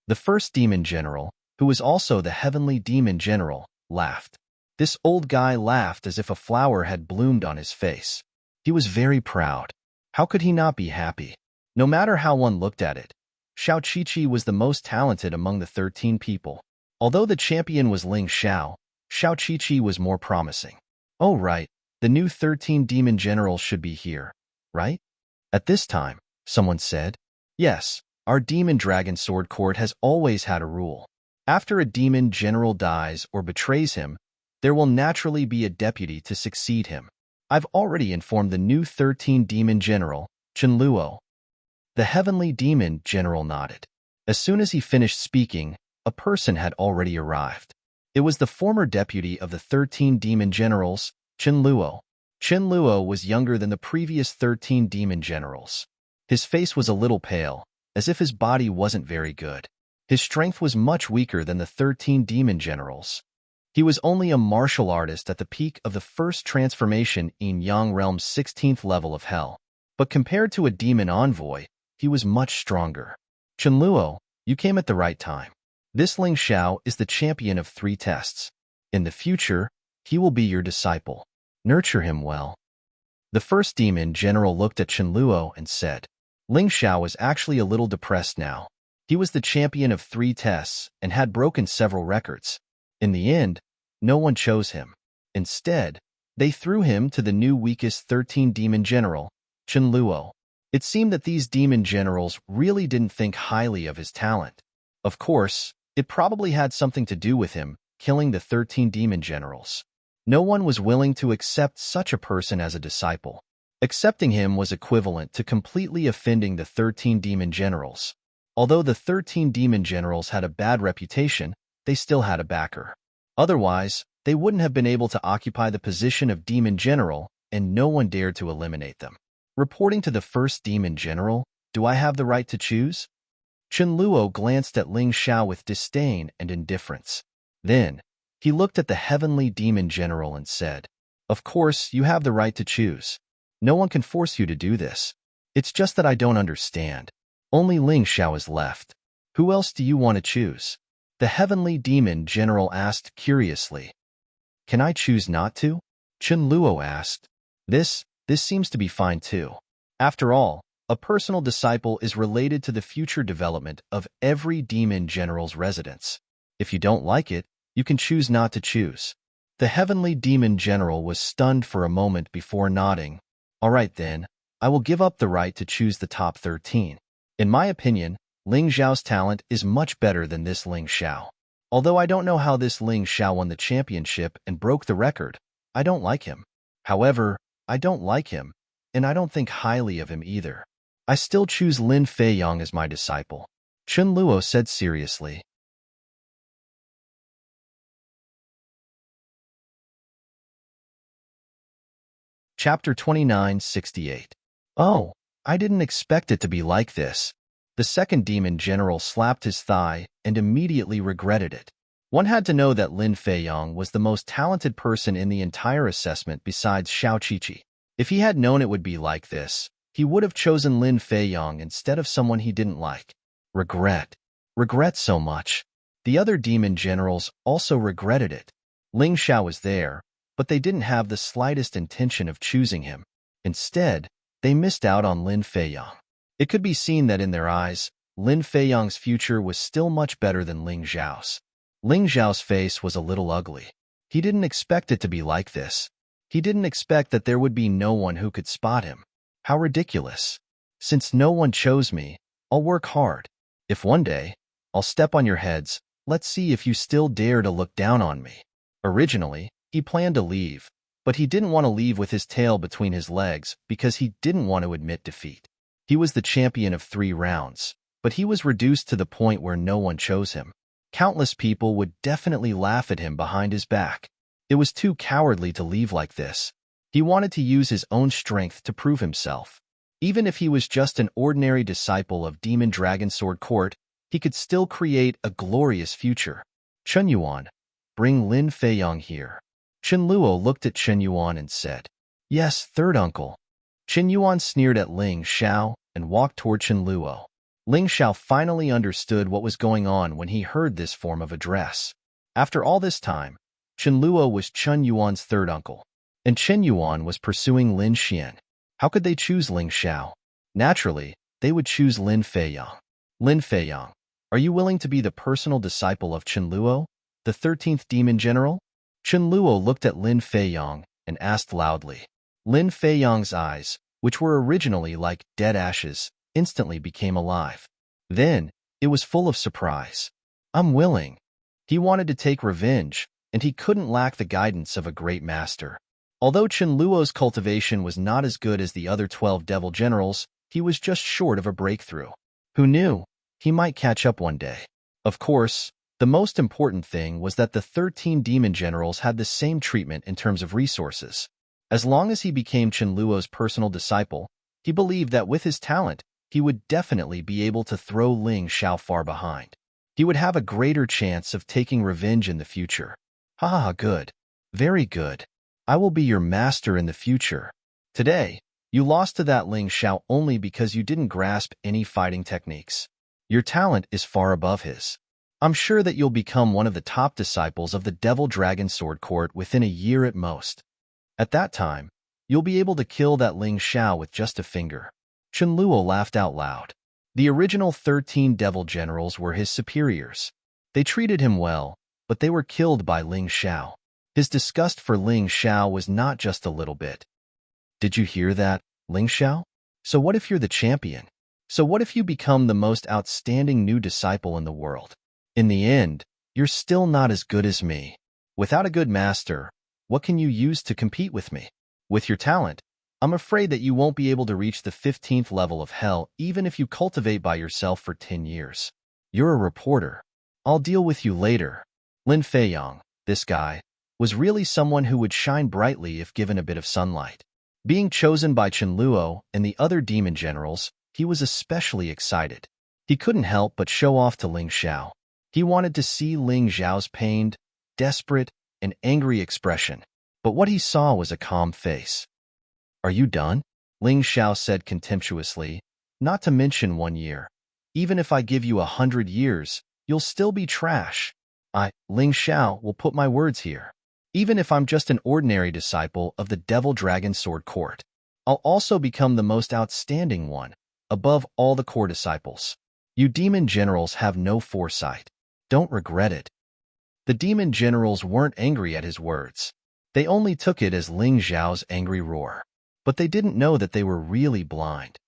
The first demon general, who was also the heavenly demon general, laughed. This old guy laughed as if a flower had bloomed on his face. He was very proud. How could he not be happy? No matter how one looked at it, Xiao Qiqi was the most talented among the 13 people. Although the champion was Ling Xiao, Xiao Qiqi was more promising. Oh right, the new 13 demon generals should be here, right? At this time, someone said. Yes, our Demon Dragon Sword Court has always had a rule. After a demon general dies or betrays him, there will naturally be a deputy to succeed him. I've already informed the new 13 demon general, Chen Luo. The heavenly demon general nodded. As soon as he finished speaking, a person had already arrived. It was the former deputy of the 13 demon generals, Chen Luo. Chen Luo was younger than the previous 13 demon generals. His face was a little pale, as if his body wasn't very good. His strength was much weaker than the 13 demon generals. He was only a martial artist at the peak of the first transformation in Yang Realm's 16th level of Hell. But compared to a demon envoy, he was much stronger. Chen Luo, you came at the right time. This Ling Xiao is the champion of 3 tests. In the future, he will be your disciple. Nurture him well. The first demon general looked at Chen Luo and said, Ling Xiao is actually a little depressed now. He was the champion of 3 tests and had broken several records. In the end, no one chose him. Instead, they threw him to the new weakest 13 demon general, Chen Luo. It seemed that these demon generals really didn't think highly of his talent. Of course, it probably had something to do with him killing the 13 demon generals. No one was willing to accept such a person as a disciple. Accepting him was equivalent to completely offending the 13 demon generals. Although the 13 demon generals had a bad reputation, they still had a backer. Otherwise, they wouldn't have been able to occupy the position of demon general, and no one dared to eliminate them. Reporting to the first demon general, do I have the right to choose? Chen Luo glanced at Ling Xiao with disdain and indifference. Then, he looked at the heavenly demon general and said, "Of course, you have the right to choose. No one can force you to do this. It's just that I don't understand. Only Ling Xiao is left. Who else do you want to choose?" The heavenly demon general asked curiously. "Can I choose not to?" Chen Luo asked. This seems to be fine too. After all, a personal disciple is related to the future development of every demon general's residence. If you don't like it, you can choose not to choose. The heavenly demon general was stunned for a moment before nodding. "All right then, I will give up the right to choose the top 13. In my opinion, Ling Xiao's talent is much better than this Ling Xiao. Although I don't know how this Ling Xiao won the championship and broke the record, I don't like him. However, I don't like him, and I don't think highly of him either. I still choose Lin Feiyang as my disciple," Chen Luo said seriously. Chapter 2968. Oh, I didn't expect it to be like this. The second demon general slapped his thigh and immediately regretted it. One had to know that Lin Feiyang was the most talented person in the entire assessment besides Xiao Qiqi. If he had known it would be like this, he would have chosen Lin Feiyang instead of someone he didn't like. Regret. Regret so much. The other demon generals also regretted it. Ling Xiao was there, but they didn't have the slightest intention of choosing him. Instead, they missed out on Lin Feiyang. It could be seen that in their eyes, Lin Feiyang's future was still much better than Ling Xiao's. Ling Xiao's face was a little ugly. He didn't expect it to be like this. He didn't expect that there would be no one who could spot him. How ridiculous. Since no one chose me, I'll work hard. If one day, I'll step on your heads, let's see if you still dare to look down on me. Originally, he planned to leave, but he didn't want to leave with his tail between his legs because he didn't want to admit defeat. He was the champion of 3 rounds, but he was reduced to the point where no one chose him. Countless people would definitely laugh at him behind his back. It was too cowardly to leave like this. He wanted to use his own strength to prove himself. Even if he was just an ordinary disciple of Demon Dragon Sword Court, he could still create a glorious future. Chen Yuan, bring Lin Feiyang here. Chen Luo looked at Chen Yuan and said, "Yes, third uncle." Chen Yuan sneered at Ling Xiao and walked toward Chen Luo. Ling Xiao finally understood what was going on when he heard this form of address. After all this time, Chen Luo was Chen Yuan's third uncle, and Chen Yuan was pursuing Lin Xian. How could they choose Ling Xiao? Naturally, they would choose Lin Feiyang. Lin Feiyang, are you willing to be the personal disciple of Chen Luo, the 13th demon general? Chen Luo looked at Lin Feiyang and asked loudly. Lin Feiyang's eyes, which were originally like dead ashes, instantly became alive. Then, it was full of surprise. "I'm willing." He wanted to take revenge, and he couldn't lack the guidance of a great master. Although Chen Luo's cultivation was not as good as the other 12 devil generals, he was just short of a breakthrough. Who knew? He might catch up one day. Of course, the most important thing was that the 13 demon generals had the same treatment in terms of resources. As long as he became Chen Luo's personal disciple, he believed that with his talent, he would definitely be able to throw Ling Xiao far behind. He would have a greater chance of taking revenge in the future. Ha ha ha, good. Very good. I will be your master in the future. Today, you lost to that Ling Xiao only because you didn't grasp any fighting techniques. Your talent is far above his. I'm sure that you'll become one of the top disciples of the Devil Dragon Sword Court within a year at most. At that time, you'll be able to kill that Ling Xiao with just a finger. Chen Luo laughed out loud. The original 13 devil generals were his superiors. They treated him well, but they were killed by Ling Xiao. His disgust for Ling Xiao was not just a little bit. Did you hear that, Ling Xiao? So what if you're the champion? So what if you become the most outstanding new disciple in the world? In the end, you're still not as good as me. Without a good master, what can you use to compete with me? With your talent, I'm afraid that you won't be able to reach the 15th level of hell even if you cultivate by yourself for 10 years. You're a reporter. I'll deal with you later. Lin Feiyang, this guy, was really someone who would shine brightly if given a bit of sunlight. Being chosen by Chen Luo and the other demon generals, he was especially excited. He couldn't help but show off to Ling Xiao. He wanted to see Ling Xiao's pained, desperate, and angry expression, but what he saw was a calm face. "Are you done?" Ling Xiao said contemptuously. "Not to mention 1 year. Even if I give you 100 years, you'll still be trash. Ling Xiao, will put my words here. Even if I'm just an ordinary disciple of the Devil Dragon Sword Court, I'll also become the most outstanding one, above all the core disciples. You demon generals have no foresight. Don't regret it." The demon generals weren't angry at his words. They only took it as Ling Xiao's angry roar. But they didn't know that they were really blind.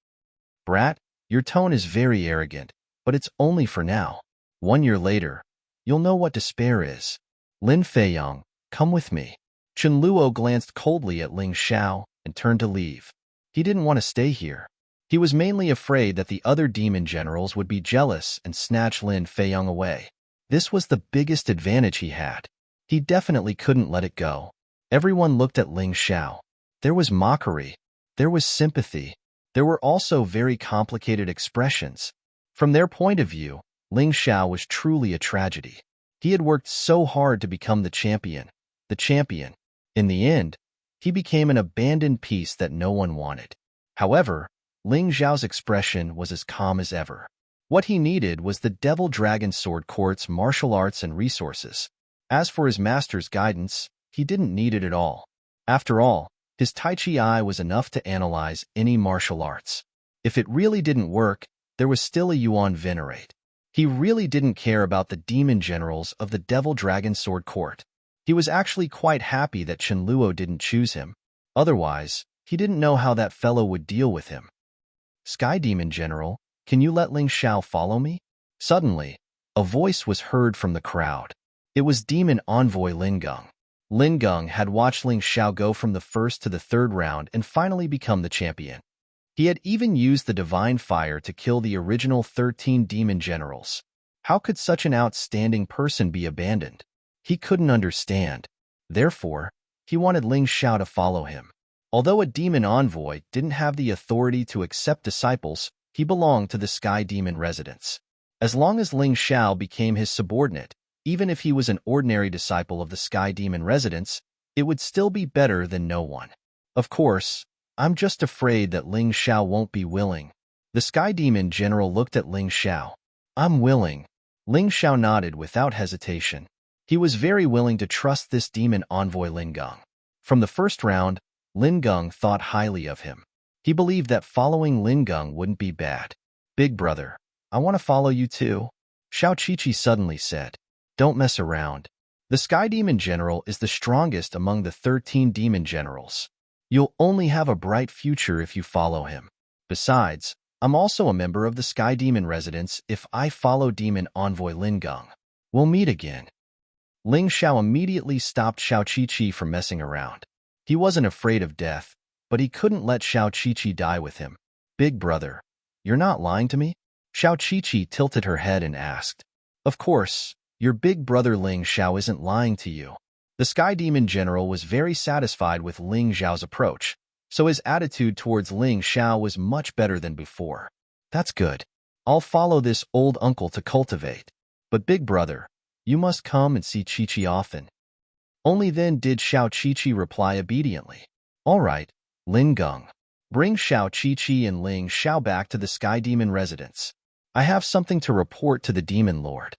"Brat, your tone is very arrogant, but it's only for now. 1 year later, you'll know what despair is. Lin Feiyong, come with me." Chen Luo glanced coldly at Ling Xiao and turned to leave. He didn't want to stay here. He was mainly afraid that the other demon generals would be jealous and snatch Lin Feiyong away. This was the biggest advantage he had. He definitely couldn't let it go. Everyone looked at Ling Xiao. There was mockery. There was sympathy. There were also very complicated expressions. From their point of view, Ling Xiao was truly a tragedy. He had worked so hard to become the champion. The champion. In the end, he became an abandoned piece that no one wanted. However, Ling Xiao's expression was as calm as ever. What he needed was the Devil Dragon Sword Court's martial arts and resources. As for his master's guidance, he didn't need it at all. After all, his Tai Chi eye was enough to analyze any martial arts. If it really didn't work, there was still a Yuan Venerate. He really didn't care about the demon generals of the Devil Dragon Sword Court. He was actually quite happy that Chen Luo didn't choose him. Otherwise, he didn't know how that fellow would deal with him. "Sky Demon General, can you let Ling Xiao follow me?" Suddenly, a voice was heard from the crowd. It was Demon Envoy Lingung. Lingung had watched Ling Xiao go from the first to the third round and finally become the champion. He had even used the divine fire to kill the original 13 demon generals. How could such an outstanding person be abandoned? He couldn't understand. Therefore, he wanted Ling Xiao to follow him. Although a demon envoy didn't have the authority to accept disciples, he belonged to the Sky Demon residence. As long as Ling Xiao became his subordinate, even if he was an ordinary disciple of the Sky Demon residence, it would still be better than no one. Of course, I'm just afraid that Ling Xiao won't be willing. The Sky Demon General looked at Ling Xiao. "I'm willing." Ling Xiao nodded without hesitation. He was very willing to trust this demon envoy Lingung. From the first round, Lingung thought highly of him. He believed that following Lingung wouldn't be bad. "Big brother, I want to follow you too," Xiao Qiqi suddenly said. "Don't mess around. The Sky Demon General is the strongest among the 13 demon generals. You'll only have a bright future if you follow him. Besides, I'm also a member of the Sky Demon residence if I follow Demon Envoy Lingung. We'll meet again." Ling Xiao immediately stopped Xiao Qiqi from messing around. He wasn't afraid of death, but he couldn't let Xiao Qiqi die with him. "Big brother, you're not lying to me?" Xiao Qiqi tilted her head and asked. "Of course, your big brother Ling Xiao isn't lying to you." The Sky Demon General was very satisfied with Ling Xiao's approach, so his attitude towards Ling Xiao was much better than before. "That's good. I'll follow this old uncle to cultivate. But big brother, you must come and see Qiqi often." Only then did Xiao Qiqi reply obediently. "All right, Lingung. Bring Xiao Qiqi and Ling Xiao back to the Sky Demon residence. I have something to report to the Demon Lord."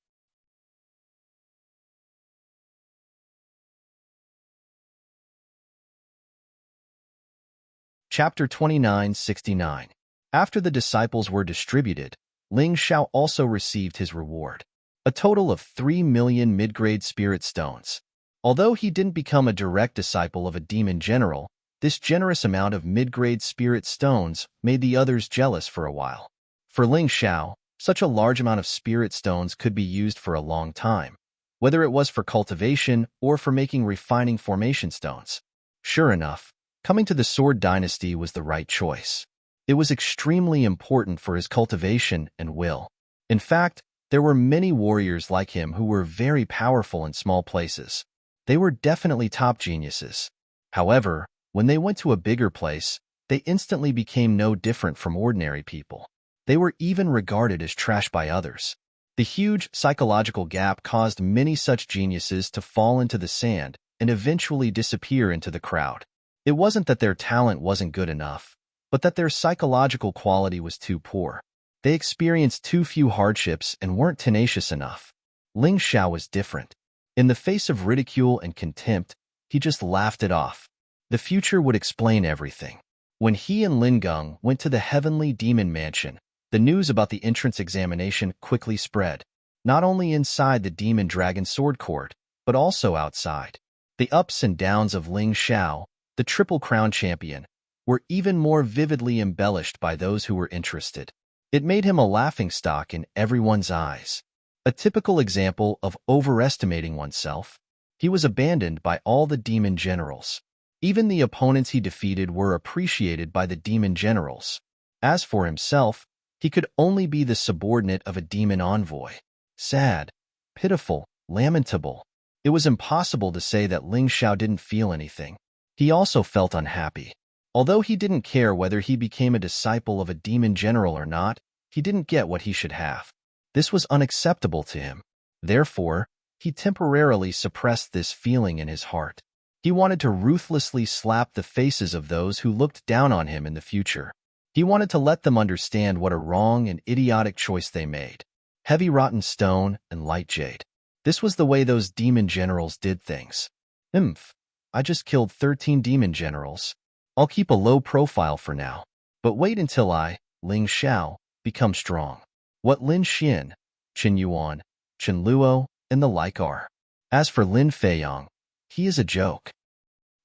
Chapter 2969. After the disciples were distributed, Ling Xiao also received his reward. A total of 3 million mid-grade spirit stones. Although he didn't become a direct disciple of a demon general, this generous amount of mid-grade spirit stones made the others jealous for a while. For Ling Xiao, such a large amount of spirit stones could be used for a long time, whether it was for cultivation or for making refining formation stones. Sure enough, coming to the Sword Dynasty was the right choice. It was extremely important for his cultivation and will. In fact, there were many warriors like him who were very powerful in small places. They were definitely top geniuses. However, when they went to a bigger place, they instantly became no different from ordinary people. They were even regarded as trash by others. The huge psychological gap caused many such geniuses to fall into the sand and eventually disappear into the crowd. It wasn't that their talent wasn't good enough, but that their psychological quality was too poor. They experienced too few hardships and weren't tenacious enough. Ling Xiao was different. In the face of ridicule and contempt, he just laughed it off. The future would explain everything. When he and Lin Geng went to the heavenly demon mansion, the news about the entrance examination quickly spread, not only inside the demon dragon sword court, but also outside. The ups and downs of Ling Xiao, the Triple Crown champion, were even more vividly embellished by those who were interested. It made him a laughingstock in everyone's eyes. A typical example of overestimating oneself. He was abandoned by all the demon generals. Even the opponents he defeated were appreciated by the demon generals. As for himself, he could only be the subordinate of a demon envoy. Sad, pitiful, lamentable. It was impossible to say that Ling Xiao didn't feel anything. He also felt unhappy. Although he didn't care whether he became a disciple of a demon general or not, he didn't get what he should have. This was unacceptable to him. Therefore, he temporarily suppressed this feeling in his heart. He wanted to ruthlessly slap the faces of those who looked down on him in the future. He wanted to let them understand what a wrong and idiotic choice they made. Heavy rotten stone and light jade. This was the way those demon generals did things. I just killed 13 demon generals. I'll keep a low profile for now. But wait until I, Ling Xiao, become strong. What Lin Xin, Qin Yuan, Chen Luo, and the like are. As for Lin Feiyang, he is a joke.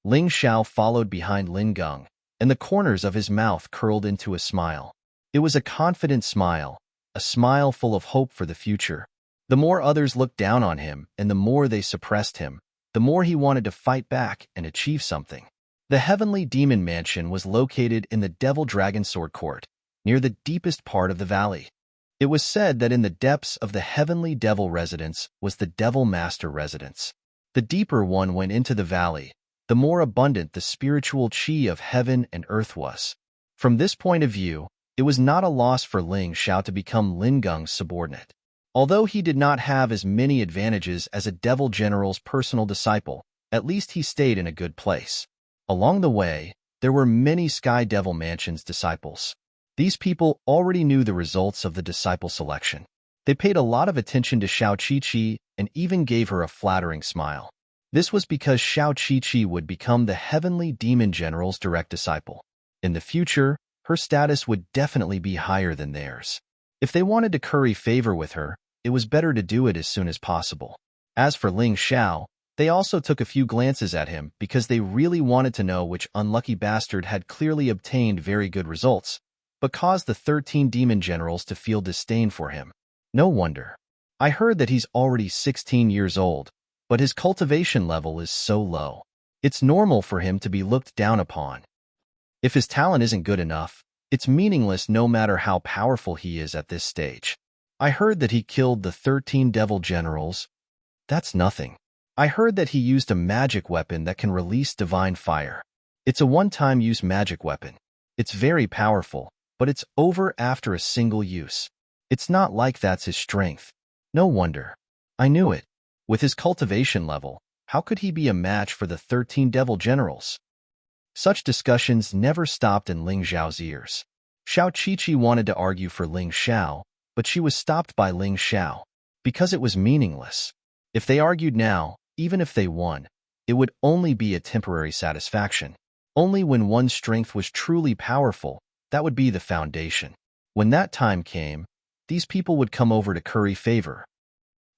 Ling Xiao followed behind Lin Geng, and the corners of his mouth curled into a smile. It was a confident smile, a smile full of hope for the future. The more others looked down on him and the more they suppressed him, the more he wanted to fight back and achieve something. The heavenly demon mansion was located in the Devil Dragon Sword Court, near the deepest part of the valley. It was said that in the depths of the heavenly devil residence was the Devil Master residence. The deeper one went into the valley, the more abundant the spiritual qi of heaven and earth was. From this point of view, it was not a loss for Ling Xiao to become Lin Geng's subordinate. Although he did not have as many advantages as a devil general's personal disciple, at least he stayed in a good place. Along the way, there were many Sky Devil Mansion's disciples. These people already knew the results of the disciple selection. They paid a lot of attention to Xiao Qiqi and even gave her a flattering smile. This was because Xiao Qiqi would become the heavenly demon general's direct disciple. In the future, her status would definitely be higher than theirs. If they wanted to curry favor with her, it was better to do it as soon as possible. As for Ling Xiao, they also took a few glances at him because they really wanted to know which unlucky bastard had clearly obtained very good results, but caused the 13 demon generals to feel disdain for him. No wonder. I heard that he's already 16 years old, but his cultivation level is so low. It's normal for him to be looked down upon. If his talent isn't good enough, it's meaningless no matter how powerful he is at this stage. I heard that he killed the 13 devil generals. That's nothing. I heard that he used a magic weapon that can release divine fire. It's a one-time use magic weapon. It's very powerful, but it's over after a single use. It's not like that's his strength. No wonder. I knew it. With his cultivation level, how could he be a match for the 13 devil generals? Such discussions never stopped in Ling Xiao's ears. Xiao Qiqi wanted to argue for Ling Xiao, but she was stopped by Ling Xiao, because it was meaningless. If they argued now, even if they won, it would only be a temporary satisfaction. Only when one's strength was truly powerful, that would be the foundation. When that time came, these people would come over to curry favor.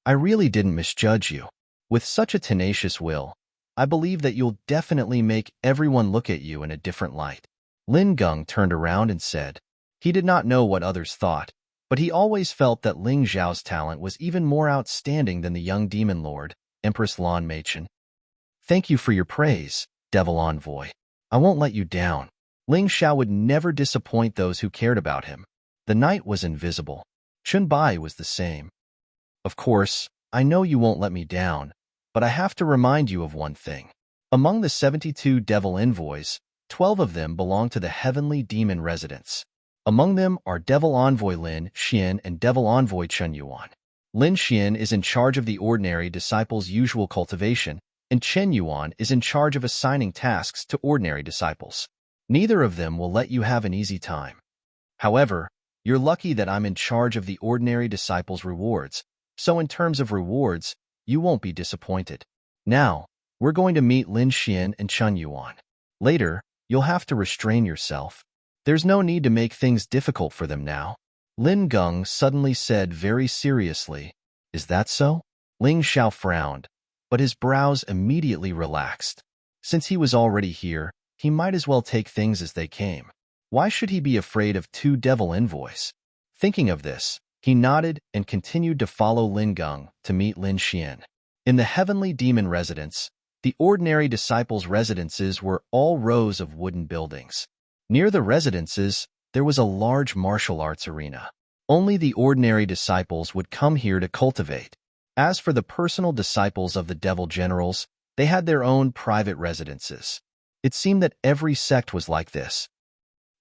I really didn't misjudge you. With such a tenacious will, I believe that you'll definitely make everyone look at you in a different light. Lin Geng turned around and said. He did not know what others thought, but he always felt that Ling Xiao's talent was even more outstanding than the young demon lord, Empress Lan Meichen. Thank you for your praise, Devil Envoy. I won't let you down. Ling Xiao would never disappoint those who cared about him. The night was invisible. Chun Bai was the same. Of course, I know you won't let me down, but I have to remind you of one thing. Among the 72 devil envoys, 12 of them belong to the heavenly demon residence. Among them are Devil Envoy Lin Xian and Devil Envoy Chen Yuan. Lin Xian is in charge of the ordinary disciples' usual cultivation, and Chen Yuan is in charge of assigning tasks to ordinary disciples. Neither of them will let you have an easy time. However, you're lucky that I'm in charge of the ordinary disciples' rewards, so in terms of rewards, you won't be disappointed. Now, we're going to meet Lin Xian and Chen Yuan. Later, you'll have to restrain yourself. There's no need to make things difficult for them now. Lin Geng suddenly said very seriously, "Is that so?" Ling Xiao frowned, but his brows immediately relaxed. Since he was already here, he might as well take things as they came. Why should he be afraid of two devil envoys? Thinking of this, he nodded and continued to follow Lin Geng to meet Lin Xian. In the heavenly demon residence, the ordinary disciples' residences were all rows of wooden buildings. Near the residences, there was a large martial arts arena. Only the ordinary disciples would come here to cultivate. As for the personal disciples of the devil generals, they had their own private residences. It seemed that every sect was like this.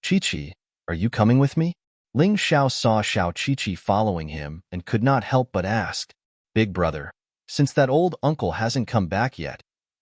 "Chi-Chi, are you coming with me?" Ling Xiao saw Xiao Chi-Chi following him and could not help but ask, "Big brother, since that old uncle hasn't come back yet,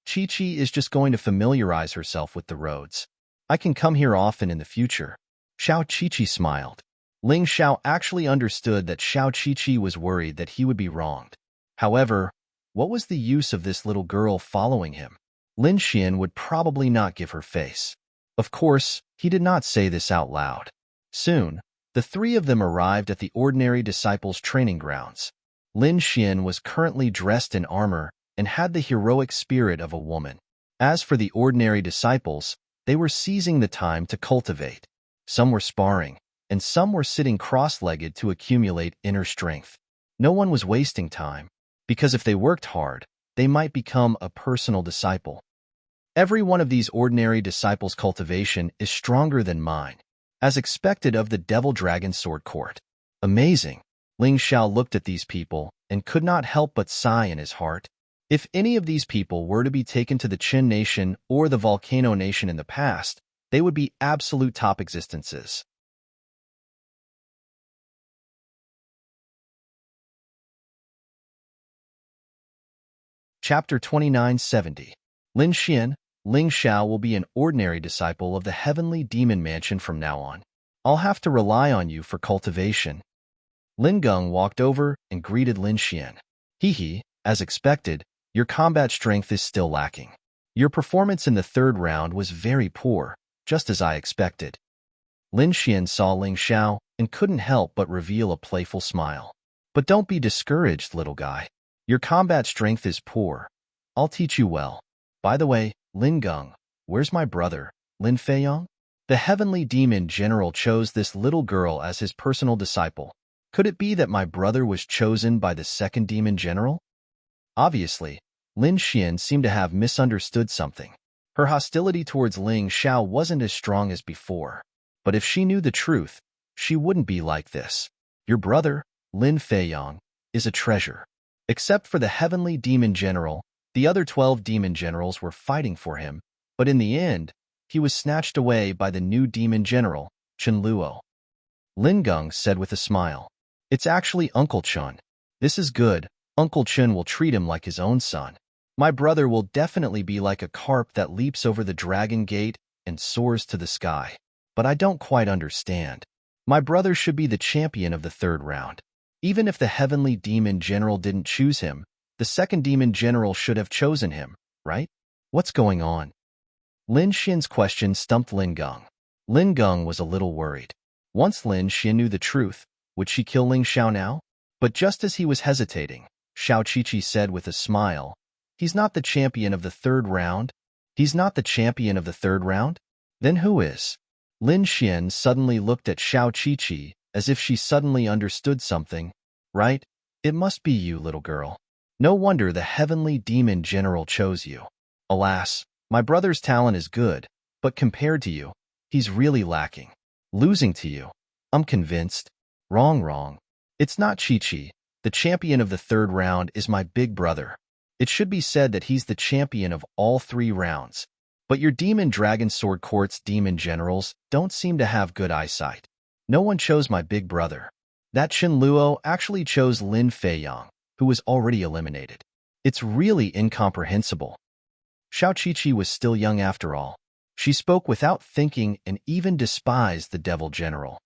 Chi-Chi is just going to familiarize herself with the roads. I can come here often in the future." Xiao Chi-Chi smiled. Ling Xiao actually understood that Xiao Chi-Chi was worried that he would be wronged. However, what was the use of this little girl following him? Lin Xian would probably not give her face. Of course, he did not say this out loud. Soon, the three of them arrived at the ordinary disciples' training grounds. Lin Xian was currently dressed in armor and had the heroic spirit of a woman. As for the ordinary disciples, they were seizing the time to cultivate. Some were sparring, and some were sitting cross-legged to accumulate inner strength. No one was wasting time, because if they worked hard, they might become a personal disciple. Every one of these ordinary disciples' cultivation is stronger than mine, as expected of the Devil Dragon Sword Court. Amazing. Ling Xiao looked at these people and could not help but sigh in his heart. If any of these people were to be taken to the Qin Nation or the Volcano Nation in the past, they would be absolute top existences. Chapter 2970. Lin Xian, Ling Xiao will be an ordinary disciple of the Heavenly Demon Mansion from now on. I'll have to rely on you for cultivation. Lin Geng walked over and greeted Lin Xian. Hee, as expected, your combat strength is still lacking. Your performance in the third round was very poor, just as I expected. Lin Xian saw Ling Xiao and couldn't help but reveal a playful smile. But don't be discouraged, little guy. Your combat strength is poor. I'll teach you well. By the way, Lin Geng, where's my brother, Lin Feiyong? The heavenly demon general chose this little girl as his personal disciple. Could it be that my brother was chosen by the second demon general? Obviously, Lin Xian seemed to have misunderstood something. Her hostility towards Ling Xiao wasn't as strong as before. But if she knew the truth, she wouldn't be like this. Your brother, Lin Feiyong, is a treasure. Except for the heavenly demon general, the other 12 demon generals were fighting for him, but in the end, he was snatched away by the new demon general, Chen Luo. Lin Geng said with a smile, "It's actually Uncle Chen. This is good. Uncle Chen will treat him like his own son. My brother will definitely be like a carp that leaps over the dragon gate and soars to the sky. But I don't quite understand. My brother should be the champion of the third round. Even if the heavenly demon general didn't choose him, the second demon general should have chosen him, right? What's going on?" Lin Xian's question stumped Lin Geng. Lin Geng was a little worried. Once Lin Xian knew the truth, would she kill Ling Xiao now? But just as he was hesitating, Xiao Chi-Chi said with a smile, "He's not the champion of the third round? He's not the champion of the third round? Then who is?" Lin Xian suddenly looked at Xiao Chi-Chi as if she suddenly understood something. "Right? It must be you, little girl. No wonder the heavenly demon general chose you. Alas, my brother's talent is good, but compared to you, he's really lacking. Losing to you, I'm convinced. Wrong. It's not Chi-Chi. The champion of the third round is my big brother. It should be said that he's the champion of all 3 rounds. But your demon dragon sword court's demon generals don't seem to have good eyesight. No one chose my big brother. That Chen Luo actually chose Lin Feiyang, who was already eliminated. It's really incomprehensible. Xiao Qiqi was still young after all. She spoke without thinking and even despised the devil general.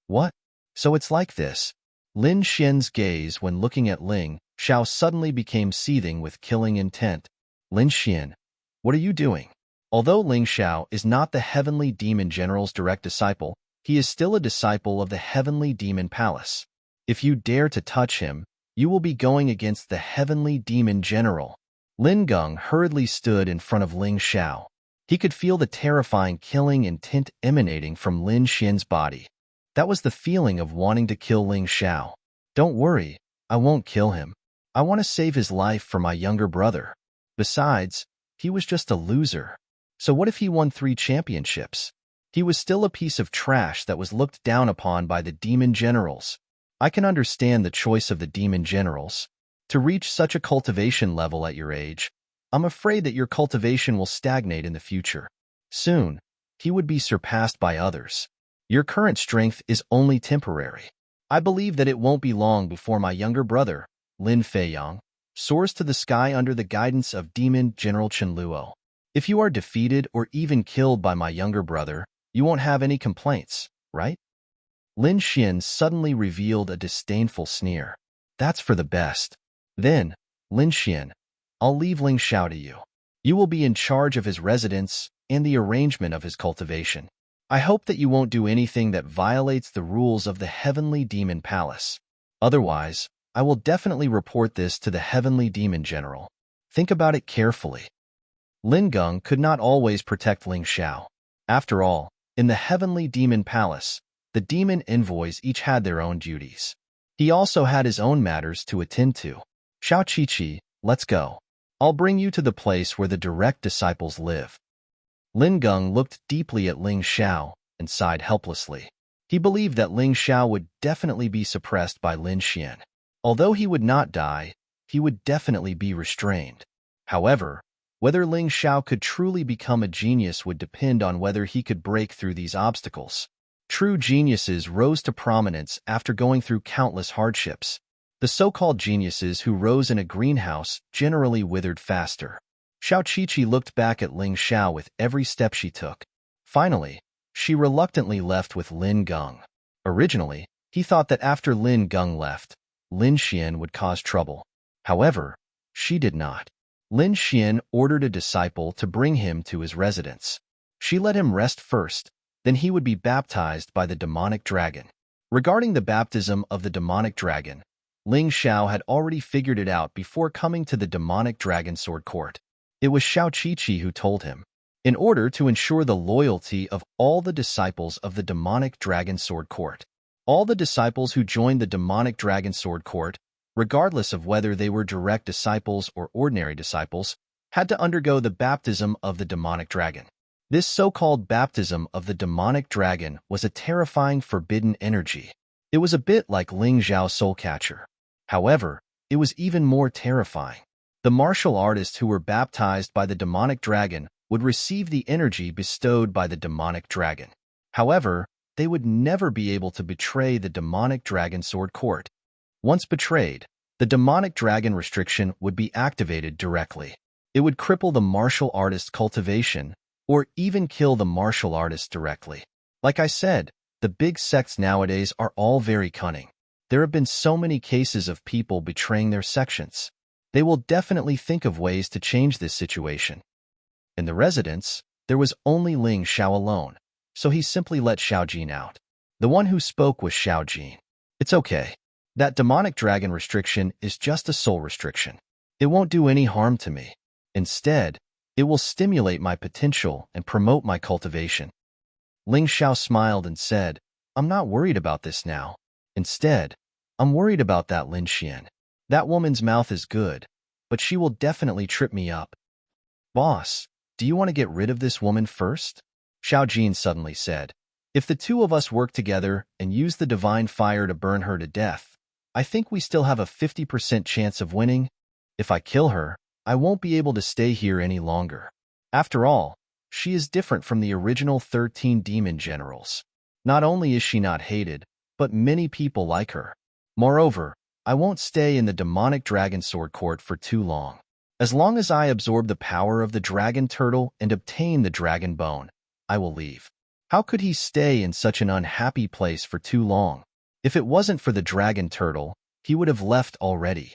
What? So it's like this. Lin Xian's gaze when looking at Ling Xiao suddenly became seething with killing intent. Lin Xian, what are you doing? Although Ling Xiao is not the heavenly demon general's direct disciple, he is still a disciple of the heavenly demon palace. If you dare to touch him, you will be going against the heavenly demon general. Lin Geng hurriedly stood in front of Ling Xiao. He could feel the terrifying killing intent emanating from Lin Xian's body. That was the feeling of wanting to kill Ling Xiao. Don't worry, I won't kill him. I want to save his life for my younger brother. Besides, he was just a loser. So what if he won 3 championships? He was still a piece of trash that was looked down upon by the demon generals. I can understand the choice of the demon generals. To reach such a cultivation level at your age, I'm afraid that your cultivation will stagnate in the future. Soon, he would be surpassed by others. Your current strength is only temporary. I believe that it won't be long before my younger brother, Lin Feiyang, soars to the sky under the guidance of Demon General Chen Luo. If you are defeated or even killed by my younger brother, you won't have any complaints, right? Lin Xian suddenly revealed a disdainful sneer. That's for the best. Then, Lin Xian, I'll leave Ling Xiao to you. You will be in charge of his residence and the arrangement of his cultivation. I hope that you won't do anything that violates the rules of the Heavenly Demon Palace. Otherwise, I will definitely report this to the Heavenly Demon General. Think about it carefully. Lin Geng could not always protect Ling Xiao. After all, in the Heavenly Demon Palace, the demon envoys each had their own duties. He also had his own matters to attend to. Xiao Qiqi, let's go. I'll bring you to the place where the direct disciples live. Lin Geng looked deeply at Ling Xiao and sighed helplessly. He believed that Ling Xiao would definitely be suppressed by Lin Xian. Although he would not die, he would definitely be restrained. However, whether Ling Xiao could truly become a genius would depend on whether he could break through these obstacles. True geniuses rose to prominence after going through countless hardships. The so-called geniuses who rose in a greenhouse generally withered faster. Xiao Qiqi looked back at Ling Xiao with every step she took. Finally, she reluctantly left with Lin Geng. Originally, he thought that after Lin Geng left, Lin Xian would cause trouble. However, she did not. Lin Xian ordered a disciple to bring him to his residence. She let him rest first, then he would be baptized by the demonic dragon. Regarding the baptism of the demonic dragon, Ling Xiao had already figured it out before coming to the demonic dragon sword court. It was Xiao Qiqi who told him. In order to ensure the loyalty of all the disciples of the demonic dragon sword court, all the disciples who joined the demonic dragon sword court, regardless of whether they were direct disciples or ordinary disciples, had to undergo the baptism of the demonic dragon. This so-called baptism of the demonic dragon was a terrifying forbidden energy. It was a bit like Ling Zhao's soul catcher. However, it was even more terrifying. The martial artists who were baptized by the demonic dragon would receive the energy bestowed by the demonic dragon. However, they would never be able to betray the demonic dragon sword court. Once betrayed, the demonic dragon restriction would be activated directly. It would cripple the martial artist's cultivation, or even kill the martial artist directly. Like I said, the big sects nowadays are all very cunning. There have been so many cases of people betraying their sections. They will definitely think of ways to change this situation. In the residence, there was only Ling Xiao alone, so he simply let Xiao Jin out. The one who spoke was Xiao Jin. It's okay. That demonic dragon restriction is just a soul restriction. It won't do any harm to me. Instead, it will stimulate my potential and promote my cultivation. Ling Xiao smiled and said, I'm not worried about this now. Instead, I'm worried about that Lin Xian. That woman's mouth is good, but she will definitely trip me up. Boss, do you want to get rid of this woman first? Xiao Jin suddenly said. If the two of us work together and use the divine fire to burn her to death, I think we still have a 50% chance of winning. If I kill her, I won't be able to stay here any longer. After all, she is different from the original 13 demon generals. Not only is she not hated, but many people like her. Moreover, I won't stay in the demonic dragon sword court for too long. As long as I absorb the power of the dragon turtle and obtain the dragon bone, I will leave. How could he stay in such an unhappy place for too long? If it wasn't for the dragon turtle, he would have left already.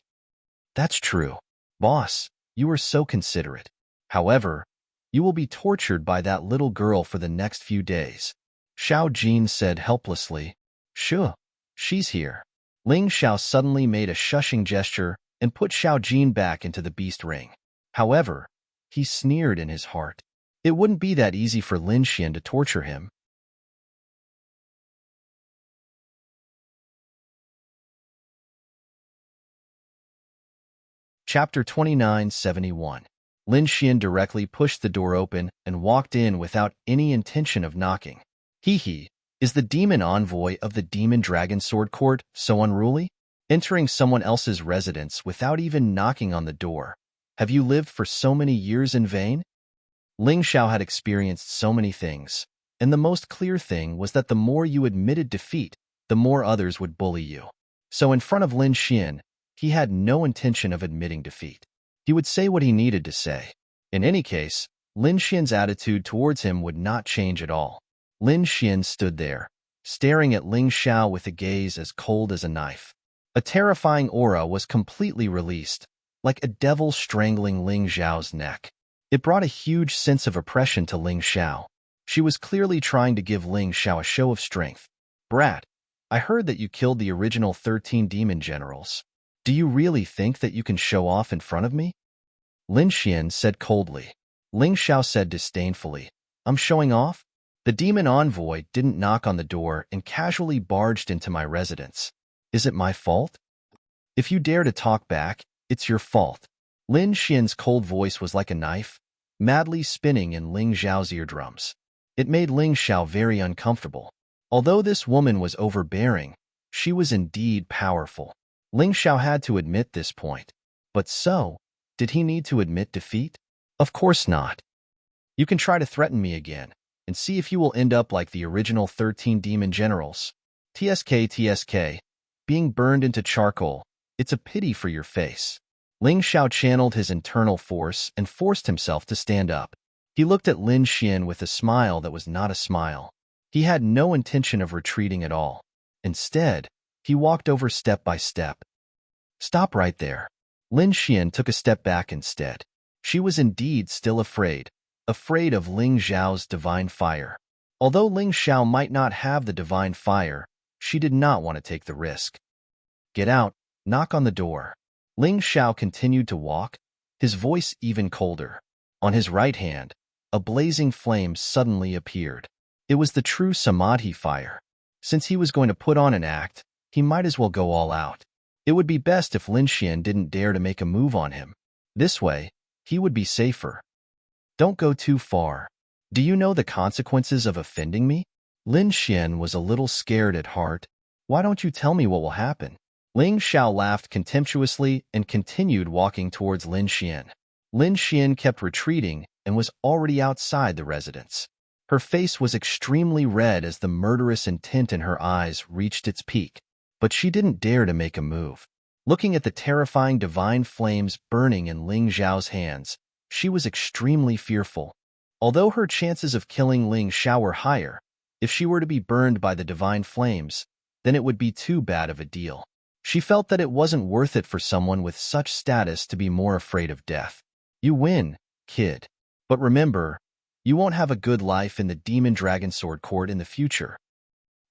That's true. Boss, you are so considerate. However, you will be tortured by that little girl for the next few days. Xiao Jin said helplessly. Sure, she's here. Ling Xiao suddenly made a shushing gesture and put Xiao Jin back into the beast ring. However, he sneered in his heart. It wouldn't be that easy for Lin Xian to torture him. Chapter 2971. Lin Xian directly pushed the door open and walked in without any intention of knocking. He, is the demon envoy of the demon dragon sword court so unruly? Entering someone else's residence without even knocking on the door. Have you lived for so many years in vain? Ling Xiao had experienced so many things, and the most clear thing was that the more you admitted defeat, the more others would bully you. So in front of Lin Xian, he had no intention of admitting defeat. He would say what he needed to say. In any case, Lin Xian's attitude towards him would not change at all. Lin Xian stood there, staring at Ling Xiao with a gaze as cold as a knife. A terrifying aura was completely released, like a devil strangling Ling Xiao's neck. It brought a huge sense of oppression to Ling Xiao. She was clearly trying to give Ling Xiao a show of strength. Brat, I heard that you killed the original 13 demon generals. Do you really think that you can show off in front of me? Lin Xian said coldly. Ling Xiao said disdainfully, I'm showing off? The demon envoy didn't knock on the door and casually barged into my residence. Is it my fault? If you dare to talk back, it's your fault. Lin Xian's cold voice was like a knife, madly spinning in Ling Xiao's eardrums. It made Ling Xiao very uncomfortable. Although this woman was overbearing, she was indeed powerful. Ling Xiao had to admit this point. But so, did he need to admit defeat? Of course not. You can try to threaten me again, and see if you will end up like the original 13 demon generals. TSK, being burned into charcoal, it's a pity for your face. Ling Xiao channeled his internal force and forced himself to stand up. He looked at Lin Xian with a smile that was not a smile. He had no intention of retreating at all. Instead, he walked over step by step. Stop right there. Lin Xian took a step back instead. She was indeed still afraid of Ling Xiao's divine fire. Although Ling Xiao might not have the divine fire, she did not want to take the risk. Get out, knock on the door. Ling Xiao continued to walk, his voice even colder. On his right hand, a blazing flame suddenly appeared. It was the true Samadhi fire. Since he was going to put on an act, he might as well go all out. It would be best if Lin Xian didn't dare to make a move on him. This way, he would be safer. Don't go too far. Do you know the consequences of offending me? Lin Xian was a little scared at heart. Why don't you tell me what will happen? Ling Xiao laughed contemptuously and continued walking towards Lin Xian. Lin Xian kept retreating and was already outside the residence. Her face was extremely red as the murderous intent in her eyes reached its peak, but she didn't dare to make a move. Looking at the terrifying divine flames burning in Ling Xiao's hands, she was extremely fearful. Although her chances of killing Ling Xiao were higher, if she were to be burned by the divine flames, then it would be too bad of a deal. She felt that it wasn't worth it for someone with such status to be more afraid of death. You win, kid. But remember, you won't have a good life in the Demon Dragon Sword Court in the future.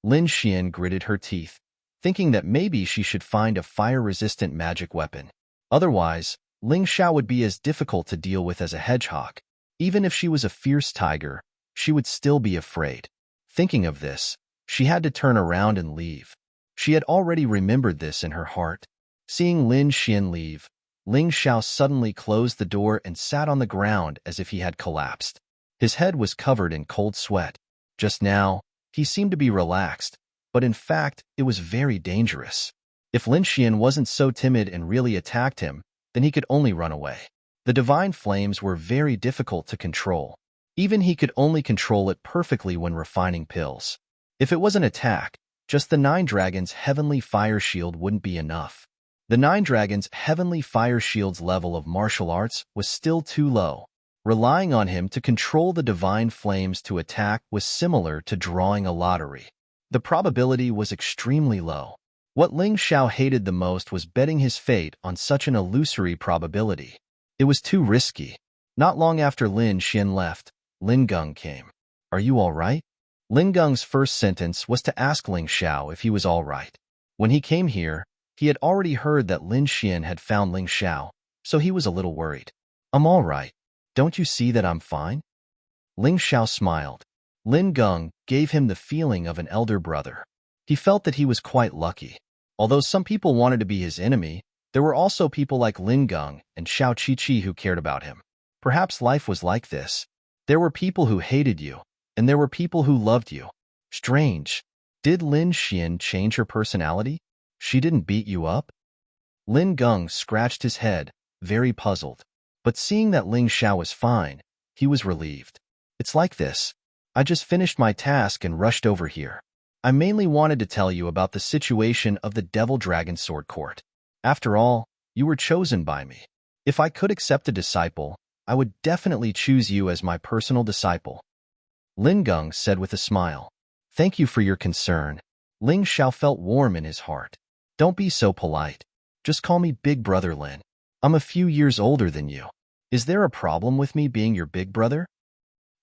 Lin Xian gritted her teeth, thinking that maybe she should find a fire-resistant magic weapon. Otherwise, Ling Xiao would be as difficult to deal with as a hedgehog. Even if she was a fierce tiger, she would still be afraid. Thinking of this, she had to turn around and leave. She had already remembered this in her heart. Seeing Lin Xian leave, Ling Xiao suddenly closed the door and sat on the ground as if he had collapsed. His head was covered in cold sweat. Just now, he seemed to be relaxed, but in fact, it was very dangerous. If Lin Xian wasn't so timid and really attacked him, then he could only run away. The divine flames were very difficult to control. Even he could only control it perfectly when refining pills. If it was an attack, just the Nine Dragons' Heavenly Fire Shield wouldn't be enough. The Nine Dragons' Heavenly Fire Shield's level of martial arts was still too low. Relying on him to control the divine flames to attack was similar to drawing a lottery. The probability was extremely low. What Ling Xiao hated the most was betting his fate on such an illusory probability. It was too risky. Not long after Lin Xian left, Lin Geng came. "Are you all right?" Lin Geng's first sentence was to ask Ling Xiao if he was all right. When he came here, he had already heard that Lin Xian had found Ling Xiao, so he was a little worried. "I'm all right. Don't you see that I'm fine?" Ling Xiao smiled. Lin Geng gave him the feeling of an elder brother. He felt that he was quite lucky. Although some people wanted to be his enemy, there were also people like Lin Geng and Xiao Qiqi who cared about him. Perhaps life was like this. There were people who hated you, and there were people who loved you. Strange. Did Lin Xian change her personality? She didn't beat you up? Lin Geng scratched his head, very puzzled. But seeing that Ling Xiao was fine, he was relieved. "It's like this. I just finished my task and rushed over here. I mainly wanted to tell you about the situation of the Devil Dragon Sword Court. After all, you were chosen by me. If I could accept a disciple, I would definitely choose you as my personal disciple." Lin Geng said with a smile. "Thank you for your concern." Ling Xiao felt warm in his heart. "Don't be so polite. Just call me Big Brother Lin. I'm a few years older than you. Is there a problem with me being your big brother?"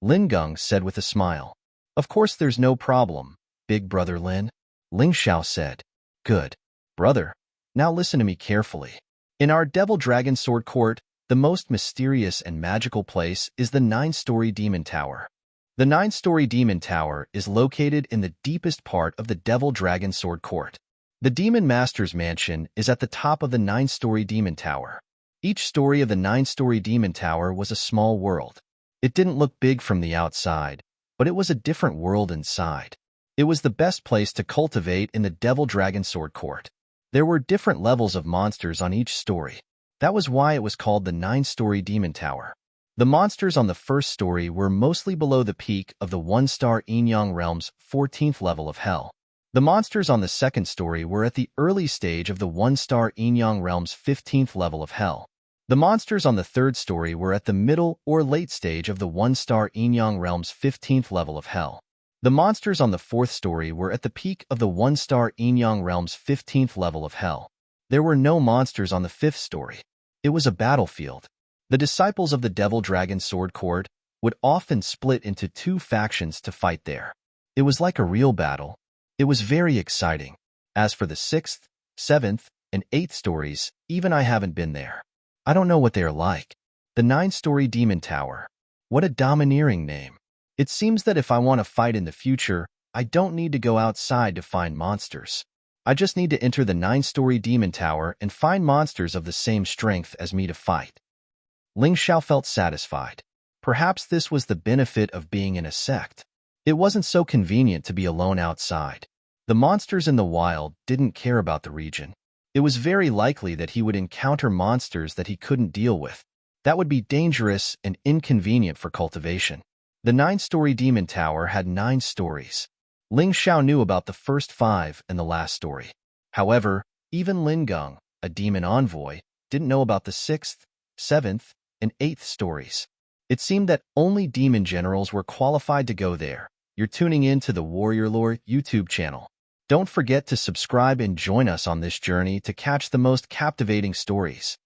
Lin Geng said with a smile. "Of course there's no problem, Big Brother Lin." Ling Xiao said. "Good. Brother, now listen to me carefully. In our Devil Dragon Sword Court, the most mysterious and magical place is the 9-story Demon Tower. The 9-story Demon Tower is located in the deepest part of the Devil Dragon Sword Court. The Demon Master's mansion is at the top of the 9-story Demon Tower. Each story of the 9-story Demon Tower was a small world. It didn't look big from the outside, but it was a different world inside. It was the best place to cultivate in the Devil Dragon Sword Court. There were different levels of monsters on each story. That was why it was called the 9-story Demon Tower. The monsters on the first story were mostly below the peak of the 1-star Yin-Yang Realm's 14th level of Hell. The monsters on the second story were at the early stage of the 1-star Yin-Yang Realm's 15th level of Hell. The monsters on the third story were at the middle or late stage of the 1-star Yin-Yang Realm's 15th level of Hell. The monsters on the fourth story were at the peak of the 1-star Yin-Yang Realm's 15th level of Hell. There were no monsters on the fifth story. It was a battlefield. The disciples of the Devil Dragon Sword Court would often split into two factions to fight there. It was like a real battle. It was very exciting. As for the 6th, 7th, and 8th stories, even I haven't been there. I don't know what they are like. The 9-story Demon Tower. What a domineering name. It seems that if I want to fight in the future, I don't need to go outside to find monsters. I just need to enter the 9-story Demon Tower and find monsters of the same strength as me to fight. Ling Xiao felt satisfied. Perhaps this was the benefit of being in a sect. It wasn't so convenient to be alone outside. The monsters in the wild didn't care about the region. It was very likely that he would encounter monsters that he couldn't deal with. That would be dangerous and inconvenient for cultivation. The 9-story Demon Tower had 9 stories. Ling Xiao knew about the first 5 and the last story. However, even Lin Geng, a demon envoy, didn't know about the 6th, 7th, and 8th stories. It seemed that only demon generals were qualified to go there. You're tuning in to the Warrior Lore YouTube channel. Don't forget to subscribe and join us on this journey to catch the most captivating stories.